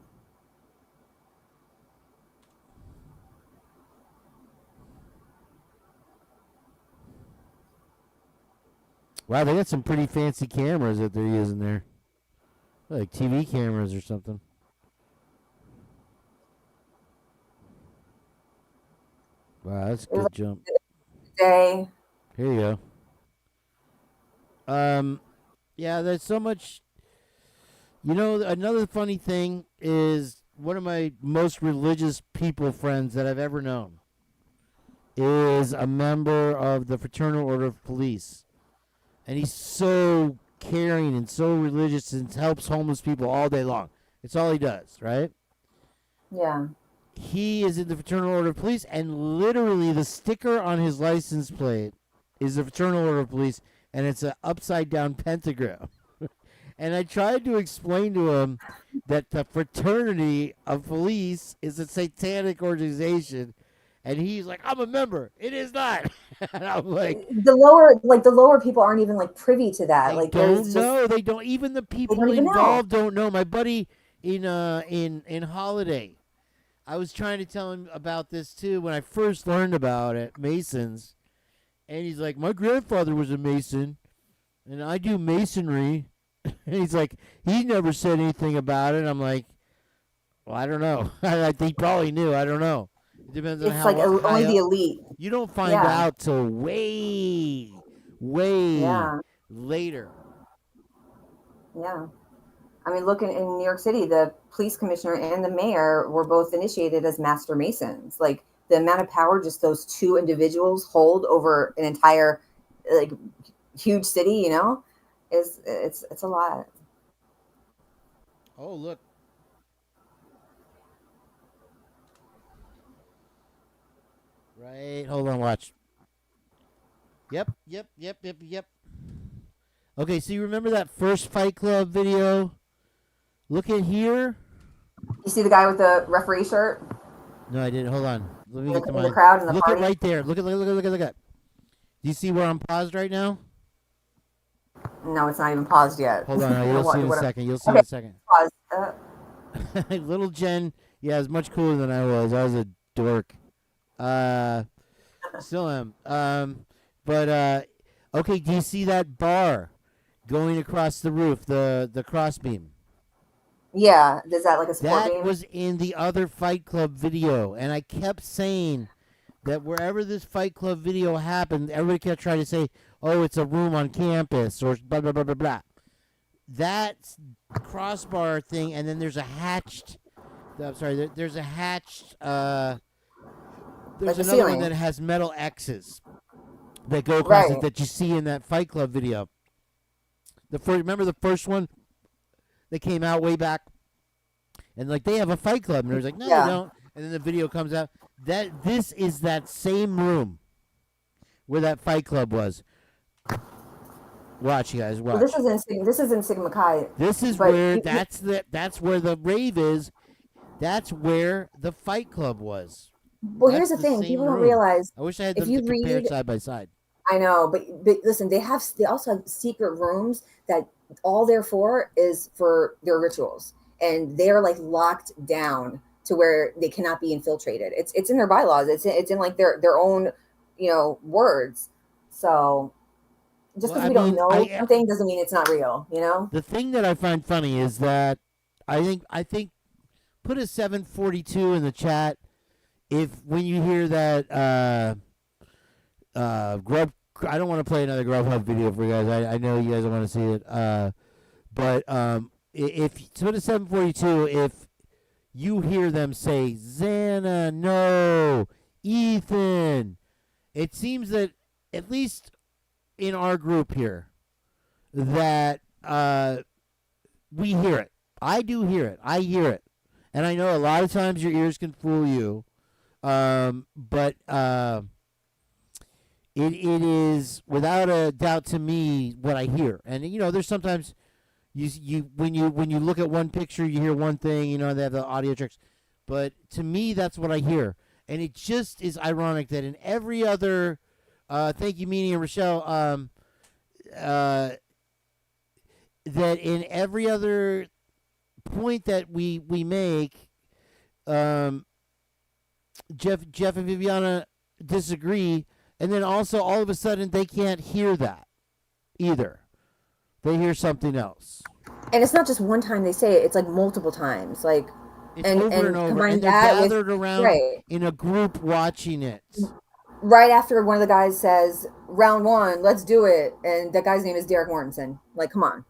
Wow, they got some pretty fancy cameras that they're using there, like TV cameras or something. Wow, that's a good jump. Day. Here you go. Yeah, there's so much. You know, another funny thing is one of my most religious people friends that I've ever known is a member of the Fraternal Order of Police. And he's so caring and so religious and helps homeless people all day long. It's all he does, right? Yeah. He is in the Fraternal Order of Police, and literally the sticker on his license plate is the Fraternal Order of Police, and it's an upside-down pentagram. And I tried to explain to him that the Fraternity of Police is a satanic organization, and he's like, I'm a member. It is not. And I'm like, the lower people aren't even like privy to that. Like, don't know. They don't. Even the people involved don't know. My buddy in Holiday, I was trying to tell him about this too when I first learned about it, Masons, and he's like, my grandfather was a Mason, and I do masonry. And he's like, he never said anything about it. I'm like, well, I don't know. I think he probably knew. I don't know. It depends on it's how. like only the elite. You don't find out till way later. Yeah. I mean, look in New York City, the police commissioner and the mayor were both initiated as master masons. Like, the amount of power just those two individuals hold over an entire, like, huge city, you know, it's a lot. Oh, look. Right. Hold on. Watch. Yep. Okay, so you remember that first Fight Club video? Look at here. You see the guy with the referee shirt? No, I didn't. Hold on. Let me get to the crowd and the Look party? at right there. Look at. Do you see where I'm paused right now? No, it's not even paused yet. Hold on. You'll see in a second. You'll see in Okay, a second. pause. Little Jen, is much cooler than I was. I was a dork. Still am. But okay, do you see that bar going across the roof, the crossbeam? Yeah, is that like a sport That game? was in the other Fight Club video, and I kept saying that wherever this Fight Club video happened, everybody kept trying to say, oh, it's a room on campus, or blah, blah, blah, blah, blah. That crossbar thing, and then there's a hatched, there's a hatched, there's Like the another ceiling. one that has metal X's that go across it Right. that you see in that Fight Club video. Remember the first one that came out way back? And like they have a Fight Club, and there's like, no, Yeah. they don't. And then the video comes out. This is that same room where that Fight Club was. Watch, you guys. Watch. Well, this is in Sigma Chi. This is but where you- that's where the rave is. That's where the Fight Club was. Well, here's That's the thing: same people don't room. realize. I wish I had if them you compared read, side by side. I know, but listen, they also have secret rooms that all they're for is for their rituals, and they're like locked down to where they cannot be infiltrated. It's in their bylaws. It's in like their own, words. So just because we don't know something doesn't mean it's not real. You know. The thing that I find funny is that I think put a 742 in the chat if when you hear that Grub. I don't want to play another Grubhub video for you guys. I know you guys don't want to see it. But if put a 742 if you hear them say Xana, no, Ethan, it seems that at least in our group here that we hear it. I do hear it. I hear it. And I know a lot of times your ears can fool you. But it is without a doubt to me what I hear. And there's sometimes you when you look at one picture you hear one thing, they have the audio tricks. But to me that's what I hear. And it just is ironic that in every other thank you, Meanie and Rochelle, that in every other point that we make, Jeff and Viviana disagree, and then also all of a sudden they can't hear that either. They hear something else. And it's not just one time they say it; it's like multiple times. Like, It's over and over, and they're gathered around in a group watching it. Right after one of the guys says, "Round one, let's do it," and that guy's name is Derek Mortensen. Like, come on.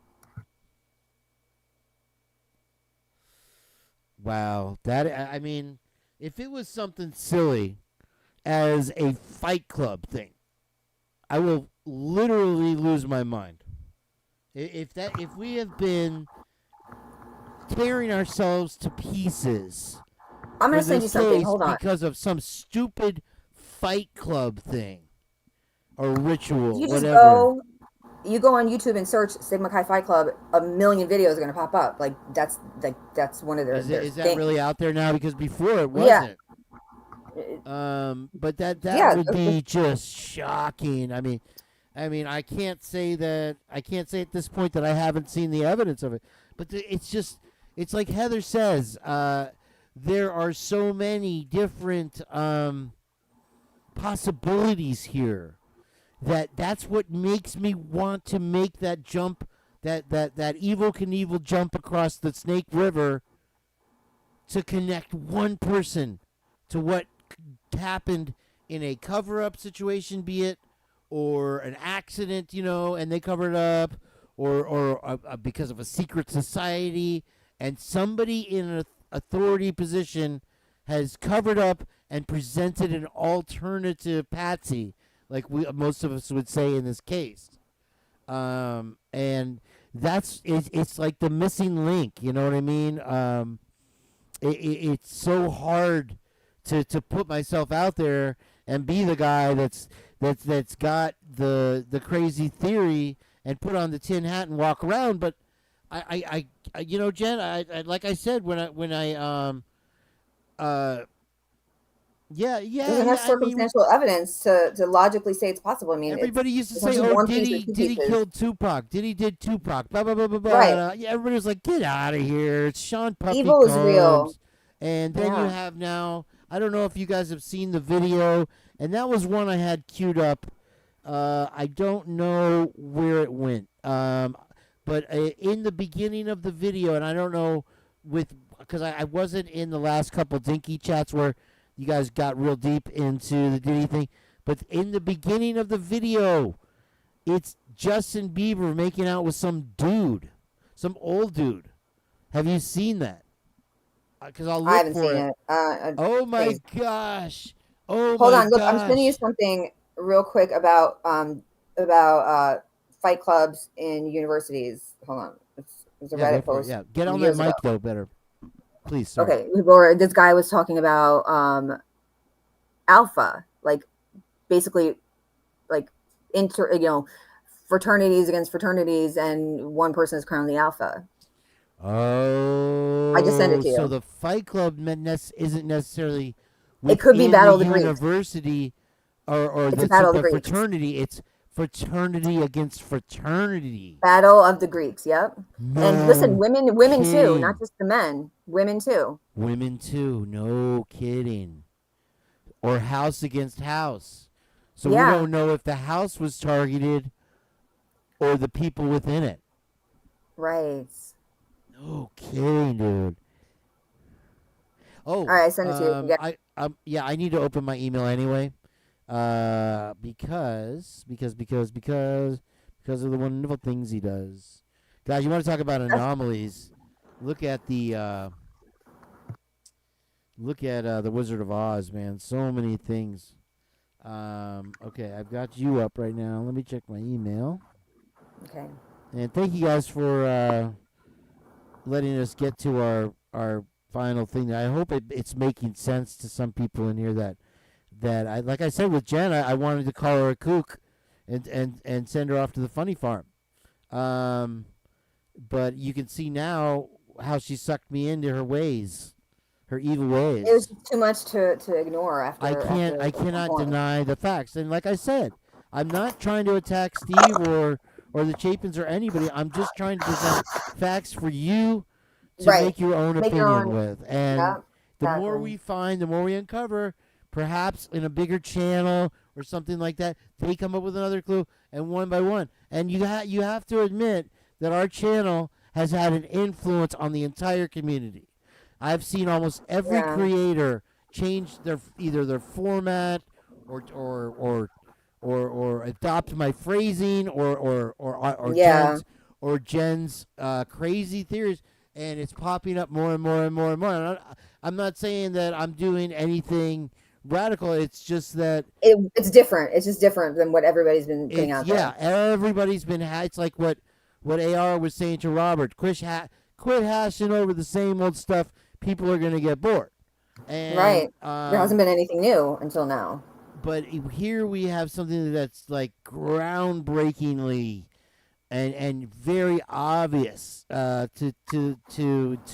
Wow, I mean, if it was something silly as a Fight Club thing, I will literally lose my mind. If we have been tearing ourselves to pieces, I'm gonna for send you this something. case Hold on. because of some stupid Fight Club thing or ritual, You just whatever. you go on YouTube and search Sigma Chi Fight Club. A million videos are gonna pop up. That's one of their. Is that things. really out there now? Because before it Yeah. wasn't. But that Yeah, would be just shocking. I mean, I can't say that. I can't say at this point that I haven't seen the evidence of it. But it's like Heather says. There are so many different possibilities here. That's what makes me want to make that jump, that Evel Knievel jump across the Snake River to connect one person to what happened in a cover-up situation, be it, or an accident, and they covered up, or because of a secret society, and somebody in an authority position has covered up and presented an alternative patsy, like most of us would say in this case. And it's like the missing link, you know what I mean? It's so hard to put myself out there and be the guy that's got the crazy theory and put on the tin hat and walk around. But I Jen, I like I said when I You have circumstantial evidence to logically say it's possible. I mean, everybody used to say, "Oh, did he kill Tupac? Did he did Tupac?" Blah blah blah blah blah. Right. Yeah, everybody was like, "Get out of here! It's Sean Puffy Evil is real." Combs." And then you have now. I don't know if you guys have seen the video, and that was one I had queued up. I don't know where it went. But in the beginning of the video, and I don't know because I wasn't in the last couple Dinky chats where you guys got real deep into the Diddy thing. But in the beginning of the video, it's Justin Bieber making out with some dude, some old dude. Have you seen that? Because I'll look I haven't for seen it. it. Oh my gosh! Oh Hold my on, look, gosh. I'm sending you something real quick about fight clubs in universities. Hold on, it's a Reddit go for it. post. Yeah, get on years that mic ago. though, better. Please. Sorry. Okay, where this guy was talking about alpha, like basically like fraternities against fraternities, and one person is crowned the alpha. Oh, I just sent it to you. So the Fight Club isn't necessarily it could be Battle of the university or it's a Battle of the Greeks. fraternity. It's fraternity against fraternity. Battle of the Greeks. Yep. No and listen, women too, kidding. not just the men. Women too. Women too. No kidding. Or house against house. So we don't know if the house was targeted or the people within it. Right. No kidding, dude. Oh, all right, I sent it to you. I need to open my email anyway, because of the wonderful things he does. Guys, you want to talk about anomalies? Look at the Wizard of Oz, man. So many things. Okay, I've got you up right now. Let me check my email. Okay. And thank you guys for letting us get to our final thing. I hope it's making sense to some people in here that I, like I said with Jen, I wanted to call her a kook and send her off to the funny farm. But you can see now how she sucked me into her ways, her evil ways. It was too much to ignore after. I cannot deny the facts. And like I said, I'm not trying to attack Steve or the Chapins or anybody. I'm just trying to present facts for you to make your own opinion with. And the more we find, the more we uncover, perhaps in a bigger channel or something like that, they come up with another clue, and one by one. And you have to admit that our channel has had an influence on the entire community. I've seen almost every creator change either their format or adopt my phrasing or Jen's crazy theories, and it's popping up more and more and more and more. And I'm not saying that I'm doing anything radical. It's just that it's different. It's just different than what everybody's been putting out there. Yeah, everybody's been. It's like what what AR was saying to Robert. Quit hashing over the same old stuff. People are going to get bored. And, right. There hasn't been anything new until now. But here we have something that's like groundbreakingly and very obvious to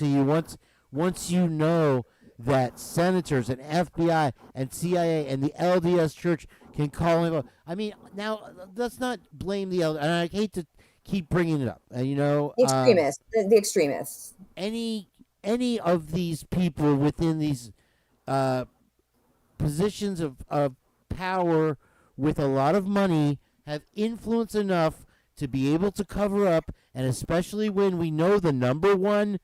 you once you know that senators and FBI and CIA and the LDS Church can call him up. I mean, now let's not blame the LDS. And I hate to keep bringing it up. The extremists. The extremists. Any of these people within these positions of power with a lot of money have influence enough to be able to cover up, and especially when we know the number one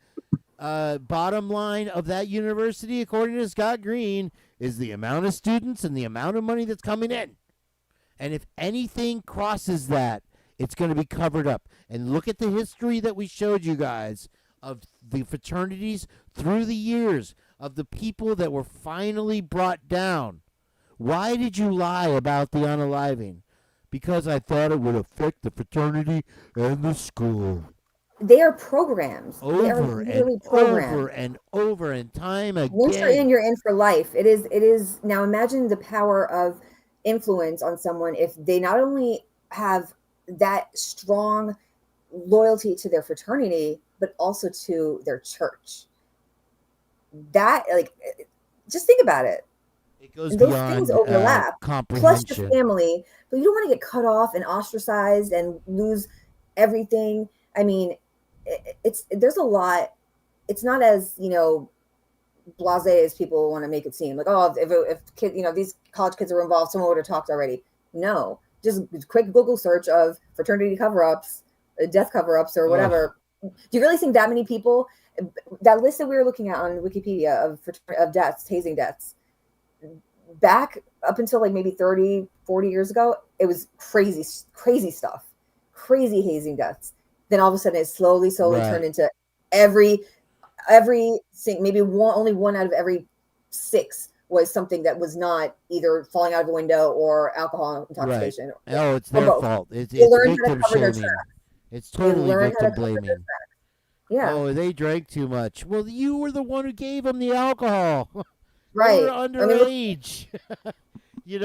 bottom line of that university, according to Scott Green, is the amount of students and the amount of money that's coming in. And if anything crosses that, it's going to be covered up. And look at the history that we showed you guys of the fraternities through the years, of the people that were finally brought down. Why did you lie about the unaliving? Because I thought it would affect the fraternity and the school. They are programs. They are Over really and programs. over and over and time again. Once you're in for life. It is. Now imagine the power of influence on someone if they not only have that strong loyalty to their fraternity, but also to their church. That, just think about it. It goes Those beyond things overlap. Plus your family, but you don't want to get cut off and ostracized and lose everything. I mean, there's a lot. It's not as blasé as people want to make it seem. Like, oh, if kid, these college kids are involved, someone would have talked already. No, just quick Google search of fraternity cover-ups, death cover-ups, or whatever. Do you really think that many people? That list that we were looking at on Wikipedia of deaths, hazing deaths, back up until like maybe 30, 40 years ago, it was crazy stuff, crazy hazing deaths. Then all of a sudden it slowly turned into every maybe only one out of every 6 was something that was not either falling out of a window or alcohol intoxication. Right. Oh, it's their fault. It's victim shaming. It's totally victim blaming. Yeah. Oh, they drank too much. Well, you were the one who gave them the alcohol. Right. They were underage. You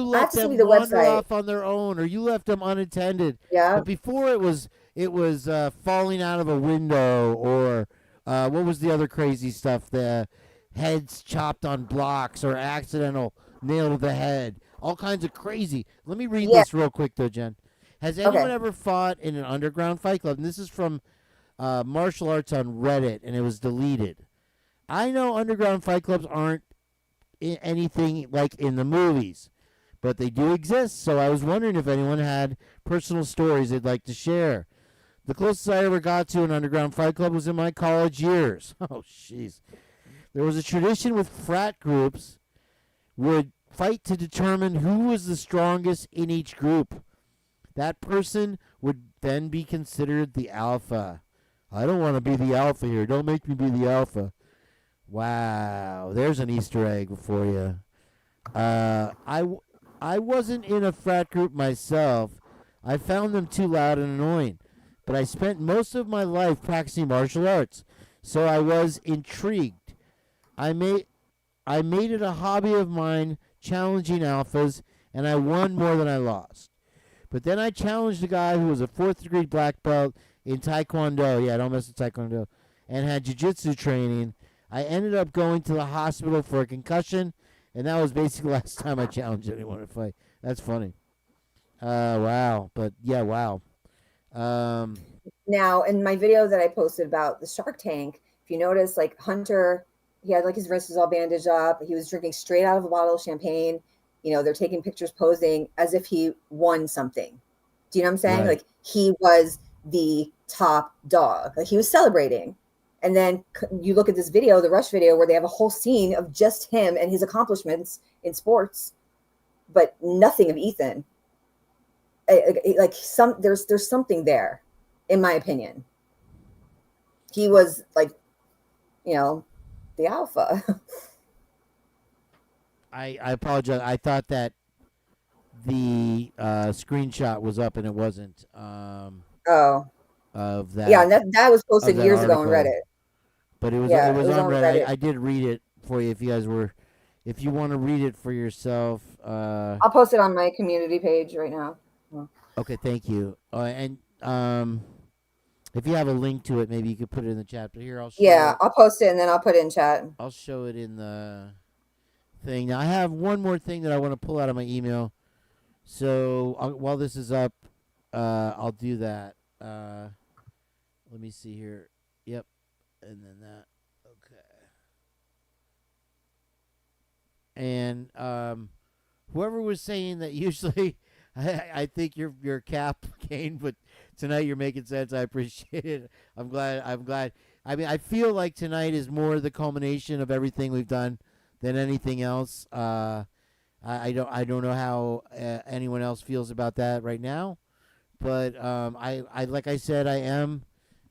let them wander off on their own, or you left them unattended. Yeah. But before it was falling out of a window, or what was the other crazy stuff? The heads chopped on blocks, or accidental nail to the head. All kinds of crazy. Let me read this real quick, though, Jen. Has anyone ever fought in an underground fight club? And this is from martial arts on Reddit, and it was deleted. I know underground fight clubs aren't anything like in the movies, but they do exist, so I was wondering if anyone had personal stories they'd like to share. The closest I ever got to an underground fight club was in my college years. Oh, jeez. There was a tradition with frat groups would fight to determine who was the strongest in each group. That person would then be considered the alpha. I don't want to be the alpha here. Don't make me be the alpha. Wow, there's an Easter egg for you. I wasn't in a frat group myself. I found them too loud and annoying. But I spent most of my life practicing martial arts, so I was intrigued. I made it a hobby of mine challenging alphas, and I won more than I lost. But then I challenged a guy who was a 4th degree black belt in Taekwondo. Yeah, don't mess with Taekwondo. And had jiu-jitsu training. I ended up going to the hospital for a concussion, and that was basically the last time I challenged anyone to fight. That's funny. Wow. But, yeah, wow. Now, in my video that I posted about the Shark Tank, if you notice, like Hunter, he had like his wrists all bandaged up. He was drinking straight out of a bottle of champagne. They're taking pictures posing as if he won something. Do you know what I'm saying? Right. Like he was the top dog. Like he was celebrating. And then you look at this video, the Rush video, where they have a whole scene of just him and his accomplishments in sports, but nothing of Ethan. There's something there, in my opinion. He was like, the alpha. I apologize. I thought that the screenshot was up and it wasn't. Oh. of that. Yeah, and that was posted years ago on article. Reddit. But it was on Reddit. I did read it for you if you want to read it for yourself. I'll post it on my community page right now. Okay, thank you. And if you have a link to it, maybe you could put it in the chat. But here, I'll show it. I'll post it and then I'll put it in chat. I'll show it in the thing. Now, I have one more thing that I want to pull out of my email. So while this is up, I'll do that. Let me see here. Yep. And then that. Okay. And whoever was saying that usually I think you're cap, Kane, but tonight you're making sense. I appreciate it. I'm glad. I mean, I feel like tonight is more the culmination of everything we've done than anything else. I don't know how anyone else feels about that right now, but I like I said, I am,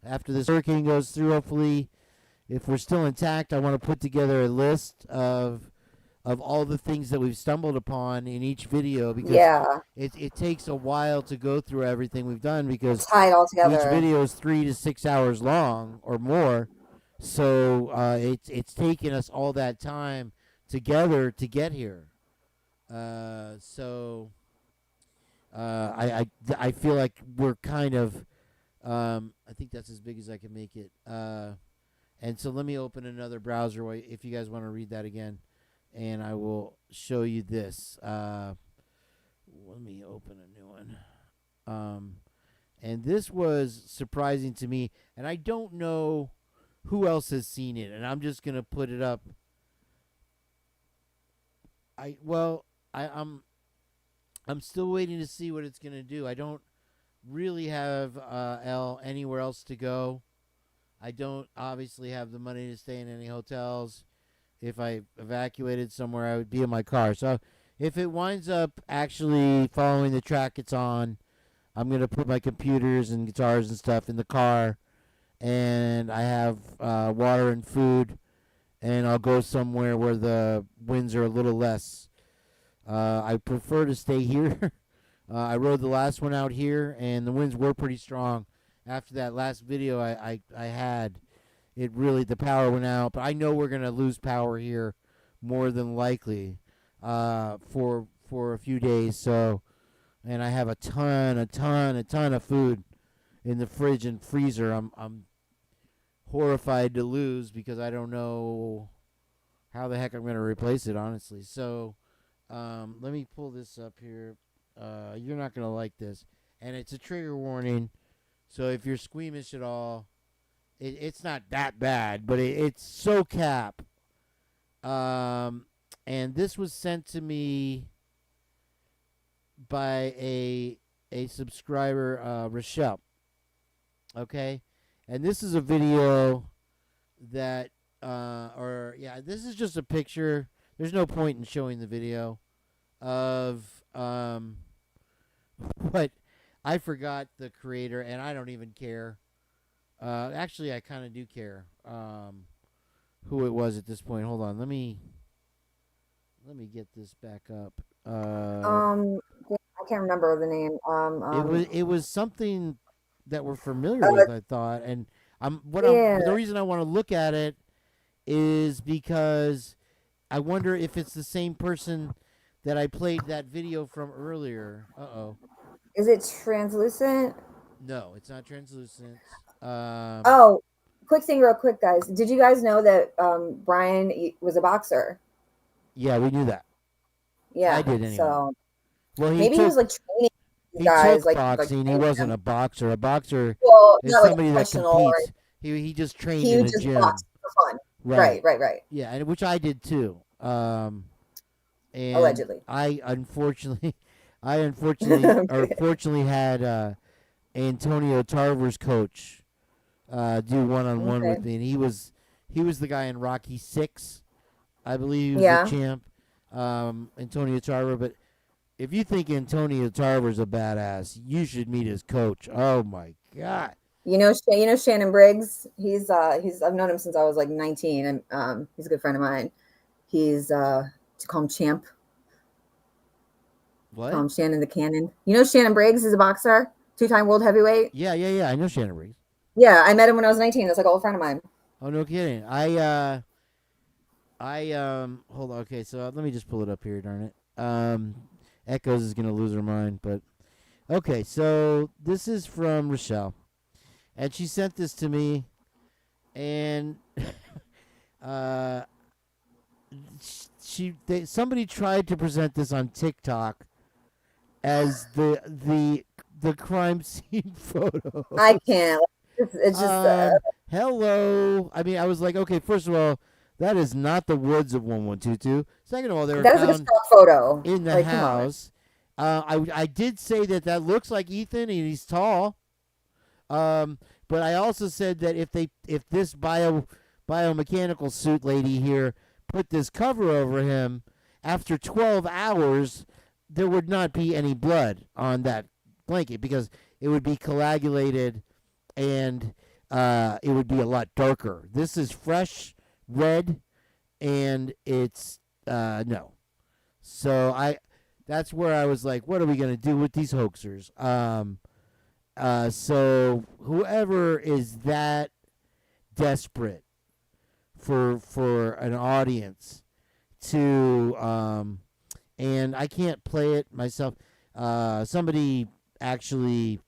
after this hurricane goes through, hopefully, if we're still intact, I want to put together a list of all the things that we've stumbled upon in each video, because it takes a while to go through everything we've done, because tie it all together. Each video is 3 to 6 hours long or more, so it's taken us all that time together to get here. So I feel like we're kind of I think that's as big as I can make it. And so let me open another browser if you guys want to read that again. And I will show you this. Let me open a new one. And this was surprising to me, and I don't know who else has seen it, and I'm just gonna put it up. I'm still waiting to see what it's gonna do. I don't really have anywhere else to go. I don't obviously have the money to stay in any hotels. If I evacuated somewhere, I would be in my car. So if it winds up actually following the track it's on, I'm going to put my computers and guitars and stuff in the car, and I have water and food, and I'll go somewhere where the winds are a little less. I prefer to stay here. I rode the last one out here, and the winds were pretty strong. After that last video I had, the power went out, but I know we're going to lose power here more than likely for a few days. So, and I have a ton of food in the fridge and freezer. I'm horrified to lose because I don't know how the heck I'm going to replace it, honestly. So, let me pull this up here. You're not going to like this, and it's a trigger warning. So if you're squeamish at all, it's not that bad, but it's so cap. And this was sent to me by a subscriber, Rochelle. Okay? And this is a video that, this is just a picture. There's no point in showing the video of, what, I forgot the creator, and I don't even care. Actually, I kind of do care who it was at this point. Hold on, let me get this back up. I can't remember the name. It was something that we're familiar with, I thought, and the reason I want to look at it is because I wonder if it's the same person that I played that video from earlier. Is it translucent? No, it's not translucent. Quick thing real quick, guys. Did you guys know that Brian was a boxer? Yeah, we knew that. Yeah, I did anyway. So maybe he was like training he guys, took like boxing. He wasn't a boxer. A boxer is not somebody that competes. He just trained in a gym. Boxed for fun. Right. Yeah, and which I did too. And allegedly. I unfortunately fortunately had Antonio Tarver's coach do one-on-one with me, and he was the guy in Rocky 6, I believe. He was the champ, Antonio Tarver. But if you think Antonio Tarver's a badass, you should meet his coach. Oh my God! You know Shannon Briggs. He's I've known him since I was like 19, and he's a good friend of mine. He's to call him Champ. What? Call him Shannon the Cannon. You know Shannon Briggs is a boxer. 2-time world heavyweight. Yeah. I know Shannon Briggs. Yeah, I met him when I was 19. That's like an old friend of mine. Oh, no kidding. Hold on. Okay, so let me just pull it up here. Darn it. Echoes is gonna lose her mind, but okay. So this is from Rochelle, and she sent this to me, and somebody tried to present this on TikTok as the crime scene photo. I can't. It's just hello. I mean, I was like, okay, first of all, that is not the woods of 1122. Second of all, they were that is found like a stock photo in the house. I did say that looks like Ethan, and he's tall. But I also said that if this biomechanical suit lady here put this cover over him, after 12 hours, there would not be any blood on that blanket because it would be coagulated and it would be a lot darker. This is fresh red, and it's no. So that's where I was like, what are we gonna do with these hoaxers? So whoever is that desperate for an audience to and I can't play it myself. Somebody actually,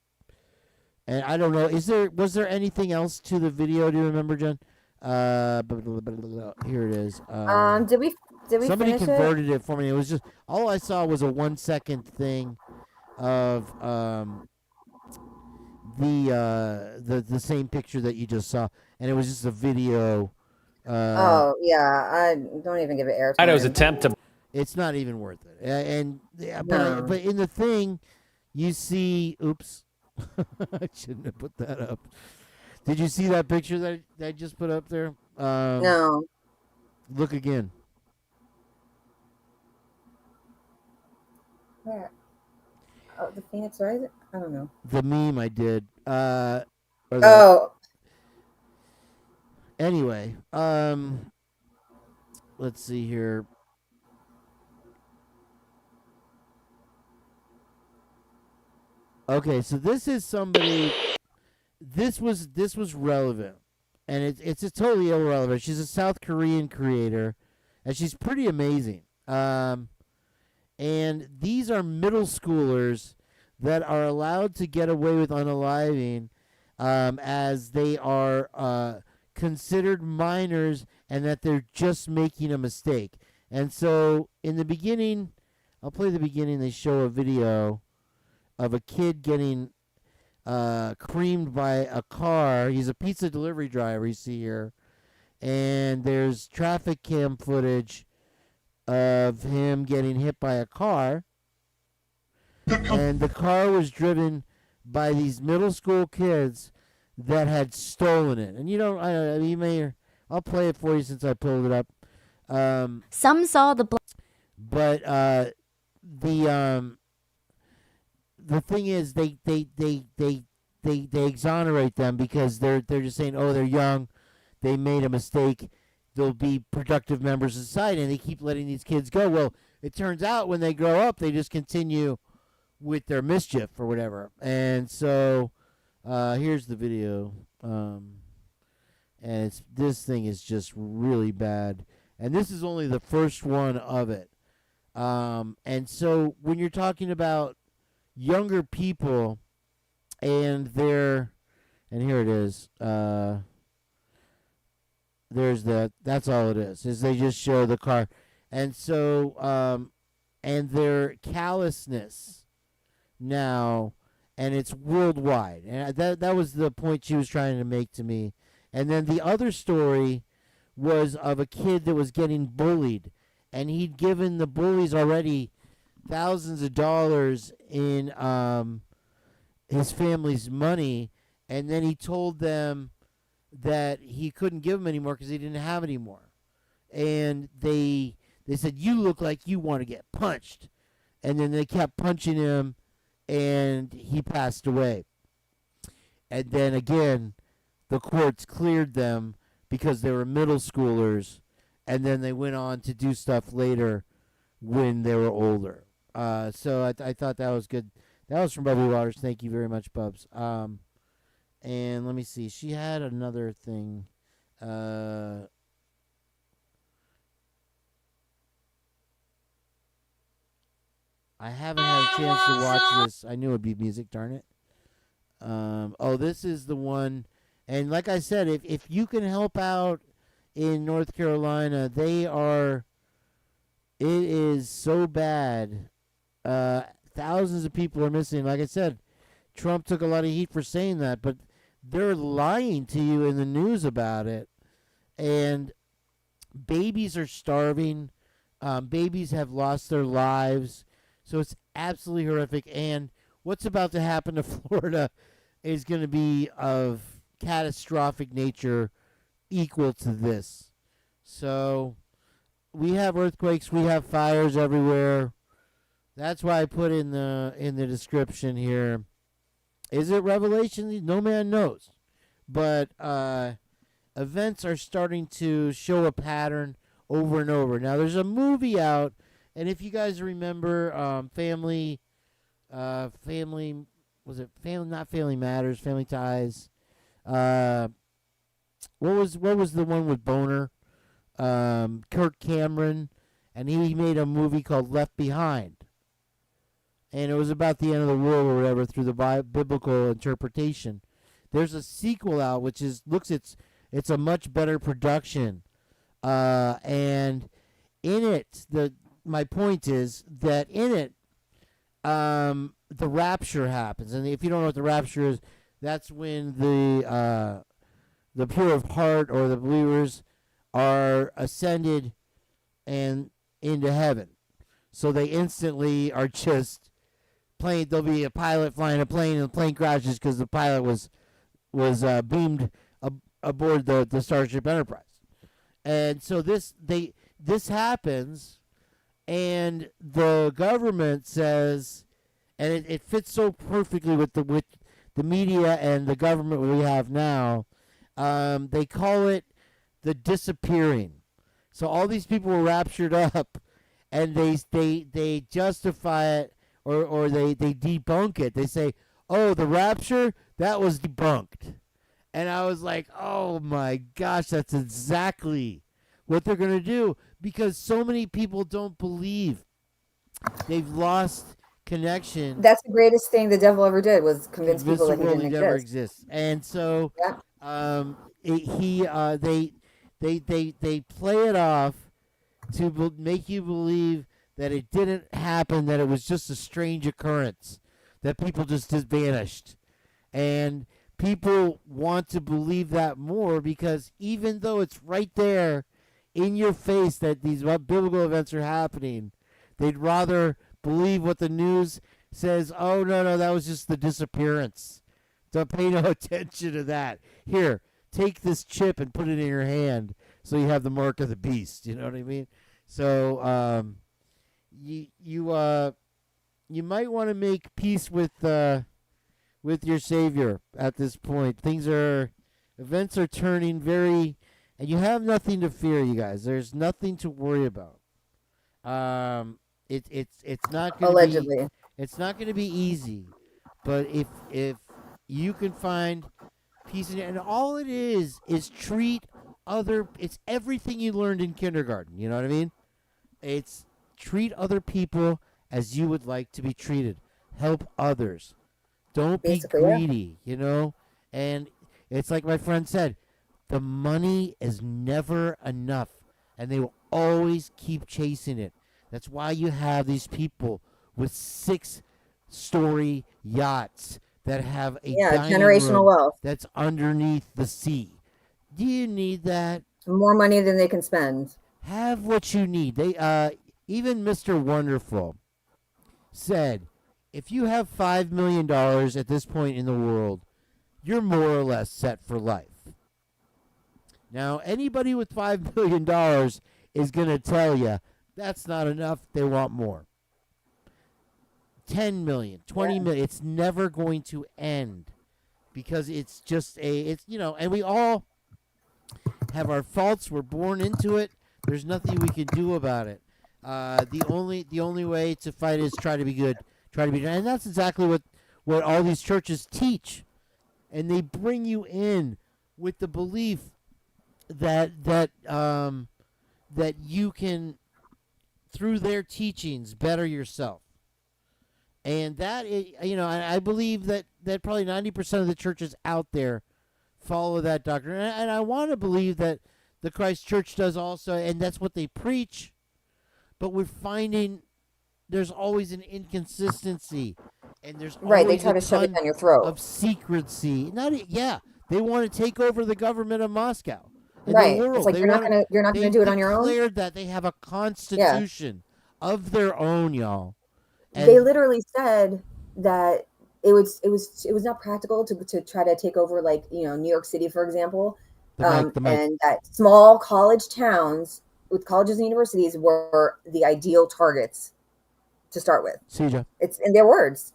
and I don't know. Was there anything else to the video? Do you remember, Jen? Here it is. Did we somebody finish converted it for me. It was just all I saw was a 1-second thing of the same picture that you just saw, and it was just a video. Oh yeah, I don't even give it airtime. Idaho's attempt to. It's not even worth it. And No. but in the thing, you see. Oops, I shouldn't have put that up. Did you see that picture that I just put up there? No. Look again. Where? Oh, the Pheonix Rising? I don't know. The meme I did. Anyway, let's see here. Okay, so this is somebody. This was relevant, and it's just totally irrelevant. She's a South Korean creator, and she's pretty amazing. And these are middle schoolers that are allowed to get away with unaliving, as they are considered minors, and that they're just making a mistake. And so in the beginning, I'll play the beginning. They show a video of a kid getting creamed by a car. He's a pizza delivery driver, you see here. And there's traffic cam footage of him getting hit by a car. And the car was driven by these middle school kids that had stolen it. And I'll play it for you since I pulled it up. Some saw the but the thing is, they exonerate them because they're just saying, oh, they're young, they made a mistake, they'll be productive members of society, and they keep letting these kids go. Well, it turns out when they grow up, they just continue with their mischief or whatever. And so here's the video, and this thing is just really bad, and this is only the first one of it. And so when you're talking about younger people and here it is, there's that's all it is they just show the car. And so and their callousness now, and it's worldwide, and that was the point she was trying to make to me. And then the other story was of a kid that was getting bullied, and he'd given the bullies already thousands of dollars in his family's money, and then he told them that he couldn't give them anymore because he didn't have any more. And they said, you look like you want to get punched. And then they kept punching him, and he passed away. And then again, the courts cleared them because they were middle schoolers, and then they went on to do stuff later when they were older. So I thought that was good. That was from Bubby Waters. Thank you very much, Bubs. And let me see. She had another thing. I haven't had a chance to watch this. I knew it'd be music, darn it. This is the one. And like I said, if you can help out in North Carolina, it is so bad. Thousands of people are missing. Like I said, Trump took a lot of heat for saying that, but they're lying to you in the news about it. And babies are starving. Babies have lost their lives. So it's absolutely horrific. And what's about to happen to Florida is going to be of catastrophic nature equal to this. So we have earthquakes. We have fires everywhere. That's why I put in the description here. Is it revelation? No man knows. But events are starting to show a pattern over and over. Now, there's a movie out, and if you guys remember Family, was it Family, not Family Matters, Family Ties? What was the one with Boner? Kirk Cameron, and he made a movie called Left Behind. And it was about the end of the world or whatever through the biblical interpretation. There's a sequel out which it's a much better production, and in it my point is that in it the rapture happens, and if you don't know what the rapture is, that's when the pure of heart or the believers are ascended and into heaven, so they instantly are just plane. There'll be a pilot flying a plane, and the plane crashes because the pilot was beamed aboard the Starship Enterprise. And so this happens, and the government says, and it fits so perfectly with the media and the government we have now. They call it the disappearing. So all these people were raptured up, and they justify it. Or they debunk it. They say, oh, the rapture, that was debunked. And I was like, oh, my gosh, that's exactly what they're going to do, because so many people don't believe. They've lost connection. That's the greatest thing the devil ever did, was convince people that he didn't never exist. exists. And so they play it off to make you believe that it didn't happen, that it was just a strange occurrence, that people just vanished. And people want to believe that more, because even though it's right there in your face that these biblical events are happening, they'd rather believe what the news says. Oh, no, that was just the disappearance. Don't pay no attention to that. Here, take this chip and put it in your hand so you have the mark of the beast. You know what I mean? So, you might want to make peace with your Savior at this point. Events are turning very, and you have nothing to fear, you guys. There's nothing to worry about. It's not going allegedly. It's not going to be easy, but if you can find peace in it, and all it is treat other. It's everything you learned in kindergarten. You know what I mean? It's treat other people as you would like to be treated. Help others. Don't Basically, be greedy, you know? And it's like my friend said, the money is never enough, and they will always keep chasing it. That's why you have these people with 6-story yachts that have a dining generational room wealth that's underneath the sea. Do you need that? More money than they can spend. Have what you need. Even Mr. Wonderful said, if you have $5 million at this point in the world, you're more or less set for life. Now, anybody with $5 million is going to tell you that's not enough. They want more. 10 million, 20 million. It's never going to end, because it's just and we all have our faults. We're born into it. There's nothing we can do about it. The only way to fight is try to be good. try to be, and that's exactly what all these churches teach, and they bring you in with the belief that you can, through their teachings, better yourself. And that is, I believe that probably 90% of the churches out there follow that doctrine. And I want to believe that the Christ Church does also, and that's what they preach. But we're finding there's always an inconsistency, and there's Right, they always try to shove it down your throat. of secrecy. They want to take over the government of Moscow. Right, The world. it's like you're not gonna do it on your own. They declared that they have a constitution of their own, y'all. And They literally said that it was not practical to try to take over, like, New York City, for example, and that small college towns with colleges and universities were the ideal targets to start with. See, Jeff. It's in their words.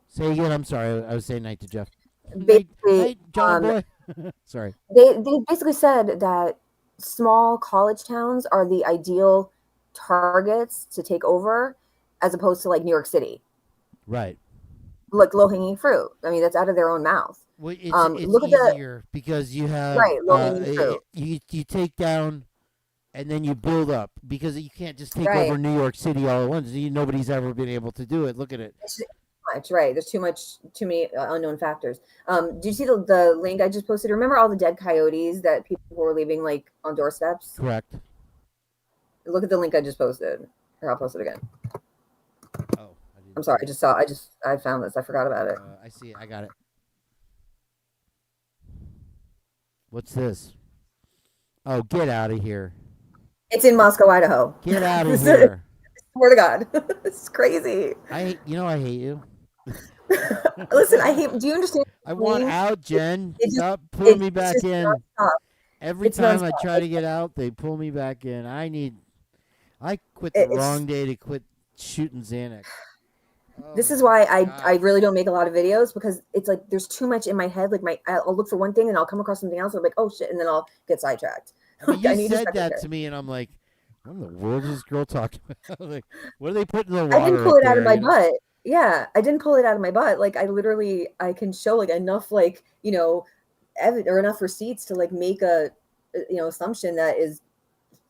Say again. I'm sorry. I was saying night to Jeff. Basically, night, John boy. Sorry. They basically said that small college towns are the ideal targets to take over, as opposed to like New York City. Right. Like low-hanging fruit. I mean, that's out of their own mouth. Well, it's look easier because you have low-hanging fruit. You take down and then you build up, because you can't just take Right. over New York City all at once. Nobody's ever been able to do it. Look at it. It's too much, right? There's too many unknown factors. Do you see the link I just posted? Remember all the dead coyotes that people were leaving like on doorsteps? Correct. Look at the link I just posted. Here, I'll post it again. Oh, I'm sorry. I found this. I forgot about it. I see it. I got it. What's this? Oh, get out of here. It's in Moscow, Idaho. Get out of here. Swear to God. It's crazy. I hate you. Listen, do you understand? I want out, Jen. Stop pulling me back in. Nonstop. Every It's time I nonstop. try to get out, they pull me back in. I quit the wrong day to quit shooting Xanax. This is why I really don't make a lot of videos, because it's like there's too much in my head. Like I'll look for one thing and I'll come across something else. And I'm like, oh shit, and then I'll get sidetracked. I mean, I you need to said step that in to there. me, and I'm like, what in the world is this girl talking about? Like, what are they putting in the water? I didn't pull it out of my you know? butt. Yeah, I didn't pull it out of my butt. Like I can show like enough, like, or enough receipts to like make a assumption that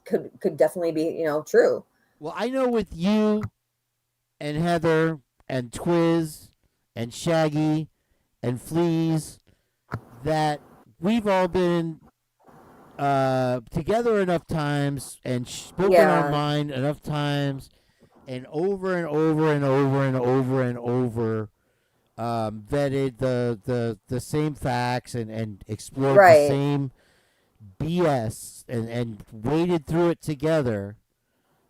could definitely be true. Well, I know with you and Heather and Twiz and Shaggy and Fleas that we've all been together enough times and spoken our mind enough times, and over and over and over and over and over vetted the same facts and explored the same BS and waded through it together,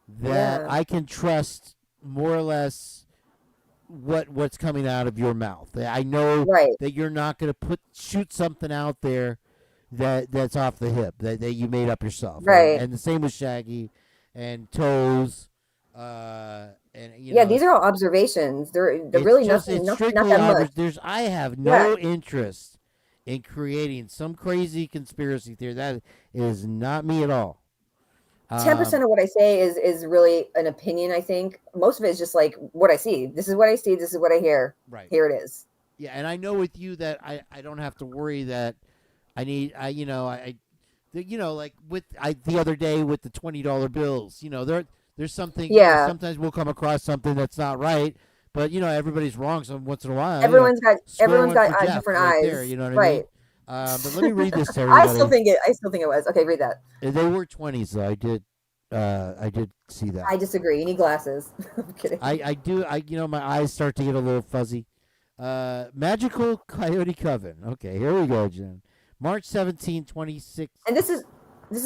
that I can trust more or less what's coming out of your mouth. I know that you're not going to shoot something out there that's off the hip, that you made up yourself. Right. And the same with Shaggy and Toes. These are all observations. They're really nothing. Not that much. I have no interest in creating some crazy conspiracy theory. That is not me at all. 10% of what I say is really an opinion. I think most of it is just like what I see. This is what I see. This is what I hear. Right. Here it is. Yeah, and I know with you that I don't have to worry that I need like with the other day with the $20 bills. There's something. Sometimes we'll come across something that's not right, but everybody's wrong some once in a while. Everyone's got Jeff different right eyes. there, you know what I mean? But let me read this to I everybody. still think it was. Okay, read that. They were 20s, though. I did see that. I disagree. You need glasses. I'm kidding. I do. My eyes start to get a little fuzzy. Magical Coyote Coven. Okay, here we go, Jen. March 17, 26. And this is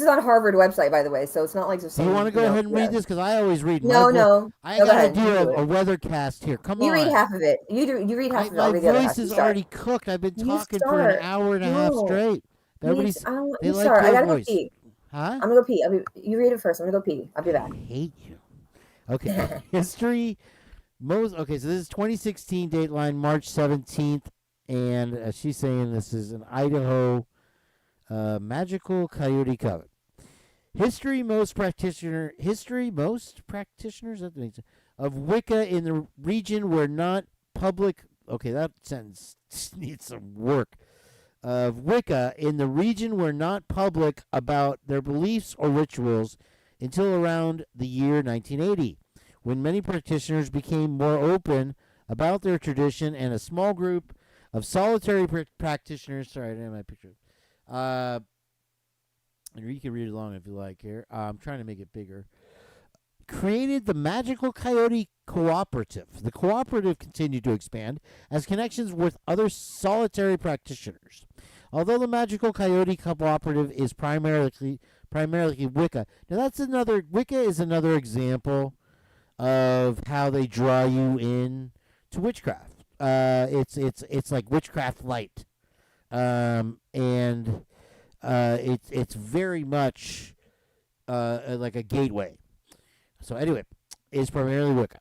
on Harvard website, by the way, so it's not like. Do you want to go ahead and read this? Because I always read. No. I gotta do a weather cast here. Come on. You read half of it. You read half of it. My voice is already cooked. I've been talking for an hour and a half straight. Everybody's. I gotta go pee. Huh? I'm gonna go pee. You read it first. I'm gonna go pee. I'll be back. I hate you. Okay. History. Okay, so this is 2016, Dateline, March 17th, and she's saying this is an Idaho Magical Coyote Coven. most practitioners of Wicca in the region were not public. Okay, that sentence needs some work. Of Wicca in the region were not public about their beliefs or rituals until around the year 1980, when many practitioners became more open about their tradition, and a small group of solitary practitioners. Sorry, I didn't have my picture. And you can read along if you like here. I'm trying to make it bigger. Created the Magical Coyote Cooperative. The cooperative continued to expand as connections with other solitary practitioners. Although the Magical Coyote Cooperative is primarily Wicca. Now Wicca is another example of how they draw you in to witchcraft. It's like witchcraft light, and it's very much like a gateway. So anyway, it's primarily Wicca.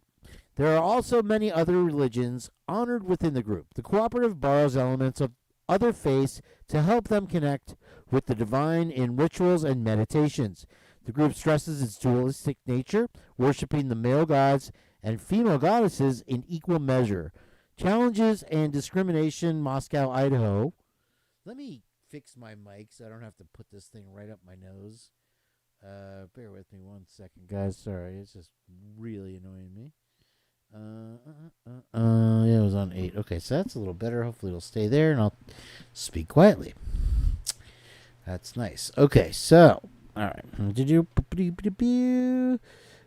There are also many other religions honored within the group. The cooperative borrows elements of other faiths to help them connect with the divine in rituals and meditations. The group stresses its dualistic nature, worshiping the male gods and female goddesses in equal measure. Challenges and discrimination, Moscow, Idaho. Let me fix my mic so I don't have to put this thing right up my nose. Bear with me 1 second, guys. Sorry, it's just really annoying me. Yeah, it was on 8. Okay, so that's a little better. Hopefully it'll stay there, and I'll speak quietly. That's nice. Okay, so, all right.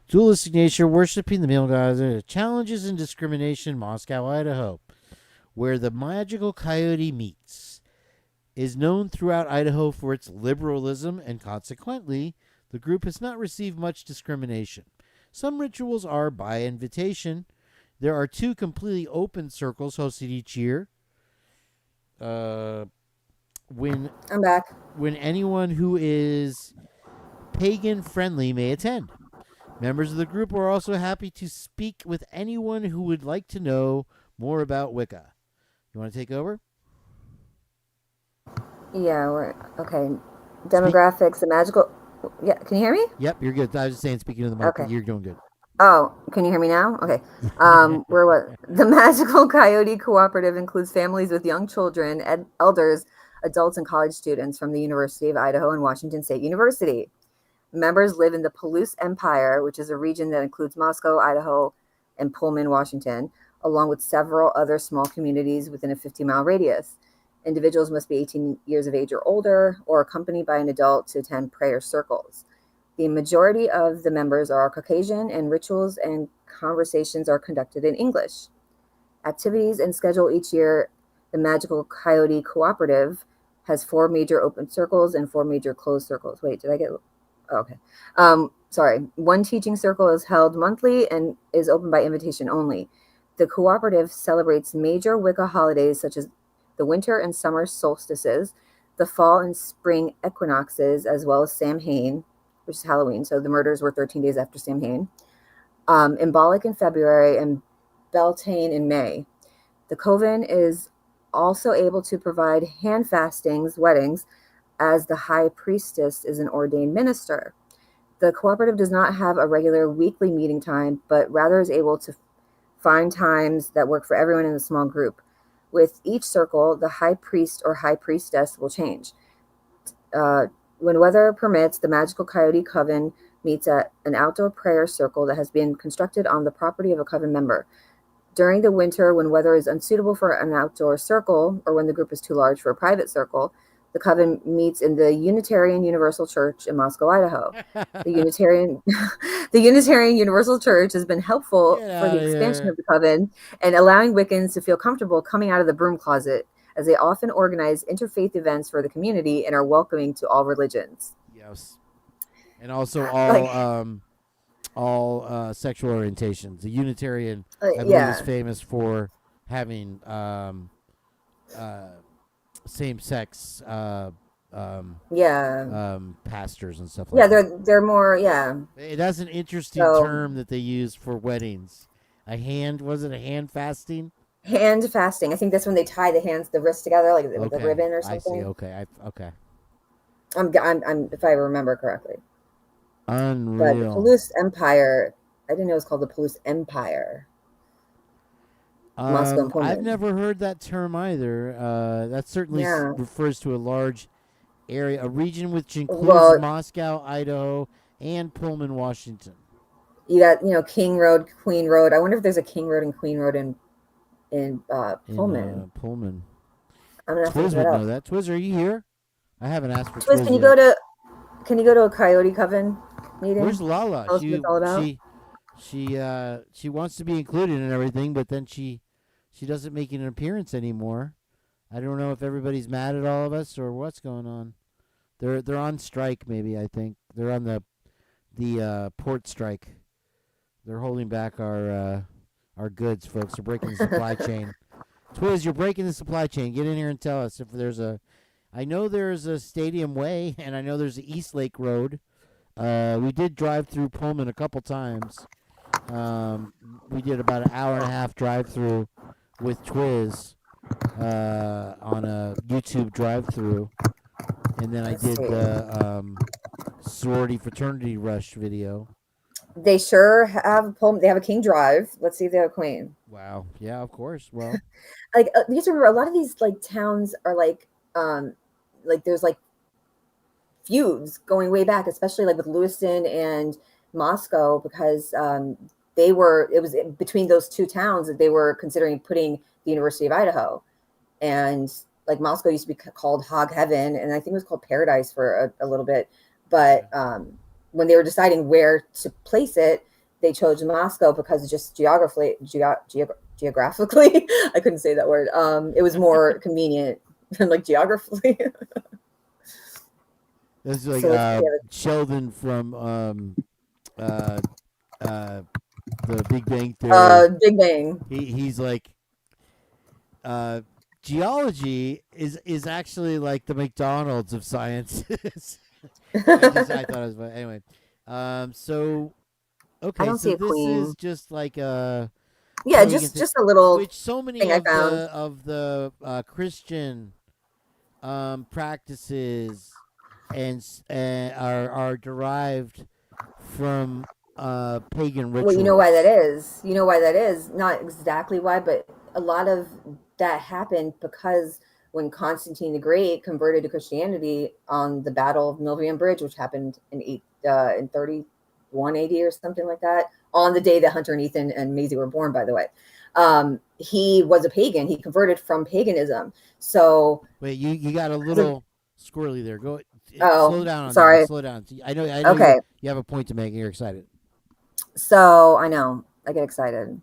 Dualistic nature, worshiping the male gods. Challenges and discrimination, Moscow, Idaho, where the Magical Coyote meets. Is known throughout Idaho for its liberalism, and consequently, the group has not received much discrimination. Some rituals are by invitation. There are 2 completely open circles hosted each year. When I'm back. When anyone who is pagan friendly may attend. Members of the group are also happy to speak with anyone who would like to know more about Wicca. You want to take over? Yeah, okay. Demographics, the magical. Yeah, can you hear me? Yep, you're good. I was just saying, speaking of the market, Okay. You're doing good. Oh, can you hear me now? Okay. Where what? The Magical Coyote Cooperative includes families with young children, elders, adults, and college students from the University of Idaho and Washington State University. Members live in the Palouse Empire, which is a region that includes Moscow, Idaho, and Pullman, Washington, along with several other small communities within a 50-mile radius. Individuals must be 18 years of age or older, or accompanied by an adult to attend prayer circles. The majority of the members are Caucasian, and rituals and conversations are conducted in English. Activities and schedule each year. The Magical Coyote Cooperative has 4 major open circles and 4 major closed circles. Wait, did I get... Okay. Sorry. 1 teaching circle is held monthly and is open by invitation only. The cooperative celebrates major Wicca holidays such as the winter and summer solstices, the fall and spring equinoxes, as well as Samhain, which is Halloween. So the murders were 13 days after Samhain. Imbolc in February and Beltane in May. The coven is also able to provide hand fastings, weddings, as the high priestess is an ordained minister. The cooperative does not have a regular weekly meeting time, but rather is able to find times that work for everyone in the small group. With each circle, the high priest or high priestess will change. When weather permits, the Magical Coyote Coven meets at an outdoor prayer circle that has been constructed on the property of a coven member. During the winter, when weather is unsuitable for an outdoor circle, or when the group is too large for a private circle, the coven meets in the Unitarian Universal Church in Moscow, Idaho. The Unitarian Universal Church has been helpful for the expansion of the coven and allowing Wiccans to feel comfortable coming out of the broom closet, as they often organize interfaith events for the community and are welcoming to all religions. Yes. And also all sexual orientations. The Unitarian, I believe, is famous for having same-sex pastors and stuff like that. They're more, That's an interesting term that they use for weddings. Was it a hand fasting? Hand fasting. I think that's when they tie the wrists together, like with a ribbon or something. I see. Okay. I'm if I remember correctly. But the Unreal. Palouse Empire, I didn't know it was called the Palouse Empire. Moscow and I've Pullman. never heard that term either. That certainly Yeah. refers to a large area, a region which includes Well, Moscow, Idaho, and Pullman, Washington. you got, King Road, Queen Road. I wonder if there's a King Road and Queen Road in Pullman. In Pullman. I'm gonna have to Twiz look that would up. know that. Twiz, are you here? I haven't asked for Twiz, Twiz can you yet. go to a Coyote Coven meeting? Where's Lala? Tell us what it's all about. She wants to be included in everything, but then she doesn't make an appearance anymore. I don't know if everybody's mad at all of us or what's going on. They're on strike, maybe. I think they're on the port strike. They're holding back our goods, folks. They're breaking the supply chain. Twiz, you're breaking the supply chain. Get in here and tell us if there's a. I know there's a Stadium Way, and I know there's a East Lake Road. We did drive through Pullman a couple times. We did about an hour and a half drive through with Twiz on a YouTube drive through, and then I did the sorority fraternity rush video. They sure have Pullman. They have a King Drive. Let's see if they have a Queen. Wow. Yeah, of course. Well, Like you have to remember, a lot of these like towns are like there's like feuds going way back, especially like with Lewiston and Moscow, because it was between those two towns that they were considering putting the University of Idaho, and like Moscow used to be called Hog Heaven, and I think it was called Paradise for a little bit, but when they were deciding where to place it, they chose Moscow because of just geographically, I couldn't say that word. It was more convenient than like geographically. That's like Sheldon from the Big Bang Theory. Big Bang. He's like, geology is actually like the McDonald's of sciences. I thought it was funny. Anyway, so okay, I don't see a this queen. is just like a just a little which so many thing of the Christian practices and are derived from pagan rituals. Well, you know why that is. You know why that is. Not exactly why, but a lot of that happened because when Constantine the Great converted to Christianity on the Battle of Milvian Bridge, which happened in 31 AD or something like that, on the day that Hunter and Ethan and Maisie were born, by the way. He was a pagan. He converted from paganism. So wait, you got a little squirrely there. Go. Oh, slow down on sorry. that. Slow down. I know Okay. you have a point to make and you're excited. So I know I get excited.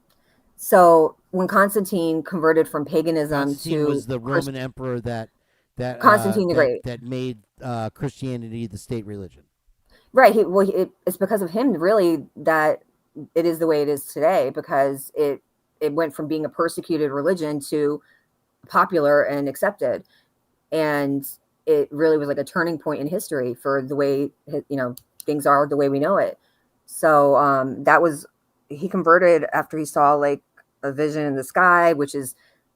So when Constantine converted from paganism Constantine was the Roman emperor that Constantine the Great that made Christianity the state religion. Right. It's because of him really that it is the way it is today, because it went from being a persecuted religion to popular and accepted, and it really was like a turning point in history for the way things are the way we know it. So he converted after he saw like a vision in the sky, which is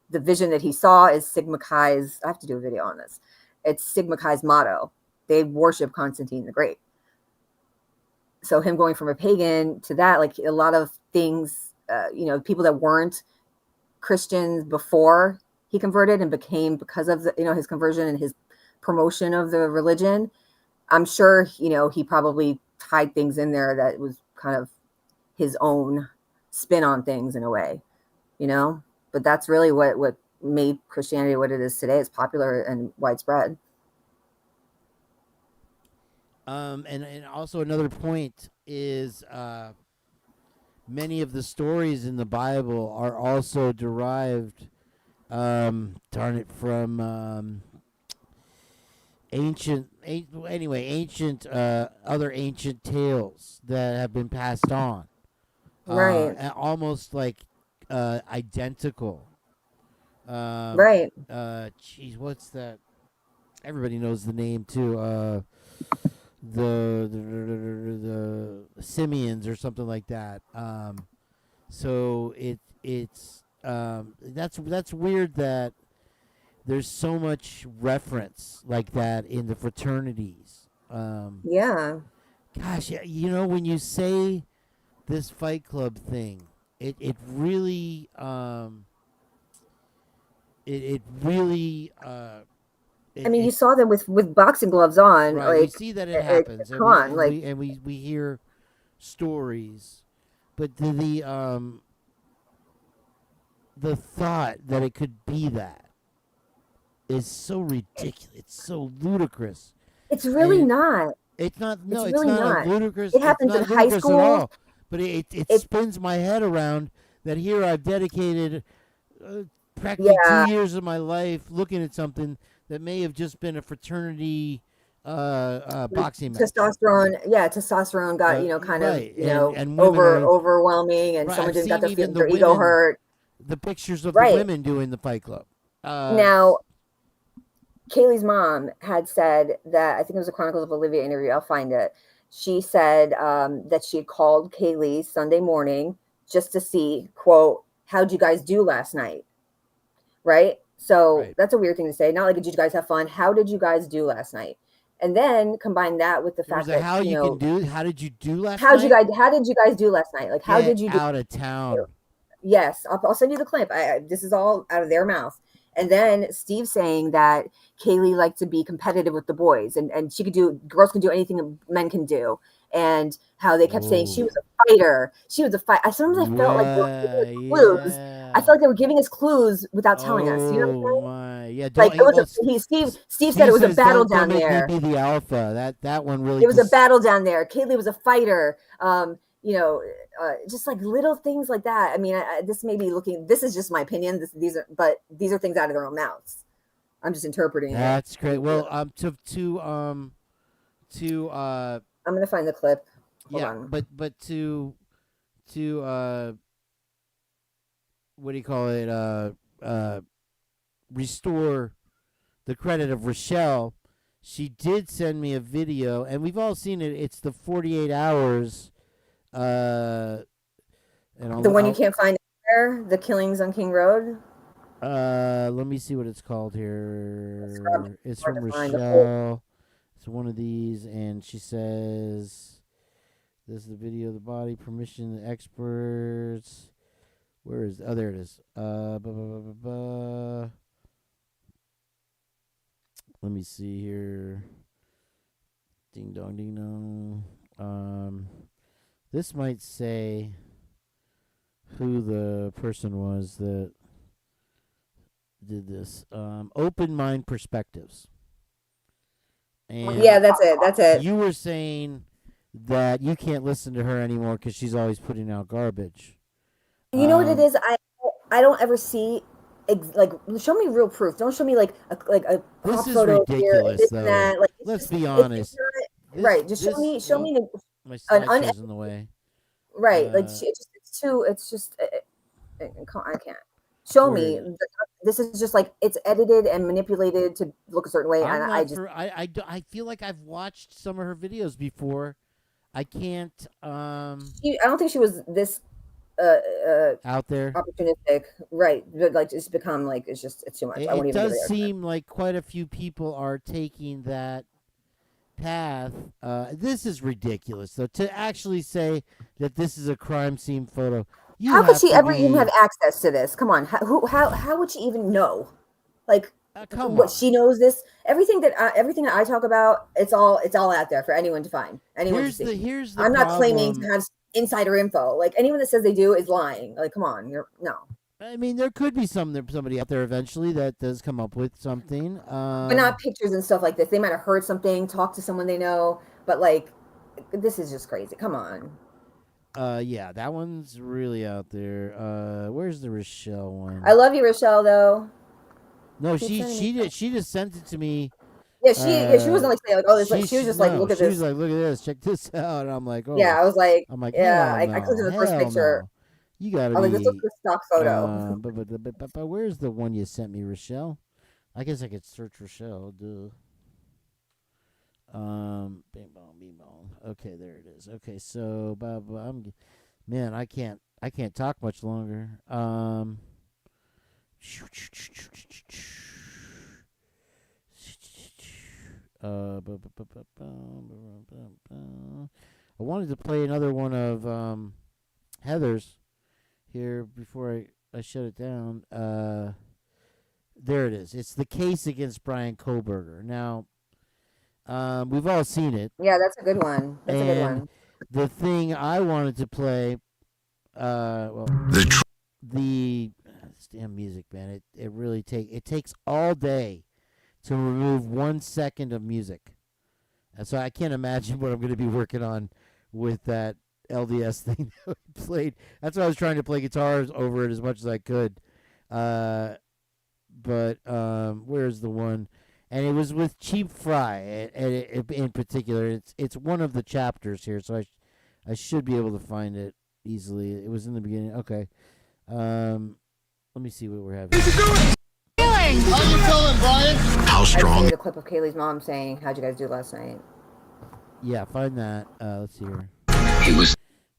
the vision that he saw is Sigma Chi's. I have to do a video on this. It's Sigma Chi's motto. They worship Constantine the Great. So him going from a pagan to that, like a lot of things, people that weren't Christians before he converted and became, because of his conversion and his promotion of the religion. I'm sure, he probably tied things in there that was kind of his own spin on things in a way, but that's really what made Christianity what it is today. It's popular and widespread. And also another point is many of the stories in the Bible are also derived, from ancient other ancient tales that have been passed on. Right. Almost like identical. Right. Geez, what's that? Everybody knows the name too. The Simeons or something like that. So it's that's weird that there's so much reference like that in the fraternities. Yeah. Gosh, yeah, when you say this Fight Club thing, it really it really I mean, you saw them with boxing gloves on. right. Like, We see that it happens, come on, like, we hear stories, but the thought that it could be that is so ridiculous. It's so ludicrous. it's really not. It's not. No, It's it's really not not. ludicrous. It happens it's in not high ludicrous at school. all. But it spins my head around that here I've dedicated practically Yeah. 2 years of my life looking at something that may have just been a fraternity boxing match. Testosterone got kind right. of and women are overwhelming, and right, someone I've just got seen their even ego women, hurt. the pictures of Right. the women doing the Fight Club. Now, Kaylee's mom had said that, I think it was a Chronicles of Olivia interview. I'll find it. She said that she had called Kaylee Sunday morning just to see, quote, how'd you guys do last night? Right? So that's a weird thing to say. Not like, did you guys have fun? How did you guys do last night? And then combine that with the fact that, how you can do. How did you do last night? How did you guys do last night? Like, how Get did you do out of town? Yes, I'll send you the clip. This is all out of their mouth. And then Steve saying that Kaylee liked to be competitive with the boys, and girls can do anything men can do. And how they kept saying she was a fighter. She was a fight. Sometimes I felt like they were giving us clues. I felt like they were giving us clues without telling us. You know what I'm saying? Yeah, Like, Steve said it was a battle down there. Don't make me be the alpha. That one really. It was a battle down there. Kaylee was a fighter. Just like little things like that. I mean, this may be looking. This is just my opinion. These are things out of their own mouths. I'm just interpreting. That's great. Well, I'm gonna find the clip. Hold yeah, on. but to what do you call it? Restore the credit of Rochelle. She did send me a video, and we've all seen it. It's the 48 hours. The one you can't find there, the killings on King Road. Let me see what it's called here. It's from Rochelle. It's one of these, and she says, "This is the video of the body. Permission, the experts. Where is? Oh, there it is. Let me see here. Ding dong, ding dong. This might say who the person was that did this. Open Mind Perspectives. And yeah, that's it. That's it. You were saying that you can't listen to her anymore because she's always putting out garbage. You know what it is? I don't ever see like, show me real proof. Don't show me like a this is photo ridiculous, here, though. that. Like, let's be honest. Right. Just show me my slideshow's in the way. Right. Like, it's too. It's just. I can't. Show me. This is just like, it's edited and manipulated to look a certain way, and I feel like I've watched some of her videos before. I can't. I don't think she was this out there opportunistic, right? But like, it's become like, it's too much. I won't it even does seem like quite a few people are taking that path. This is ridiculous, though, to actually say that this is a crime scene photo. How could she ever even have access to this? Come on, how would she even know? Like, she knows this. Everything that I talk about, it's all out there for anyone to find. Anyone to see. Here's the I'm not problem. claiming to have insider info. Like, anyone that says they do is lying. Like, come on, no. I mean, there could be somebody out there eventually that does come up with something. But not pictures and stuff like this. They might have heard something, talked to someone they know, but like, this is just crazy. Come on. Yeah, that one's really out there. Where's the Rochelle one? I love you, Rochelle, though. No, she just sent it to me. Yeah, she wasn't like saying like, oh, this. She was just like, look at this. She was like, look at this, check this out. And I'm like, oh. Yeah, I was like, yeah, no, I clicked on the first picture. No. You gotta. I was like, this looks like a stock photo. But where's the one you sent me, Rochelle? I guess I could search Rochelle. Duh. Bing bong, bing bong. Okay, there it is. Okay, so man, I can't talk much longer. I wanted to play another one of Heather's here before I shut it down. There it is. It's the case against Brian Koberger. Now, we've all seen it. Yeah, that's a good one. That's a good one. The thing I wanted to play, this damn music, man. It really takes all day to remove 1 second of music, and so I can't imagine what I'm going to be working on with that LDS thing that we played. That's why I was trying to play guitars over it as much as I could. But where's the one? And it was with Cheap Fry, and in particular. It's one of the chapters here, so I should be able to find it easily. It was in the beginning. Okay. Let me see what we're having. How you feeling, Brian? How strong? The clip of Kaylee's mom saying, "How'd you guys do last night?" Yeah, find that. Let's see here. He was.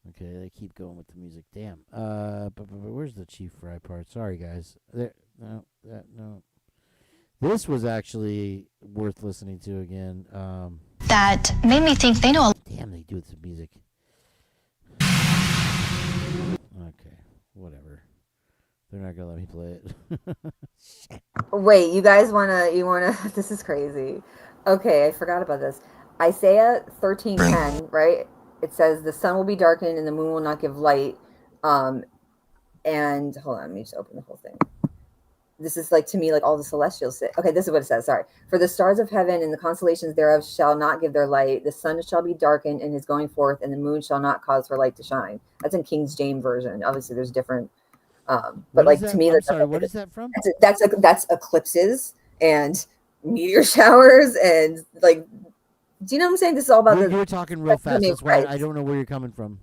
Okay, they keep going with the music. Damn. But where's the Chief Fry part? Sorry, guys. There. No. This was actually worth listening to again. That made me think they know. Damn, they do with the music. Okay, whatever. They're not gonna let me play it. Wait, you guys wanna? This is crazy. Okay, I forgot about this. Isaiah 13:10, right? It says the sun will be darkened and the moon will not give light. And hold on, let me just open the whole thing. This is like, to me, like all the celestials say. Okay, this is what it says. Sorry. For the stars of heaven and the constellations thereof shall not give their light. The sun shall be darkened in his going forth, and the moon shall not cause her light to shine. That's in King James version. Obviously, there's different. But like to me, I'm sorry. What is that from? That's eclipses and meteor showers and like. Do you know what I'm saying? This is all about you were talking real fast. That's why I don't know where you're coming from.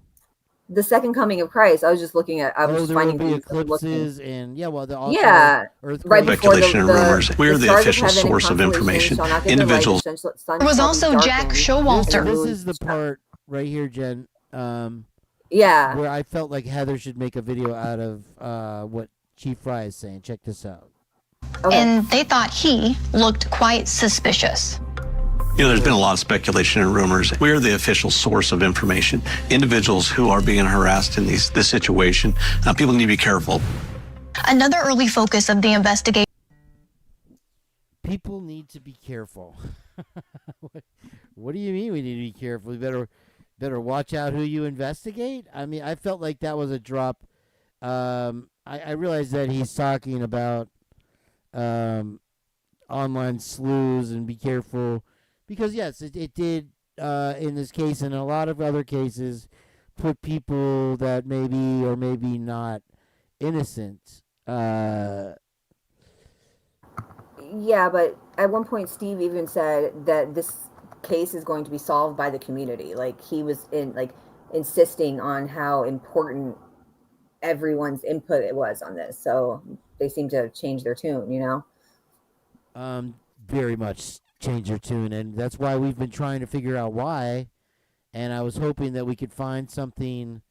The second coming of Christ. I was just looking at. I was just finding will be eclipses and right speculation and rumors. We're the official source of information. Individuals. There was also Jack Showalter. This is the part right here, Jen. Yeah. Where I felt like Heather should make a video out of what Chief Fry is saying. Check this out. Okay. And they thought he looked quite suspicious. You know, there's been a lot of speculation and rumors. We're the official source of information. Individuals who are being harassed in this situation, people need to be careful. Another early focus of the investigation. People need to be careful. What do you mean we need to be careful? We better watch out who you investigate? I mean, I felt like that was a drop. I realized that he's talking about online sleuths and be careful. Because, yes, it did, in this case and a lot of other cases, put people that maybe or maybe not innocent. Yeah, but at one point, Steve even said that this case is going to be solved by the community. Like, he was insisting on how important everyone's input it was on this. So they seem to change their tune, you know? Very much change their tune, and that's why we've been trying to figure out why. And I was hoping that we could find something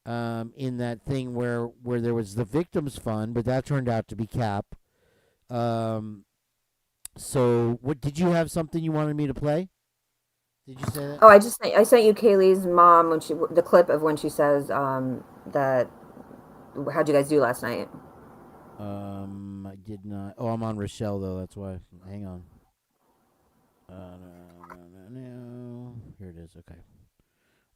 in that thing where there was the victims fund, but that turned out to be Cap. So what did you have something you wanted me to play? Did you say that? Oh, I sent you Kaylee's mom when the clip of when she says that how'd you guys do last night? I did not. Oh, I'm on Rochelle though. That's why. Hang on. No. Here it is. Okay.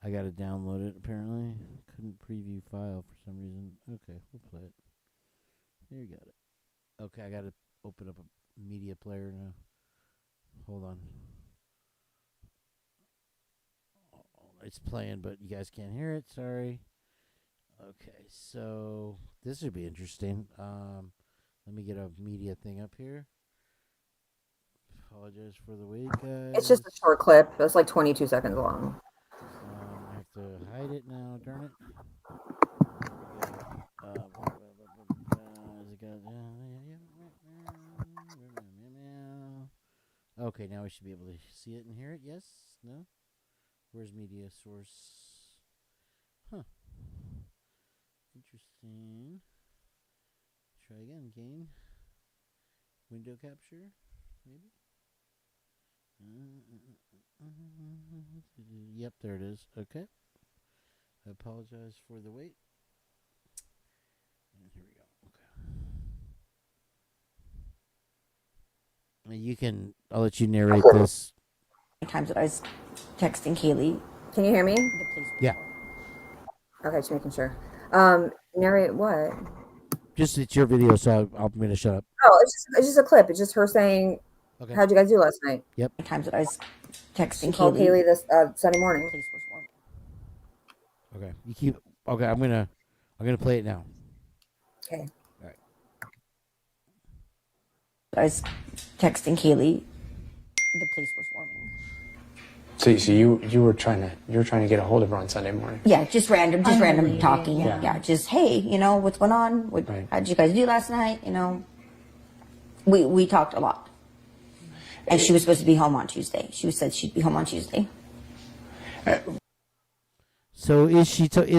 I got to download it apparently. Couldn't preview file for some reason. Okay, we'll play it. Here you got it. Okay, I got to open up a media player now. Hold on. It's playing, but you guys can't hear it. Sorry. Okay, so this would be interesting. Let me get a media thing up here. Apologize for the wait, guys. It's just a short clip. It's like 22 seconds long. I have to hide it now, darn it. Okay, now we should be able to see it and hear it. Yes? No? Where's media source? Huh. Interesting. Try again, Kane. Window capture, maybe? Yep, there it is. Okay. I apologize for the wait. And here we go. Okay. You can. I'll let you narrate this. Times that I was texting Kaylee. Can you hear me? Yeah. Okay, just making sure. Narrate what? Just it's your video, so I'm gonna shut up. Oh, it's just a clip. It's just her saying, Okay. "How'd you guys do last night?" Yep. Times that I was texting She called Kaylee this Sunday morning. Okay. You keep. Okay. I'm gonna play it now. Okay. All right. I was texting Kaylee. The police were swarming. So you were trying to get a hold of her on Sunday morning. Yeah, just random talking. Yeah. Just hey, what's going on? How did you guys do last night? We talked a lot. And she was supposed to be home on Tuesday. She said she'd be home on Tuesday. So is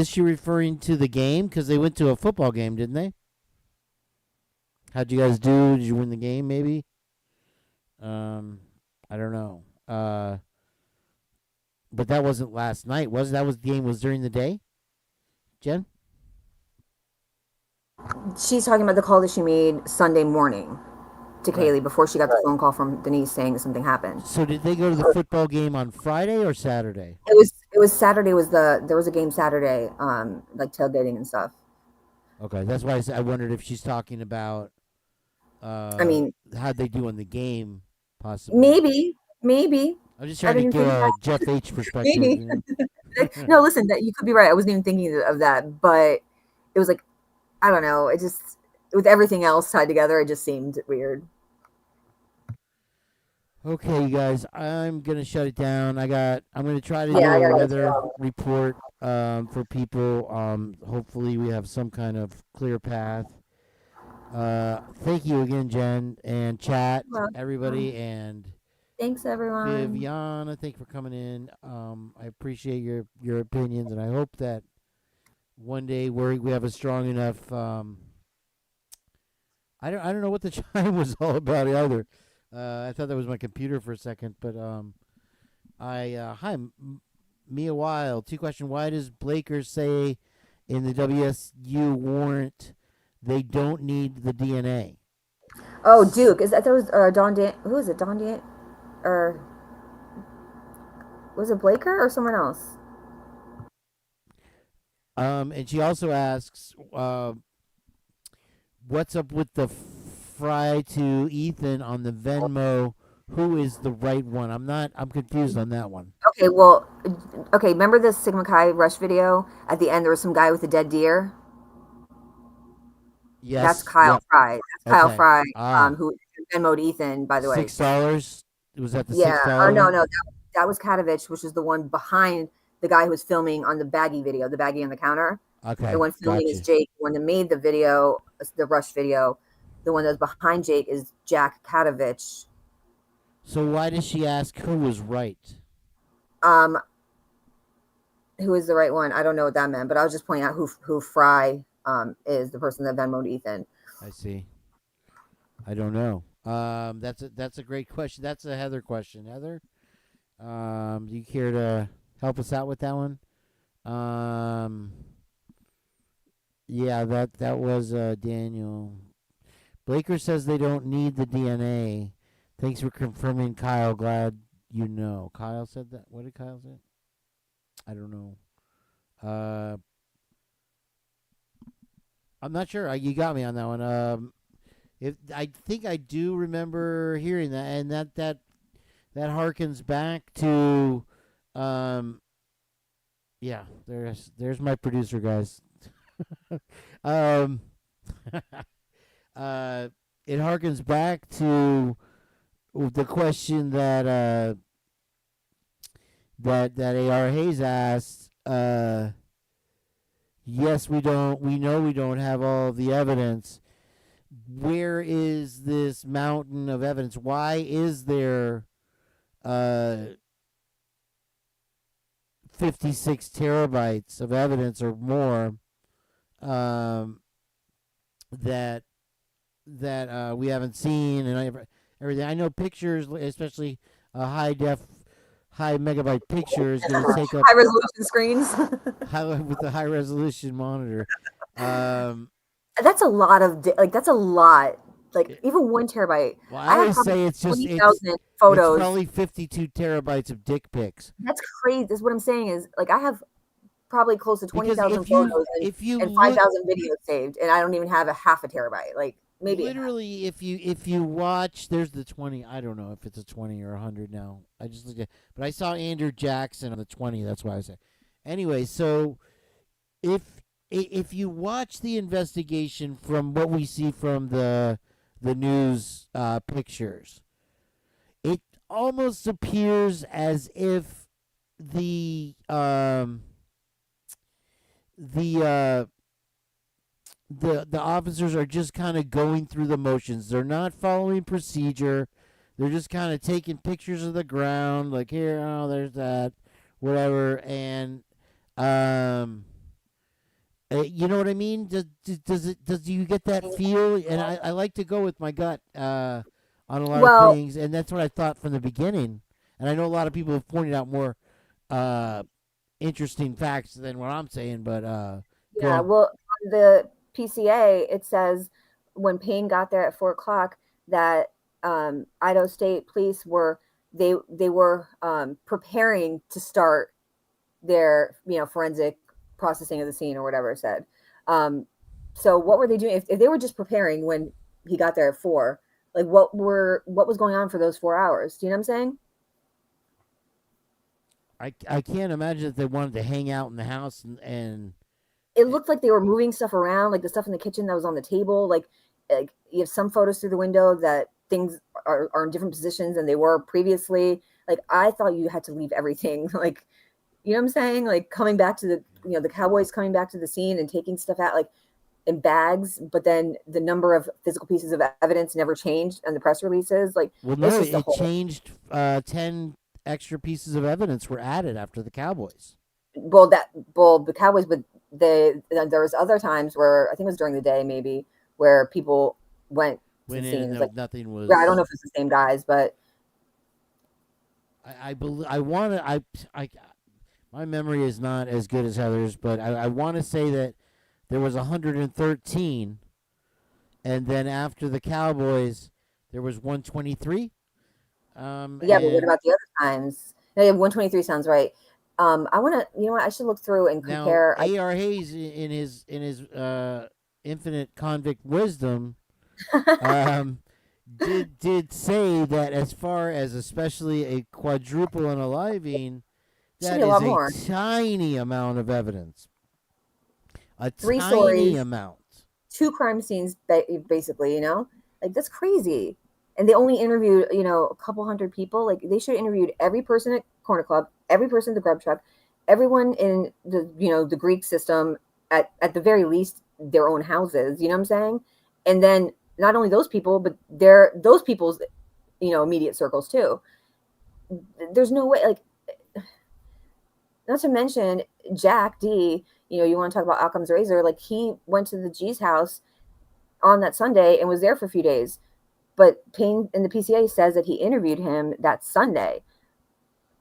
she referring to the game? Because they went to a football game, didn't they? How'd you guys do? Did you win the game? Maybe. I don't know. But that wasn't last night, was it? The game was during the day? Jen? She's talking about the call that she made Sunday morning to Kaylee before she got the phone call from Denise saying that something happened. So did they go to the football game on Friday or Saturday? It was Saturday. There was a game Saturday, like tailgating and stuff. Okay, that's why I wondered if she's talking about. I mean, how'd they do on the game? Possibly. Maybe. I'm just trying to get a Jeff H perspective. Maybe. No, listen, that you could be right. I wasn't even thinking of that, but it was like, I don't know. It just, with everything else tied together, it just seemed weird. Okay, you guys, I'm gonna shut it down. I'm gonna try to do a weather report for people. Hopefully, we have some kind of clear path. Thank you again, Jen, and chat, everybody, and thanks everyone. Viviana, thank you for coming in. I appreciate your opinions, and I hope that one day we have a strong enough. I don't know what the chime was all about either. I thought that was my computer for a second, but hi, Mia Wild. 2-question: why does Blaker say in the WSU warrant they don't need the DNA? Oh, Duke. I thought it was Don Dan. Who is it? Don Dan? Or was it Blaker or someone else? And she also asks, what's up with the Fry to Ethan on the Venmo? Who is the right one? I'm confused on that one. Okay, remember the Sigma Chi Rush video? At the end, there was some guy with a dead deer. Yes, that's Kyle Fry. That's Kyle Fry, who Venmoed Ethan, by the way. $6? Was that the $6? Yeah. No. That was Katovich, which is the one behind the guy who was filming on the baggie video, the baggie on the counter. Okay. The one filming is Jake. The one that made the video, the Rush video, the one that's behind Jake is Jack Katovich. So why does she ask who was right? Who is the right one? I don't know what that meant, but I was just pointing out who Fry is, the person that Venmoed Ethan. I see. I don't know. That's a great question. That's a Heather question. Heather, do you care to help us out with that one? Yeah, that was Daniel. Blaker says they don't need the DNA. Thanks for confirming, Kyle. Glad you know. Kyle said that. What did Kyle say? I don't know. I'm not sure. You got me on that one. I think I do remember hearing that, and that harkens back to, yeah. There's my producer, guys. It harkens back to the question that A.R. Hayes asked. Yes, we know we don't have all of the evidence. Where is this mountain of evidence? Why is there 56 terabytes of evidence or more that we haven't seen and everything? I know pictures, especially high megabyte picture is going to take up high resolution screens. with a high resolution monitor. That's a lot of that's a lot. Like even 1 terabyte. Well, I I have would say it's 20,000 photos. It's probably 52 terabytes of dick pics. That's crazy. That's what I'm saying is like I have probably close to 20,000 if you- photos if you and look- 5,000 videos saved, and I don't even have a half a terabyte. Like maybe Literally, if you watch, there's the 20. I don't know if it's a 20 or 100 now. I just looked at, but I saw Andrew Jackson on the 20. That's why I said. Anyway, so if you watch the investigation from what we see from the news pictures, it almost appears as if the officers are just kind of going through the motions. They're not following procedure. They're just kind of taking pictures of the ground, like here, oh, there's that, whatever, and you know what I mean? Does you get that feel? And I like to go with my gut on a lot of things, and that's what I thought from the beginning. And I know a lot of people have pointed out more interesting facts than what I'm saying, but yeah. Well, on the PCA it says when Payne got there at 4:00 that Idaho State Police were preparing to start their forensic processing of the scene or whatever it said. So what were they doing if they were just preparing when he got there at 4? Like what was going on for those 4 hours? Do you know what I'm saying? I can't imagine that they wanted to hang out in the house and it looked like they were moving stuff around, like the stuff in the kitchen that was on the table. Like you have some photos through the window that things are in different positions than they were previously. Like I thought you had to leave everything. Like, you know what I'm saying? Like coming back to the Cowboys coming back to the scene and taking stuff out like in bags, but then the number of physical pieces of evidence never changed and the press releases. Like, well, no, it changed. 10 extra pieces of evidence were added after the Cowboys. The Cowboys, but there was other times where I think it was during the day maybe where people went to the scenes. Like nothing was. I don't know if it's the same guys, but I believe my memory is not as good as Heather's, but I want to say that there was 113, and then after the Cowboys, there was 123. Yeah, but what about the other times? No, 123 sounds right. I want to, you know what? I should look through and compare. Now, A.R. Hayes, in his infinite convict wisdom, did say that as far as especially a quadruple unaliving, that is a tiny amount of evidence. A 3 tiny stories, amount. 2 crime scenes, basically. Like that's crazy. And they only interviewed, a couple hundred people. Like they should have interviewed every person at Corner Club, every person at the Grub Truck, everyone in the, the Greek system, at the very least their own houses. You know what I'm saying? And then not only those people, but those people's, immediate circles too. There's no way, like, not to mention Jack D. You want to talk about Occam's razor? Like he went to the G's house on that Sunday and was there for a few days. But Payne in the PCA says that he interviewed him that Sunday.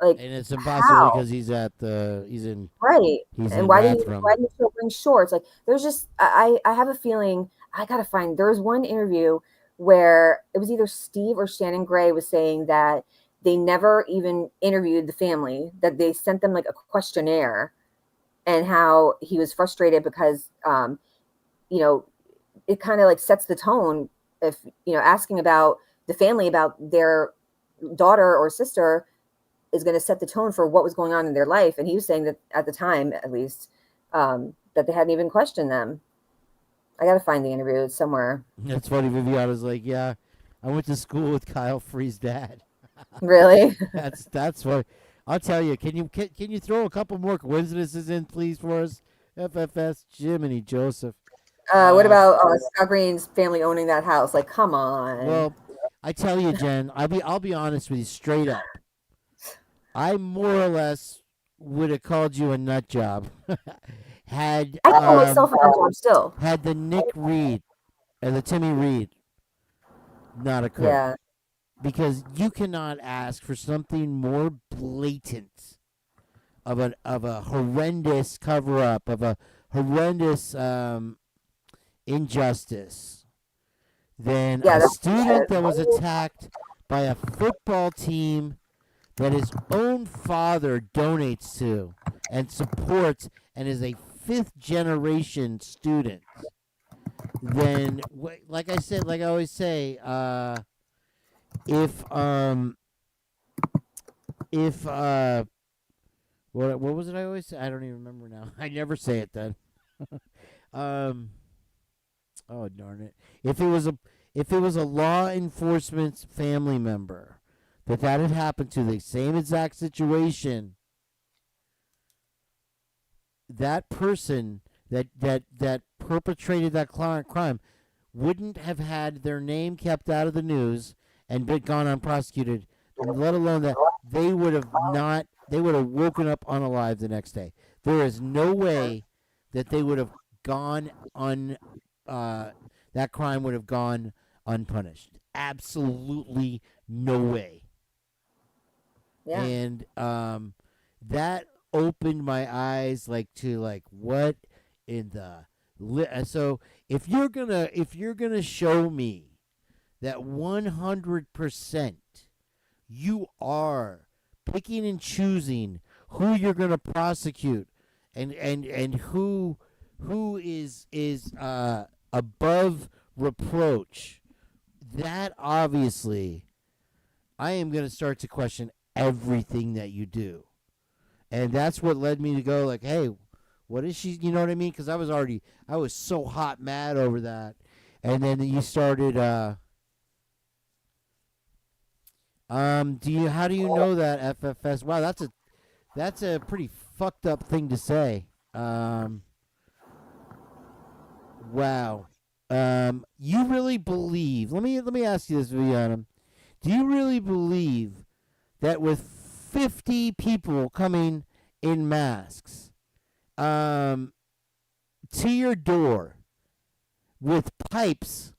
Like, and it's impossible because he's in right. He's and in why did he still bring shorts? Like, there's just I have a feeling I gotta find. There was one interview where it was either Steve or Shannon Gray was saying that they never even interviewed the family, that they sent them like a questionnaire, and how he was frustrated because it kind of like sets the tone. If asking about the family, about their daughter or sister, is going to set the tone for what was going on in their life. And he was saying that at the time, at least, that they hadn't even questioned them. I got to find the interview. It's somewhere. That's funny. Viviana's like, yeah, I went to school with Kyle Free's dad. Really? That's what I'll tell you. Can you throw a couple more coincidences in, please, for us? FFS, Jiminy Joseph. What about Scott Green's family owning that house? Like, come on. Well, I tell you, Jen, I'll be honest with you straight up. I more or less would have called you a nut job had I call myself a nut job still. Had the Nick Reed and the Timmy Reed not occurred. Yeah. because you cannot ask for something more blatant of a horrendous cover up, of a horrendous injustice than a student that was attacked by a football team that his own father donates to and supports and is a fifth generation student. Then, like I said, like I always say, if what was it I always say? I don't even remember now. I never say it then. Oh darn it! If it was a law enforcement family member that had happened to, the same exact situation, that person that perpetrated that crime wouldn't have had their name kept out of the news and been gone unprosecuted, let alone that they would have woken up unalive the next day. There is no way that they would have gone that crime would have gone unpunished. Absolutely no way. Yeah. And that opened my eyes to what in the so if you're gonna show me that 100% you are picking and choosing who you're gonna prosecute and who is above reproach, that obviously I am gonna start to question everything that you do. And that's what led me to go like, hey, what is she? You know what I mean? Because I was so hot mad over that. And then you started, how do you know that FFS? Wow, that's a pretty fucked up thing to say. Wow. You really believe, let me ask you this, Viviana. Do you really believe that with 50 people coming in masks to your door with pipes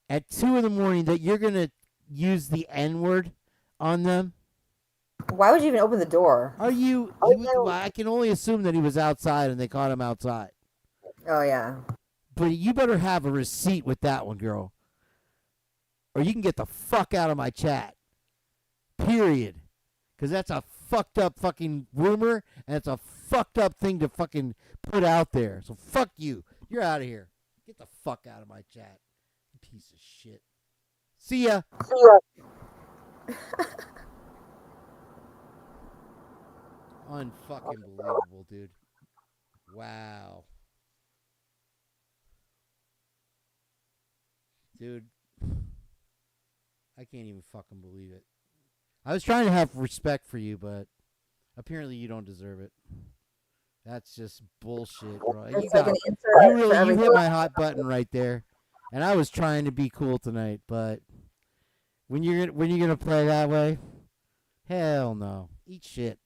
at 2 a.m. that you're going to use the N-word on them? Why would you even open the door? I can only assume that he was outside and they caught him outside. Oh, yeah. But you better have a receipt with that one, girl. Or you can get the fuck out of my chat. Period. Because that's a fucked up fucking rumor, and it's a fucked up thing to fucking put out there. So fuck you. You're out of here. Get the fuck out of my chat. You piece of shit. See ya. Unfucking believable, dude. Wow. Dude. I can't even fucking believe it. I was trying to have respect for you, but apparently you don't deserve it. That's just bullshit, bro. You hit my hot button right there, and I was trying to be cool tonight, but when you're gonna play that way, hell no. Eat shit.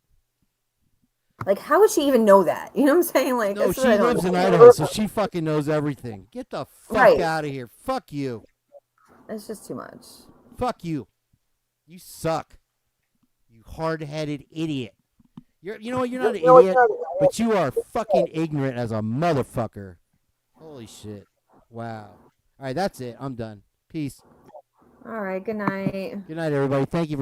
Like, how would she even know that? You know what I'm saying? Like, no, she lives in Idaho, so she fucking knows everything. Get the fuck out of here. Fuck you. It's just too much. Fuck you. You suck. You hard-headed idiot. You know what? You're not an idiot, but you are fucking ignorant as a motherfucker. Holy shit. Wow. All right, that's it. I'm done. Peace. All right, good night. Good night, everybody. Thank you for